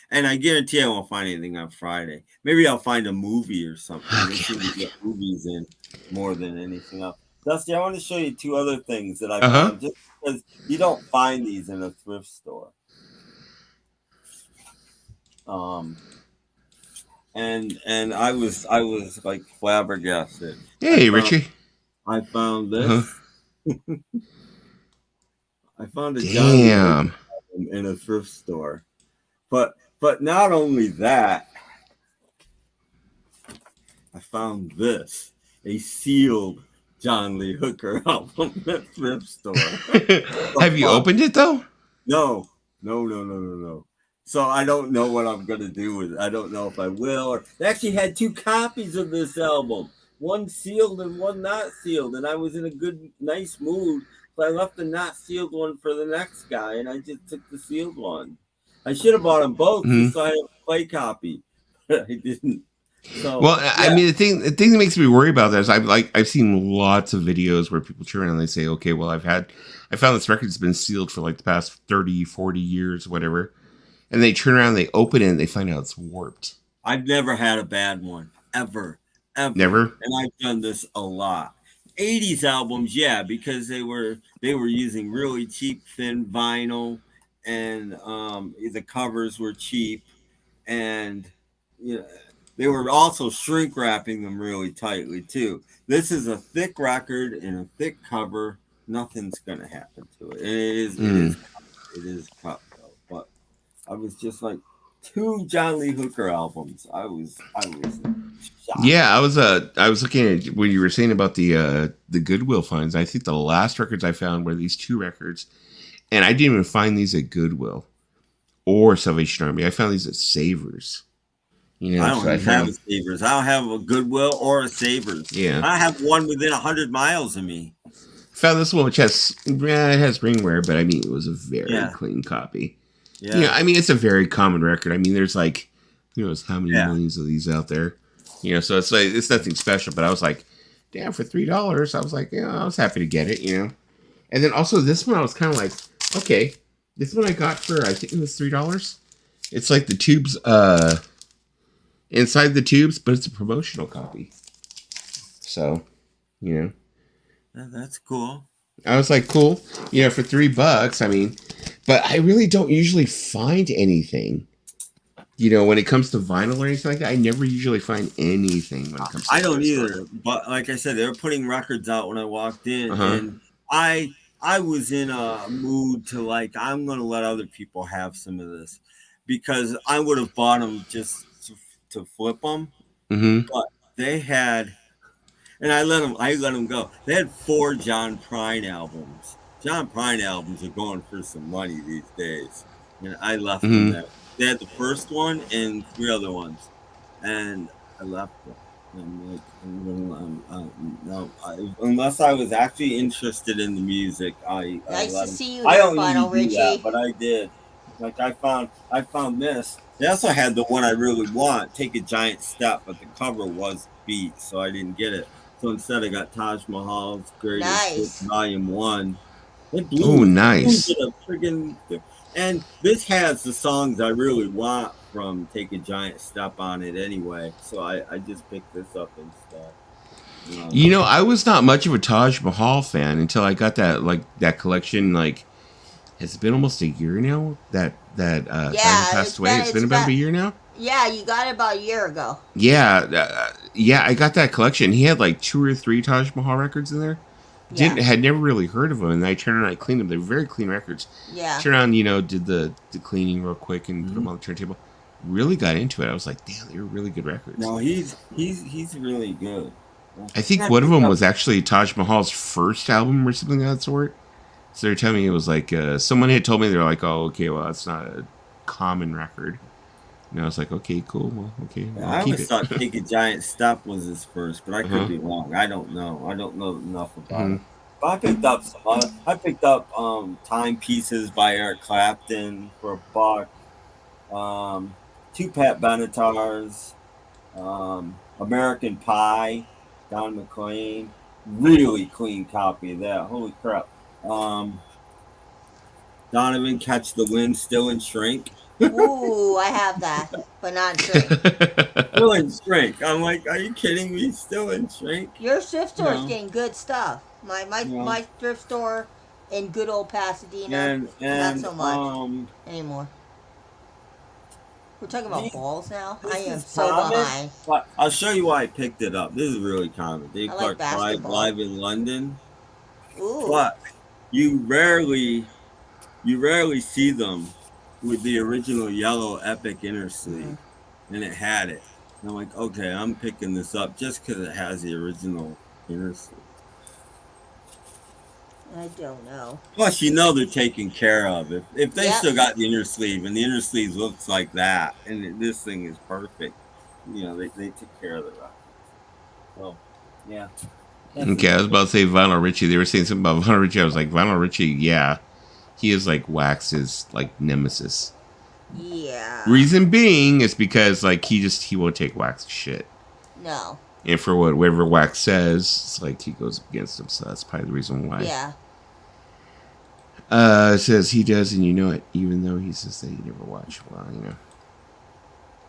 And I guarantee I won't find anything on Friday. Maybe I'll find a movie or something. Make sure we get movies in more than anything else. Dusty, I want to show you two other things that I found, just because you don't find these in a thrift store. And I was like flabbergasted. Hey, Richie. I found this. I found a Damn in a thrift store. But not only that, I found this, a sealed John Lee Hooker album at a thrift store. Have you opened it though? No. So I don't know what I'm gonna do with it. I don't know if I will. Or they actually had two copies of this album, one sealed and one not sealed, and I was in a nice mood. So I left the not sealed one for the next guy, and I just took the sealed one. I should have bought them both so I had a play copy, but I didn't. So, well, yeah. I mean, the thing that makes me worry about that is I've seen lots of videos where people turn around and they say, okay, well, I found this record that's been sealed for like the past 30, 40 years, whatever. And they turn around, they open it, and they find out it's warped. I've never had a bad one, ever. Never? And I've done this a lot. 80s albums, yeah, because they were using really cheap, thin vinyl, and the covers were cheap, and you know, they were also shrink wrapping them really tightly too. This is a thick record and a thick cover. Nothing's gonna happen to it. And it is cut though. But I was just like, 2 John Lee Hooker albums. I was shocked. Yeah, I was looking at when you were saying about the Goodwill finds. I think the last records I found were these 2 records. And I didn't even find these at Goodwill or Salvation Army. I found these at Savers. You know, I don't have a Savers. I don't have a Goodwill or a Savers. Yeah, I have one within 100 miles of me. Found this one which has ringwear, but I mean it was a very clean copy. Yeah, you know, I mean it's a very common record. I mean there's like who knows how many millions of these out there. You know, so it's like it's nothing special. But I was like, damn, for $3, I was like, yeah, I was happy to get it. You know, and then also this one I was kind of like, okay, this one I got for I think it was $3. It's like the tubes, inside the tubes, but it's a promotional copy. So, you know, that's cool. I was like, cool, you know, for $3. I mean, but I really don't usually find anything. You know, when it comes to vinyl or anything like that, I never usually find anything when it comes to I don't either. But like I said, they were putting records out when I walked in, and I was in a mood to like, I'm going to let other people have some of this because I would have bought them just to flip them. But they had, and I let them go. They had 4 John Prine albums. John Prine albums are going for some money these days. And I left them there. They had the first one and 3 other ones. And I left them. No, unless I was actually interested in the music, nice to see you there, Final Richie. That, but I did. Like I found this. They also had the one I really want, Take a Giant Step, but the cover was beat, so I didn't get it. So instead, I got Taj Mahal's Greatest Hits Volume 1. Oh, nice. And this has the songs I really want from Take a Giant Step on it anyway. So I just picked this up instead. You know, I was not much of a Taj Mahal fan until I got that collection. Like, has it been almost a year now that Simon passed away? It's been about a year now. Yeah, you got it about a year ago. Yeah, I got that collection. He had like 2 or 3 Taj Mahal records in there. Had never really heard of them, and I turned around and cleaned them. They're very clean records. Yeah. Turned around, you know, did the cleaning real quick and put them on the turntable. Really got into it. I was like, damn, they were really good records. No, he's really good. I think one of them was actually Taj Mahal's first album or something of that sort. So they're telling me it was like someone had told me they're like, oh, okay, well, it's not common record. And I was like, okay, cool. Well, okay. I always thought Take a Giant Step was his first, but I could be wrong. I don't know. I don't know enough about it. But I picked up Timepieces by Eric Clapton for $1. 2 Pat Benatars, American Pie, Don McLean. Really clean copy of that. Holy crap. Donovan, Catch the Wind, Still in Shrink. Ooh, I have that, but not in Shrink. Still in Shrink. I'm like, are you kidding me? Still in Shrink? Your thrift store is getting good stuff. My thrift store in good old Pasadena, and not so much anymore. We're talking about balls now. I am so behind. But I'll show you why I picked it up. This is really common. Dave Clark Live in London. Ooh. But you rarely see them with the original yellow Epic inner sleeve, and it had it. And I'm like, okay, I'm picking this up just because it has the original inner sleeve. I don't know. Plus, they're taken care of. If they still got the inner sleeve, and the inner sleeve looks like that, and this thing is perfect, they took care of the rest. So, yeah. Okay, I was about to say Vinyl Richie. They were saying something about Vinyl Richie. I was like, Vinyl Richie, yeah. He is like Wax's like nemesis. Yeah. Reason being is because like he won't take Wax shit. No. And for whatever Wax says, it's like he goes against him. So that's probably the reason why. Yeah. It says he does, and you know it, even though he says that he never watched. Well,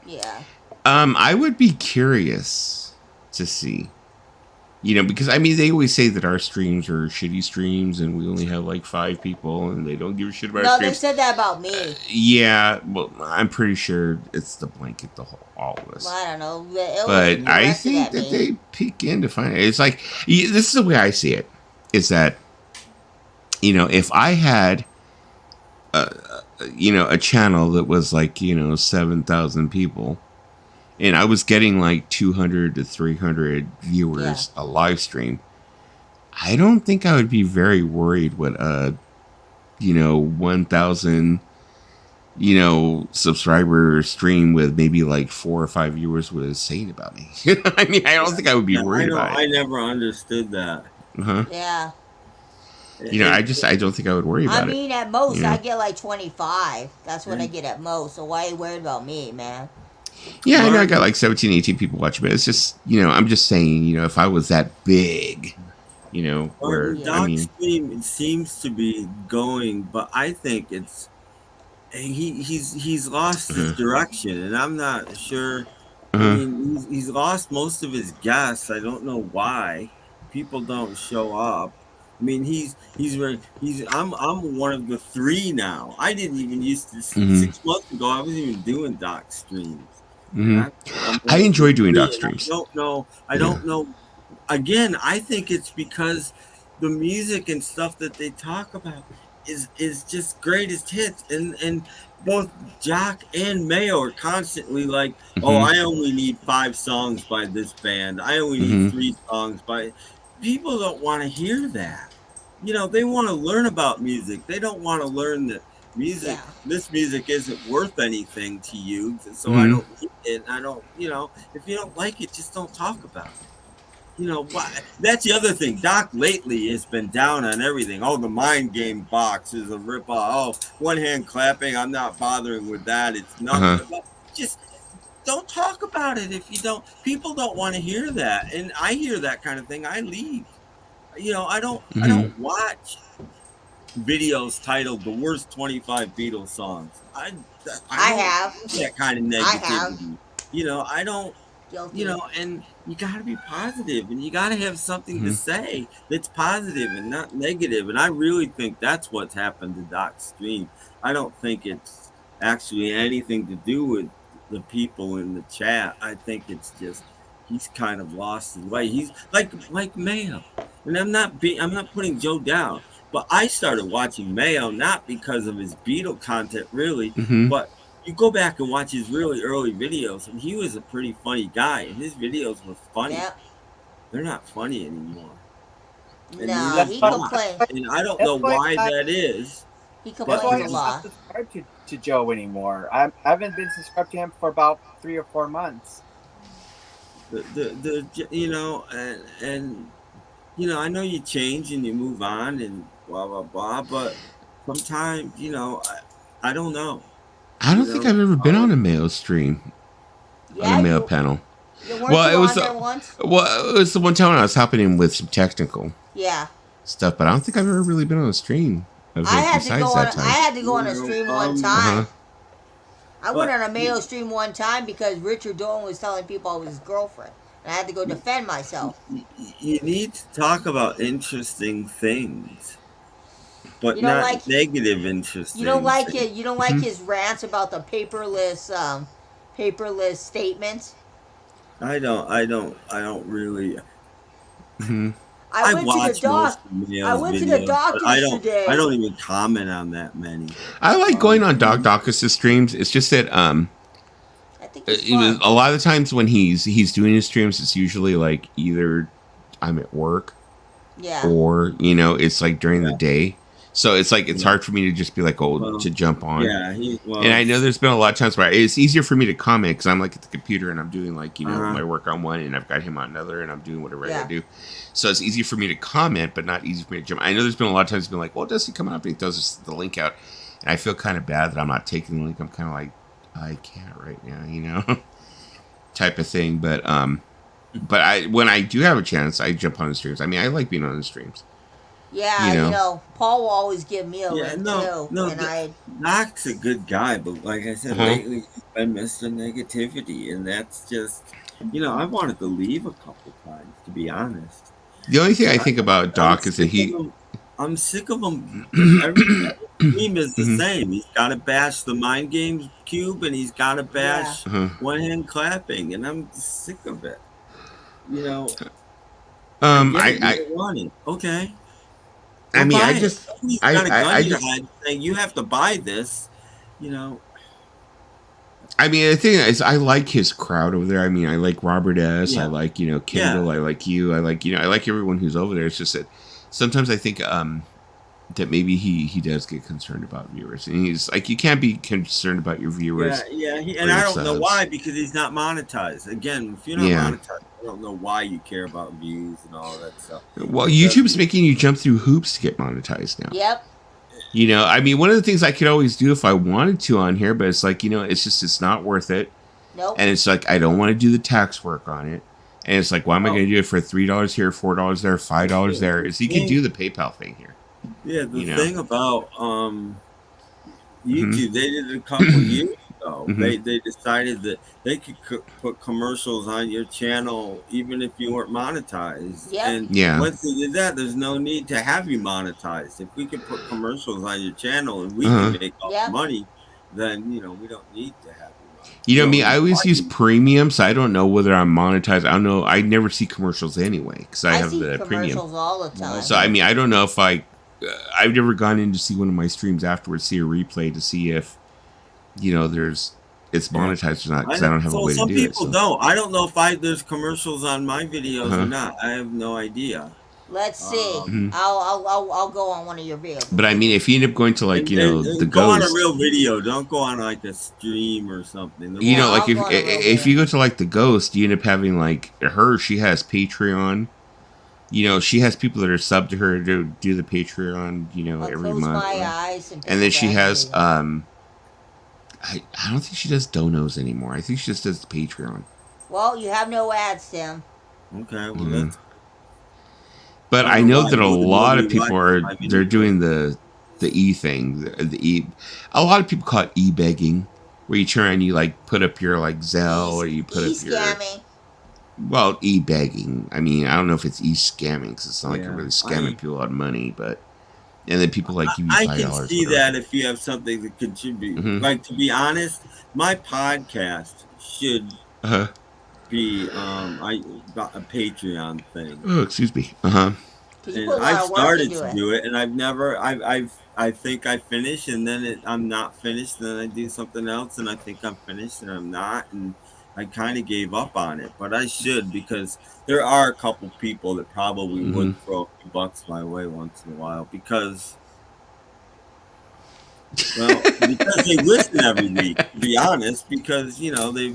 Yeah. I would be curious to see. Because I mean, they always say that our streams are shitty streams, and we only have like 5 people, and they don't give a shit about our streams. No, they said that about me. Yeah, well, I'm pretty sure it's the blanket, all of us. Well, I don't know, but I think that they peek in to find it. It's like this is the way I see it. Is that if I had a channel that was like 7,000 people. And I was getting like 200 to 300 viewers a live stream. I don't think I would be very worried what 1,000 subscriber stream with maybe like 4 or 5 viewers was saying about me. I mean, I don't think I would be worried about it. I never understood that. Yeah. I don't think I would worry about it. I mean, at most, I get like 25. That's what I get at most. So why are you worried about me, man? Yeah, I know I got like 17, 18 people watching, but it's just, I'm just saying, if I was that big, where, Stream seems to be going, but I think it's, he's lost his direction, and I'm not sure. I mean, he's lost most of his guests. I don't know why. People don't show up. I mean, I'm one of the 3 now. I didn't even used to, 6 months ago, I wasn't even doing doc streams. I enjoy doing doc streams. I don't know. Again, I think it's because the music and stuff that they talk about is just greatest hits, and both Jock and Mayo are constantly like, I only need 5 songs by this band. I only need 3 songs by. People don't want to hear that. They want to learn about music. They don't want to learn that music, this music isn't worth anything to you, so I don't need it. I don't, if you don't like it, just don't talk about it. Why? That's the other thing. Doc lately has been down on everything. Oh, the Mind Game box is a ripoff. Oh, one hand clapping. I'm not bothering with that. It's nothing. Just don't talk about it if you don't. People don't want to hear that, and I hear that kind of thing. I leave. I don't watch videos titled "The Worst 25 Beatles Songs." I have that kind of negativity. I don't. Guilty. And you got to be positive, and you got to have something to say that's positive and not negative. And I really think that's what's happened to Doc's stream. I don't think it's actually anything to do with the people in the chat. I think it's just he's kind of lost his way. He's like Mayo, and I'm not putting Joe down. But I started watching Mayo not because of his Beatle content, really, but you go back and watch his really early videos, and he was a pretty funny guy, and his videos were funny. Yep. They're not funny anymore. No, he complains. And I don't know why that is. He complains a lot. I'm not subscribed to Joe anymore. I haven't been subscribed to him for about 3 or 4 months. You know, and you know, I know you change and you move on and blah blah blah, but sometimes, you know, I don't know. I don't think I've ever been on a Mayo stream, on a Mayo panel. Well, it was the one time when I was helping him with some technical stuff, but I don't think I've ever really been on a stream. I had to go on a stream one time. I went on a Mayo stream one time because Richard Dolan was telling people I was his girlfriend, and I had to go defend myself. You need to talk about interesting things, but not like, negative interesting. You don't like it. You don't like his rants about the paperless statements. I don't really. I went to the doctor today. I don't even comment on that many. I like going on Doc Dawkins' streams. It's just that I think a lot of the times when he's doing his streams, it's usually like either I'm at work, or you know, it's like during the day. So it's like it's hard for me to just be like, to jump on. And I know there's been a lot of times where it's easier for me to comment because I'm like at the computer and I'm doing like, you know, my work on one and I've got him on another and I'm doing whatever I do. So it's easy for me to comment, but not easy for me to jump. I know there's been a lot of times been like, well, does he come up and he throws the link out? And I feel kind of bad that I'm not taking the link. I'm kind of like, I can't right now, you know, type of thing. But when I do have a chance, I jump on the streams. I mean, I like being on the streams. Yeah, you know, Paul will always give me a link too. And Doc's a good guy, but like I said, lately he's been Mr. Negativity, and that's just, you know, I wanted to leave a couple times, to be honest. The only thing I think about Doc is that I'm sick of him. Every team is the same. He's got to bash the Mind Games Cube, and he's got to bash one hand clapping, and I'm sick of it. You know. Okay. I mean, I saying you have to buy this, you know. I mean, the thing is, I like his crowd over there. I mean, I like Robert S. I like, you know, Kendall. I like you. I like, you know, I like everyone who's over there. It's just that sometimes I think that maybe he does get concerned about viewers, and he's like, you can't be concerned about your viewers. And I don't know why, because he's not monetized. Again, if you're not monetized, I don't know why you care about views and all that stuff. Well, YouTube's making you jump through hoops to get monetized now. Yep. You know, I mean, one of the things I could always do if I wanted to on here, but it's like, you know, it's not worth it. Nope. And it's like, I don't want to do the tax work on it. And it's like, why am I going to do it for $3 here, $4 there, $5 there? Is you can do the PayPal thing here. Yeah, the thing about YouTube, they did it a couple years ago. They decided that they could put commercials on your channel even if you weren't monetized. And once they did that, there's no need to have you monetized. If we could put commercials on your channel and we can make all the money, then, you know, we don't need to have you. You know me, I always use premium, so I don't know whether I'm monetized. I don't know. I never see commercials anyway because I have the premium. Commercials all the time. So I mean, I don't know if I've never gone in to see one of my streams afterwards, see a replay to see if, you know, it's monetized or not, because I don't have a way to do it. Some people don't. I don't know if there's commercials on my videos or not. I have no idea. Let's see. I'll go on one of your videos. But I mean, if you end up going to like, you know, the go Ghost, on a real video. Don't go on like a stream or something. You know, like if you go to like the Ghost, you end up having like she has Patreon. You know, she has people that are subbed to her to do the Patreon, you know, every month. And then she has, I don't think she does donos anymore. I think she just does the Patreon. Well, you have no ads, Tim. Okay, well, that's... But I know that a lot of people they're doing the E thing. A lot of people call it e-begging, where you turn and you like put up your like Zelle or you put up your... Well, e-begging. I mean, I don't know if it's e-scamming because it's not like you're really scamming people out of money, but and then people like give you $5. I can see that if you have something to contribute. Like, to be honest, my podcast should be a Patreon thing. Oh, excuse me. And I've started to do it, and I've never. I think I finish, and then I'm not finished, and then I do something else, and I think I'm finished, and I'm not, and I kind of gave up on it, but I should, because there are a couple people that probably would throw a few bucks my way once in a while, because Well, because they listen every week, to be honest, because, you know, they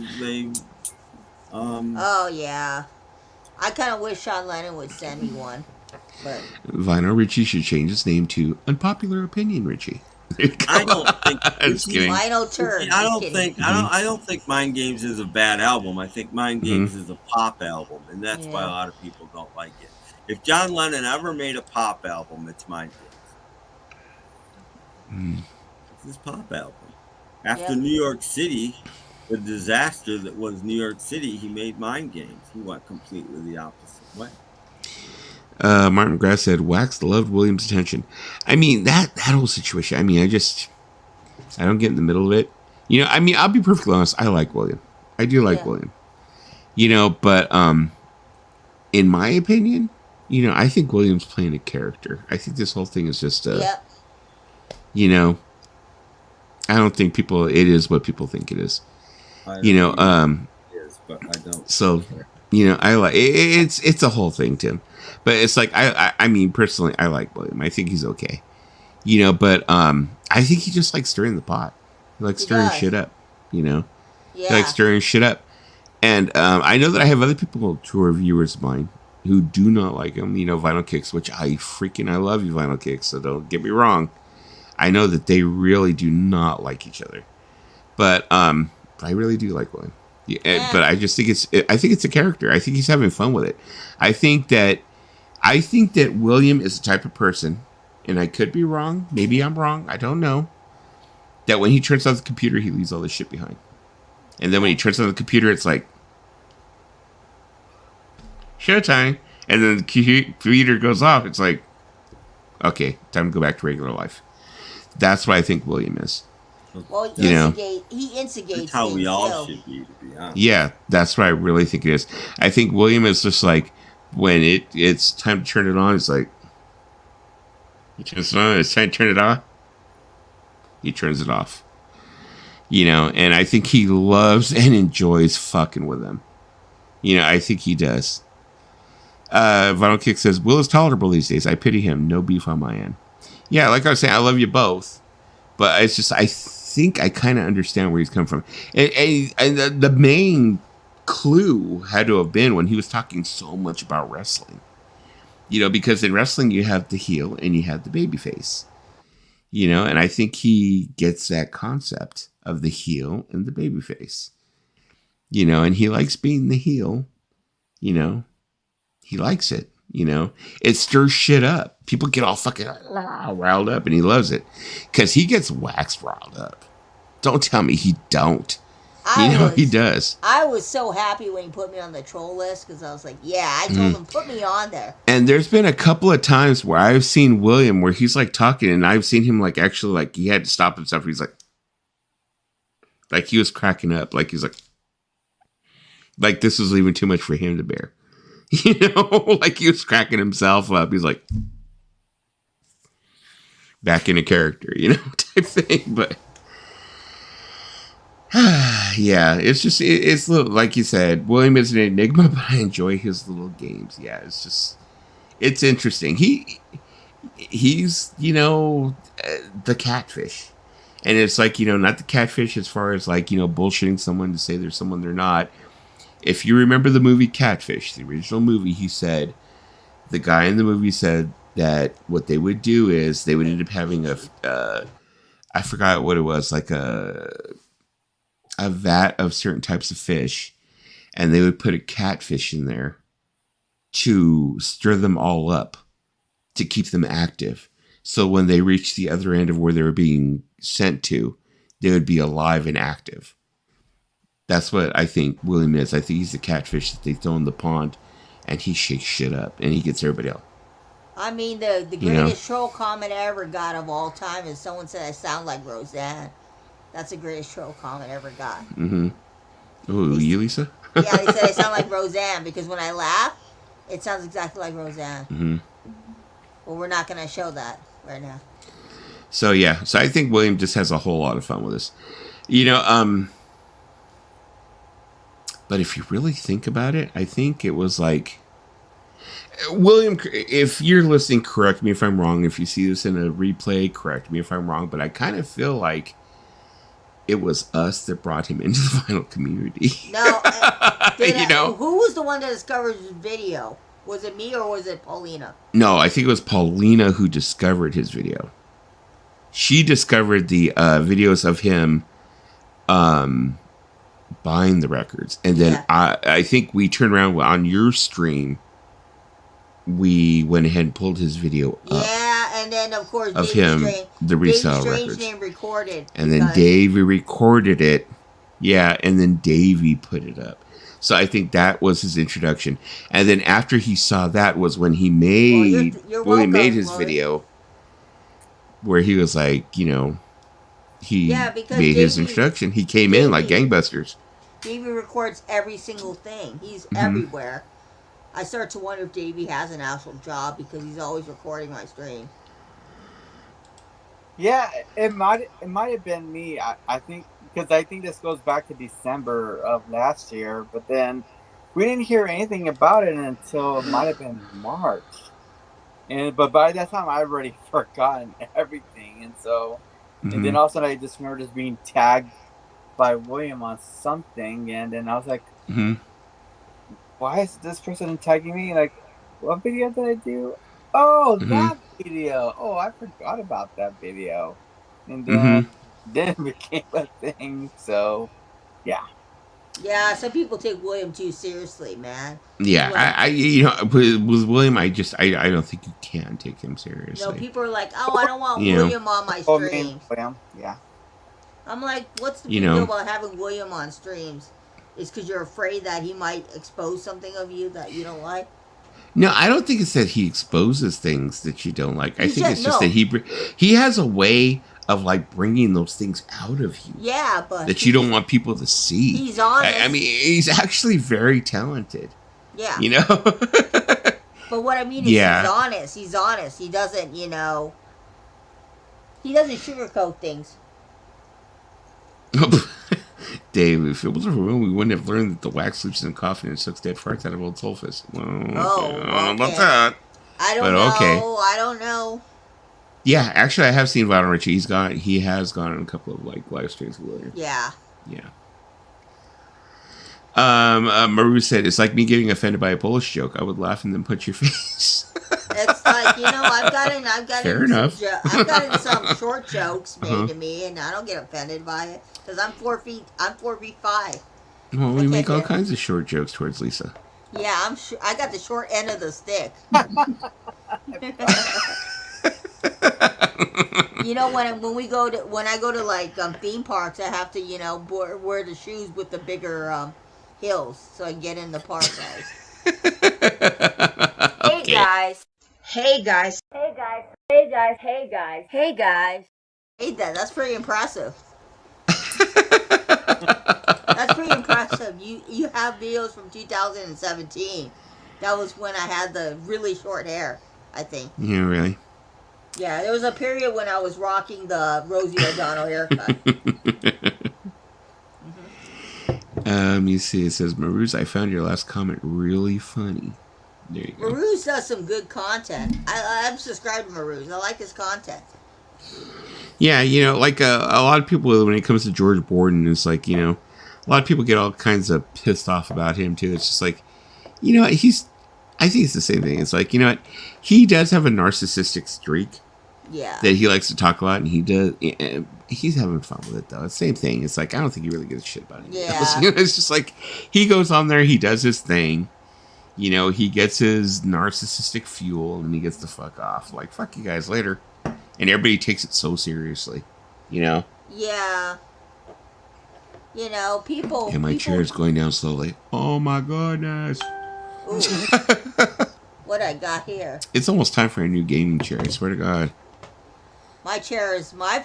Oh, yeah. I kind of wish Sean Lennon would send me one. But Vinyl Richie should change his name to Unpopular Opinion Richie. I don't think. I'm just kidding. Vinyl Turd. I don't think Mind Games is a bad album. I think Mind Games is a pop album, and that's why a lot of people don't like it. If John Lennon ever made a pop album, it's Mind Games. It's his pop album. After New York City, the disaster that was New York City, he made Mind Games. He went completely the opposite way. Martin McGrath said Wax loved William's attention. I mean, that whole situation. I mean, I don't get in the middle of it. You know, I mean, I'll be perfectly honest. I like William. I do like William. You know, but in my opinion, you know, I think William's playing a character. I think this whole thing is just you know, I don't think it is what people think it is. You know, it is, but I don't. So, you know, I like it's a whole thing, Tim. But it's like I mean, personally, I like William. I think he's okay. You know, but I think he just likes stirring the pot. He likes stirring shit up. You know, he likes stirring shit up. And I know that I have other people who are viewers of mine who do not like him. You know, Vinyl Kicks, which I love you, Vinyl Kicks. So don't get me wrong. I know that they really do not like each other, but I really do like William. Yeah, but I just think it's a character. I think he's having fun with it. I think that William is the type of person, and I could be wrong. Maybe I'm wrong. I don't know. That when he turns off the computer, he leaves all this shit behind. And then when he turns on the computer, it's like, showtime. And then the computer goes off. It's like, okay, time to go back to regular life. That's what I think William is. Well, he instigates. That's how we all should be, to be honest. Yeah, that's what I really think it is. I think William is just like, when it's time to turn it on, it's like, he turns it on, it's time to turn it off. He turns it off. You know, and I think he loves and enjoys fucking with them. You know, I think he does. Vinyl Kick says, Will is tolerable these days. I pity him. No beef on my end. Yeah, like I was saying, I love you both. But it's just, I think I kind of understand where he's coming from. And the main clue had to have been when he was talking so much about wrestling. You know, because in wrestling, you have the heel and you have the babyface. You know, and I think he gets that concept of the heel and the babyface. You know, and he likes being the heel. You know, he likes it. You know, it stirs shit up. People get all fucking riled up, and he loves it because he gets waxed riled up. Don't tell me he don't. He does. I was so happy when he put me on the troll list because I was like, yeah, I told him, put me on there. And there's been a couple of times where I've seen William where he's like talking, and I've seen him like actually like he had to stop himself. He's like he was cracking up, like he's like this was even too much for him to bear. You know, like he was cracking himself up. He's like back in a character, you know, type thing. But yeah, it's just it's little, like you said, William is an enigma, but I enjoy his little games. Yeah, it's interesting. He's you know the catfish, and it's like, you know, not the catfish as far as like, you know, bullshitting someone to say there's someone they're not. If you remember the movie Catfish, the original movie, the guy in the movie said that what they would do is they would end up having I forgot what it was, like a vat of certain types of fish, and they would put a catfish in there to stir them all up, to keep them active. So when they reached the other end of where they were being sent to, they would be alive and active. That's what I think William is. I think he's the catfish that they throw in the pond, and he shakes shit up, and he gets everybody out. I mean, the greatest troll comment I ever got of all time is someone said I sound like Roseanne. That's the greatest troll comment I ever got. Mm-hmm. Oh, you, Lisa? Yeah, they said I sound like Roseanne because when I laugh, it sounds exactly like Roseanne. Mm-hmm. Well, we're not going to show that right now. So, yeah. So, I think William just has a whole lot of fun with this. You know, but if you really think about it, I think it was like... William, if you're listening, correct me if I'm wrong. If you see this in a replay, correct me if I'm wrong. But I kind of feel like it was us that brought him into the vinyl community. No, who was the one that discovered his video? Was it me or was it Paulina? No, I think it was Paulina who discovered his video. She discovered the videos of him buying the records, and then I think we turned around on your stream. We went ahead and pulled his video up. Yeah, and then of course of him, the resale records. Name recorded, and then Davey recorded it. Yeah, and then Davey put it up. So I think that was his introduction. And then after he saw that was when he made he made his video where he was like, he made his introduction. He came in like gangbusters. Davey records every single thing. He's everywhere. I start to wonder if Davey has an actual job because he's always recording my stream. Yeah, it might have been me. I think because I think this goes back to December of last year, but then we didn't hear anything about it until it might have been March. But by that time I'd already forgotten everything, and so and then all of a sudden I just remember just being tagged by William on something, and then I was like, why is this person tagging me? Like, what video did I do? Oh, that video. Oh, I forgot about that video. And then it became a thing. So, yeah. Yeah, some people take William too seriously, man. Yeah, with William, I don't think you can take him seriously. No, people are like, oh, I don't want William on my stream. Yeah. I'm like, what's the big deal about having William on streams? Is because you're afraid that he might expose something of you that you don't like? No, I don't think it's that he exposes things that you don't like. I think it's just that he has a way of like bringing those things out of you. Yeah, but that you don't want people to see. He's honest. I mean, he's actually very talented. Yeah. But what I mean is he's honest. He's honest. He doesn't, he doesn't sugarcoat things. Dave, if it wasn't for him, we wouldn't have learned that the wax lives in the coffin and sucks dead farts out of old sulfus. Well, I don't know about that. I don't know. Okay. I don't know. Yeah, actually, I have seen Vinyl Richie. He has gone on a couple of like live streams with William. Yeah. Yeah. Maru said, it's like me getting offended by a Polish joke. I would laugh and then punch your face. It's like, I've gotten Fair enough. I've gotten some short jokes made to me, and I don't get offended by it because I'm 4 feet 5. Well, we make all kinds of short jokes towards Lisa. Yeah, I got the short end of the stick. When I go to like theme parks, I have to wear the shoes with the bigger heels so I can get in the park, guys. Okay. Hey guys. Hey, that's pretty impressive. That's pretty impressive. You have videos from 2017. That was when I had the really short hair, I think. Yeah, really? Yeah, there was a period when I was rocking the Rosie O'Donnell haircut. You see, it says, Maruz, I found your last comment really funny. There you go. Maruz does some good content. I'm subscribed to Maruz. I like his content. Yeah, like a lot of people, when it comes to George Borden, it's like, a lot of people get all kinds of pissed off about him, too. It's just like, I think it's the same thing. It's like, he does have a narcissistic streak. Yeah. That he likes to talk a lot, and he does. He's having fun with it, though. It's the same thing. It's like, I don't think he really gives a shit about it. Yeah. It's just like, he goes on there, he does his thing. He gets his narcissistic fuel, and he gets the fuck off. Like, fuck you guys later. And everybody takes it so seriously, Yeah. People. And my chair is going down slowly. Oh my goodness. What I got here? It's almost time for a new gaming chair. I swear to God. I've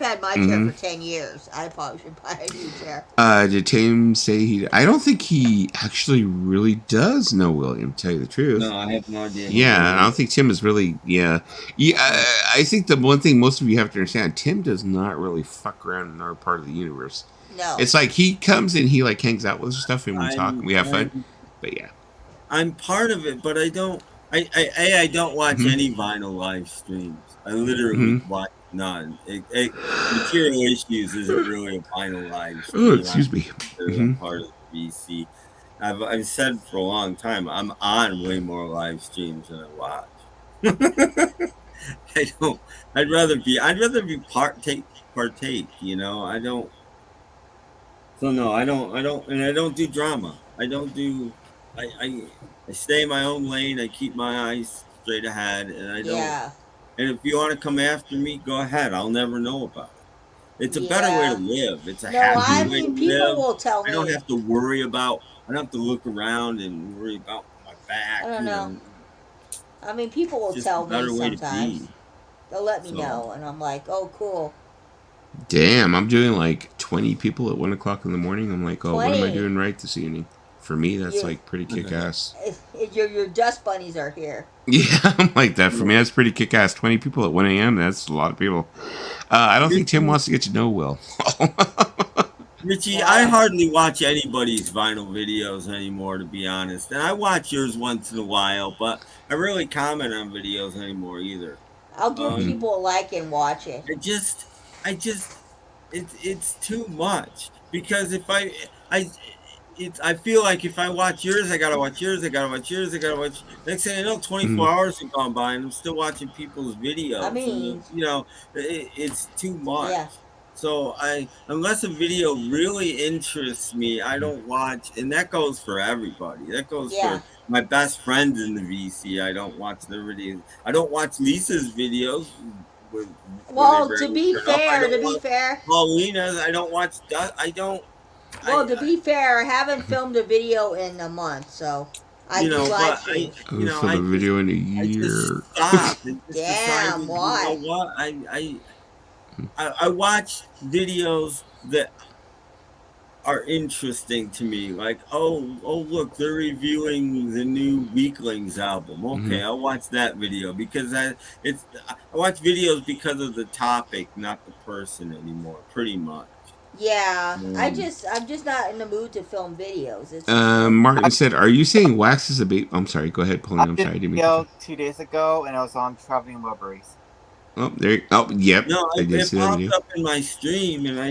had my chair for 10 years. I probably should buy a new chair. Did Tim say I don't think he actually really does know William, to tell you the truth. No, I have no idea. Yeah, I don't think Tim is really, I think the one thing most of you have to understand, Tim does not really fuck around in our part of the universe. No. It's like he comes and he like hangs out with us and stuff and we talk and we have fun. But yeah. I'm part of it, but I don't I don't watch any vinyl live streams. I literally watch none. Material Issues isn't really a vinyl live stream. Oh, excuse me. Part of the VC. I've said for a long time I'm on way more live streams than I watch. I'd rather be partake. You know, I don't. So no, I don't do drama. I stay in my own lane. I keep my eyes straight ahead, and I don't. Yeah. And if you want to come after me, go ahead. I'll never know about it. It's a better way to live. It's a happy way to people live. Will tell me. I don't have to worry about. I don't have to look around and worry about my back. I don't know. I mean, people will tell me sometimes. They'll let me know, and I'm like, oh, cool. Damn, I'm doing like 20 people at 1 o'clock in the morning. I'm like, oh, 20. What am I doing right this evening? For me, that's like pretty kick-ass. Your dust bunnies are here. Yeah, I'm like that. For me, that's pretty kick-ass. 20 people at 1 a.m., that's a lot of people. I don't think Tim wants to get to know Will. Richie, I hardly watch anybody's vinyl videos anymore, to be honest. And I watch yours once in a while, but I rarely comment on videos anymore either. I'll give people a like and watch it. It's too much. Because if I feel like if I watch yours, I gotta watch yours, I gotta watch yours, I gotta watch. Next thing I know, 24 hours have gone by and I'm still watching people's videos. I mean, and, it's too much. Yeah. So unless a video really interests me, I don't watch, and that goes for everybody. That goes for my best friends in the VC. I don't watch their videos. I don't watch Lisa's videos. To be fair, Paulina's, I don't watch. I don't. Well, to be fair, I haven't filmed a video in a month, so I do live stream. I filmed a video in a year. Damn, why? You know what? I watch videos that are interesting to me, like oh look, they're reviewing the new Weaklings album. Okay, I'll watch that video because I watch videos because of the topic, not the person anymore. Pretty much. Yeah, I'm just not in the mood to film videos. Martin said, "Are you saying wax is a baby?" I'm sorry. Go ahead, Pauline. I'm sorry. I didn't mean 2 days ago, and I was on Traveling Wilburys. Oh, there. Oh, yep. No, it popped up in my stream, and I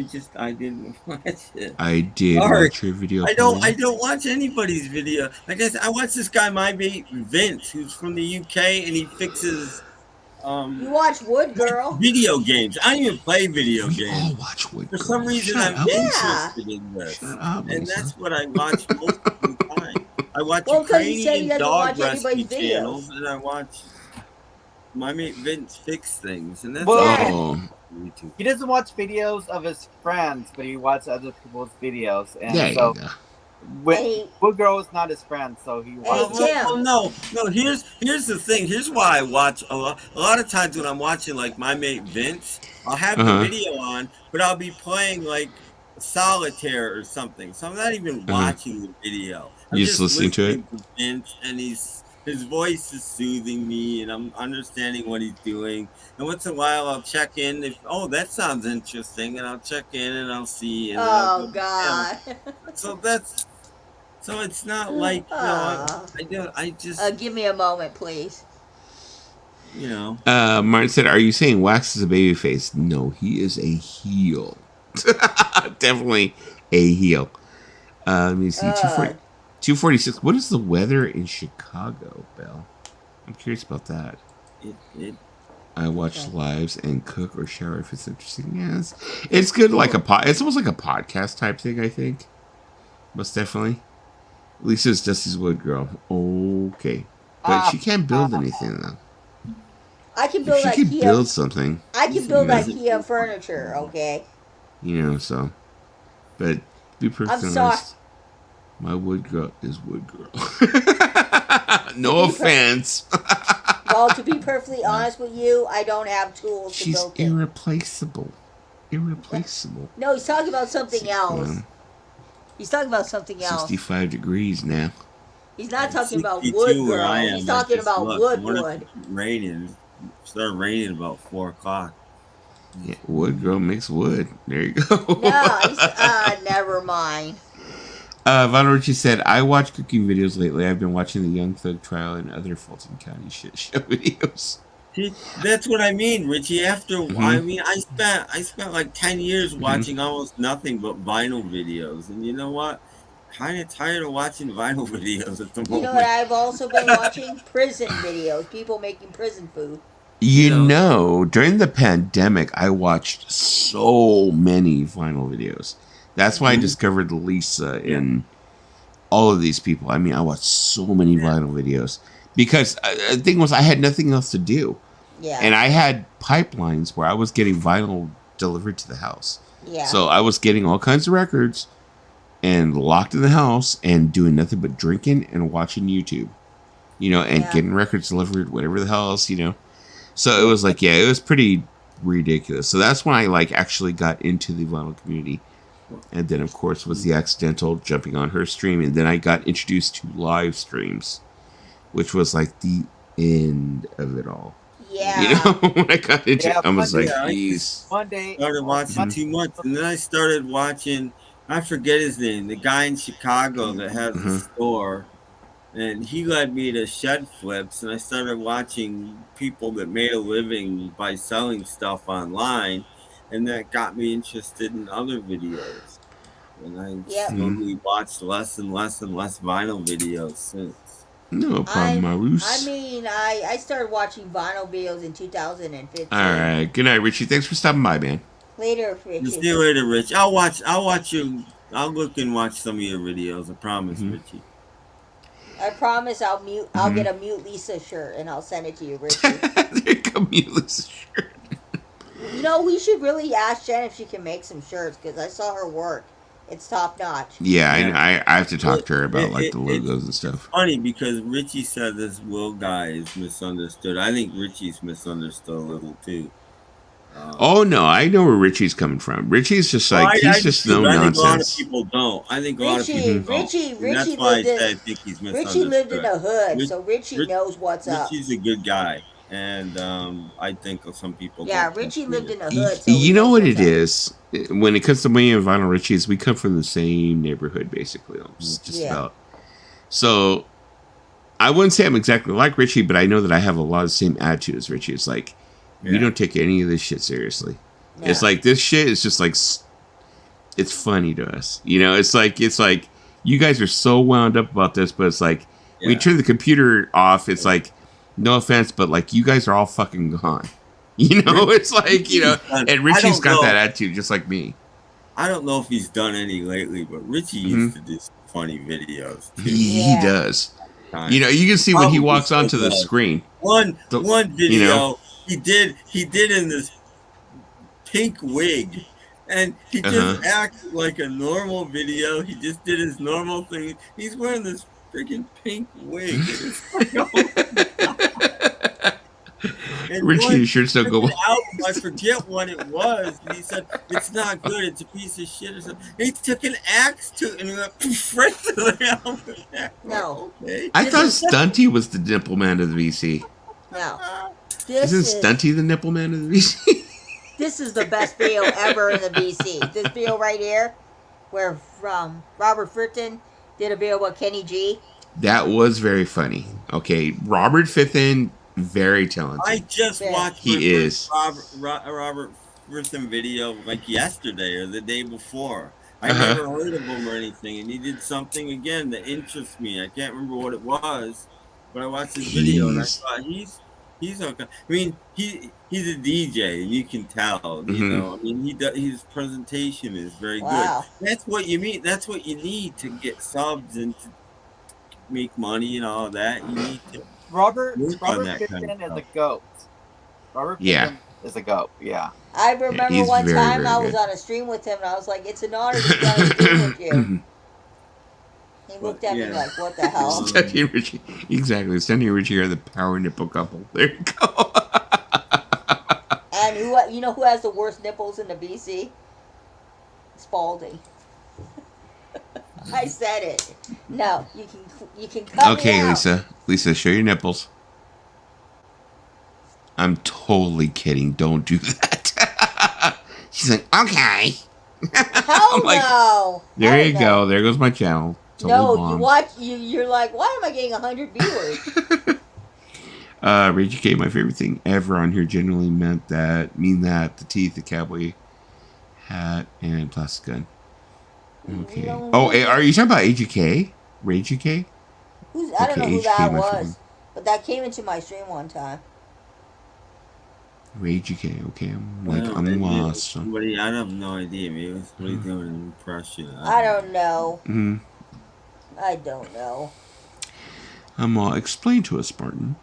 didn't watch it. I did watch your video. I don't watch anybody's video. Like I said, I watch this guy, my mate Vince, who's from the UK, and he fixes. You watch Wood Girl video games. I don't even play video games. All watch Wood Girl. For some reason, I'm interested in this, and that's what I watch most of the time. I watch Ukrainian dog rescue channels, and I watch my mate Vince fix things, and that's he doesn't watch videos of his friends, but he watches other people's videos, and Wood Girl is not his friend, so he watches. No. Here's the thing. Here's why I watch a lot of times when I'm watching like my mate Vince, I'll have the video on, but I'll be playing like solitaire or something, so I'm not even watching the video. I'm just listening to it. Vince, and his voice is soothing me, and I'm understanding what he's doing. And once in a while, I'll check in. That sounds interesting, and I'll check in and I'll see. And God! So it's not like I just give me a moment, please. Martin said, "Are you saying Wax is a baby face?" No, he is a heel. Definitely a heel. Let me see. 246. What is the weather in Chicago, Belle? I'm curious about that. I watch lives and cook or shower if it's interesting. Yes, it's good. Like it's almost like a podcast type thing. I think most definitely. Lisa's Dusty's Wood Girl. Okay, but she can't build anything though. I can build. She can build something. I can build IKEA furniture. Okay. So, but be perfectly honest. My Wood Girl is Wood Girl. No offense. Well, to be perfectly honest with you, I don't have tools to build it. She's irreplaceable. Irreplaceable. No, he's talking about something else. He's talking about something else. 65 degrees now. He's not talking about Wood Girl. He's talking about Wood. Raining. Started raining about 4 o'clock. Yeah, Wood Girl makes wood. There you go. No, never mind. Vinyl Richie said, I watch cooking videos lately. I've been watching the Young Thug trial and other Fulton County shit show videos. See, that's what I mean, Richie. After I spent like 10 years watching almost nothing but vinyl videos, and you know what? Kind of tired of watching vinyl videos at the moment. You know what? I've also been watching prison videos. People making prison food. You know, during the pandemic, I watched so many vinyl videos. That's why I discovered Lisa and all of these people. I mean, I watched so many vinyl videos because the thing was I had nothing else to do. Yeah. And I had pipelines where I was getting vinyl delivered to the house. Yeah. So I was getting all kinds of records and locked in the house and doing nothing but drinking and watching YouTube, you know, and getting records delivered, whatever the hell else, you know. So it was like, it was pretty ridiculous. So that's when I like actually got into the vinyl community. And then, of course, was the accidental jumping on her stream. And then I got introduced to live streams, which was like the end of it all. Yeah. You know, when I got into it, I was like, geez. One day. Started watching too much. And then I started watching, I forget his name, the guy in Chicago that has a store. And he led me to Shed Flips. And I started watching people that made a living by selling stuff online. And that got me interested in other videos. And I slowly watched less and less and less vinyl videos since. No problem, Marus. I mean, I started watching vinyl videos in 2015. All right. Good night, Richie. Thanks for stopping by, man. Later, Richie. See you later, Rich. I'll watch you. I'll look and watch some of your videos. I promise, Richie. I promise I'll get a Mute Lisa shirt and I'll send it to you, Richie. There you go, Mute Lisa shirt. You know, we should really ask Jen if she can make some shirts because I saw her work. It's top notch. Yeah, I have to talk to her about like the logos and stuff. It's funny because Richie said this Will guy is misunderstood. I think Richie's misunderstood a little too. Oh no, I know where Richie's coming from. Richie's just like he's just no nonsense. I think a lot of people don't. I think a lot of people don't. Richie that's why I said I think he's misunderstood. Richie lived in the hood, so Richie knows what's up. Richie's a good guy. And I think some people. Yeah, Richie lived in the hood. So you know what it is? When it comes to me and Vinyl Richie's, we come from the same neighborhood, basically, just about. So I wouldn't say I'm exactly like Richie, but I know that I have a lot of the same attitude as Richie. It's like we don't take any of this shit seriously. No. It's like this shit is just like it's funny to us, you know. It's like you guys are so wound up about this, but it's like we turn the computer off. It's like. No offense, but like you guys are all fucking gone. You know, it's like, you know, and Richie's got that attitude just like me. I don't know if he's done any lately, but Richie used to do some funny videos too. He does. You know, you can see when he walks onto the screen. One video you know, he did in this pink wig. And he just acted like a normal video. He just did his normal thing. He's wearing this freaking pink wig. Richie, shirts don't go. I forget what it was. And he said it's not good. It's a piece of shit or something. He took an axe to it and he went right to the album. No, I thought Stunty was the nipple man of the VC. No, isn't Stunty the nipple man of the VC? This is the best video ever in the VC. This video right here, where Robert Fitton did a video about Kenny G. That was very funny. Okay, Robert Fitton, very talented. I just watched Robert Fitton video like yesterday or the day before. I never heard of him or anything, and he did something again that interests me. I can't remember what it was, but I watched his video and I thought he's okay. I mean, he's a DJ, and you can tell. You know, I mean, his presentation is very good. That's what you mean. That's what you need to get subs and to make money and all that. You need to. Robert Fitton is a goat. Robert Fitton is a goat. Yeah. I remember one time I was on a stream with him, and I was like, "It's an honor to be on a stream with you." He looked at me like, "What the hell?" Stunty and Richie, exactly. Stunty and Richie are the power nipple couple. There you go. And you know who has the worst nipples in the BC? Spalding. I said it. No, you can cut me out. Okay, Lisa, show your nipples. I'm totally kidding. Don't do that. She's like, okay. Hell like, no. There Hell you no. go. There goes my channel. No, you watch. You're like, why am I getting 100 viewers? Rage K, my favorite thing ever on here generally mean that the teeth, the cowboy hat, and plastic gun. Okay. Oh, are you talking about AGK? Rage K? I don't know who that was, but that came into my stream one time. Rage K. Okay, I'm lost. Somebody, I have no idea. Maybe somebody doing an impression. I don't know. Mm-hmm. I don't know. Explain to us, Spartan.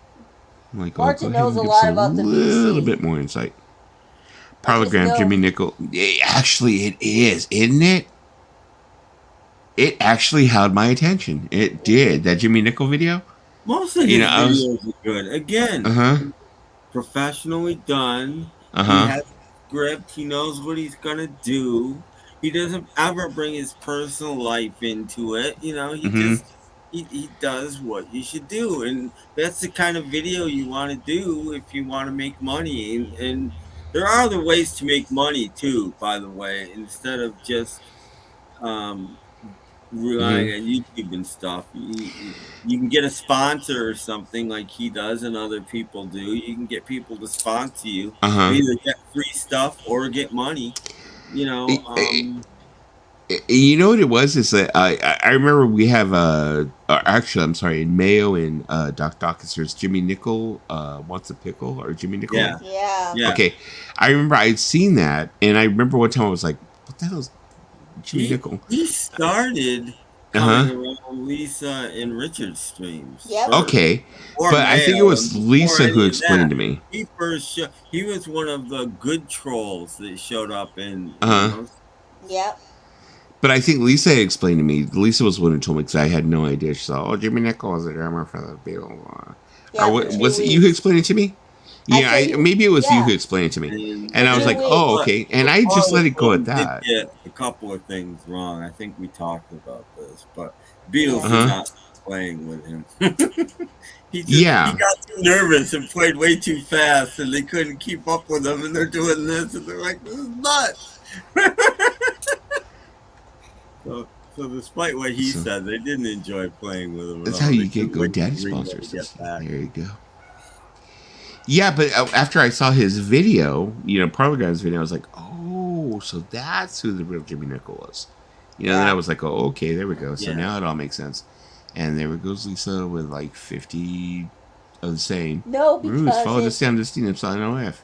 Like, Martin knows a lot about the VC. A little bit more insight. Parallelogram, Jimmy Nickel. Actually, it is, isn't it? It actually held my attention. It did. That Jimmy Nickel video. Most of his videos are good. Again, professionally done. He has a script. He knows what he's gonna do. He doesn't ever bring his personal life into it. He just he does what he should do, and that's the kind of video you want to do if you want to make money. And there are other ways to make money too, by the way, instead of just relying on YouTube and stuff. You can get a sponsor or something like he does and other people do. You can get people to sponsor you. Either get free stuff or get money. You know what it was is that I remember we have actually I'm sorry, in Mayo and Doc Dawkins there's Jimmy Nickel Wants a Pickle or Jimmy Nickel. Yeah. Okay, I remember I'd seen that, and I remember one time I was like, what the hell is Jimmy Nickel? He started coming around Lisa and Richard's streams. Yep. Okay, but I think it was Lisa who explained to me. He was one of the good trolls that showed up in. Yep. But I think Lisa explained to me. Lisa was the one who told me because I had no idea. She said, Jimmy Nickel was the drummer for the Beatles. Was it you who explained it to me? Yeah, maybe it was you who explained it to me. And I was like, okay. And I just let it go at that. Did get a couple of things wrong. I think we talked about this, but Beatles did not playing with him. He got too nervous and played way too fast, and they couldn't keep up with him. And they're doing this, and they're like, "This is nuts." So despite what he said, they didn't enjoy playing with him. That's how you get GoDaddy sponsors. There you go. Yeah, but after I saw his video, Parallegram's video, I was like, oh, so that's who the real Jimmy Nickel was. Then I was like, oh, okay, there we go. So now it all makes sense. And there goes Lisa with like 50 of the same. No, because follow Dusty on Dusty Nips on OF.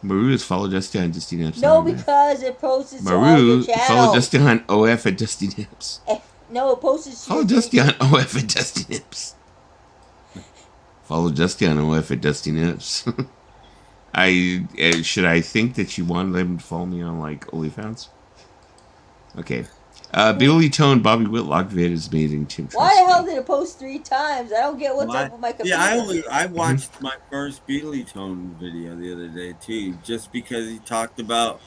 Maru's follow Dusty on Dusty Nips. No, because it posts to all your channels. Follow Dusty on OF at Dusty Nips. No, it posts to follow Dusty on OF at Dusty Nips. Follow Dusty on OF at Dusty Nips. Should I think that you wanted them to follow me on like OnlyFans? Okay. Billy Tone Bobby Whitlock vid is amazing too. Why the hell did it post 3 times? I don't get what's up with my computer. Yeah, I watched my first Beatley Tone video the other day too, just because he talked about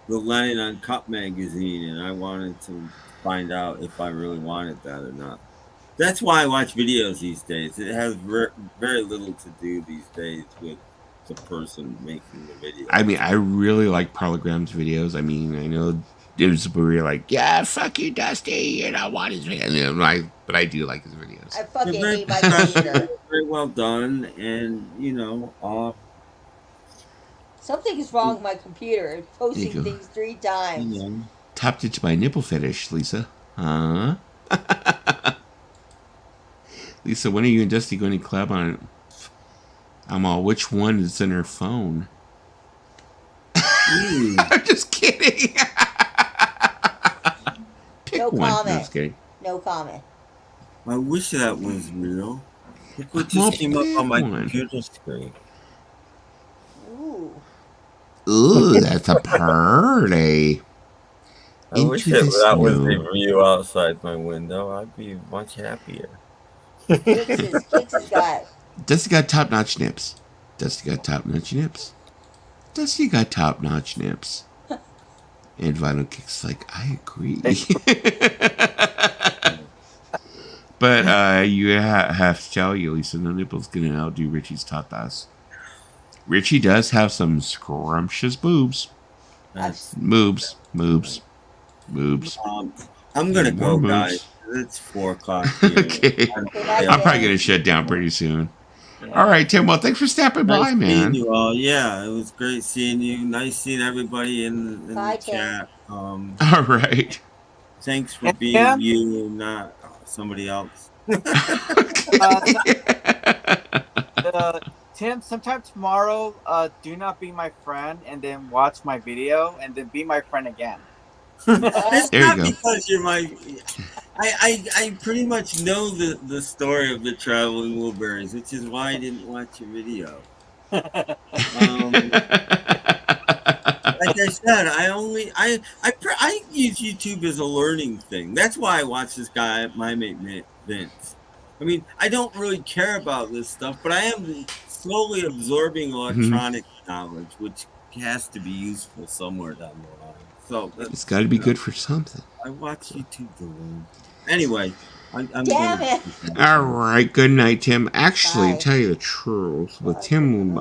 the Lennon Uncut magazine, and I wanted to find out if I really wanted that or not. That's why I watch videos these days. It has very little to do these days with the person making the video. I mean, I really like Parallogram's videos. I mean, I know there's where you're like, yeah, fuck you, Dusty. You don't want his videos. But I do like his videos. I fucking hate my computer. Very well done, and something is wrong with my computer. It's posting things 3 times. Tapped into my nipple fetish, Lisa. Huh? Lisa, when are you and Dusty going to collab on it? I'm all, which one is in her phone? I'm just kidding. Pick no one. comment. No, just kidding. No comment. I wish that was real. Look what just came up on my computer screen. Ooh, that's a party. I wish that was the view outside my window. I'd be much happier. Dusty got top-notch nips. Dusty got top-notch nips. Dusty got top-notch nips. And Vinyl Kick's like, I agree. But you have to tell you, Lisa, no nipple's gonna outdo Richie's top ass. Richie does have some scrumptious boobs. Moobs. I'm gonna go, guys. It's 4:00. Okay. I'm probably gonna shut down pretty soon. Yeah. All right, Tim. Well, thanks for stopping by, man. You all. Yeah, it was great seeing you. Nice seeing everybody in the chat. All right. Thanks for being you and not somebody else. Tim, sometime tomorrow, do not be my friend, and then watch my video, and then be my friend again. It's not because you're my. I pretty much know the story of the traveling Wilburys, which is why I didn't watch your video. Like I said, I use YouTube as a learning thing. That's why I watch this guy, my mate Vince. I mean, I don't really care about this stuff, but I am slowly absorbing electronic knowledge, which has to be useful somewhere down the line. So it's got to be good for something. I watch YouTube to learn. Anyway, I'm damn it. All right, good night, Tim. Actually, to tell you the truth, with Tim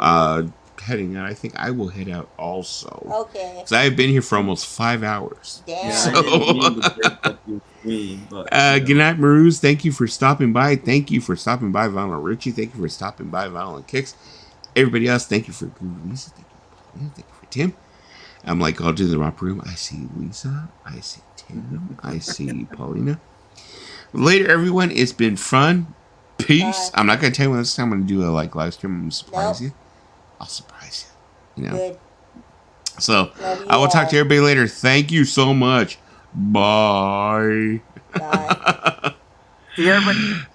heading out, I think I will head out also. Okay. Because I have been here for almost 5 hours. Damn. So, good night, Maroons. Thank you for stopping by. Thank you for stopping by, Violent Richie. Thank you for stopping by, Violent Kicks. Everybody else, thank you for Lisa. Thank you for Tim. I'm like, I'll do the romper room. I see Lisa. I see Tim. I see Paulina. Later, everyone. It's been fun. Peace. I'm not going to tell you when this time I'm going to do a live stream. I'm going to surprise you. I'll surprise you. You know. Good. So I will talk to everybody later. Thank you so much. Bye. Bye. See everybody.